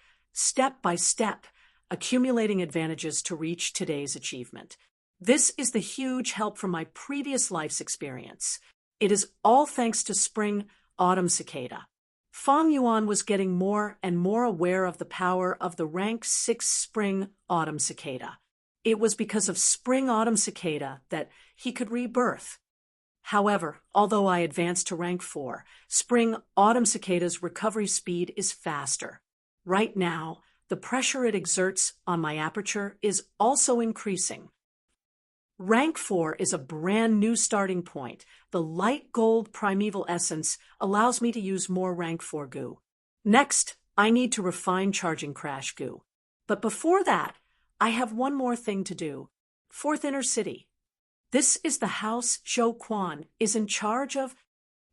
accumulating advantages to reach today's achievement. This is the huge help from my previous life's experience. It is all thanks to Spring Autumn Cicada. Fang Yuan was getting more and more aware of the power of the rank 6 Spring Autumn Cicada. It was because of Spring Autumn Cicada that he could rebirth. However, although I advanced to rank 4, Spring Autumn Cicada's recovery speed is faster. Right now, the pressure it exerts on my aperture is also increasing. Rank 4 is a brand new starting point. The light gold primeval essence allows me to use more rank 4 goo. Next, I need to refine charging crash goo. But before that, I have one more thing to do. 4th Inner City. This is the house Zhou Quan is in charge of.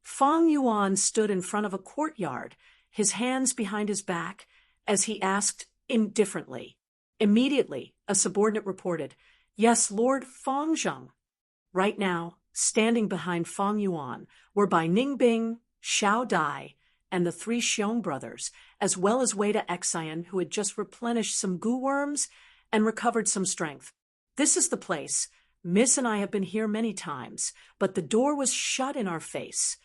Fang Yuan stood in front of a courtyard, his hands behind his back, as he asked indifferently. Immediately, a subordinate reported, "Yes, Lord Fang Zheng." Right now, standing behind Fang Yuan were Bai Ningbing, Xiao Dai, and the 3 Xiong brothers, as well as Wei Xian, who had just replenished some goo worms and recovered some strength. This is the place. Miss and I have been here many times, but the door was shut in our face.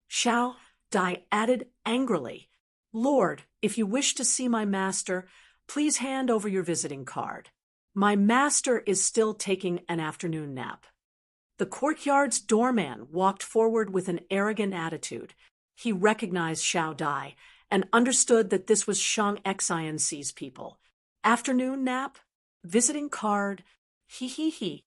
Xiao Dai added angrily, "Lord, if you wish to see my master, please hand over your visiting card. My master is still taking an afternoon nap." The courtyard's doorman walked forward with an arrogant attitude. He recognized Xiao Dai and understood that this was Shang Xian's people. Afternoon nap? Visiting card? He.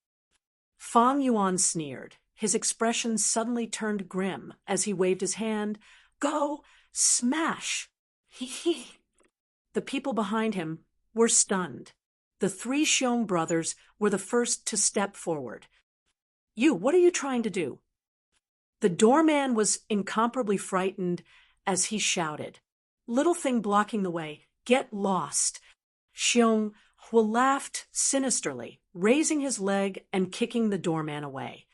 Fang Yuan sneered. His expression suddenly turned grim as he waved his hand. "Go! Smash!" He. The people behind him were stunned. The three Xiong brothers were the first to step forward. What are you trying to do? The doorman was incomparably frightened as he shouted. Little thing blocking the way, get lost. Xiong Hua laughed sinisterly, raising his leg and kicking the doorman away.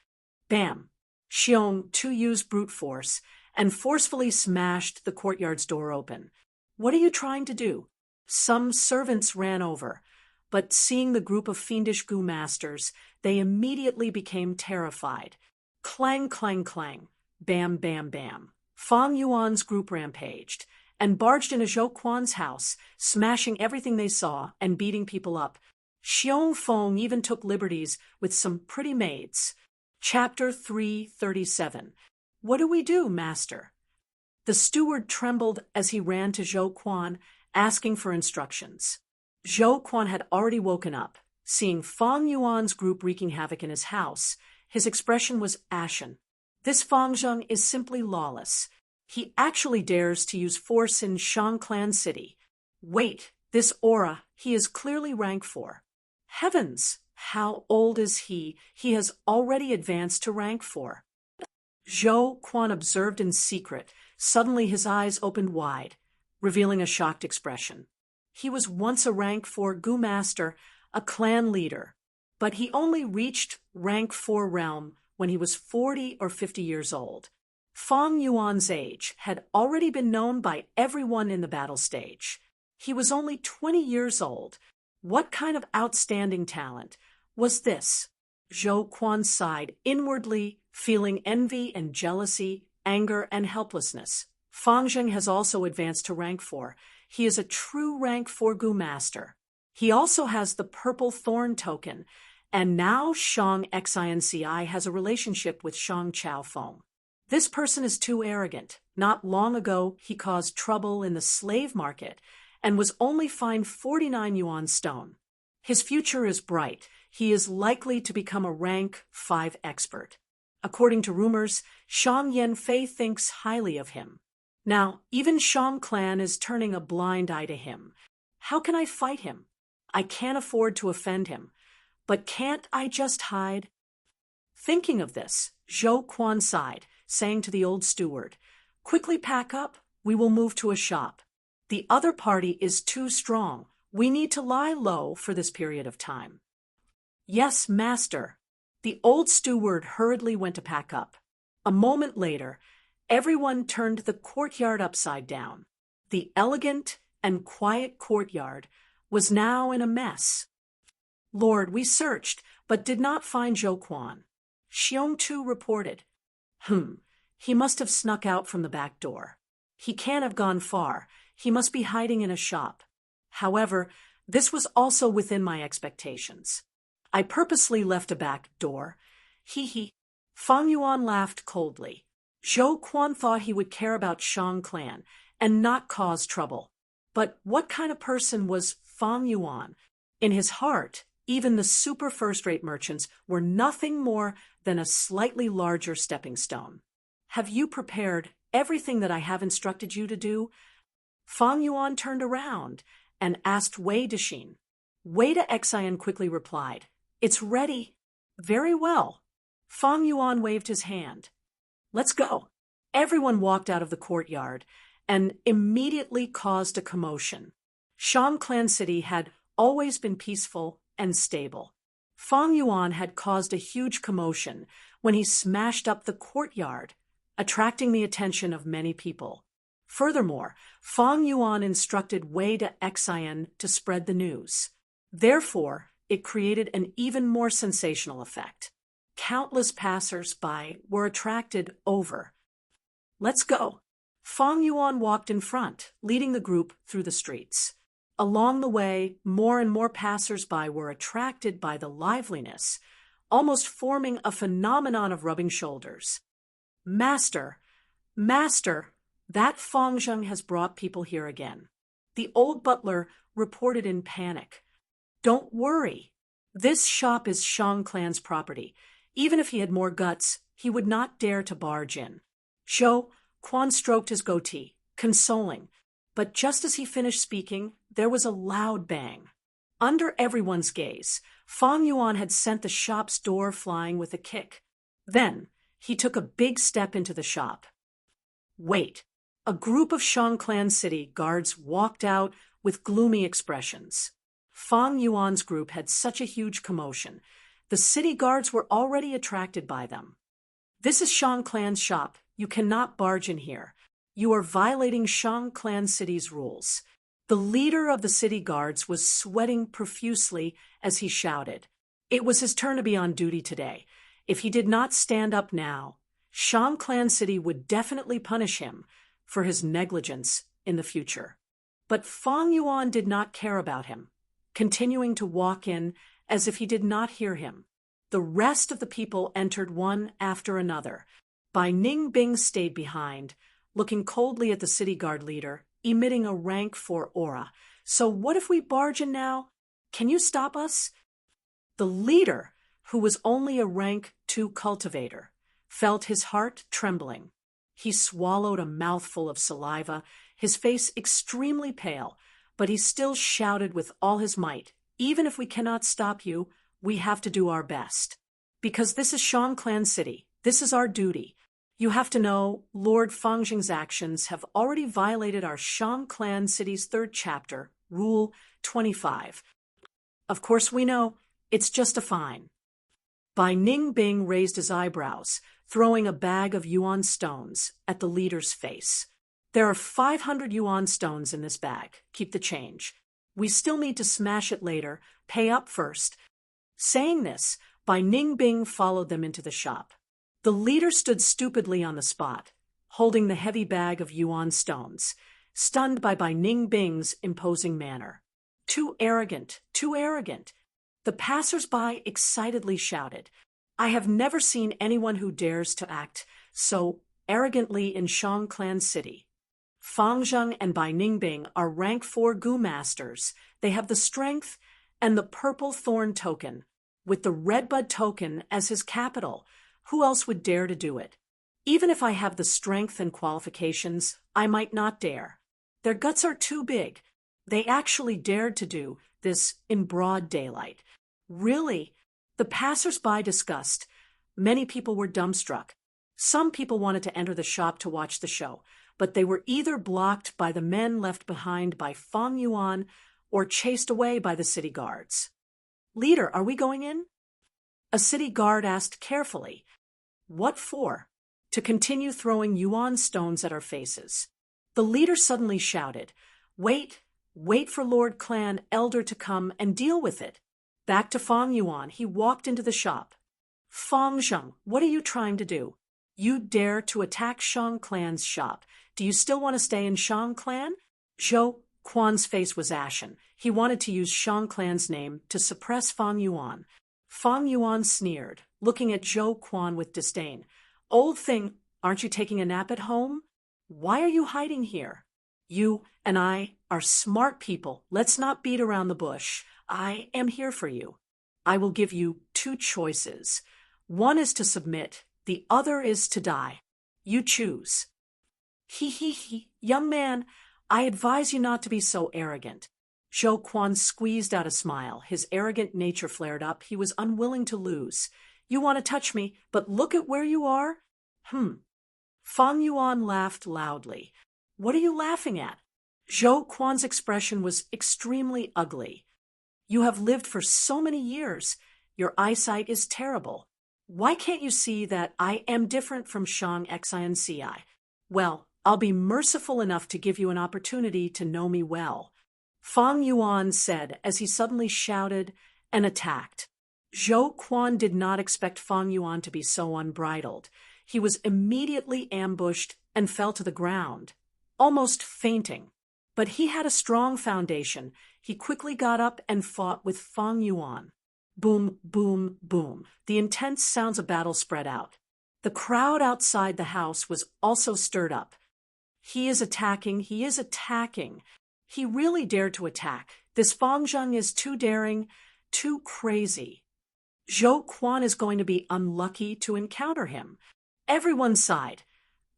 Bam! Xiong Tu used brute force and forcefully smashed the courtyard's door open. What are you trying to do? Some servants ran over, but seeing the group of fiendish Gu masters, they immediately became terrified. Clang, clang, clang. Bam, bam, bam. Fang Yuan's group rampaged and barged into Zhou Quan's house, smashing everything they saw and beating people up. Xiong Feng even took liberties with some pretty maids. Chapter 337. What do we do, master? The steward trembled as he ran to Zhou Quan, asking for instructions. Zhou Quan had already woken up. Seeing Fang Yuan's group wreaking havoc in his house, his expression was ashen. This Fang Zheng is simply lawless. He actually dares to use force in Shang Clan City. Wait, this aura, he is clearly rank 4. Heavens, how old is he? He has already advanced to rank 4. Zhou Quan observed in secret. Suddenly his eyes opened wide, revealing a shocked expression. He was once a rank 4 Gu master, a clan leader, but he only reached rank 4 realm when he was 40 or 50 years old. Fang Yuan's age had already been known by everyone in the battle stage. He was only 20 years old. What kind of outstanding talent was this? Zhou Quan sighed inwardly, feeling envy and jealousy, anger and helplessness. Fang Zheng has also advanced to rank 4. He is a true rank 4 Gu master. He also has the purple thorn token, and now Shang Xinci has a relationship with Shang Chaofeng. This person is too arrogant. Not long ago, he caused trouble in the slave market and was only fined 49 yuan stone. His future is bright. He is likely to become a rank 5 expert. According to rumors, Shang Yanfei thinks highly of him. Now, even Shang Clan is turning a blind eye to him. How can I fight him? I can't afford to offend him. But can't I just hide? Thinking of this, Zhou Quan sighed, saying to the old steward, Quickly pack up, we will move to a shop. The other party is too strong. We need to lie low for this period of time. Yes, master. The old steward hurriedly went to pack up. A moment later, everyone turned the courtyard upside down. The elegant and quiet courtyard was now in a mess. Lord, we searched, but did not find Zhou Quan. Xiong Tu reported. He must have snuck out from the back door. He can't have gone far. He must be hiding in a shop. However, this was also within my expectations. I purposely left a back door. He. Fang Yuan laughed coldly. Zhou Quan thought he would care about Shang Clan and not cause trouble. But what kind of person was Fang Yuan? In his heart, even the super first-rate merchants were nothing more than a slightly larger stepping stone. Have you prepared everything that I have instructed you to do? Fang Yuan turned around and asked Wei Dexin. Wei Dexin quickly replied, It's ready. Very well. Fang Yuan waved his hand. Let's go. Everyone walked out of the courtyard and immediately caused a commotion. Shang Clan City had always been peaceful and stable. Fang Yuan had caused a huge commotion when he smashed up the courtyard, attracting the attention of many people. Furthermore, Fang Yuan instructed Wei Dexin to spread the news. Therefore, it created an even more sensational effect. Countless passers-by were attracted over. Let's go. Fang Yuan walked in front, leading the group through the streets. Along the way, more and more passers-by were attracted by the liveliness, almost forming a phenomenon of rubbing shoulders. Master, that Fang Zheng has brought people here again. The old butler reported in panic. Don't worry. This shop is Shang Clan's property. Even if he had more guts, he would not dare to barge in. Zhou Quan stroked his goatee, consoling. But just as he finished speaking, there was a loud bang. Under everyone's gaze, Fang Yuan had sent the shop's door flying with a kick. Then, he took a big step into the shop. Wait! A group of Shangclan City guards walked out with gloomy expressions. Fang Yuan's group had such a huge commotion. The city guards were already attracted by them. This is Shangclan's shop. You cannot barge in here. You are violating Shangclan City's rules. The leader of the city guards was sweating profusely as he shouted. It was his turn to be on duty today. If he did not stand up now, Shangclan City would definitely punish him for his negligence in the future. But Fang Yuan did not care about him, continuing to walk in as if he did not hear him. The rest of the people entered one after another. Bai Ningbing stayed behind, looking coldly at the city guard leader, emitting a rank 4 aura. So what if we barge in now? Can you stop us? The leader, who was only a rank 2 cultivator, felt his heart trembling. He swallowed a mouthful of saliva, his face extremely pale, but he still shouted with all his might, "Even if we cannot stop you, we have to do our best. Because this is Shangclan City. This is our duty. You have to know, Lord Fangjing's actions have already violated our Shangclan City's 3rd chapter, Rule 25. Of course we know, it's just a fine." Bai Ningbing raised his eyebrows, throwing a bag of yuan stones at the leader's face. "There are 500 yuan stones in this bag. Keep the change. We still need to smash it later. Pay up first." Saying this, Bai Ningbing followed them into the shop. The leader stood stupidly on the spot, holding the heavy bag of yuan stones, stunned by Bai Ningbing's imposing manner. Too arrogant, too arrogant. The passers-by excitedly shouted, "I have never seen anyone who dares to act so arrogantly in Shangclan City. Fang Zheng and Bai Ningbing are rank 4 Gu Masters. They have the strength and the purple thorn token, with the redbud token as his capital. Who else would dare to do it? Even if I have the strength and qualifications, I might not dare. Their guts are too big. They actually dared to do this in broad daylight." Really? The passers-by discussed. Many people were dumbstruck. Some people wanted to enter the shop to watch the show, but they were either blocked by the men left behind by Fang Yuan or chased away by the city guards. "Leader, are we going in?" A city guard asked carefully. "What for?" "To continue throwing yuan stones at our faces." The leader suddenly shouted, "Wait, wait for Lord Clan Elder to come and deal with it." Back to Fang Yuan, he walked into the shop. "Fang Zheng, what are you trying to do? You dare to attack Shang Clan's shop. Do you still want to stay in Shang Clan?" Zhou Quan's face was ashen. He wanted to use Shang Clan's name to suppress Fang Yuan. Fang Yuan sneered, looking at Zhou Quan with disdain. "Old thing, aren't you taking a nap at home? Why are you hiding here? You and I are smart people. Let's not beat around the bush. I am here for you. I will give you 2 choices. One is to submit, the other is to die. You choose." He, young man, I advise you not to be so arrogant." Zhou Quan squeezed out a smile. His arrogant nature flared up. He was unwilling to lose. "You want to touch me, but look at where you are?" Fang Yuan laughed loudly. "What are you laughing at?" Zhou Quan's expression was extremely ugly. "You have lived for so many years. Your eyesight is terrible. Why can't you see that I am different from Shang Xinci? Well, I'll be merciful enough to give you an opportunity to know me well." Fang Yuan said as he suddenly shouted and attacked. Zhou Quan did not expect Fang Yuan to be so unbridled. He was immediately ambushed and fell to the ground, almost fainting. But he had a strong foundation. He quickly got up and fought with Fang Yuan. Boom, boom, boom. The intense sounds of battle spread out. The crowd outside the house was also stirred up. He is attacking. He is attacking. He really dared to attack. This Fang Zheng is too daring, too crazy. Zhou Quan is going to be unlucky to encounter him. Everyone sighed.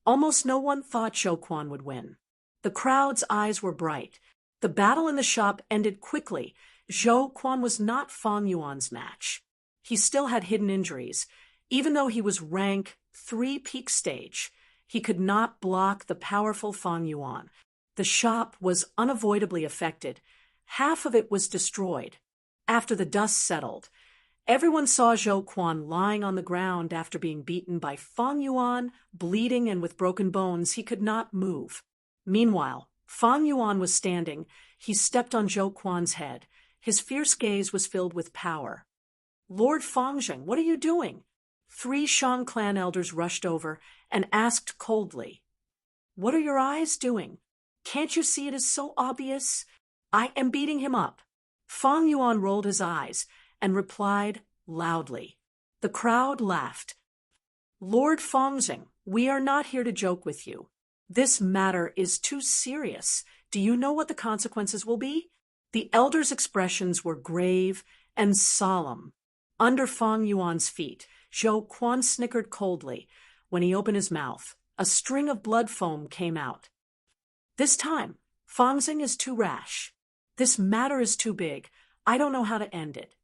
Almost no one thought Zhou Quan would win. The crowd's eyes were bright. The battle in the shop ended quickly. Zhou Quan was not Fang Yuan's match. He still had hidden injuries. Even though he was rank 3 peak stage, he could not block the powerful Fang Yuan. The shop was unavoidably affected. Half of it was destroyed. After the dust settled, everyone saw Zhou Quan lying on the ground after being beaten by Fang Yuan, bleeding and with broken bones. He could not move. Meanwhile, Fang Yuan was standing. He stepped on Zhou Quan's head. His fierce gaze was filled with power. "Lord Fangjing, what are you doing?" 3 Shang clan elders rushed over and asked coldly, "What are your eyes doing? Can't you see it is so obvious? I am beating him up." Fang Yuan rolled his eyes and replied loudly. The crowd laughed. "Lord Fangjing, we are not here to joke with you. This matter is too serious. Do you know what the consequences will be?" The elders' expressions were grave and solemn. Under Fang Yuan's feet, Zhou Quan snickered coldly. When he opened his mouth, a string of blood foam came out. "This time, Fangjing is too rash. This matter is too big. I don't know how to end it."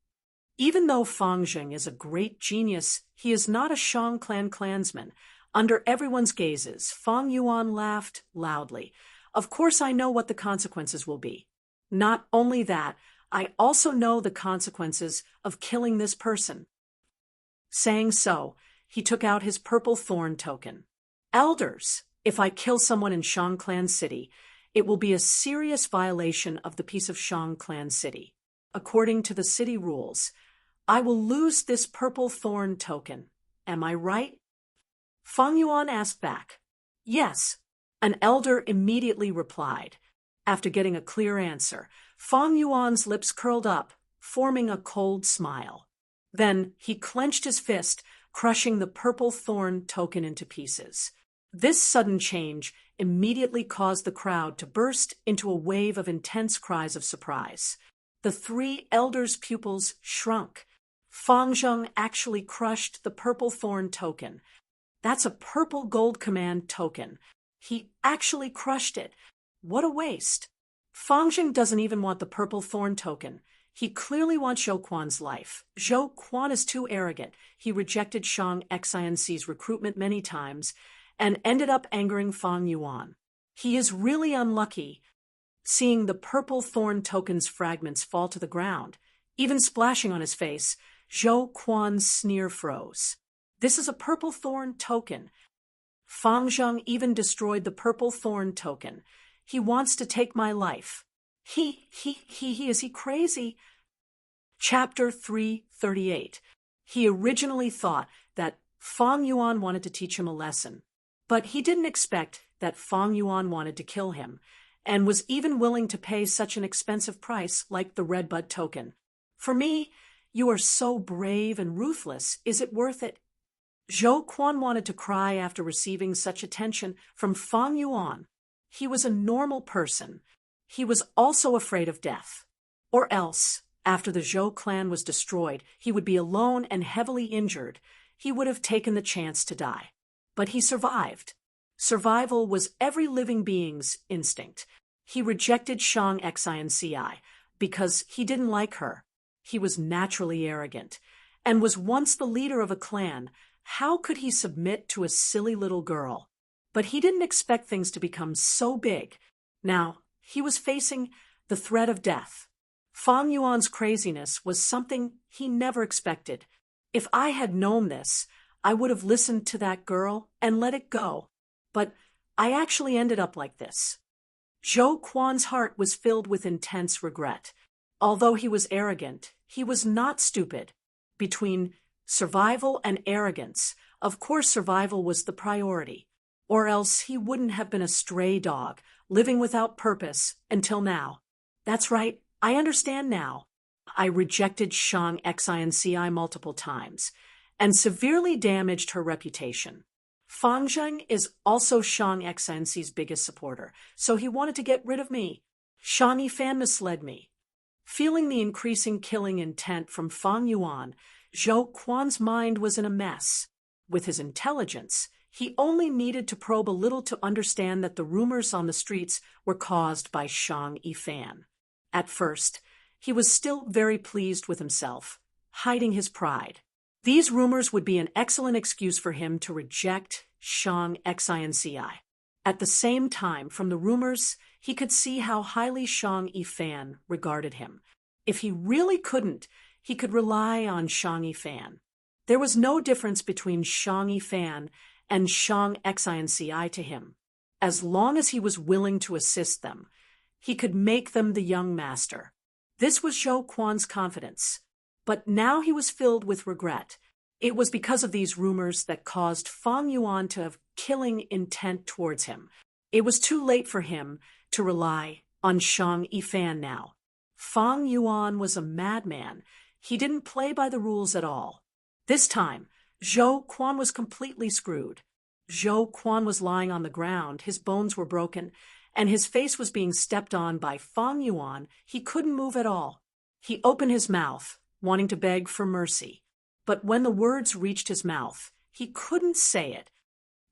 Even though Fangjing is a great genius, he is not a Shang clan clansman. Under everyone's gazes, Fang Yuan laughed loudly. "Of course I know what the consequences will be. Not only that, I also know the consequences of killing this person." Saying so, he took out his purple thorn token. "Elders, if I kill someone in Shang Clan City, it will be a serious violation of the peace of Shang Clan City. According to the city rules, I will lose this purple thorn token. Am I right?" Fang Yuan asked back. "Yes." An elder immediately replied. After getting a clear answer, Fang Yuan's lips curled up, forming a cold smile. Then he clenched his fist, crushing the purple thorn token into pieces. This sudden change immediately caused the crowd to burst into a wave of intense cries of surprise. The 3 elders' pupils shrunk. Fangjing actually crushed the purple thorn token. That's a purple gold command token. He actually crushed it. What a waste. Fangjing doesn't even want the purple thorn token. He clearly wants Zhou Quan's life. Zhou Quan is too arrogant. He rejected Shang XINC's recruitment many times and ended up angering Fang Yuan. He is really unlucky. Seeing the purple thorn token's fragments fall to the ground, even splashing on his face, Zhou Quan's sneer froze. "This is a purple thorn token." Fangjing even destroyed the purple thorn token. "He wants to take my life. Is he crazy?" Chapter 338. He originally thought that Fang Yuan wanted to teach him a lesson, but he didn't expect that Fang Yuan wanted to kill him, and was even willing to pay such an expensive price like the Redbud token. "For me, you are so brave and ruthless. Is it worth it?" Zhou Quan wanted to cry after receiving such attention from Fang Yuan. He was a normal person. He was also afraid of death. Or else, after the Zhou clan was destroyed, he would be alone and heavily injured. He would have taken the chance to die. But he survived. Survival was every living being's instinct. He rejected Shang XINCI because he didn't like her. He was naturally arrogant and was once the leader of a clan. How could he submit to a silly little girl? But he didn't expect things to become so big. Now, he was facing the threat of death. Fang Yuan's craziness was something he never expected. If I had known this, I would have listened to that girl and let it go. But I actually ended up like this. Zhou Quan's heart was filled with intense regret. Although he was arrogant, he was not stupid. Between survival and arrogance, of course survival was the priority. Or else he wouldn't have been a stray dog, living without purpose, until now. That's right, I understand now. I rejected Shang XINCI multiple times, and severely damaged her reputation. Fangjing is also Shang XINC's biggest supporter, so he wanted to get rid of me. Shang Yifan misled me. Feeling the increasing killing intent from Fang Yuan, Zhou Quan's mind was in a mess. With his intelligence, he only needed to probe a little to understand that the rumors on the streets were caused by Shang Yifan. At first, he was still very pleased with himself, hiding his pride. These rumors would be an excellent excuse for him to reject Shang Xinci. At the same time, from the rumors, he could see how highly Shang Yifan regarded him. If he really couldn't, he could rely on Shang Yifan. There was no difference between Shang Yifan and Shang Xinci to him. As long as he was willing to assist them, he could make them the young master. This was Zhou Quan's confidence. But now he was filled with regret. It was because of these rumors that caused Fang Yuan to have killing intent towards him. It was too late for him to rely on Shang Yifan now. Fang Yuan was a madman. He didn't play by the rules at all. This time, Zhou Quan was completely screwed. Zhou Quan was lying on the ground, his bones were broken, and his face was being stepped on by Fang Yuan. He couldn't move at all. He opened his mouth, wanting to beg for mercy. But when the words reached his mouth, he couldn't say it.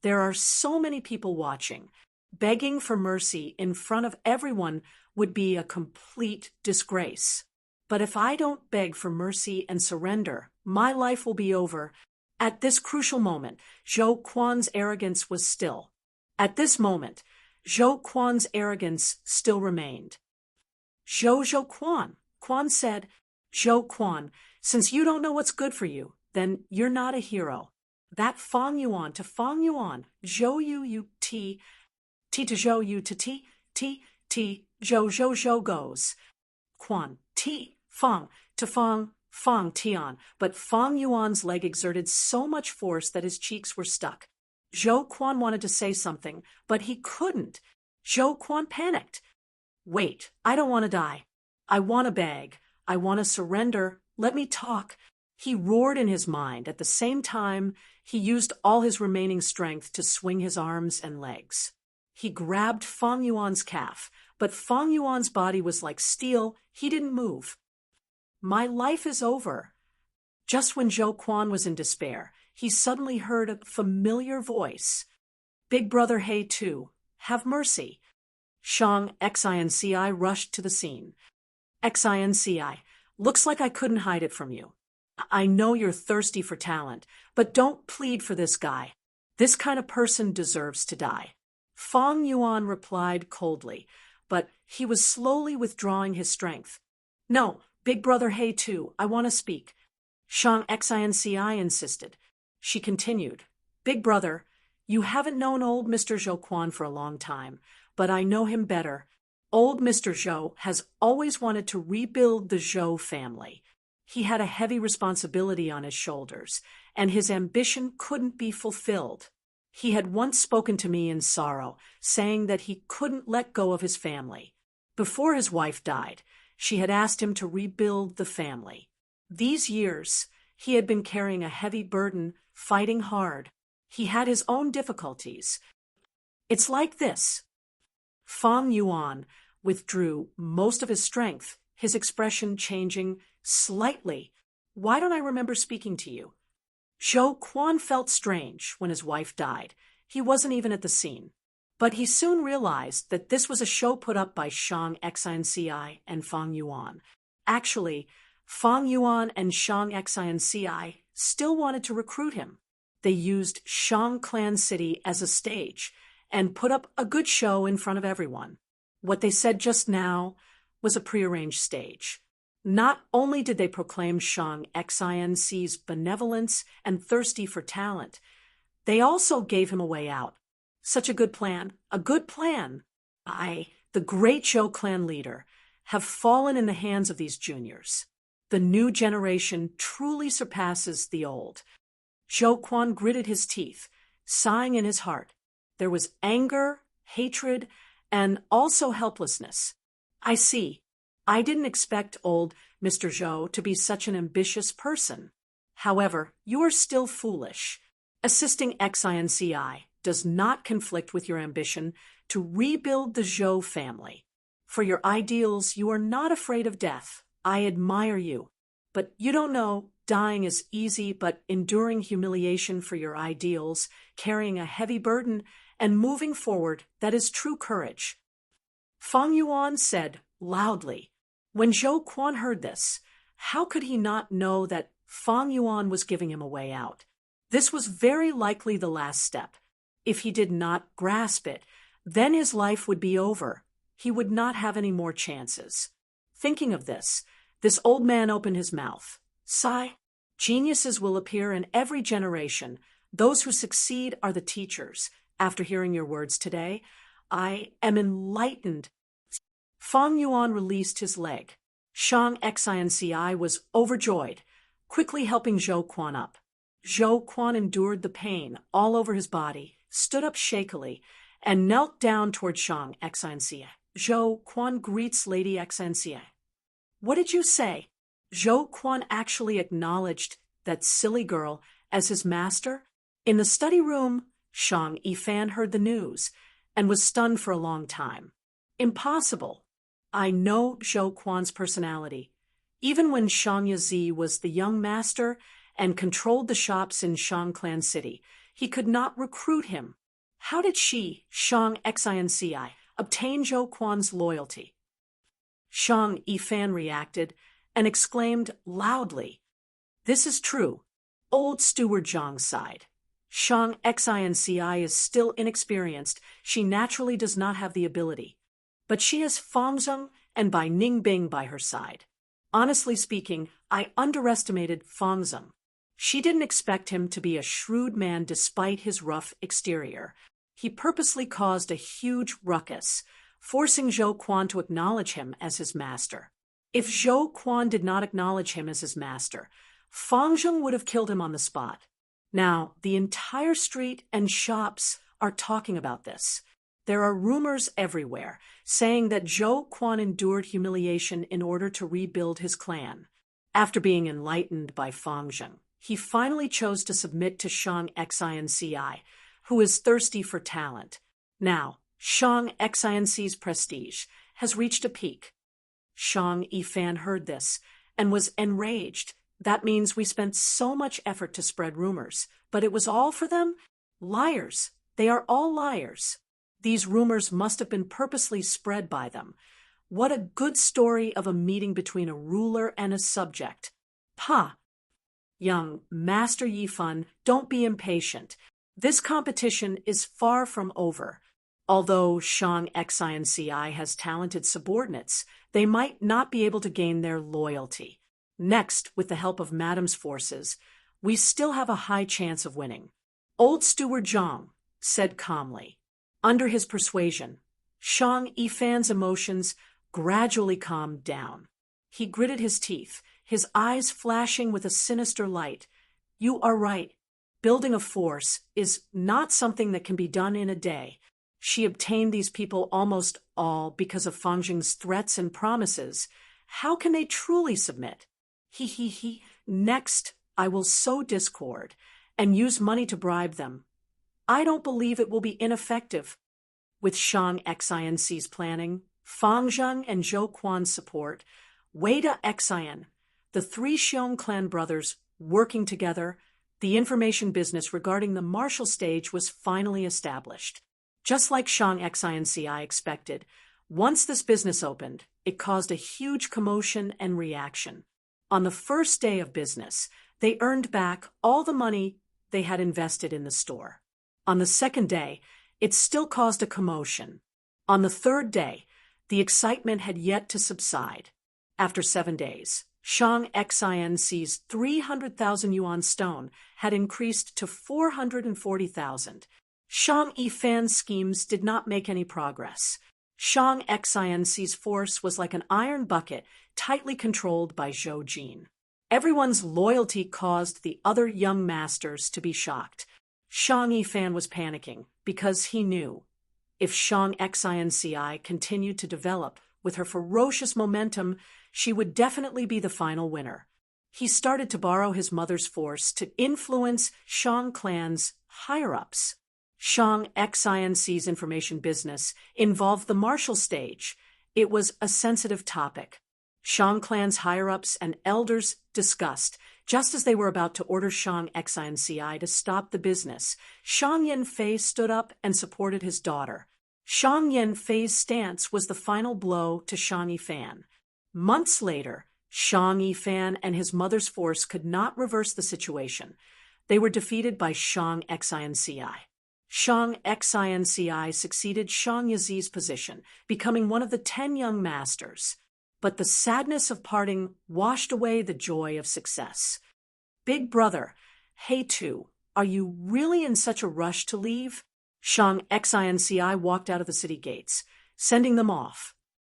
There are so many people watching. Begging for mercy in front of everyone would be a complete disgrace. But if I don't beg for mercy and surrender, my life will be over. At this crucial moment, Zhou Quan's arrogance was still. At this moment, Zhou Quan's arrogance still remained. Zhou Quan, Quan said, Zhou Quan, since you don't know what's good for you, then you're not a hero. That Fang Yuan to Fang Yuan, Zhou you T to Zhou you to T, Zhou goes. Quan, T, Fang, to Fang Tian, but Fang Yuan's leg exerted so much force that his cheeks were stuck. Zhou Quan wanted to say something, but he couldn't. Zhou Quan panicked. Wait, I don't want to die. I want to beg. I want to surrender. Let me talk. He roared in his mind. At the same time, he used all his remaining strength to swing his arms and legs. He grabbed Fang Yuan's calf, but Fang Yuan's body was like steel. He didn't move. My life is over. Just when Zhou Quan was in despair, he suddenly heard a familiar voice. Big brother He Tu, have mercy. Shang Xinci rushed to the scene. Xinci, looks like I couldn't hide it from you. I know you're thirsty for talent, but don't plead for this guy. This kind of person deserves to die. Fang Yuan replied coldly, but he was slowly withdrawing his strength. No, big brother He Tu, I want to speak. Shang Xinci insisted. She continued, Big brother, you haven't known old Mr. Zhou Quan for a long time, but I know him better. Old Mr. Zhou has always wanted to rebuild the Zhou family. He had a heavy responsibility on his shoulders, and his ambition couldn't be fulfilled. He had once spoken to me in sorrow, saying that he couldn't let go of his family. Before his wife died, she had asked him to rebuild the family. These years, he had been carrying a heavy burden, fighting hard. He had his own difficulties. It's like this. Fang Yuan withdrew most of his strength, his expression changing slightly. Why don't I remember speaking to you? Zhou Quan felt strange when his wife died. He wasn't even at the scene. But he soon realized that this was a show put up by Shang Xinci and Fang Yuan. Actually, Fang Yuan and Shang Xinci still wanted to recruit him. They used Shang Clan City as a stage and put up a good show in front of everyone. What they said just now was a prearranged stage. Not only did they proclaim Shang Xinci's benevolence and thirsty for talent, they also gave him a way out. Such a good plan, a good plan. I, the great Zhou clan leader, have fallen in the hands of these juniors. The new generation truly surpasses the old. Zhou Quan gritted his teeth, sighing in his heart. There was anger, hatred, and also helplessness. I see. I didn't expect old Mr. Zhou to be such an ambitious person. However, you are still foolish. Assisting Xinci does not conflict with your ambition to rebuild the Zhou family. For your ideals, you are not afraid of death. I admire you. But you don't know, dying is easy, but enduring humiliation for your ideals, carrying a heavy burden, and moving forward, that is true courage. Fang Yuan said loudly, When Zhou Quan heard this, how could he not know that Fang Yuan was giving him a way out? This was very likely the last step. If he did not grasp it, then his life would be over. He would not have any more chances. Thinking of this old man opened his mouth. Sigh. Geniuses will appear in every generation. Those who succeed are the teachers. After hearing your words today, I am enlightened. Fang Yuan released his leg. Shang Xinci was overjoyed, quickly helping Zhou Quan up. Zhou Quan endured the pain all over his body, stood up shakily, and knelt down toward Shang Xinci. Zhou Quan greets Lady Xinci. What did you say? Zhou Quan actually acknowledged that silly girl as his master. In the study room, Shang Yifan heard the news and was stunned for a long time. Impossible. I know Zhou Quan's personality. Even when Shang Yazi was the young master and controlled the shops in Shang Clan City, he could not recruit him. How did she, Shang Xinci, obtain Zhou Quan's loyalty? Shang Yifan reacted and exclaimed loudly, "This is true." Old Steward Zhang sighed. Shang Xinci is still inexperienced. She naturally does not have the ability. But she has Fang Zheng and Bai Ningbing by her side. Honestly speaking, I underestimated Fang Zheng. She didn't expect him to be a shrewd man despite his rough exterior. He purposely caused a huge ruckus, forcing Zhou Quan to acknowledge him as his master. If Zhou Quan did not acknowledge him as his master, Fang Zheng would have killed him on the spot. Now, the entire street and shops are talking about this. There are rumors everywhere saying that Zhou Quan endured humiliation in order to rebuild his clan. After being enlightened by Fang Zheng, he finally chose to submit to Shang Xinci, who is thirsty for talent. Now, Shang Xinci's prestige has reached a peak. Shang Yifan heard this and was enraged. That means we spent so much effort to spread rumors, but it was all for them? Liars. They are all liars. These rumors must have been purposely spread by them. What a good story of a meeting between a ruler and a subject. Pa! Young Master Yifan, don't be impatient. This competition is far from over. Although Shang Xinci has talented subordinates, they might not be able to gain their loyalty. Next, with the help of Madam's forces, we still have a high chance of winning. Old Steward Zhang said calmly. Under his persuasion, Shang Yifan's emotions gradually calmed down. He gritted his teeth, his eyes flashing with a sinister light. You are right. Building a force is not something that can be done in a day. She obtained these people almost all because of Fang Zheng's threats and promises. How can they truly submit? Next, I will sow discord and use money to bribe them. I don't believe it will be ineffective. With Shang Xinci's planning, Fang Zheng and Zhou Quan's support, Wei Xian, the three Xiong clan brothers working together, the information business regarding the martial stage was finally established. Just like Shang Xinci expected, once this business opened, it caused a huge commotion and reaction. On the first day of business, they earned back all the money they had invested in the store. On the second day, it still caused a commotion. On the third day, the excitement had yet to subside. After 7 days, Shang Xinci's 300,000 yuan stone had increased to 440,000. Shang Yifan's schemes did not make any progress. Shang Xinci's force was like an iron bucket tightly controlled by Zhou Jin. Everyone's loyalty caused the other young masters to be shocked. Shang Yifan was panicking because he knew if Shang Xinci continued to develop with her ferocious momentum, she would definitely be the final winner. He started to borrow his mother's force to influence Shang clan's higher-ups. Shang Xinci's information business involved the martial stage. It was a sensitive topic. Shang clan's higher-ups and elders discussed. Just as they were about to order Shang Xinci to stop the business, Shang Yanfei stood up and supported his daughter. Shang Yanfei's stance was the final blow to Shang Yifan. Months later, Shang Yifan and his mother's force could not reverse the situation. They were defeated by Shang Xinci. Shang Xinci succeeded Shang Yizi's position, becoming one of the 10 young masters. But the sadness of parting washed away the joy of success. Big brother, hey Tu, are you really in such a rush to leave? Shang Xinci walked out of the city gates, sending them off.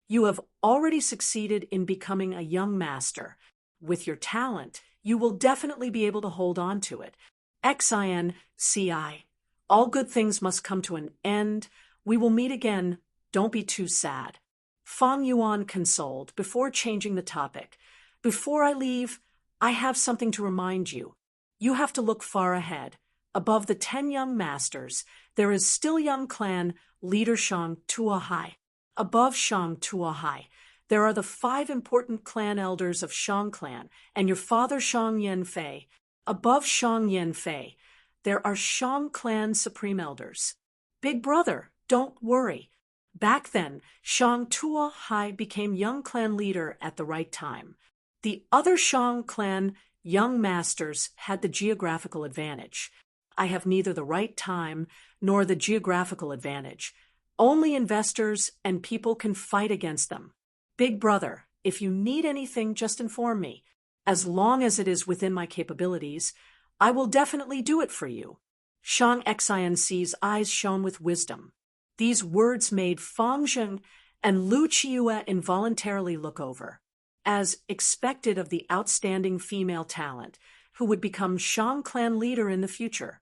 You have already succeeded in becoming a young master. With your talent, you will definitely be able to hold on to it. Xinci, all good things must come to an end. We will meet again. Don't be too sad. Fang Yuan consoled before changing the topic. Before I leave, I have something to remind you. You have to look far ahead. Above the 10 young masters, there is still young clan leader Shang Tuahai. Above Shang Tuahai, there are the 5 important clan elders of Shang clan and your father Shang Yanfei. Above Shang Yanfei, there are Shang clan supreme elders. Big brother, don't worry. Back then, Shang Tuahai became young clan leader at the right time. The other Shang clan young masters had the geographical advantage. I have neither the right time nor the geographical advantage. Only investors and people can fight against them. Big brother, if you need anything, just inform me. As long as it is within my capabilities, I will definitely do it for you. Shang Xinci's eyes shone with wisdom. These words made Fang Zheng and Lu Qiue involuntarily look over. As expected of the outstanding female talent, who would become Shang clan leader in the future.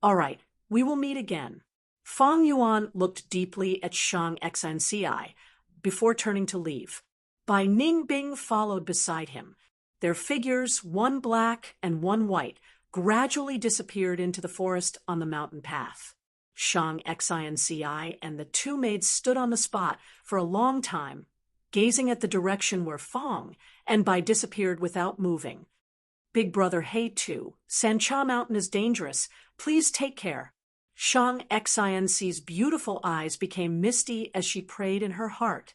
All right, we will meet again. Fang Yuan looked deeply at Shang Xinci before turning to leave. Bai Ningbing followed beside him. Their figures, one black and one white, gradually disappeared into the forest on the mountain path. Shang Xinci and the 2 maids stood on the spot for a long time, gazing at the direction where Fang and Bai disappeared without moving. Big brother Hey Tu, Sancha Mountain is dangerous. Please take care. Shang Xinci's beautiful eyes became misty as she prayed in her heart.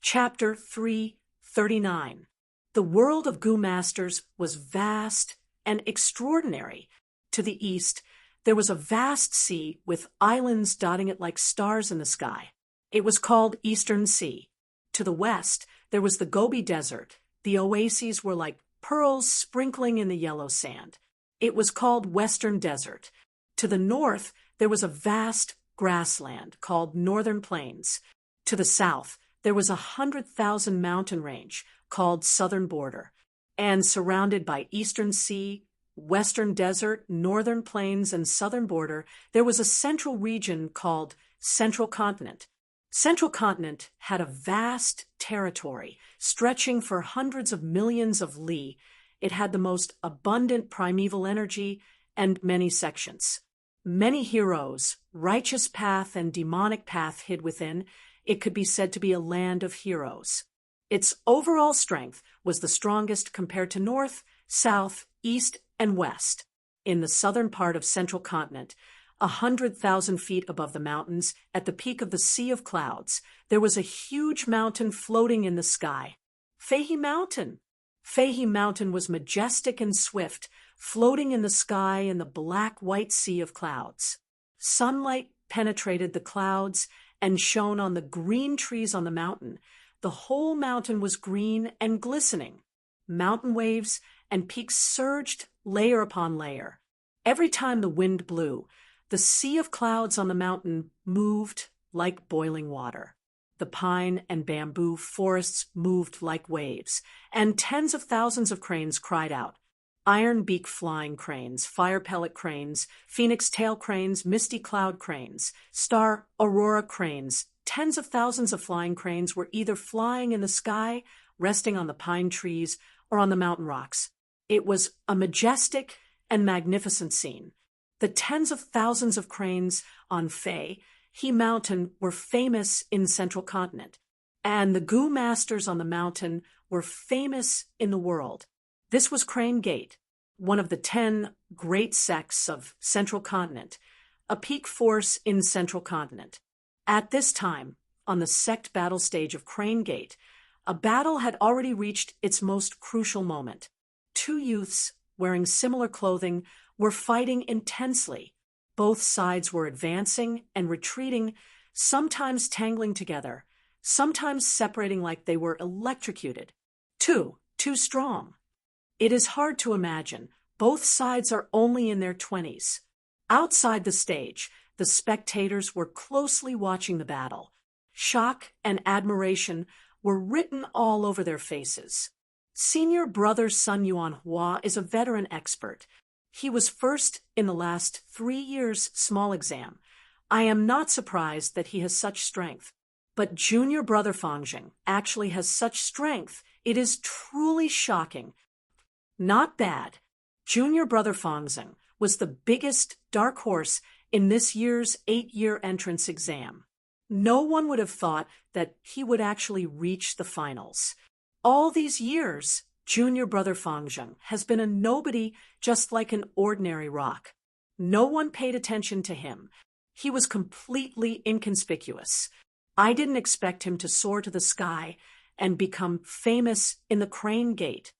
Chapter 339. The world of Gu Masters was vast and extraordinary. To the east, there was a vast sea with islands dotting it like stars in the sky. It was called Eastern Sea. To the west, there was the Gobi Desert. The oases were like pearls sprinkling in the yellow sand. It was called Western Desert. To the north, there was a vast grassland called Northern Plains. To the south, there was 100,000 mountain range called Southern Border. And surrounded by Eastern Sea, Western Desert, Northern Plains, and Southern Border, there was a central region called Central Continent. Central Continent had a vast territory stretching for hundreds of millions of li. It had the most abundant primeval energy and many sections. Many heroes, righteous path and demonic path hid within. It could be said to be a land of heroes. Its overall strength was the strongest compared to north, south, east, and west. In the southern part of Central Continent, 100,000 feet above the mountains, at the peak of the Sea of Clouds, there was a huge mountain floating in the sky. Feihe Mountain. Feihe Mountain was majestic and swift, floating in the sky in the black-white sea of clouds. Sunlight penetrated the clouds and shone on the green trees on the mountain. The whole mountain was green and glistening. Mountain waves and peaks surged layer upon layer. Every time the wind blew, the sea of clouds on the mountain moved like boiling water. The pine and bamboo forests moved like waves, and tens of thousands of cranes cried out. Iron beak flying cranes, fire pellet cranes, phoenix tail cranes, misty cloud cranes, star aurora cranes, tens of thousands of flying cranes were either flying in the sky, resting on the pine trees, or on the mountain rocks. It was a majestic and magnificent scene. The tens of thousands of cranes on Feihe Mountain were famous in Central Continent, and the Gu Masters on the mountain were famous in the world. This was Crane Gate, one of the 10 great sects of Central Continent, a peak force in Central Continent. At this time, on the sect battle stage of Crane Gate, A battle had already reached its most crucial moment. Two youths, wearing similar clothing, were fighting intensely. Both sides were advancing and retreating, sometimes tangling together, sometimes separating like they were electrocuted. Too strong. It is hard to imagine. Both sides are only in their 20s. Outside the stage, the spectators were closely watching the battle. Shock and admiration were written all over their faces. Senior brother Sun Yuanhua is a veteran expert. He was first in the last 3 years' small exam. I am not surprised that he has such strength. But junior brother Fangjing actually has such strength. It is truly shocking. Not bad. Junior brother Fangjing was the biggest dark horse in this year's 8-year entrance exam. No one would have thought that he would actually reach the finals. All these years, junior brother Fangjing has been a nobody, just like an ordinary rock. No one paid attention to him. He was completely inconspicuous. I didn't expect him to soar to the sky and become famous in the Crane Gate.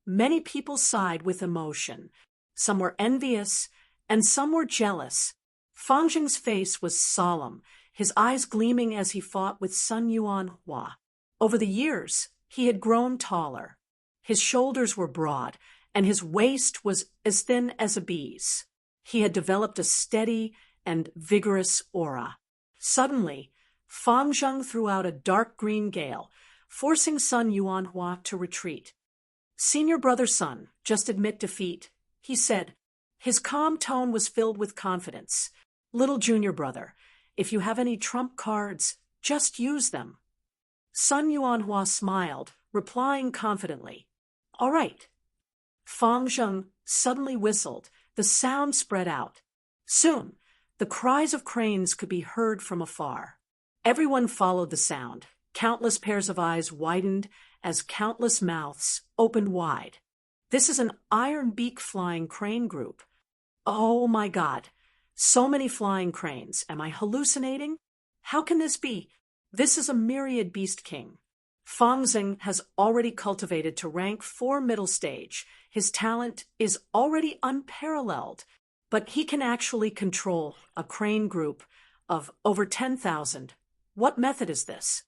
Many people sighed with emotion. Some were envious, and some were jealous. Fangjing's face was solemn, his eyes gleaming as he fought with Sun Yuanhua. Over the years, he had grown taller. His shoulders were broad, and his waist was as thin as a bee's. He had developed a steady and vigorous aura. Suddenly, Fangjing threw out a dark green gale, forcing Sun Yuanhua to retreat. "Senior brother Sun, just admit defeat," he said. His calm tone was filled with confidence. "Little junior brother, if you have any trump cards, just use them." Sun Yuanhua smiled, replying confidently, "All right." Fangjing suddenly whistled. The sound spread out. Soon, the cries of cranes could be heard from afar. Everyone followed the sound. Countless pairs of eyes widened as countless mouths opened wide. This is an iron beak flying crane group. Oh my God! So many flying cranes. Am I hallucinating? How can this be? This is a myriad beast king. Fangjing has already cultivated to rank 4 middle stage. His talent is already unparalleled, but he can actually control a crane group of over 10,000. What method is this?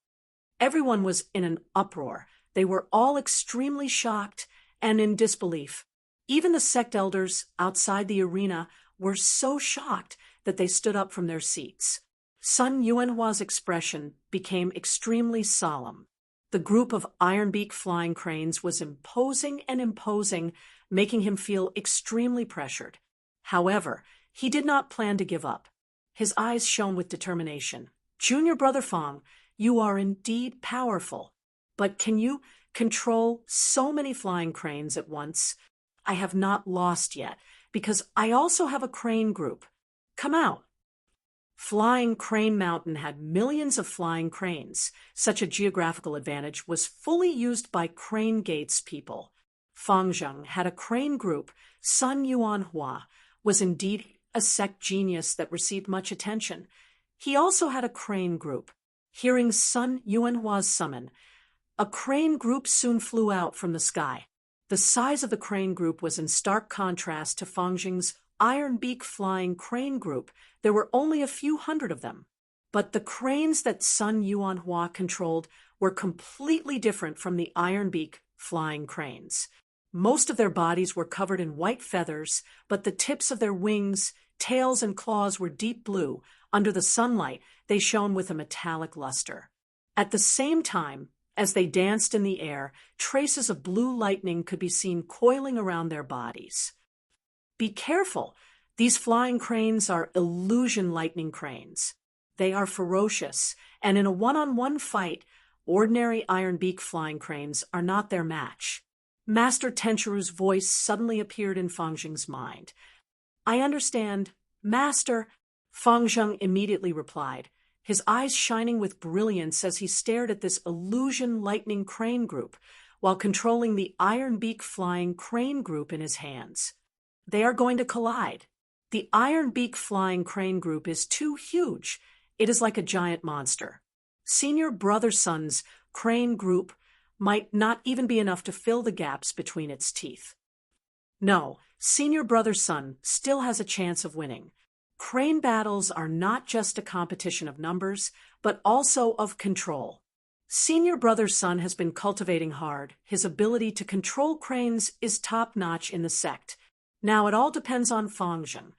Everyone was in an uproar. They were all extremely shocked and in disbelief. Even the sect elders outside the arena were so shocked that they stood up from their seats. Sun Yuanhua's expression became extremely solemn. The group of iron-beak flying cranes was imposing and imposing, making him feel extremely pressured. However, he did not plan to give up. His eyes shone with determination. "Junior brother Fang, you are indeed powerful. But can you control so many flying cranes at once? I have not lost yet, because I also have a crane group. Come out." Flying Crane Mountain had millions of flying cranes. Such a geographical advantage was fully used by Crane Gate's people. Fangjing had a crane group. Sun Yuanhua was indeed a sect genius that received much attention. He also had a crane group. Hearing Sun Yuanhua's summon, a crane group soon flew out from the sky. The size of the crane group was in stark contrast to Fangjing's iron beak flying crane group. There were only a few hundred of them. But the cranes that Sun Yuanhua controlled were completely different from the iron beak flying cranes. Most of their bodies were covered in white feathers, but the tips of their wings, tails, and claws were deep blue. Under the sunlight, they shone with a metallic luster. At the same time, as they danced in the air, traces of blue lightning could be seen coiling around their bodies. Be careful! These flying cranes are illusion lightning cranes. They are ferocious, and in a one-on-one fight, ordinary iron beak flying cranes are not their match. Master Tenchiru's voice suddenly appeared in Fangjing's mind. "I understand, Master," Fangjing immediately replied, his eyes shining with brilliance as he stared at this illusion lightning crane group, while controlling the iron beak flying crane group in his hands. They are going to collide. The iron beak flying crane group is too huge. It is like a giant monster. Senior Brother Sun's crane group might not even be enough to fill the gaps between its teeth. No, Senior Brother Sun still has a chance of winning. Crane battles are not just a competition of numbers, but also of control. Senior Brother Sun has been cultivating hard. His ability to control cranes is top-notch in the sect. Now it all depends on Fangjing.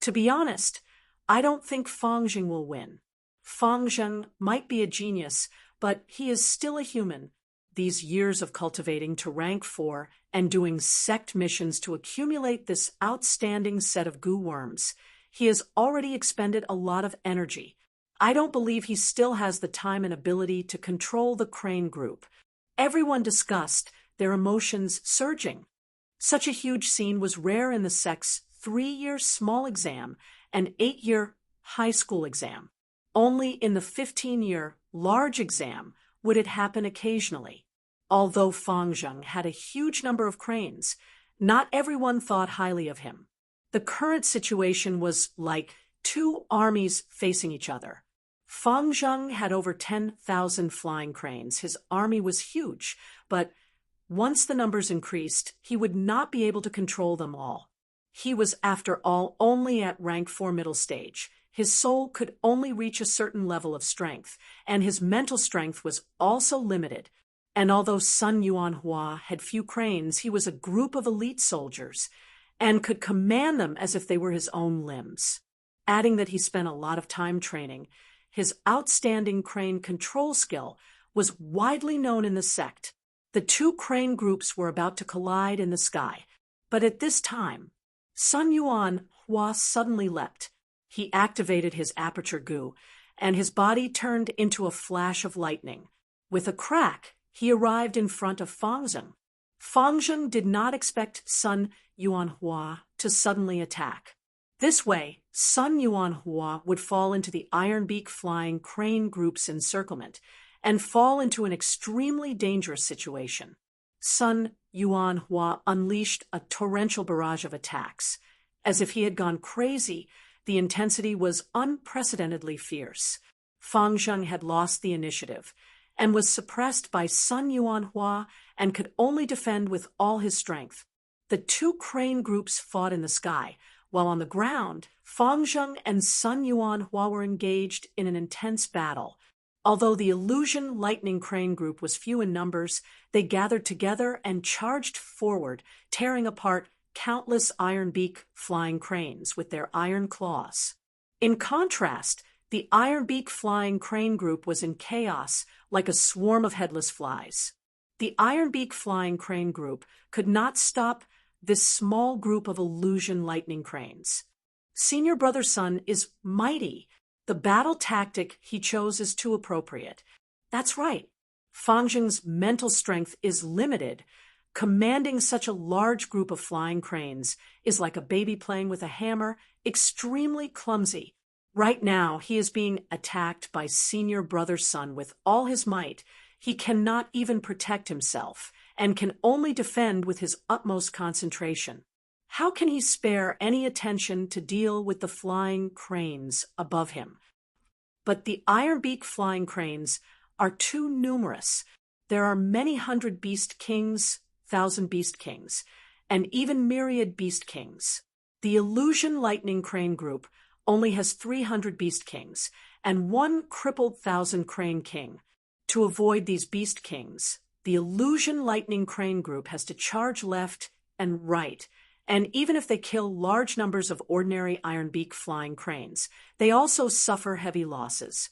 To be honest, I don't think Fangjing will win. Fangjing might be a genius, but he is still a human. These years of cultivating to rank 4 and doing sect missions to accumulate this outstanding set of goo worms, he has already expended a lot of energy. I don't believe he still has the time and ability to control the crane group. Everyone discussed, their emotions surging. Such a huge scene was rare in the sect's 3-year small exam and 8-year high school exam. Only in the 15-year large exam would it happen occasionally. Although Fangjing had a huge number of cranes, not everyone thought highly of him. The current situation was like 2 armies facing each other. Fangjing had over 10,000 flying cranes. His army was huge, but once the numbers increased, he would not be able to control them all. He was, after all, only at rank 4 middle stage. His soul could only reach a certain level of strength, and his mental strength was also limited. And although Sun Yuanhua had few cranes, he was a group of elite soldiers and could command them as if they were his own limbs. Adding that he spent a lot of time training, his outstanding crane control skill was widely known in the sect. The 2 crane groups were about to collide in the sky, but at this time, Sun Yuanhua suddenly leapt. He activated his aperture goo, and his body turned into a flash of lightning. With a crack, he arrived in front of Fangjing. Fangjing did not expect Sun Yuanhua to suddenly attack. This way, Sun Yuanhua would fall into the Ironbeak flying crane group's encirclement and fall into an extremely dangerous situation. Sun Yuanhua unleashed a torrential barrage of attacks. As if he had gone crazy, the intensity was unprecedentedly fierce. Fangjing had lost the initiative and was suppressed by Sun Yuanhua and could only defend with all his strength. The 2 crane groups fought in the sky, while on the ground, Fangjing and Sun Yuanhua were engaged in an intense battle. Although the illusion lightning crane group was few in numbers, they gathered together and charged forward, tearing apart countless Ironbeak flying cranes with their iron claws. In contrast, the Ironbeak flying crane group was in chaos like a swarm of headless flies. The Ironbeak flying crane group could not stop this small group of illusion lightning cranes. Senior Brother Sun is mighty. The battle tactic he chose is too appropriate. That's right. Fangjing's mental strength is limited. Commanding such a large group of flying cranes is like a baby playing with a hammer, extremely clumsy. Right now, he is being attacked by Senior Brother Sun with all his might. He cannot even protect himself and can only defend with his utmost concentration. How can he spare any attention to deal with the flying cranes above him? But the Ironbeak flying cranes are too numerous. There are many hundred beast kings, 1,000 beast kings, and even myriad beast kings. The illusion lightning crane group only has 300 beast kings and 1 crippled 1,000 crane king. To avoid these beast kings, the illusion lightning crane group has to charge left and right, and even if they kill large numbers of ordinary Ironbeak flying cranes, they also suffer heavy losses.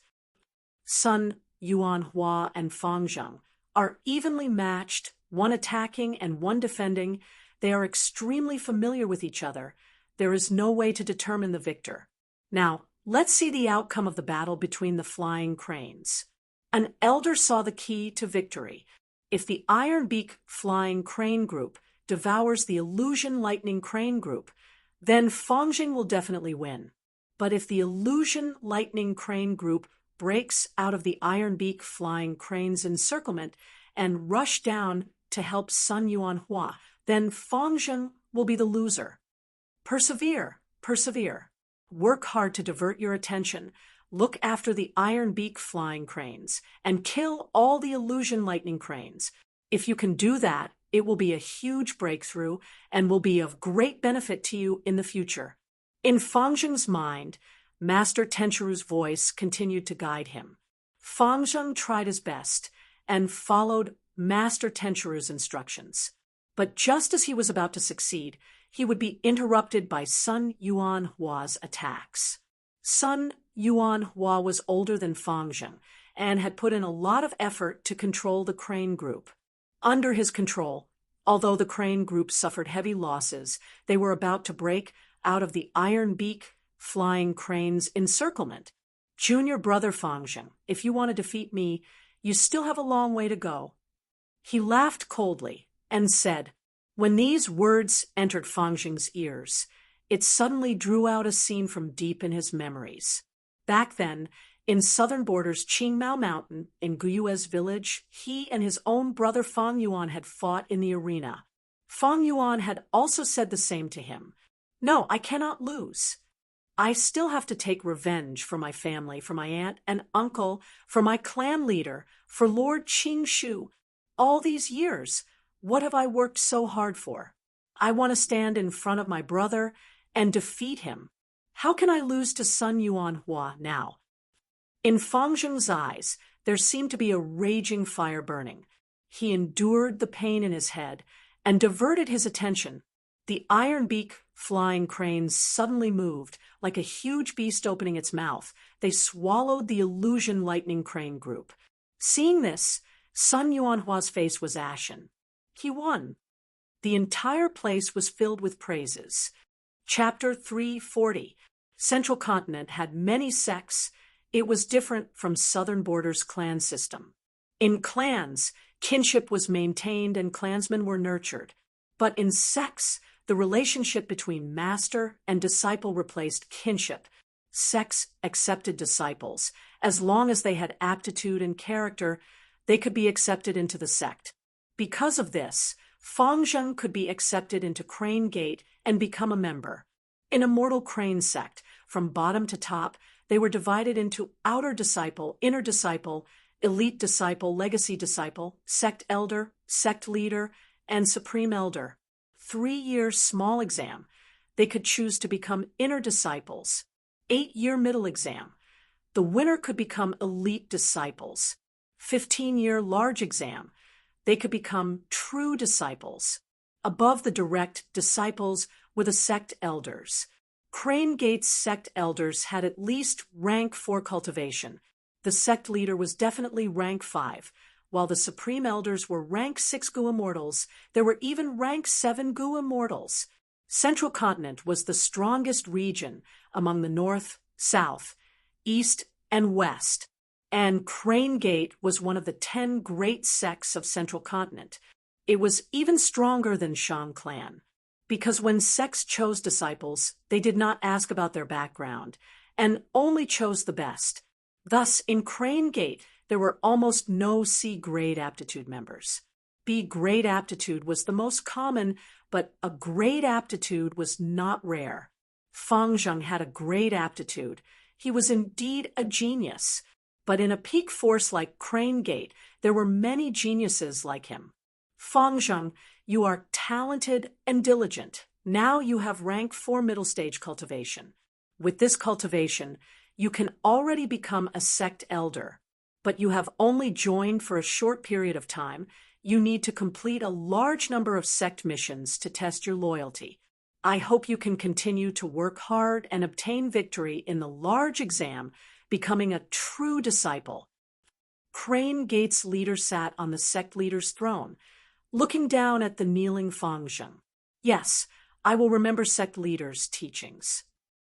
Sun Yuanhua and Fangjing are evenly matched, one attacking and one defending. They are extremely familiar with each other. There is no way to determine the victor. Now, let's see the outcome of the battle between the flying cranes. An elder saw the key to victory. If the Ironbeak flying crane group devours the illusion lightning crane group, then Fangjing will definitely win. But if the illusion lightning crane group breaks out of the Ironbeak flying crane's encirclement and rush down to help Sun Yuanhua, then Fangjing will be the loser. Persevere, persevere. Work hard to divert your attention. look after the iron beak flying cranes, and kill all the illusion lightning cranes. If you can do that, it will be a huge breakthrough and will be of great benefit to you in the future." In Fang Zheng's mind, Master Tenchiru's voice continued to guide him. Fang Zheng tried his best and followed Master Tenchiru's instructions. But just as he was about to succeed, he would be interrupted by Sun Yuanhua's attacks. Sun Yuanhua was older than Fang Zheng and had put in a lot of effort to control the Crane Group. Under his control, although the Crane Group suffered heavy losses, they were about to break out of the Iron Beak Flying Crane's encirclement. "Junior brother Fang Zheng, if you want to defeat me, you still have a long way to go." He laughed coldly and said, when these words entered Fang Zheng's ears, it suddenly drew out a scene from deep in his memories. Back then, in southern borders Qingmao Mountain, in Guyue's village, he and his own brother Fang Yuan had fought in the arena. Fang Yuan had also said the same to him. "No, I cannot lose. I still have to take revenge for my family, for my aunt and uncle, for my clan leader, for Lord Qingshu. All these years, what have I worked so hard for? I want to stand in front of my brother and defeat him. How can I lose to Sun Yuanhua now?" In Fang Zheng's eyes, there seemed to be a raging fire burning. He endured the pain in his head and diverted his attention. The iron beak flying cranes suddenly moved, like a huge beast opening its mouth. They swallowed the illusion lightning crane group. Seeing this, Sun Yuanhua's face was ashen. He won. The entire place was filled with praises. Chapter 340. Central Continent had many sects. It was different from Southern Borders' clan system. In clans, kinship was maintained and clansmen were nurtured. But in sects, the relationship between master and disciple replaced kinship. Sects accepted disciples. As long as they had aptitude and character, they could be accepted into the sect. Because of this, Fang Zheng could be accepted into Crane Gate and become a member. In Immortal Crane sect, from bottom to top, they were divided into outer disciple, inner disciple, elite disciple, legacy disciple, sect elder, sect leader, and supreme elder. 3-year small exam. They could choose to become inner disciples. 8-year middle exam. The winner could become elite disciples. 15-year large exam. They could become true disciples. Above the direct disciples were the sect elders. Crane Gate's sect elders had at least rank 4 cultivation. The sect leader was definitely rank 5. While the supreme elders were rank 6 Gu Immortals, there were even rank 7 Gu Immortals. Central Continent was the strongest region among the north, south, east, and west, and Crane Gate was one of the 10 great sects of Central Continent. It was even stronger than Shang Clan, because when sects chose disciples, they did not ask about their background, and only chose the best. Thus, in Crane Gate, there were almost no C-grade aptitude members. B-grade aptitude was the most common, but a grade aptitude was not rare. Fang Zheng had a grade aptitude. He was indeed a genius. But in a peak force like Crane Gate, there were many geniuses like him. Fang Zheng, you are talented and diligent. Now you have rank 4 middle stage cultivation. With this cultivation, you can already become a sect elder. But you have only joined for a short period of time. You need to complete a large number of sect missions to test your loyalty. I hope you can continue to work hard and obtain victory in the large exam, becoming a true disciple. Crane Gate's leader sat on the sect leader's throne, looking down at the kneeling Fang Zheng. "Yes, I will remember sect leader's teachings."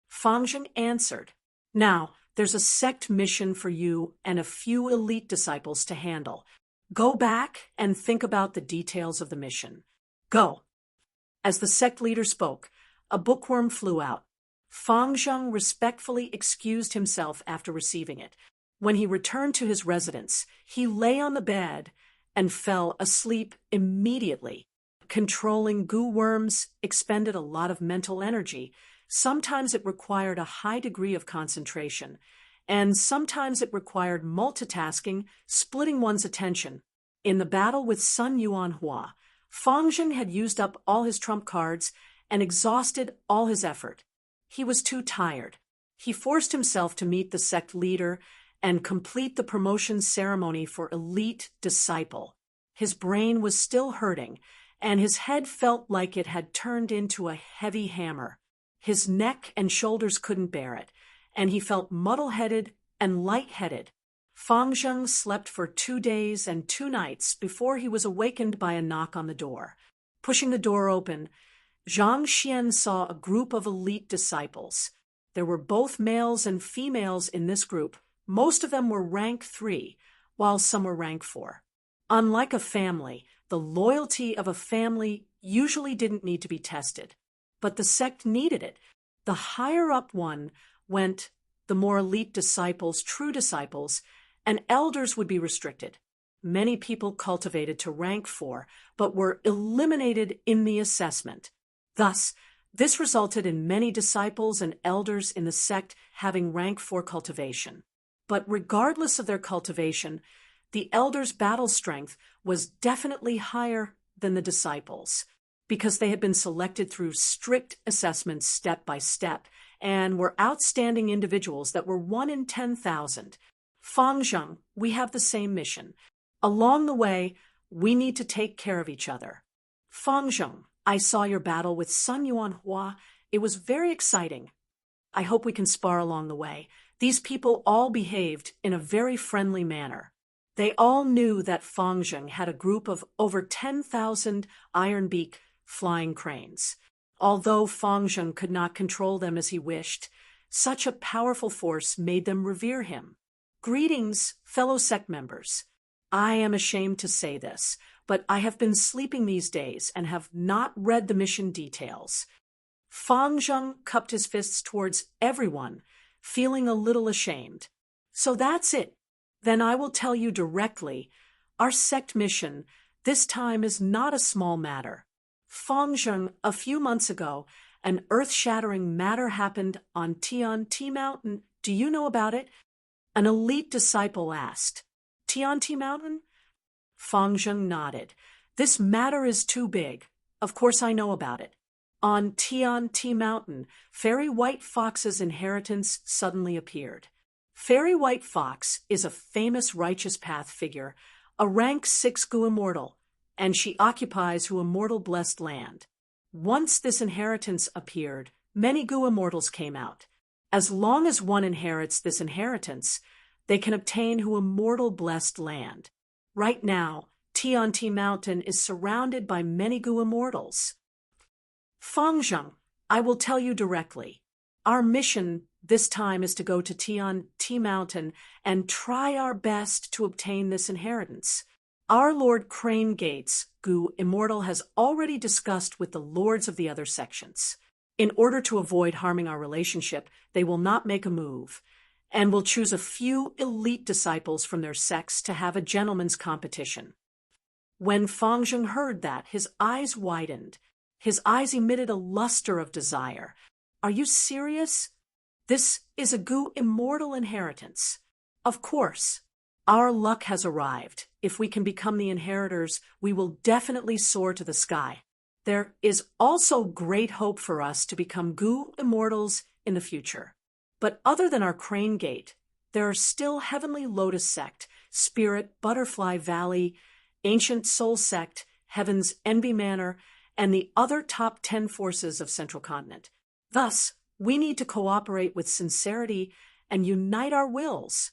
Fang Zheng answered, "Now, there's a sect mission for you and a few elite disciples to handle. Go back and think about the details of the mission. Go." As the sect leader spoke, a bookworm flew out. Fang Zheng respectfully excused himself after receiving it. When he returned to his residence, he lay on the bed and fell asleep immediately. Controlling goo worms expended a lot of mental energy. Sometimes it required a high degree of concentration, and sometimes it required multitasking, splitting one's attention. In the battle with Sun Yuanhua, Fang Zheng had used up all his trump cards and exhausted all his effort. He was too tired. He forced himself to meet the sect leader and complete the promotion ceremony for elite disciple. His brain was still hurting, and his head felt like it had turned into a heavy hammer. His neck and shoulders couldn't bear it, and he felt muddle-headed and light-headed. Fang Zheng slept for 2 days and 2 nights before he was awakened by a knock on the door. Pushing the door open, Zhang Xian saw a group of elite disciples. There were both males and females in this group. Most of them were rank 3, while some were rank 4. Unlike a family, the loyalty of a family usually didn't need to be tested. But the sect needed it. The higher up one went, the more elite disciples, true disciples, and elders would be restricted. Many people cultivated to rank 4, but were eliminated in the assessment. Thus, this resulted in many disciples and elders in the sect having rank 4 cultivation. But regardless of their cultivation, the elders' battle strength was definitely higher than the disciples, because they had been selected through strict assessments step by step, and were outstanding individuals that were 1 in 10,000. Fang Zheng, we have the same mission. Along the way, we need to take care of each other. Fang Zheng, I saw your battle with Sun Yuanhua. It was very exciting. I hope we can spar along the way. These people all behaved in a very friendly manner. They all knew that Fang Zheng had a group of over 10,000 iron beak flying cranes. Although Fang Zheng could not control them as he wished, such a powerful force made them revere him. Greetings, fellow sect members. I am ashamed to say this, but I have been sleeping these days and have not read the mission details. Fang Zheng cupped his fists towards everyone, feeling a little ashamed. So that's it. Then I will tell you directly, our sect mission this time is not a small matter. Fang Zheng, a few months ago, an earth-shattering matter happened on Tian-Ti Mountain. Do you know about it? An elite disciple asked. Tian-Ti Mountain? Fang Zheng nodded. This matter is too big. Of course I know about it. On Tian-Ti Mountain, Fairy White Fox's inheritance suddenly appeared. Fairy White Fox is a famous righteous path figure, a rank 6 Gu immortal, and she occupies Hu immortal blessed land. Once this inheritance appeared, many Gu immortals came out. As long as one inherits this inheritance, they can obtain Hu immortal blessed land. Right now, Tian-Ti Mountain is surrounded by many Gu immortals. Fang Zheng, I will tell you directly. Our mission this time is to go to Tian-Ti Mountain and try our best to obtain this inheritance. Our Lord Crane Gates, Gu Immortal, has already discussed with the lords of the other sections. In order to avoid harming our relationship, they will not make a move, and will choose a few elite disciples from their sects to have a gentleman's competition. When Fang Zheng heard that, his eyes widened. His eyes emitted a luster of desire. Are you serious? This is a Gu immortal inheritance. Of course. Our luck has arrived. If we can become the inheritors, we will definitely soar to the sky. There is also great hope for us to become Gu immortals in the future. But other than our Crane Gate, there are still Heavenly Lotus Sect, Spirit, Butterfly Valley, Ancient Soul Sect, Heaven's Envy Manor, and the other top 10 forces of Central Continent. Thus, we need to cooperate with sincerity and unite our wills.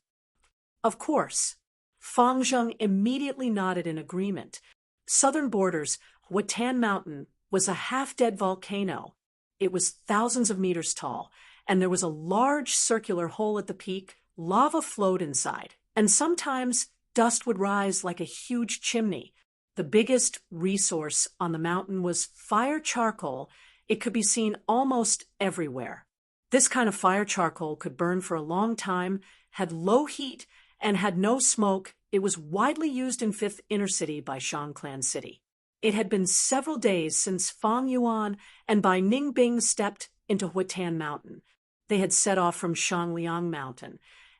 Of course. Fang Zheng immediately nodded in agreement. Southern borders, Huatan Mountain, was a half-dead volcano. It was thousands of meters tall, and there was a large circular hole at the peak. Lava flowed inside, and sometimes dust would rise like a huge chimney. The biggest resource on the mountain was fire charcoal. It could be seen almost everywhere. This kind of fire charcoal could burn for a long time, had low heat, and had no smoke. It was widely used in 5th Inner City by Shangclan City. It had been several days since Fang Yuan and Bai Ningbing stepped into Huatan Mountain. They had set off from Shangliang Mountain,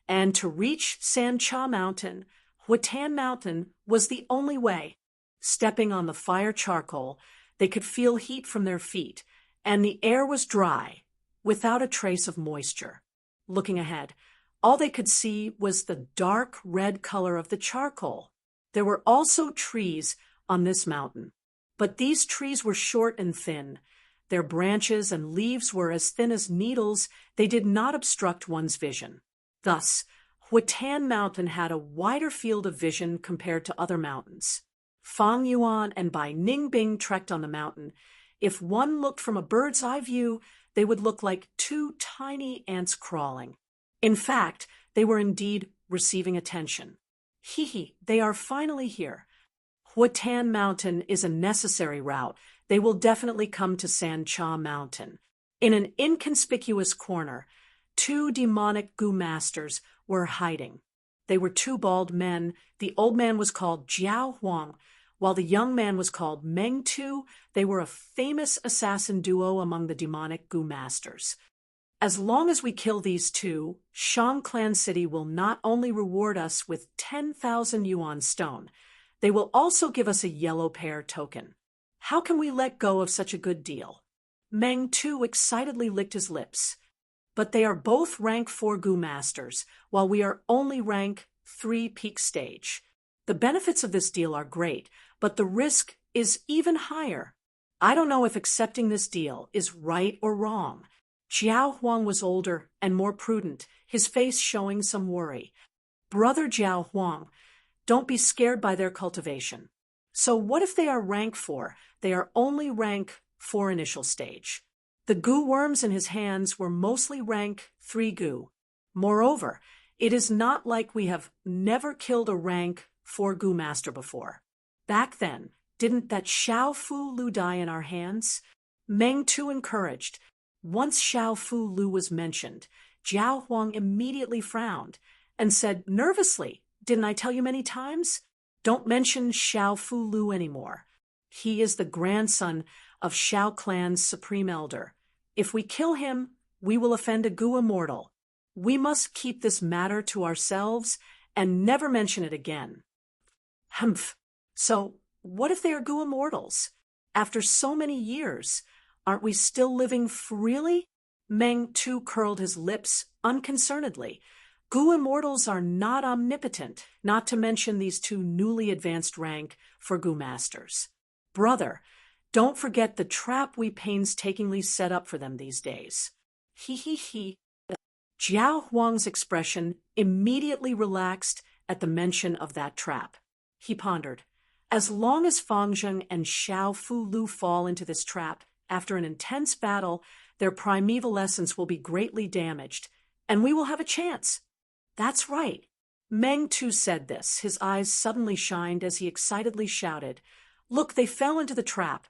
and to reach Sancha Mountain, Huatan Mountain, was the only way. Stepping on the fire charcoal, they could feel heat from their feet, and the air was dry, without a trace of moisture. Looking ahead, all they could see was the dark red color of the charcoal. There were also trees on this mountain, but these trees were short and thin. Their branches and leaves were as thin as needles. They did not obstruct one's vision. Thus, Huatan Mountain had a wider field of vision compared to other mountains. Fang Yuan and Bai Ningbing trekked on the mountain. If one looked from a bird's eye view, they would look like two tiny ants crawling. In fact, they were indeed receiving attention. Hee, they are finally here. Huatan Mountain is a necessary route. They will definitely come to Sancha Mountain. In an inconspicuous corner, two demonic Gu masters were hiding. They were two bald men. The old man was called Jiao Huang, while the young man was called Meng Tu. They were a famous assassin duo among the demonic Gu masters. As long as we kill these two, Shang Clan City will not only reward us with 10,000 yuan stone, they will also give us a yellow pear token. How can we let go of such a good deal? Meng Tu excitedly licked his lips. But they are both rank 4 Gu masters, while we are only rank 3 peak stage. The benefits of this deal are great, but the risk is even higher. I don't know if accepting this deal is right or wrong. Jiao Huang was older and more prudent, his face showing some worry. Brother Jiao Huang, don't be scared by their cultivation. So what if they are rank 4? They are only rank 4 initial stage. The Gu worms in his hands were mostly rank 3 Gu. Moreover, it is not like we have never killed a rank 4 Gu master before. Back then, didn't that Xiao Fu Lu die in our hands? Meng Tu encouraged. Once Xiao Fu Lu was mentioned, Jiao Huang immediately frowned and said nervously, "Didn't I tell you many times? Don't mention Xiao Fu Lu anymore. He is the grandson of Xiao Clan's supreme elder. If we kill him, we will offend a Gu immortal. We must keep this matter to ourselves and never mention it again." Humph. So, what if they are Gu immortals? After so many years, aren't we still living freely? Meng Tu curled his lips unconcernedly. Gu immortals are not omnipotent, not to mention these two newly advanced rank for Gu masters. Brother, don't forget the trap we painstakingly set up for them these days. He. Jiao Huang's expression immediately relaxed at the mention of that trap. He pondered. As long as Fang Zheng and Xiao Fu Lu fall into this trap, after an intense battle, their primeval essence will be greatly damaged, and we will have a chance. That's right. Meng Tu said this. His eyes suddenly shined as he excitedly shouted, "Look, they fell into the trap."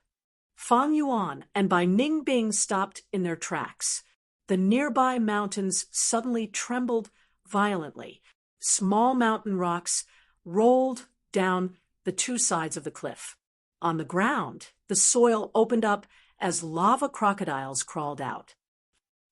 Fang Yuan and Bai Ningbing stopped in their tracks. The nearby mountains suddenly trembled violently. Small mountain rocks rolled down the two sides of the cliff. On the ground, the soil opened up as lava crocodiles crawled out.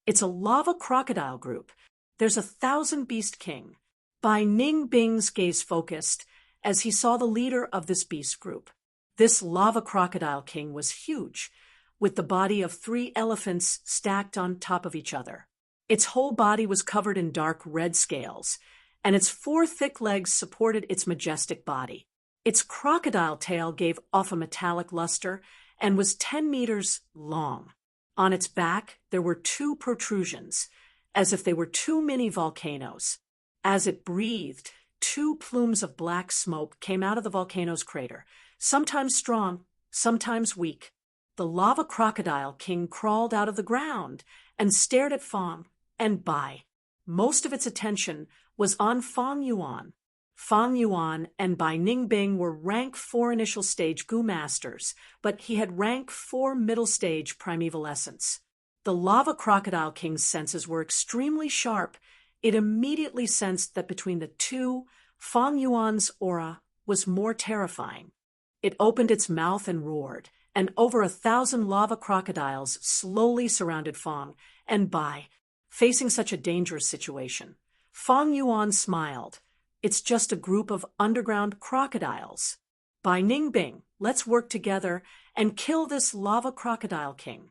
It's a lava crocodile group. There's 1,000 Beast King. Bai Ningbing's gaze focused as he saw the leader of this beast group. This lava crocodile king was huge, with the body of 3 elephants stacked on top of each other. Its whole body was covered in dark red scales, and its 4 thick legs supported its majestic body. Its crocodile tail gave off a metallic luster and was 10 meters long. On its back, there were 2 protrusions, as if they were 2 mini volcanoes. As it breathed, 2 plumes of black smoke came out of the volcano's crater, sometimes strong, sometimes weak. The lava crocodile king crawled out of the ground and stared at Fang and Bai. Most of its attention was on Fang Yuan. Fang Yuan and Bai Ningbing were rank 4 initial stage Gu masters, but he had rank 4 middle stage primeval essence. The lava crocodile king's senses were extremely sharp. It immediately sensed that between the two, Fang Yuan's aura was more terrifying. It opened its mouth and roared, and over 1,000 lava crocodiles slowly surrounded Fang and Bai, facing such a dangerous situation. Fang Yuan smiled. It's just a group of underground crocodiles. By Ningbing, let's work together and kill this lava crocodile king.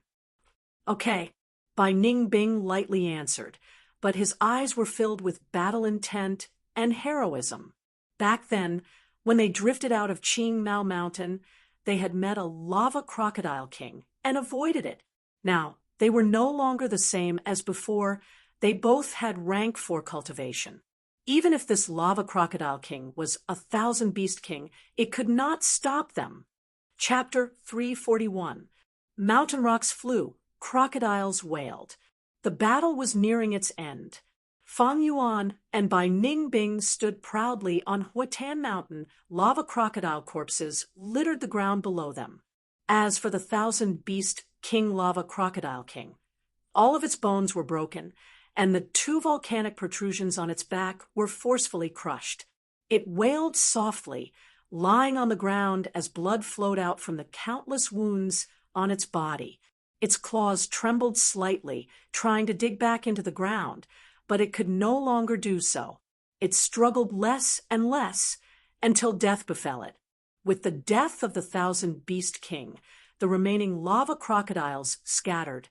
Okay, Bai Ningbing lightly answered, but his eyes were filled with battle intent and heroism. Back then, when they drifted out of Qing Mao Mountain, they had met a lava crocodile king and avoided it. Now, they were no longer the same as before. They both had rank 4 cultivation. Even if this lava crocodile king was 1,000 beast king, it could not stop them. Chapter 341. Mountain rocks flew, crocodiles wailed. The battle was nearing its end. Fang Yuan and Bai Ningbing stood proudly on Huatan Mountain. Lava crocodile corpses littered the ground below them. As for the 1,000 beast king lava crocodile king, all of its bones were broken, and the 2 volcanic protrusions on its back were forcefully crushed. It wailed softly, lying on the ground as blood flowed out from the countless wounds on its body. Its claws trembled slightly, trying to dig back into the ground, but it could no longer do so. It struggled less and less until death befell it. With the death of the 1,000 beast king, the remaining lava crocodiles scattered,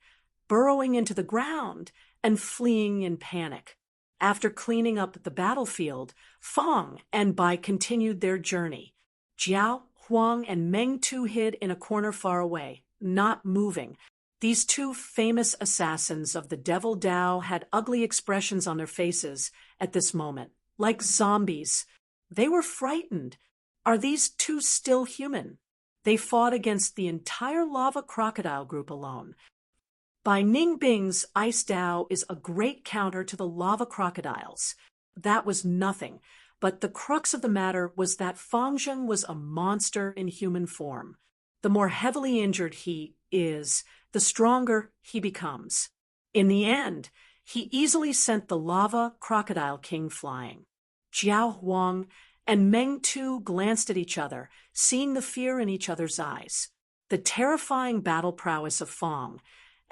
burrowing into the ground and fleeing in panic. After cleaning up the battlefield, Fang and Bai continued their journey. Jiao, Huang, and Meng Tu hid in a corner far away, not moving. These 2 famous assassins of the Devil Dao had ugly expressions on their faces at this moment, like zombies. They were frightened. Are these 2 still human? They fought against the entire lava crocodile group alone. Bai Ningbing's Ice Dao is a great counter to the lava crocodiles. That was nothing, but the crux of the matter was that Fang Zheng was a monster in human form. The more heavily injured he is, the stronger he becomes. In the end, he easily sent the lava crocodile king flying. Jiao Huang and Meng Tu glanced at each other, seeing the fear in each other's eyes. The terrifying battle prowess of Fang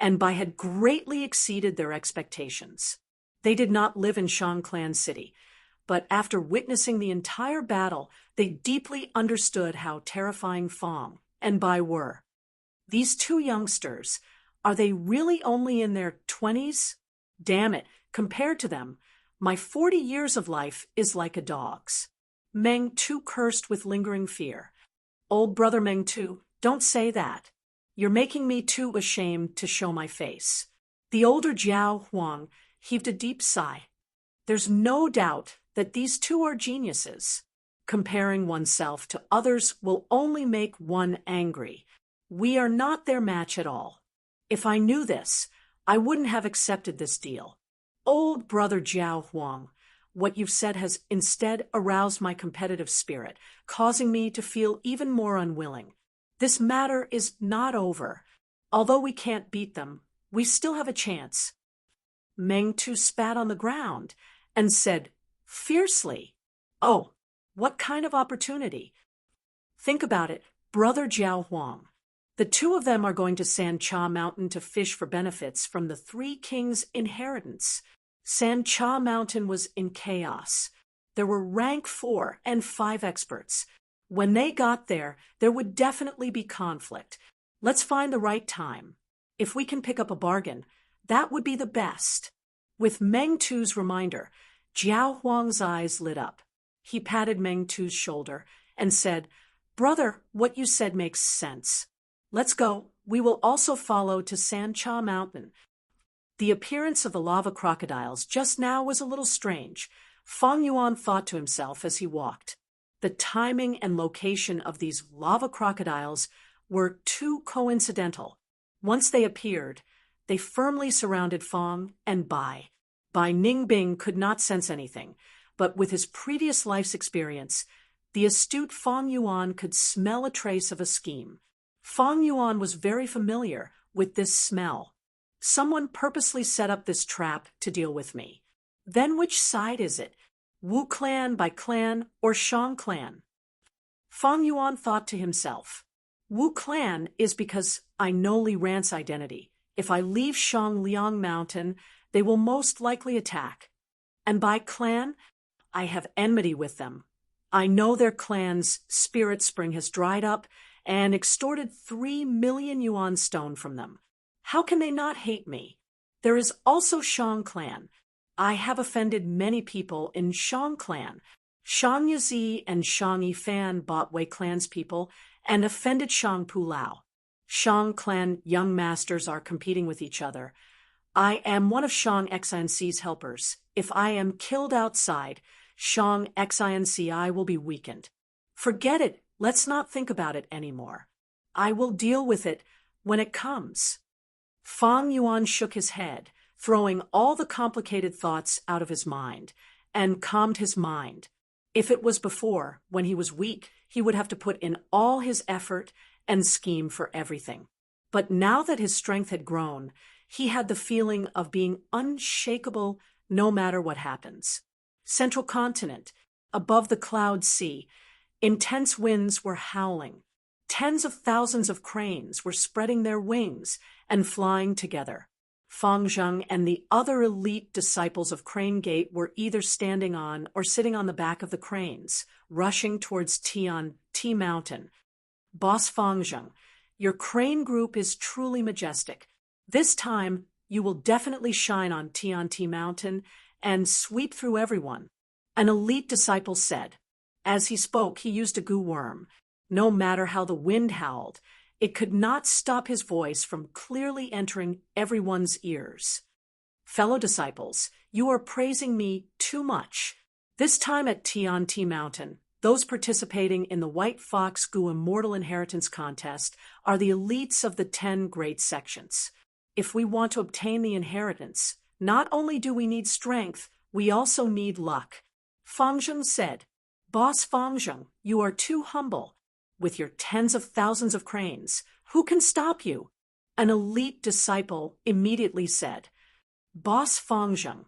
and Bai had greatly exceeded their expectations. They did not live in Shangclan City, but after witnessing the entire battle, they deeply understood how terrifying Fang and Bai were. These 2 youngsters, are they really only in their 20s? Damn it, compared to them, my 40 years of life is like a dog's. Meng Tu cursed with lingering fear. Old brother Meng Tu, don't say that. You're making me too ashamed to show my face. The older Jiao Huang heaved a deep sigh. There's no doubt that these 2 are geniuses. Comparing oneself to others will only make one angry. We are not their match at all. If I knew this, I wouldn't have accepted this deal. Old brother Jiao Huang, what you've said has instead aroused my competitive spirit, causing me to feel even more unwilling. This matter is not over. Although we can't beat them, we still have a chance. Meng Tu spat on the ground and said fiercely, "Oh, what kind of opportunity? Think about it, brother Jiao Huang. The 2 of them are going to Sancha Mountain to fish for benefits from the 3 kings' inheritance. Sancha Mountain was in chaos. There were rank 4 and 5 experts. When they got there, there would definitely be conflict. Let's find the right time. If we can pick up a bargain, that would be the best." With Meng Tu's reminder, Jiao Huang's eyes lit up. He patted Meng Tu's shoulder and said, "Brother, what you said makes sense. Let's go. We will also follow to Sancha Mountain." The appearance of the lava crocodiles just now was a little strange. Fang Yuan thought to himself as he walked. The timing and location of these lava crocodiles were too coincidental. Once they appeared, they firmly surrounded Fang and Bai. Bai Ningbing could not sense anything, but with his previous life's experience, the astute Fang Yuan could smell a trace of a scheme. Fang Yuan was very familiar with this smell. Someone purposely set up this trap to deal with me. Then which side is it? Wu clan by clan or Shang clan? Fang Yuan thought to himself. Wu clan is because I know Li Rant's identity. If I leave Shangliang Mountain, they will most likely attack. And by clan, I have enmity with them. I know their clan's spirit spring has dried up and extorted 3 million yuan stone from them. How can they not hate me? There is also Shang clan. I have offended many people in Shang clan. Shang Yizi and Shang Yifan bought Wei clan's people and offended Shang Pulao. Shang clan young masters are competing with each other. I am one of Shang XINC's helpers. If I am killed outside, Shang XINCI will be weakened. Forget it. Let's not think about it anymore. I will deal with it when it comes. Fang Yuan shook his head, throwing all the complicated thoughts out of his mind, and calmed his mind. If it was before, when he was weak, he would have to put in all his effort and scheme for everything. But now that his strength had grown, he had the feeling of being unshakable no matter what happens. Central continent, above the cloud sea, intense winds were howling. Tens of thousands of cranes were spreading their wings and flying together. Fang Zheng and the other elite disciples of Crane Gate were either standing on or sitting on the back of the cranes, rushing towards Tian Ti Mountain. Boss Fang Zheng, your crane group is truly majestic. This time, you will definitely shine on Tian Ti Mountain and sweep through everyone, an elite disciple said. As he spoke, he used a goo worm. No matter how the wind howled, it could not stop his voice from clearly entering everyone's ears. Fellow disciples, you are praising me too much. This time at Tian Ti Mountain, those participating in the White Fox Goo Immortal Inheritance Contest are the elites of the 10 great sections. If we want to obtain the inheritance, not only do we need strength, we also need luck. Fang Zheng said, Boss Fang Zheng, you are too humble. With your tens of thousands of cranes, who can stop you? An elite disciple immediately said, Boss Fang Zheng,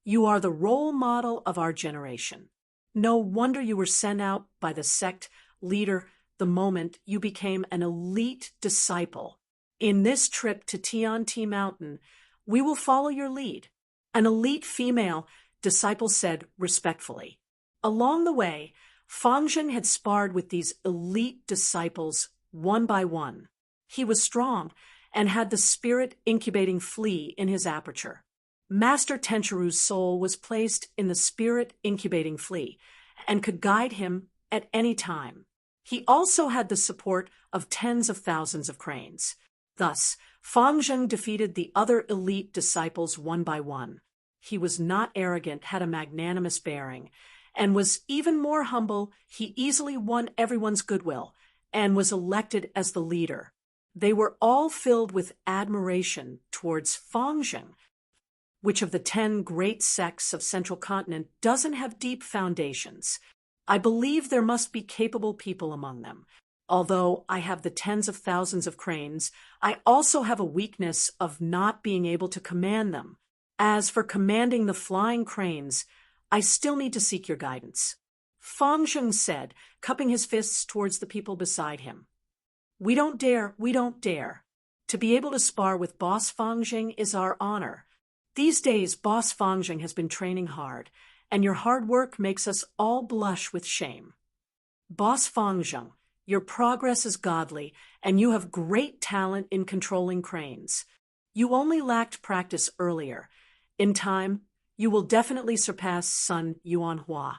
you are the role model of our generation. No wonder you were sent out by the sect leader the moment you became an elite disciple. In this trip to Tian Ti Mountain, we will follow your lead. An elite female disciple said respectfully. Along the way, Fang Zheng had sparred with these elite disciples one by one. He was strong and had the spirit incubating flea in his aperture. Master Tenchiru's soul was placed in the spirit incubating flea and could guide him at any time. He also had the support of tens of thousands of cranes. Thus, Fang Zheng defeated the other elite disciples one by one. He was not arrogant, had a magnanimous bearing, and was even more humble. He easily won everyone's goodwill and was elected as the leader. They were all filled with admiration towards Fang Zheng. Which of the 10 great sects of Central Continent doesn't have deep foundations? I believe there must be capable people among them. Although I have the tens of thousands of cranes, I also have a weakness of not being able to command them. As for commanding the flying cranes, I still need to seek your guidance. Fang Zheng said, cupping his fists towards the people beside him. We don't dare. To be able to spar with Boss Fang Zheng is our honor. These days, Boss Fang Zheng has been training hard, and your hard work makes us all blush with shame. Boss Fang Zheng, your progress is godly, and you have great talent in controlling cranes. You only lacked practice earlier. In time, you will definitely surpass Sun Yuanhua.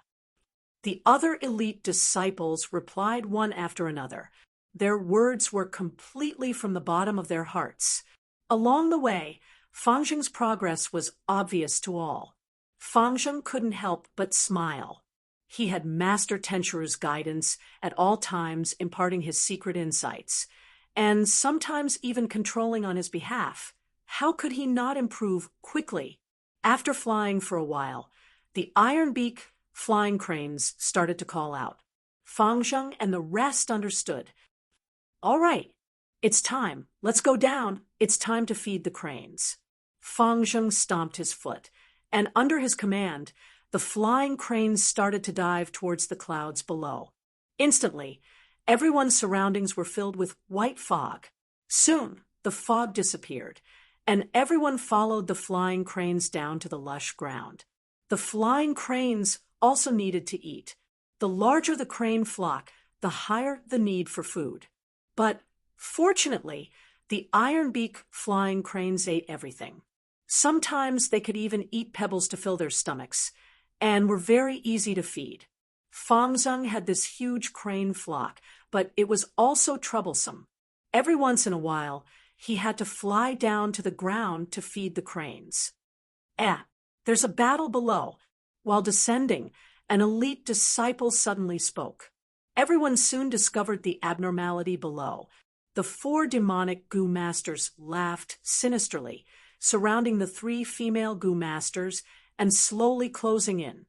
The other elite disciples replied one after another. Their words were completely from the bottom of their hearts. Along the way, Fang Zheng's progress was obvious to all. Fang Zheng couldn't help but smile. He had Master Tenchiru's guidance at all times, imparting his secret insights, and sometimes even controlling on his behalf. How could he not improve quickly? After flying for a while, the Ironbeak flying cranes started to call out. Fang Zheng and the rest understood. All right, it's time. Let's go down. It's time to feed the cranes. Fang Zheng stomped his foot, and under his command, the flying cranes started to dive towards the clouds below. Instantly, everyone's surroundings were filled with white fog. Soon, the fog disappeared, and everyone followed the flying cranes down to the lush ground. The flying cranes also needed to eat. The larger the crane flock, the higher the need for food. But, fortunately, the ironbeak flying cranes ate everything. Sometimes they could even eat pebbles to fill their stomachs, and were very easy to feed. Fangzheng had this huge crane flock, but it was also troublesome. Every once in a while, he had to fly down to the ground to feed the cranes. There's a battle below. While descending, an elite disciple suddenly spoke. Everyone soon discovered the abnormality below. The 4 demonic goo masters laughed sinisterly, surrounding the 3 female goo masters and slowly closing in.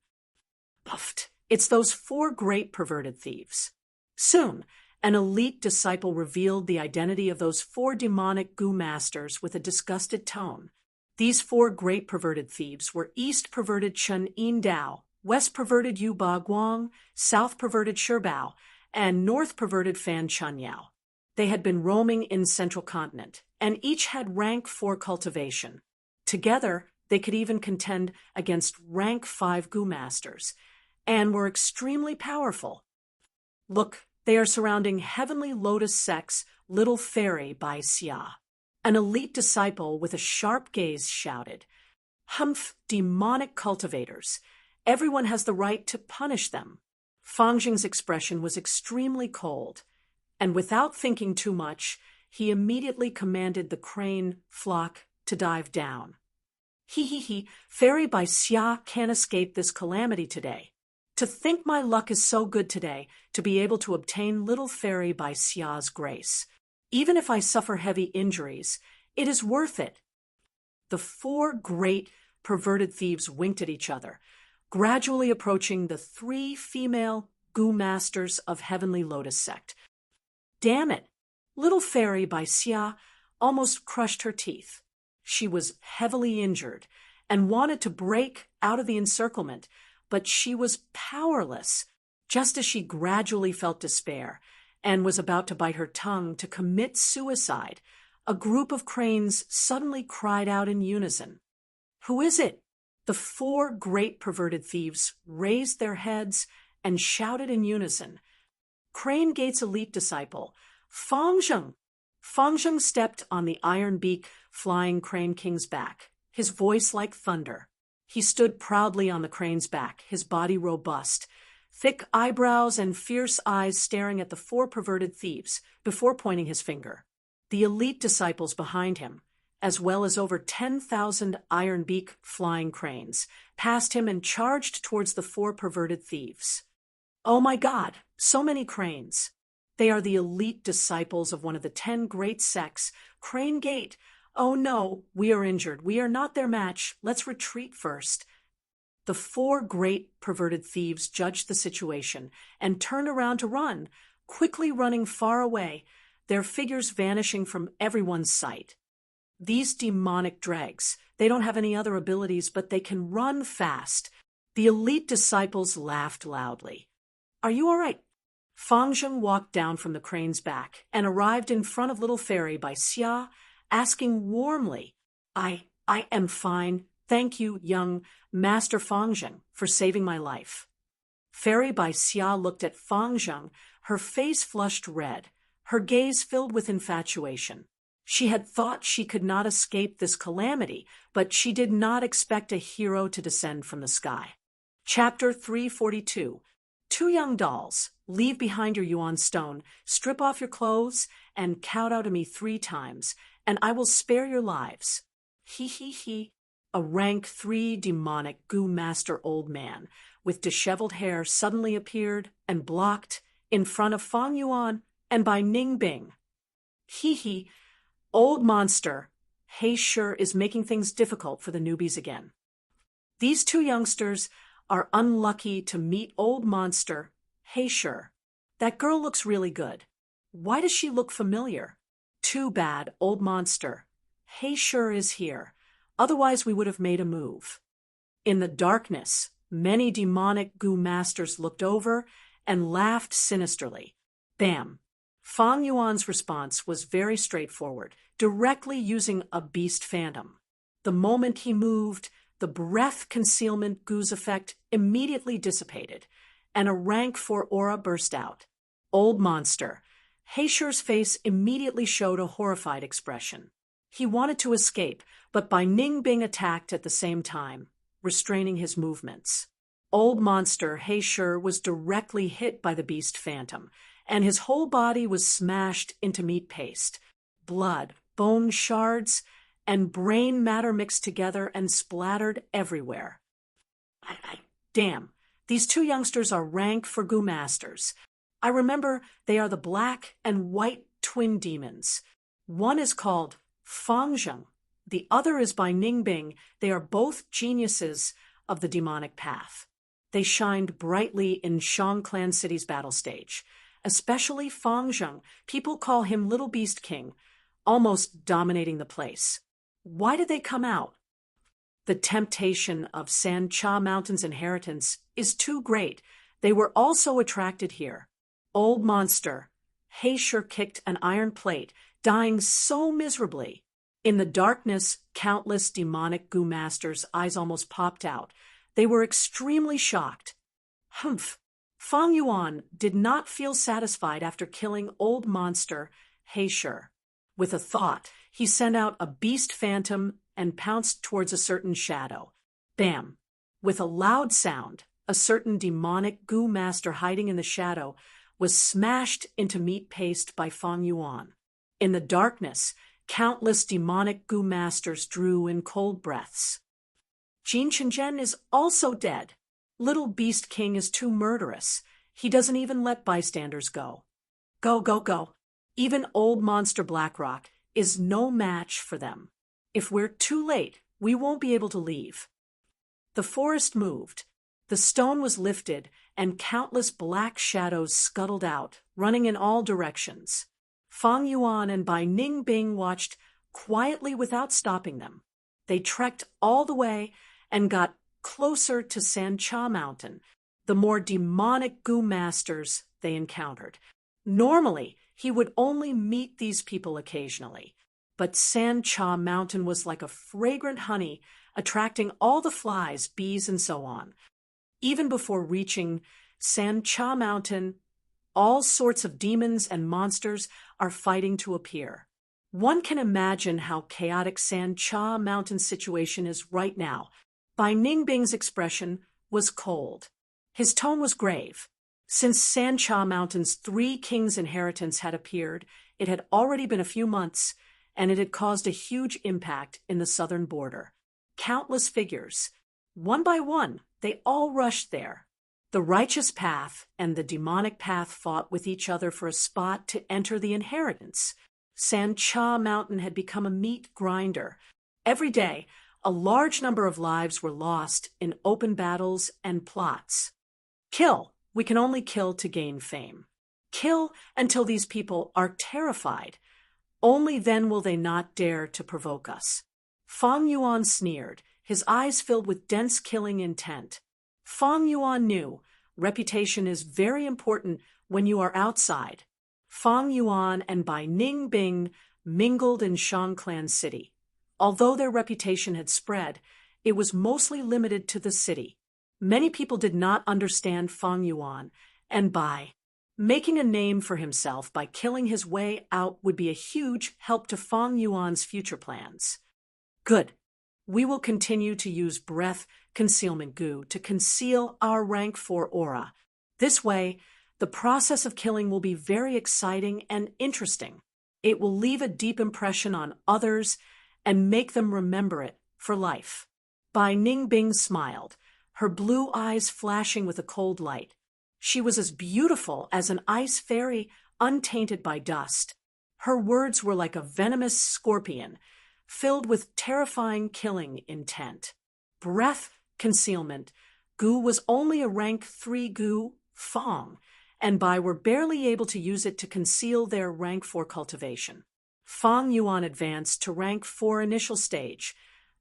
Puffed! It's those 4 great perverted thieves. Soon, an elite disciple revealed the identity of those 4 demonic goo masters with a disgusted tone. These 4 great perverted thieves were East perverted Chen Yin Dao, West perverted Yu Ba Guang, South perverted Sherbao, and North perverted Fan Chunyao. They had been roaming in Central Continent, and each had rank 4 cultivation. Together, they could even contend against rank 5 goo masters, and were extremely powerful. Look, they are surrounding Heavenly Lotus Sect's Little Fairy by Xia. An elite disciple with a sharp gaze shouted, "Humph, demonic cultivators! Everyone has the right to punish them." Fangzheng's expression was extremely cold, and without thinking too much, he immediately commanded the crane flock to dive down. Fairy by Xia can't escape this calamity today. To think my luck is so good today to be able to obtain Little Fairy by Xia's grace. Even if I suffer heavy injuries, it is worth it. The 4 great perverted thieves winked at each other, gradually approaching the 3 female goo masters of Heavenly Lotus Sect. Damn it! Little Fairy by Xia almost crushed her teeth. She was heavily injured and wanted to break out of the encirclement, but she was powerless. Just as she gradually felt despair and was about to bite her tongue to commit suicide, a group of cranes suddenly cried out in unison. "Who is it?" The 4 great perverted thieves raised their heads and shouted in unison. Crane Gate's elite disciple, Fangzheng. Fangzheng stepped on the iron beak flying Crane King's back, his voice like thunder. He stood proudly on the crane's back, his body robust, thick eyebrows and fierce eyes staring at the 4 perverted thieves before pointing his finger. The elite disciples behind him, as well as over 10,000 iron beak flying cranes, passed him and charged towards the 4 perverted thieves. Oh my God, so many cranes! They are the elite disciples of one of the 10 great sects, Crane Gate. Oh no, we are injured. We are not their match. Let's retreat first. The 4 great perverted thieves judged the situation and turned around to run, quickly running far away, their figures vanishing from everyone's sight. These demonic dregs, they don't have any other abilities, but they can run fast. The elite disciples laughed loudly. Are you all right? Fangzheng walked down from the crane's back and arrived in front of Little Fairy by Xia, asking warmly, I am fine. Thank you, young Master Fangzheng, for saving my life. Fairy by Xia looked at Fangzheng, her face flushed red, her gaze filled with infatuation. She had thought she could not escape this calamity, but she did not expect a hero to descend from the sky. Chapter 342. 2 young dolls, leave behind your yuan stone, strip off your clothes, and kowtow to me 3 times, and I will spare your lives. A rank 3 demonic goo master old man with disheveled hair suddenly appeared and blocked in front of Fang Yuan and by Ning Bing. Old monster, He sure is making things difficult for the newbies again. These 2 youngsters are unlucky to meet old monster, He sure. That girl looks really good. Why does she look familiar? Too bad, old monster. He sure is here. Otherwise we would have made a move. In the darkness, many demonic goo masters looked over and laughed sinisterly. Bam! Fang Yuan's response was very straightforward, directly using a beast phantom. The moment he moved, the breath concealment Gu's effect immediately dissipated, and a rank 4 aura burst out. Old monster. Heisher's face immediately showed a horrified expression. He wanted to escape, but Bai Ningbing attacked at the same time, restraining his movements. Old monster Heisher was directly hit by the beast phantom, and his whole body was smashed into meat paste. Blood, bone shards, and brain matter mixed together and splattered everywhere. Damn, these two youngsters are rank for Gu masters. I remember they are the black and white twin demons. One is called Fangzheng, the other is Bai Ningbing. They are both geniuses of the demonic path. They shined brightly in Shangclan City's battle stage. Especially Fangzheng, people call him Little Beast King, almost dominating the place. Why did they come out? The temptation of Sancha Mountain's inheritance is too great. They were also attracted here. Old monster. Heisher kicked an iron plate, dying so miserably. In the darkness, countless demonic Gu masters' eyes almost popped out. They were extremely shocked. Humph. Fang Yuan did not feel satisfied after killing old monster Heisher. With a thought, he sent out a beast phantom and pounced towards a certain shadow. Bam! With a loud sound, a certain demonic Gu master hiding in the shadow was smashed into meat paste by Fang Yuan. In the darkness, countless demonic Gu masters drew in cold breaths. Jin Chenjian is also dead. Little Beast King is too murderous. He doesn't even let bystanders go. Go, go, go. Even old monster Blackrock is no match for them. If we're too late, we won't be able to leave. The forest moved. The stone was lifted, and countless black shadows scuttled out, running in all directions. Fang Yuan and Bai Ningbing watched quietly without stopping them. They trekked all the way and got closer to Sancha Mountain, the more demonic Gu masters they encountered. Normally, he would only meet these people occasionally, but Sancha Mountain was like a fragrant honey, attracting all the flies, bees, and so on. Even before reaching Sancha Mountain, all sorts of demons and monsters are fighting to appear. One can imagine how chaotic Sancha Mountain's situation is right now. Bai Ningbing's expression was cold. His tone was grave. Since Sancha Mountain's 3 kings' inheritance had appeared, it had already been a few months, and it had caused a huge impact in the southern border. Countless figures. One by one, they all rushed there. The righteous path and the demonic path fought with each other for a spot to enter the inheritance. Sancha Mountain had become a meat grinder. Every day, a large number of lives were lost in open battles and plots. Kill. We can only kill to gain fame. Kill until these people are terrified. Only then will they not dare to provoke us. Fang Yuan sneered, his eyes filled with dense killing intent. Fang Yuan knew reputation is very important when you are outside. Fang Yuan and Bai Ningbing mingled in Shangclan City. Although their reputation had spread, it was mostly limited to the city. Many people did not understand Fang Yuan, and by making a name for himself by killing his way out would be a huge help to Fang Yuan's future plans. Good. We will continue to use breath concealment Gu to conceal our rank 4 aura. This way, the process of killing will be very exciting and interesting. It will leave a deep impression on others and make them remember it for life. Bai Ningbing smiled, her blue eyes flashing with a cold light. She was as beautiful as an ice fairy untainted by dust. Her words were like a venomous scorpion, filled with terrifying killing intent. Breath concealment. Gu was only a rank 3 Gu, Fang, and Bai were barely able to use it to conceal their rank 4 cultivation. Fang Yuan advanced to rank 4 initial stage.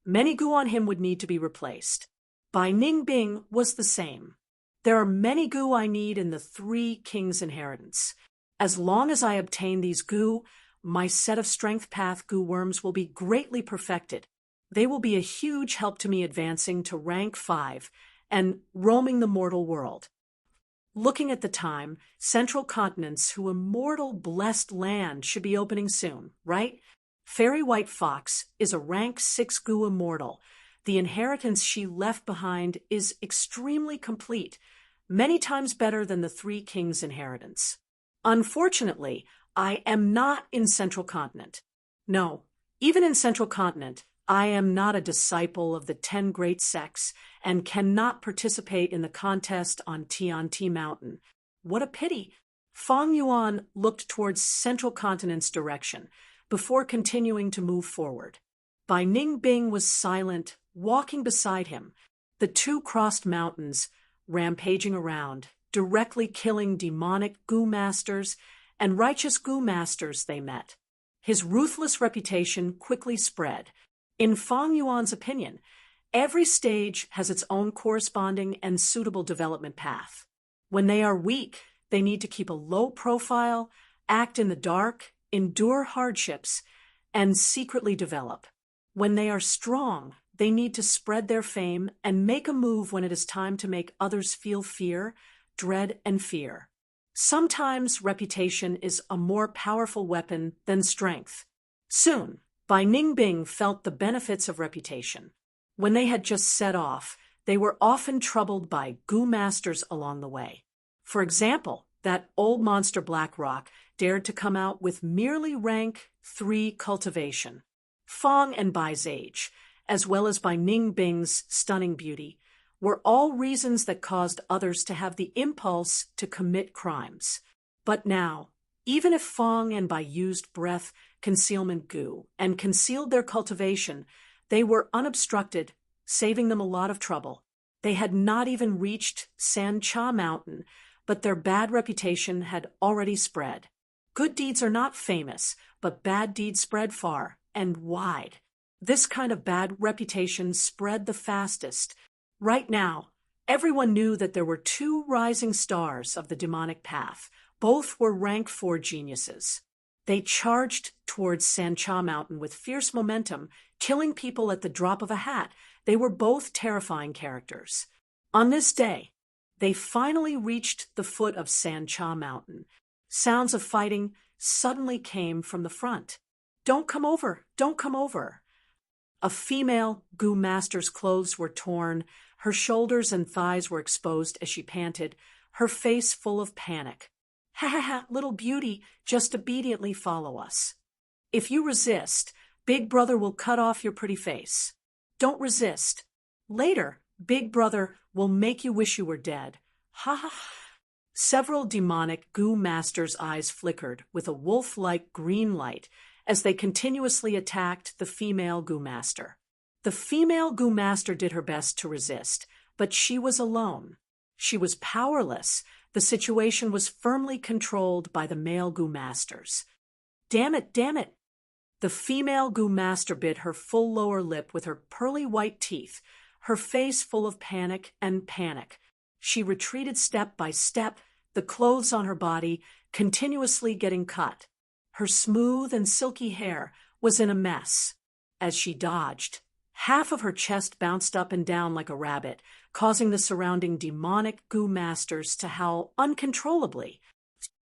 Many Gu on him would need to be replaced. Bai Ningbing was the same. There are many Gu I need in the 3 kings' inheritance. As long as I obtain these Gu, my set of strength path Gu worms will be greatly perfected. They will be a huge help to me advancing to rank 5 and roaming the mortal world. Looking at the time, Central Continent's who immortal blessed land should be opening soon, right? Fairy White Fox is a rank 6 goo immortal. The inheritance she left behind is extremely complete, many times better than the Three Kings' inheritance. Unfortunately, I am not in Central Continent. No, even in Central Continent, I am not a disciple of the 10 great sects and cannot participate in the contest on Tianti Mountain. What a pity! Fang Yuan looked towards Central Continent's direction before continuing to move forward. Bai Ningbing was silent, walking beside him. The two crossed mountains, rampaging around, directly killing demonic goo masters and righteous goo masters they met. His ruthless reputation quickly spread. In Fang Yuan's opinion, every stage has its own corresponding and suitable development path. When they are weak, they need to keep a low profile, act in the dark, endure hardships, and secretly develop. When they are strong, they need to spread their fame and make a move when it is time to make others feel fear, dread, and fear. Sometimes reputation is a more powerful weapon than strength. Soon, Bai Ningbing felt the benefits of reputation. When they had just set off, they were often troubled by goo masters along the way. For example, that old monster Blackrock dared to come out with merely rank 3 cultivation. Fang and Bai's age, as well as Bai Ningbing's stunning beauty, were all reasons that caused others to have the impulse to commit crimes. But now, even if Fang and Bai used breath concealment goo and concealed their cultivation, they were unobstructed, saving them a lot of trouble. They had not even reached Sancha Mountain, but their bad reputation had already spread. Good deeds are not famous, but bad deeds spread far and wide. This kind of bad reputation spread the fastest. Right now, everyone knew that there were 2 rising stars of the demonic path. Both were rank 4 geniuses. They charged towards Sancha Mountain with fierce momentum, killing people at the drop of a hat. They were both terrifying characters. On this day, they finally reached the foot of Sancha Mountain. Sounds of fighting suddenly came from the front. "Don't come over! Don't come over!" A female goo master's clothes were torn, her shoulders and thighs were exposed as she panted, her face full of panic. "Ha ha ha, little beauty, just obediently follow us. If you resist, Big Brother will cut off your pretty face. Don't resist. Later, Big Brother will make you wish you were dead. Ha ha ha." Several demonic goo masters' eyes flickered with a wolf-like green light as they continuously attacked the female goo master. The female goo master did her best to resist, but she was alone. She was powerless. The situation was firmly controlled by the male goo masters. Damn it, damn it! The female goo master bit her full lower lip with her pearly white teeth, her face full of panic and panic. She retreated step by step, the clothes on her body continuously getting cut. Her smooth and silky hair was in a mess. As she dodged, half of her chest bounced up and down like a rabbit, causing the surrounding demonic goo masters to howl uncontrollably.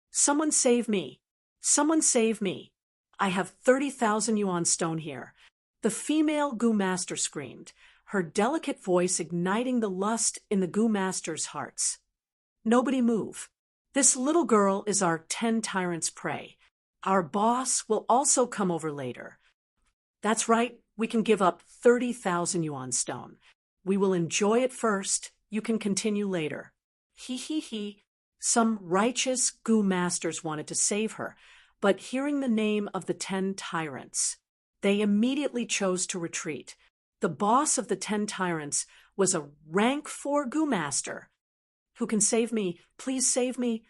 "Someone save me! Someone save me! I have 30,000 yuan stone here." The female goo master screamed, her delicate voice igniting the lust in the goo masters' hearts. "Nobody move. This little girl is our 10 tyrants' prey. Our boss will also come over later. That's right, we can give up 30,000 yuan stone. We will enjoy it first, you can continue later." He he he. Some righteous goo masters wanted to save her, but hearing the name of the 10 tyrants, they immediately chose to retreat. The boss of the 10 tyrants was a rank 4 goo master. "Who can save me? Please save me."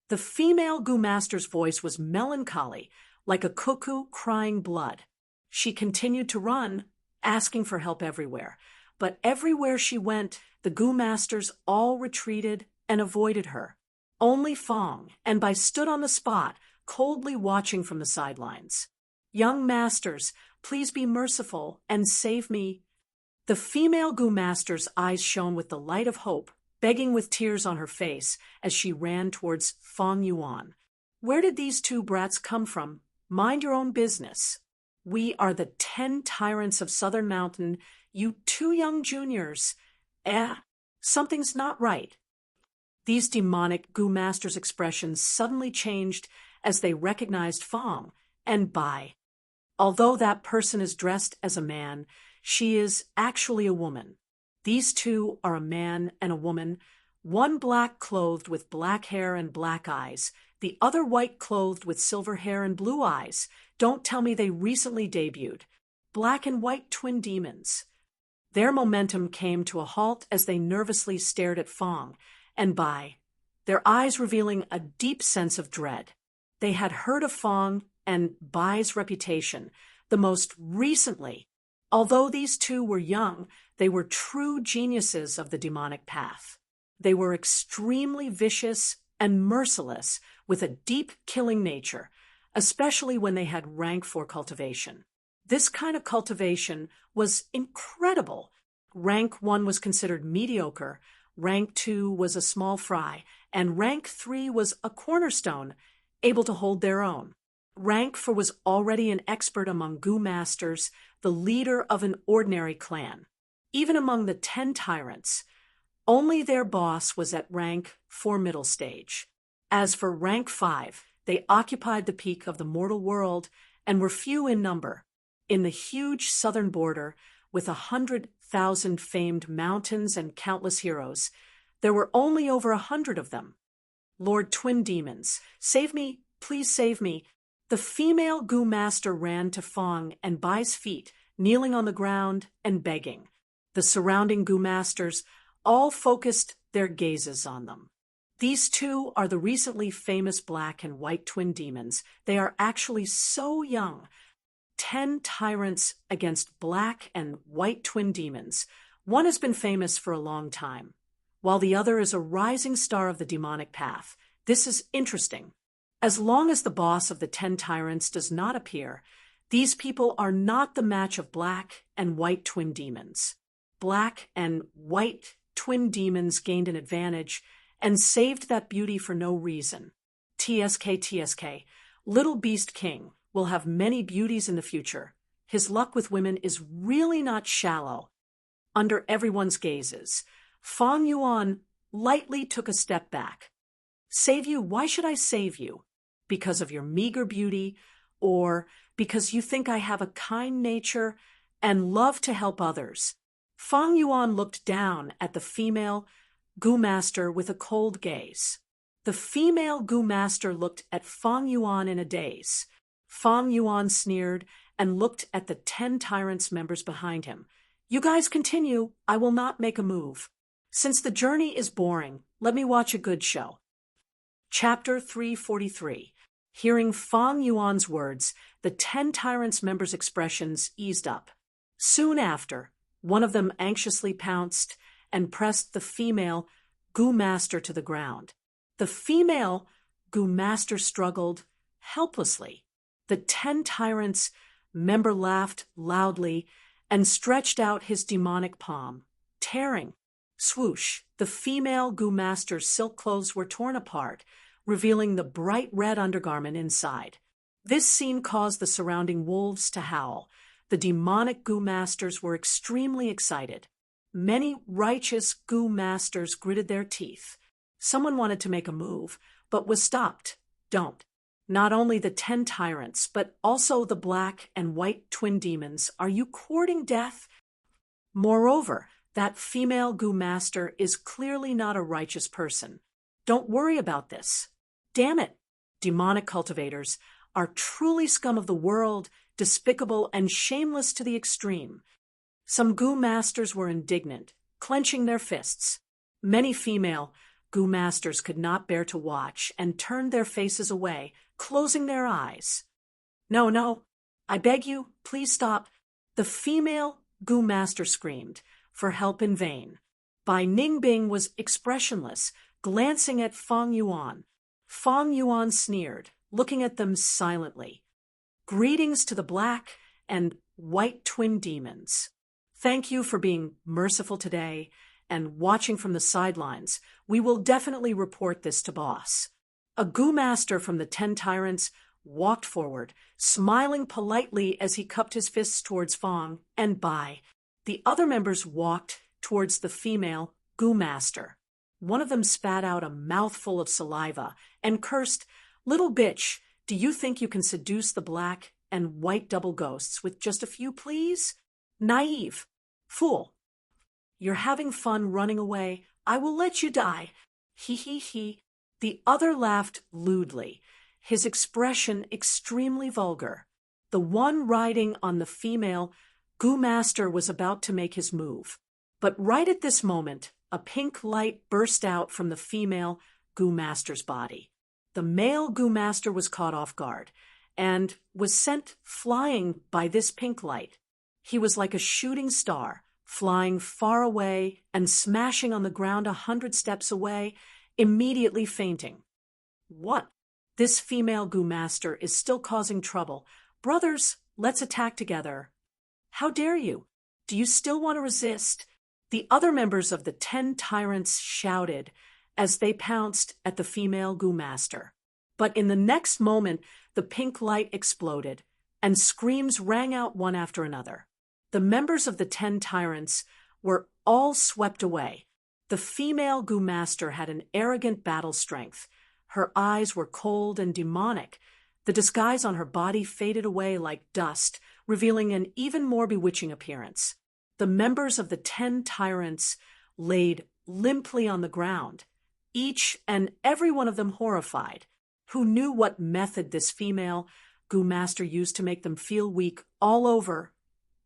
The female goo master's voice was melancholy, like a cuckoo crying blood. She continued to run, asking for help everywhere. But everywhere she went, the goo masters all retreated and avoided her. Only Fang and Bai stood on the spot, coldly watching from the sidelines. Young masters, please be merciful and save me. The female Gu master's eyes shone with the light of hope, begging with tears on her face as she ran towards Fang Yuan. Where did these two brats come from? Mind your own business. We are the 10 tyrants of Southern Mountain, you two young juniors. Something's not right. These demonic Gu masters' expressions suddenly changed as they recognized Fang and Bai. Although that person is dressed as a man, she is actually a woman. These two are a man and a woman, one black clothed with black hair and black eyes, the other white clothed with silver hair and blue eyes. Don't tell me they recently debuted. Black and white twin demons. Their momentum came to a halt as they nervously stared at Fang and Bai, their eyes revealing a deep sense of dread. They had heard of Fang and Bai's reputation, the most recently. Although these two were young, they were true geniuses of the demonic path. They were extremely vicious and merciless, with a deep killing nature, especially when they had rank 4 cultivation. This kind of cultivation was incredible. Rank 1 was considered mediocre, rank 2 was a small fry, and rank 3 was a cornerstone, able to hold their own. Rank 4 was already an expert among Gu masters, the leader of an ordinary clan. Even among the 10 tyrants, only their boss was at rank 4 middle stage. As for rank 5, they occupied the peak of the mortal world and were few in number. In the huge southern border, with 100,000 famed mountains and countless heroes, there were only over 100 of them. Lord Twin Demons, save me, please save me. The female Gu master ran to Fang and Bai's feet, kneeling on the ground and begging. The surrounding Gu masters all focused their gazes on them. These two are the recently famous black and white twin demons. They are actually so young. 10 tyrants against black and white twin demons. One has been famous for a long time, while the other is a rising star of the demonic path. This is interesting. As long as the boss of the 10 tyrants does not appear, these people are not the match of black and white twin demons. Black and white twin demons gained an advantage and saved that beauty for no reason. TSK, Little Beast King will have many beauties in the future. His luck with women is really not shallow. Under everyone's gazes, Fang Yuan lightly took a step back. Save you? Why should I save you? Because of your meager beauty, or because you think I have a kind nature and love to help others? Fang Yuan looked down at the female Gu master with a cold gaze. The female Gu master looked at Fang Yuan in a daze. Fang Yuan sneered and looked at the 10 tyrants members behind him. You guys continue. I will not make a move. Since the journey is boring, let me watch a good show. Chapter 343. Hearing Fang Yuan's words, the 10 tyrants members' expressions eased up. Soon after, one of them anxiously pounced and pressed the female Gu master to the ground. The female Gu master struggled helplessly. The 10 tyrants member laughed loudly and stretched out his demonic palm, tearing. Swoosh, the female Gu master's silk clothes were torn apart, revealing the bright red undergarment inside. This scene caused the surrounding wolves to howl. The demonic Gu masters were extremely excited. Many righteous Gu masters gritted their teeth. Someone wanted to make a move, but was stopped. Don't. Not only the 10 tyrants, but also the black and white twin demons. Are you courting death? Moreover, that female Gu master is clearly not a righteous person. Don't worry about this. Damn it! Demonic cultivators are truly scum of the world, despicable and shameless to the extreme. Some Gu masters were indignant, clenching their fists. Many female Gu masters could not bear to watch and turned their faces away, closing their eyes. No, I beg you, please stop. The female Gu master screamed for help in vain. Bai Ningbing was expressionless, glancing at Fang Yuan. Fang Yuan sneered, looking at them silently. Greetings to the black and white twin demons. Thank you for being merciful today and watching from the sidelines. We will definitely report this to boss. A goo master from the 10 tyrants walked forward, smiling politely as he cupped his fists towards Fong and Bai. The other members walked towards the female goo master. One of them spat out a mouthful of saliva and cursed, "Little bitch, do you think you can seduce the black and white double ghosts with just a few pleas? Naive. Fool. You're having fun running away. I will let you die. He he he." The other laughed lewdly, his expression extremely vulgar. The one riding on the female goo master was about to make his move. But right at this moment, a pink light burst out from the female goo master's body. The male goo master was caught off guard and was sent flying by this pink light. He was like a shooting star, flying far away and smashing on the ground 100 steps away, immediately fainting. What? This female goo master is still causing trouble. Brothers, let's attack together. How dare you? Do you still want to resist? The other members of the 10 tyrants shouted as they pounced at the female goo master. But in the next moment, the pink light exploded, and screams rang out one after another. The members of the 10 tyrants were all swept away. The female goo master had an arrogant battle strength. Her eyes were cold and demonic. The disguise on her body faded away like dust, revealing an even more bewitching appearance. The members of the 10 tyrants laid limply on the ground, each and every one of them horrified. Who knew what method this female goo master used to make them feel weak all over,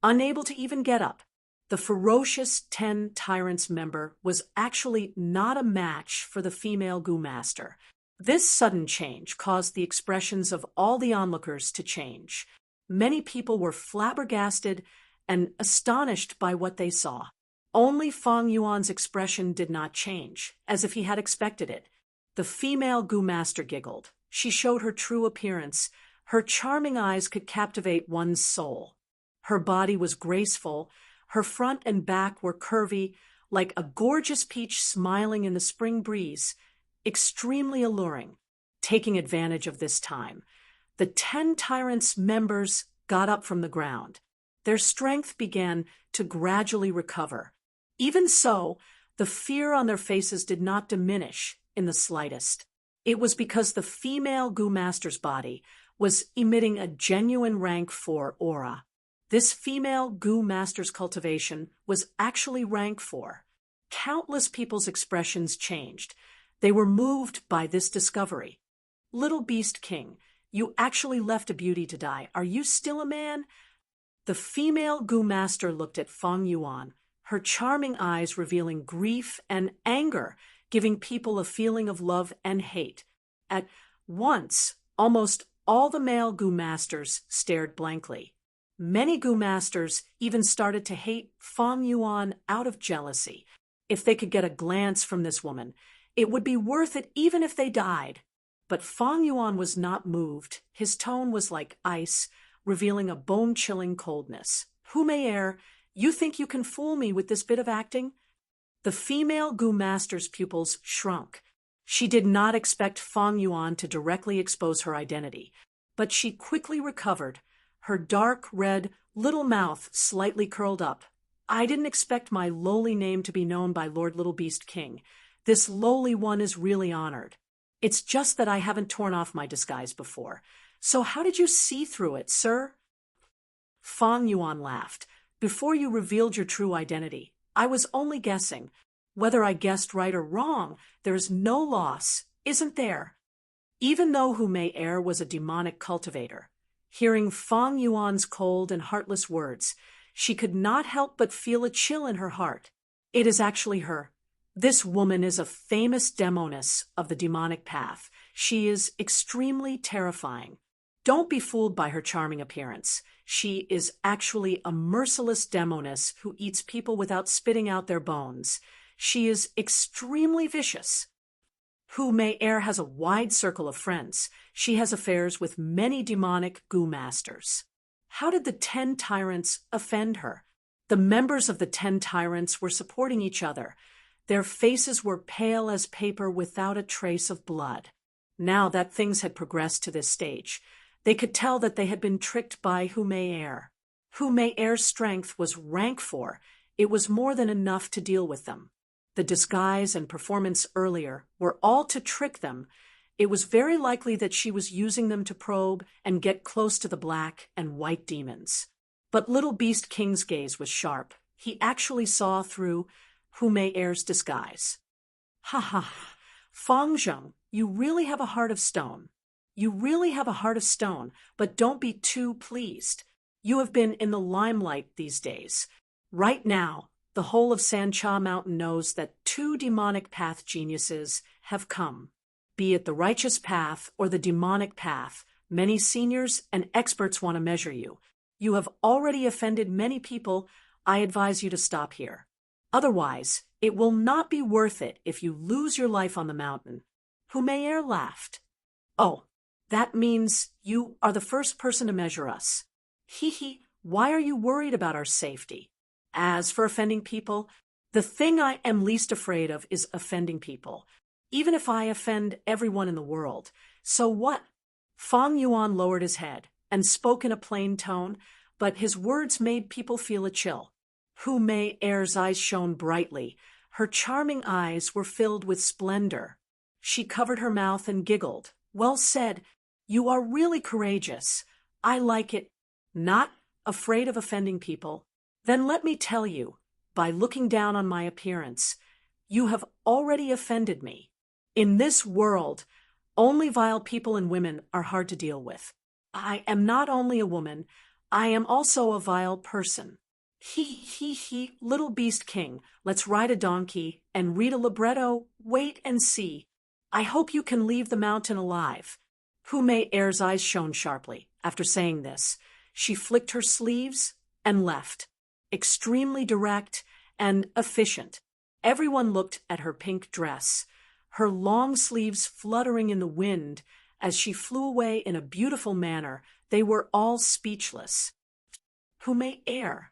unable to even get up? The ferocious 10 tyrants member was actually not a match for the female goo master. This sudden change caused the expressions of all the onlookers to change. Many people were flabbergasted and astonished by what they saw. Only Fong Yuan's expression did not change, as if he had expected it. The female goo master giggled. She showed her true appearance. Her charming eyes could captivate one's soul. Her body was graceful. Her front and back were curvy, like a gorgeous peach smiling in the spring breeze, extremely alluring. Taking advantage of this time, the 10 tyrants members got up from the ground. Their strength began to gradually recover. Even so, the fear on their faces did not diminish in the slightest. It was because the female goo master's body was emitting a genuine rank 4 aura. This female goo master's cultivation was actually rank 4. Countless people's expressions changed. They were moved by this discovery. Little Beast King, you actually left a beauty to die. Are you still a man? The female goo master looked at Fong Yuan, her charming eyes revealing grief and anger, giving people a feeling of love and hate. At once, almost all the male goo masters stared blankly. Many goo masters even started to hate Fong Yuan out of jealousy. If they could get a glance from this woman, it would be worth it even if they died. But Fong Yuan was not moved. His tone was like ice, revealing a bone-chilling coldness. Who may err? You think you can fool me with this bit of acting? The female goo master's pupils shrunk. She did not expect Fong Yuan to directly expose her identity, but she quickly recovered, her dark red little mouth slightly curled up. I didn't expect my lowly name to be known by Lord Little Beast King. This lowly one is really honored. It's just that I haven't torn off my disguise before. So how did you see through it, sir? Fong Yuan laughed. Before you revealed your true identity, I was only guessing. Whether I guessed right or wrong, there is no loss, isn't there? Even though Hu Mei Er was a demonic cultivator, hearing Fong Yuan's cold and heartless words, she could not help but feel a chill in her heart. It is actually her. This woman is a famous demoness of the demonic path. She is extremely terrifying. Don't be fooled by her charming appearance. She is actually a merciless demoness who eats people without spitting out their bones. She is extremely vicious. Hu Mei Er has a wide circle of friends. She has affairs with many demonic goo masters. How did the 10 tyrants offend her? The members of the 10 tyrants were supporting each other. Their faces were pale as paper without a trace of blood. Now that things had progressed to this stage, they could tell that they had been tricked by Hu Mei Er. Hu Mei Er's strength was rank 4. It was more than enough to deal with them. The disguise and performance earlier were all to trick them. It was very likely that she was using them to probe and get close to the black and white demons. But Little Beast King's gaze was sharp. He actually saw through Hu Mei Er's disguise. Ha ha, Fang Zheng, you really have a heart of stone. You really have a heart of stone, but don't be too pleased. You have been in the limelight these days. Right now, the whole of Sancha Mountain knows that 2 demonic path geniuses have come. Be it the righteous path or the demonic path, many seniors and experts want to measure you. You have already offended many people. I advise you to stop here. Otherwise, it will not be worth it if you lose your life on the mountain. Hu Mei Er laughed. Oh, that means you are the first person to measure us. Hee, why are you worried about our safety? As for offending people, the thing I am least afraid of is offending people, even if I offend everyone in the world. So what? Fang Yuan lowered his head and spoke in a plain tone, but his words made people feel a chill. Hu Mei Er's eyes shone brightly. Her charming eyes were filled with splendor. She covered her mouth and giggled. Well said. You are really courageous. I like it. Not afraid of offending people. Then let me tell you, by looking down on my appearance, you have already offended me. In this world, only vile people and women are hard to deal with. I am not only a woman, I am also a vile person. He, Little Beast King, let's ride a donkey and read a libretto. Wait and see. I hope you can leave the mountain alive. Hu Mei Er's eyes shone sharply. After saying this, she flicked her sleeves and left. Extremely direct and efficient. Everyone looked at her pink dress, her long sleeves fluttering in the wind as she flew away in a beautiful manner. They were all speechless. Hu Mei Er.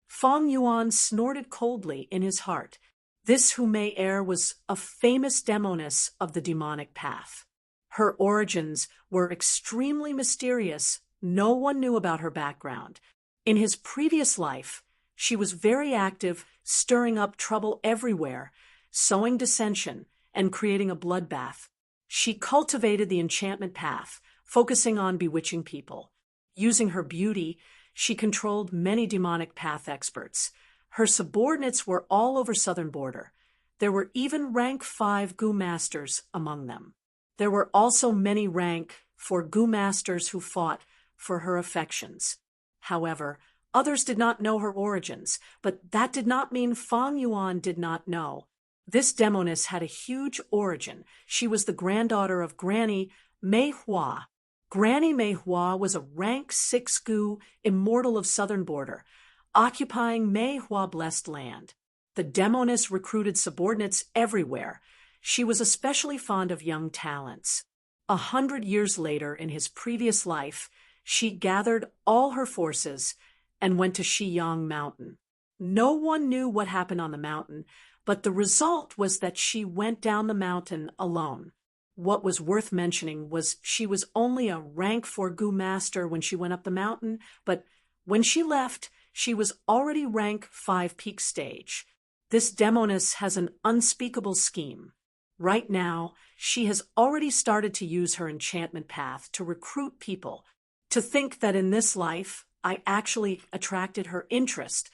Fang Yuan snorted coldly in his heart. This Hu Mei Er was a famous demoness of the demonic path. Her origins were extremely mysterious. No one knew about her background. In his previous life, she was very active, stirring up trouble everywhere, sowing dissension, and creating a bloodbath. She cultivated the enchantment path, focusing on bewitching people. Using her beauty, she controlled many demonic path experts. Her subordinates were all over southern border. There were even rank 5 goo masters among them. There were also many rank 4 goo masters who fought for her affections. However, others did not know her origins, but that did not mean Fang Yuan did not know. This demoness had a huge origin. She was the granddaughter of Granny Mei Hua. Granny Mei Hua was a rank 6 goo immortal of southern border, occupying Mei Hua blessed land. The demoness recruited subordinates everywhere. She was especially fond of young talents. 100 years later, in his previous life, she gathered all her forces and went to Xiyang Mountain. No one knew what happened on the mountain, but the result was that she went down the mountain alone. What was worth mentioning was she was only a rank 4 goo master when she went up the mountain, but when she left, she was already rank 5 peak stage. This demoness has an unspeakable scheme. Right now, she has already started to use her enchantment path to recruit people. To think that in this life, I actually attracted her interest.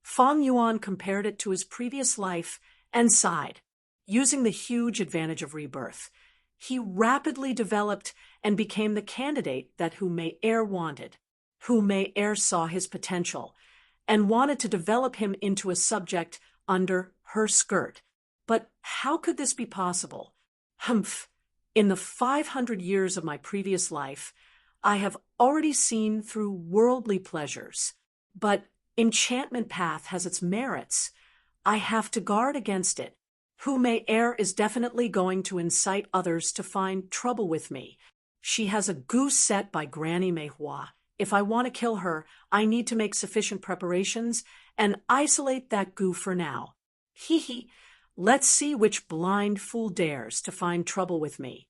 Fang Yuan compared it to his previous life and sighed. Using the huge advantage of rebirth, he rapidly developed and became the candidate that Hu Mei Er wanted. Hu Mei Er saw his potential and wanted to develop him into a subject under her skirt. But how could this be possible? Humph! In the 500 years of my previous life, I have already seen through worldly pleasures. But enchantment path has its merits. I have to guard against it. Hu Mei Er is definitely going to incite others to find trouble with me. She has a goose set by Granny Mei Hua. If I want to kill her, I need to make sufficient preparations and isolate that goo for now. Hee hee. Let's see which blind fool dares to find trouble with me.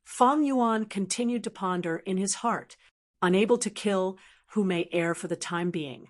Fang Yuan continued to ponder in his heart, unable to kill Hu Mei Er for the time being.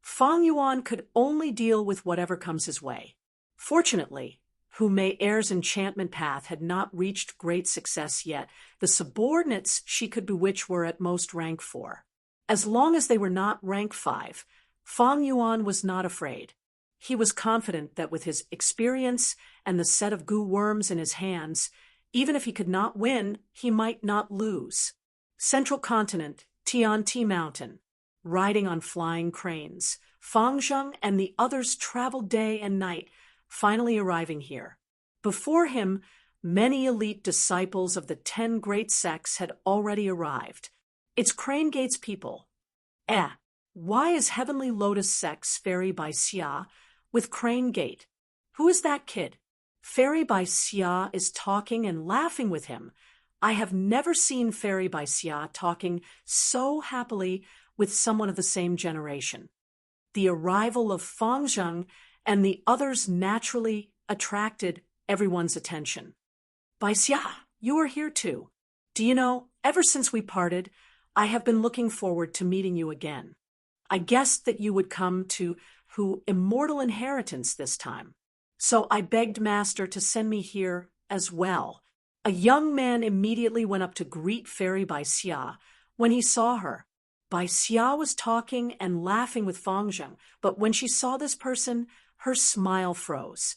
Fang Yuan could only deal with whatever comes his way. Fortunately, Hu Mei Er's enchantment path had not reached great success yet. The subordinates she could bewitch were at most rank 4. As long as they were not rank 5, Fang Yuan was not afraid. He was confident that with his experience and the set of goo worms in his hands, even if he could not win, he might not lose. Central Continent, Tianti Mountain. Riding on flying cranes, Fang Zheng and the others traveled day and night, finally arriving here. Before him, many elite disciples of the 10 great sects had already arrived. It's Crane Gate's people. Why is Heavenly Lotus Sect's Fairy by Xia with Crane Gate? Who is that kid? Fairy by Xia is talking and laughing with him. I have never seen Fairy by Xia talking so happily with someone of the same generation. The arrival of Fang Zheng and the others naturally attracted everyone's attention. Bai Xia, you are here too. Do you know, ever since we parted, I have been looking forward to meeting you again. I guessed that you would come to Hu Immortal Inheritance this time. So I begged Master to send me here as well. A young man immediately went up to greet Fairy Bai Xia when he saw her. Bai Xia was talking and laughing with Fang Zheng, but when she saw this person, her smile froze.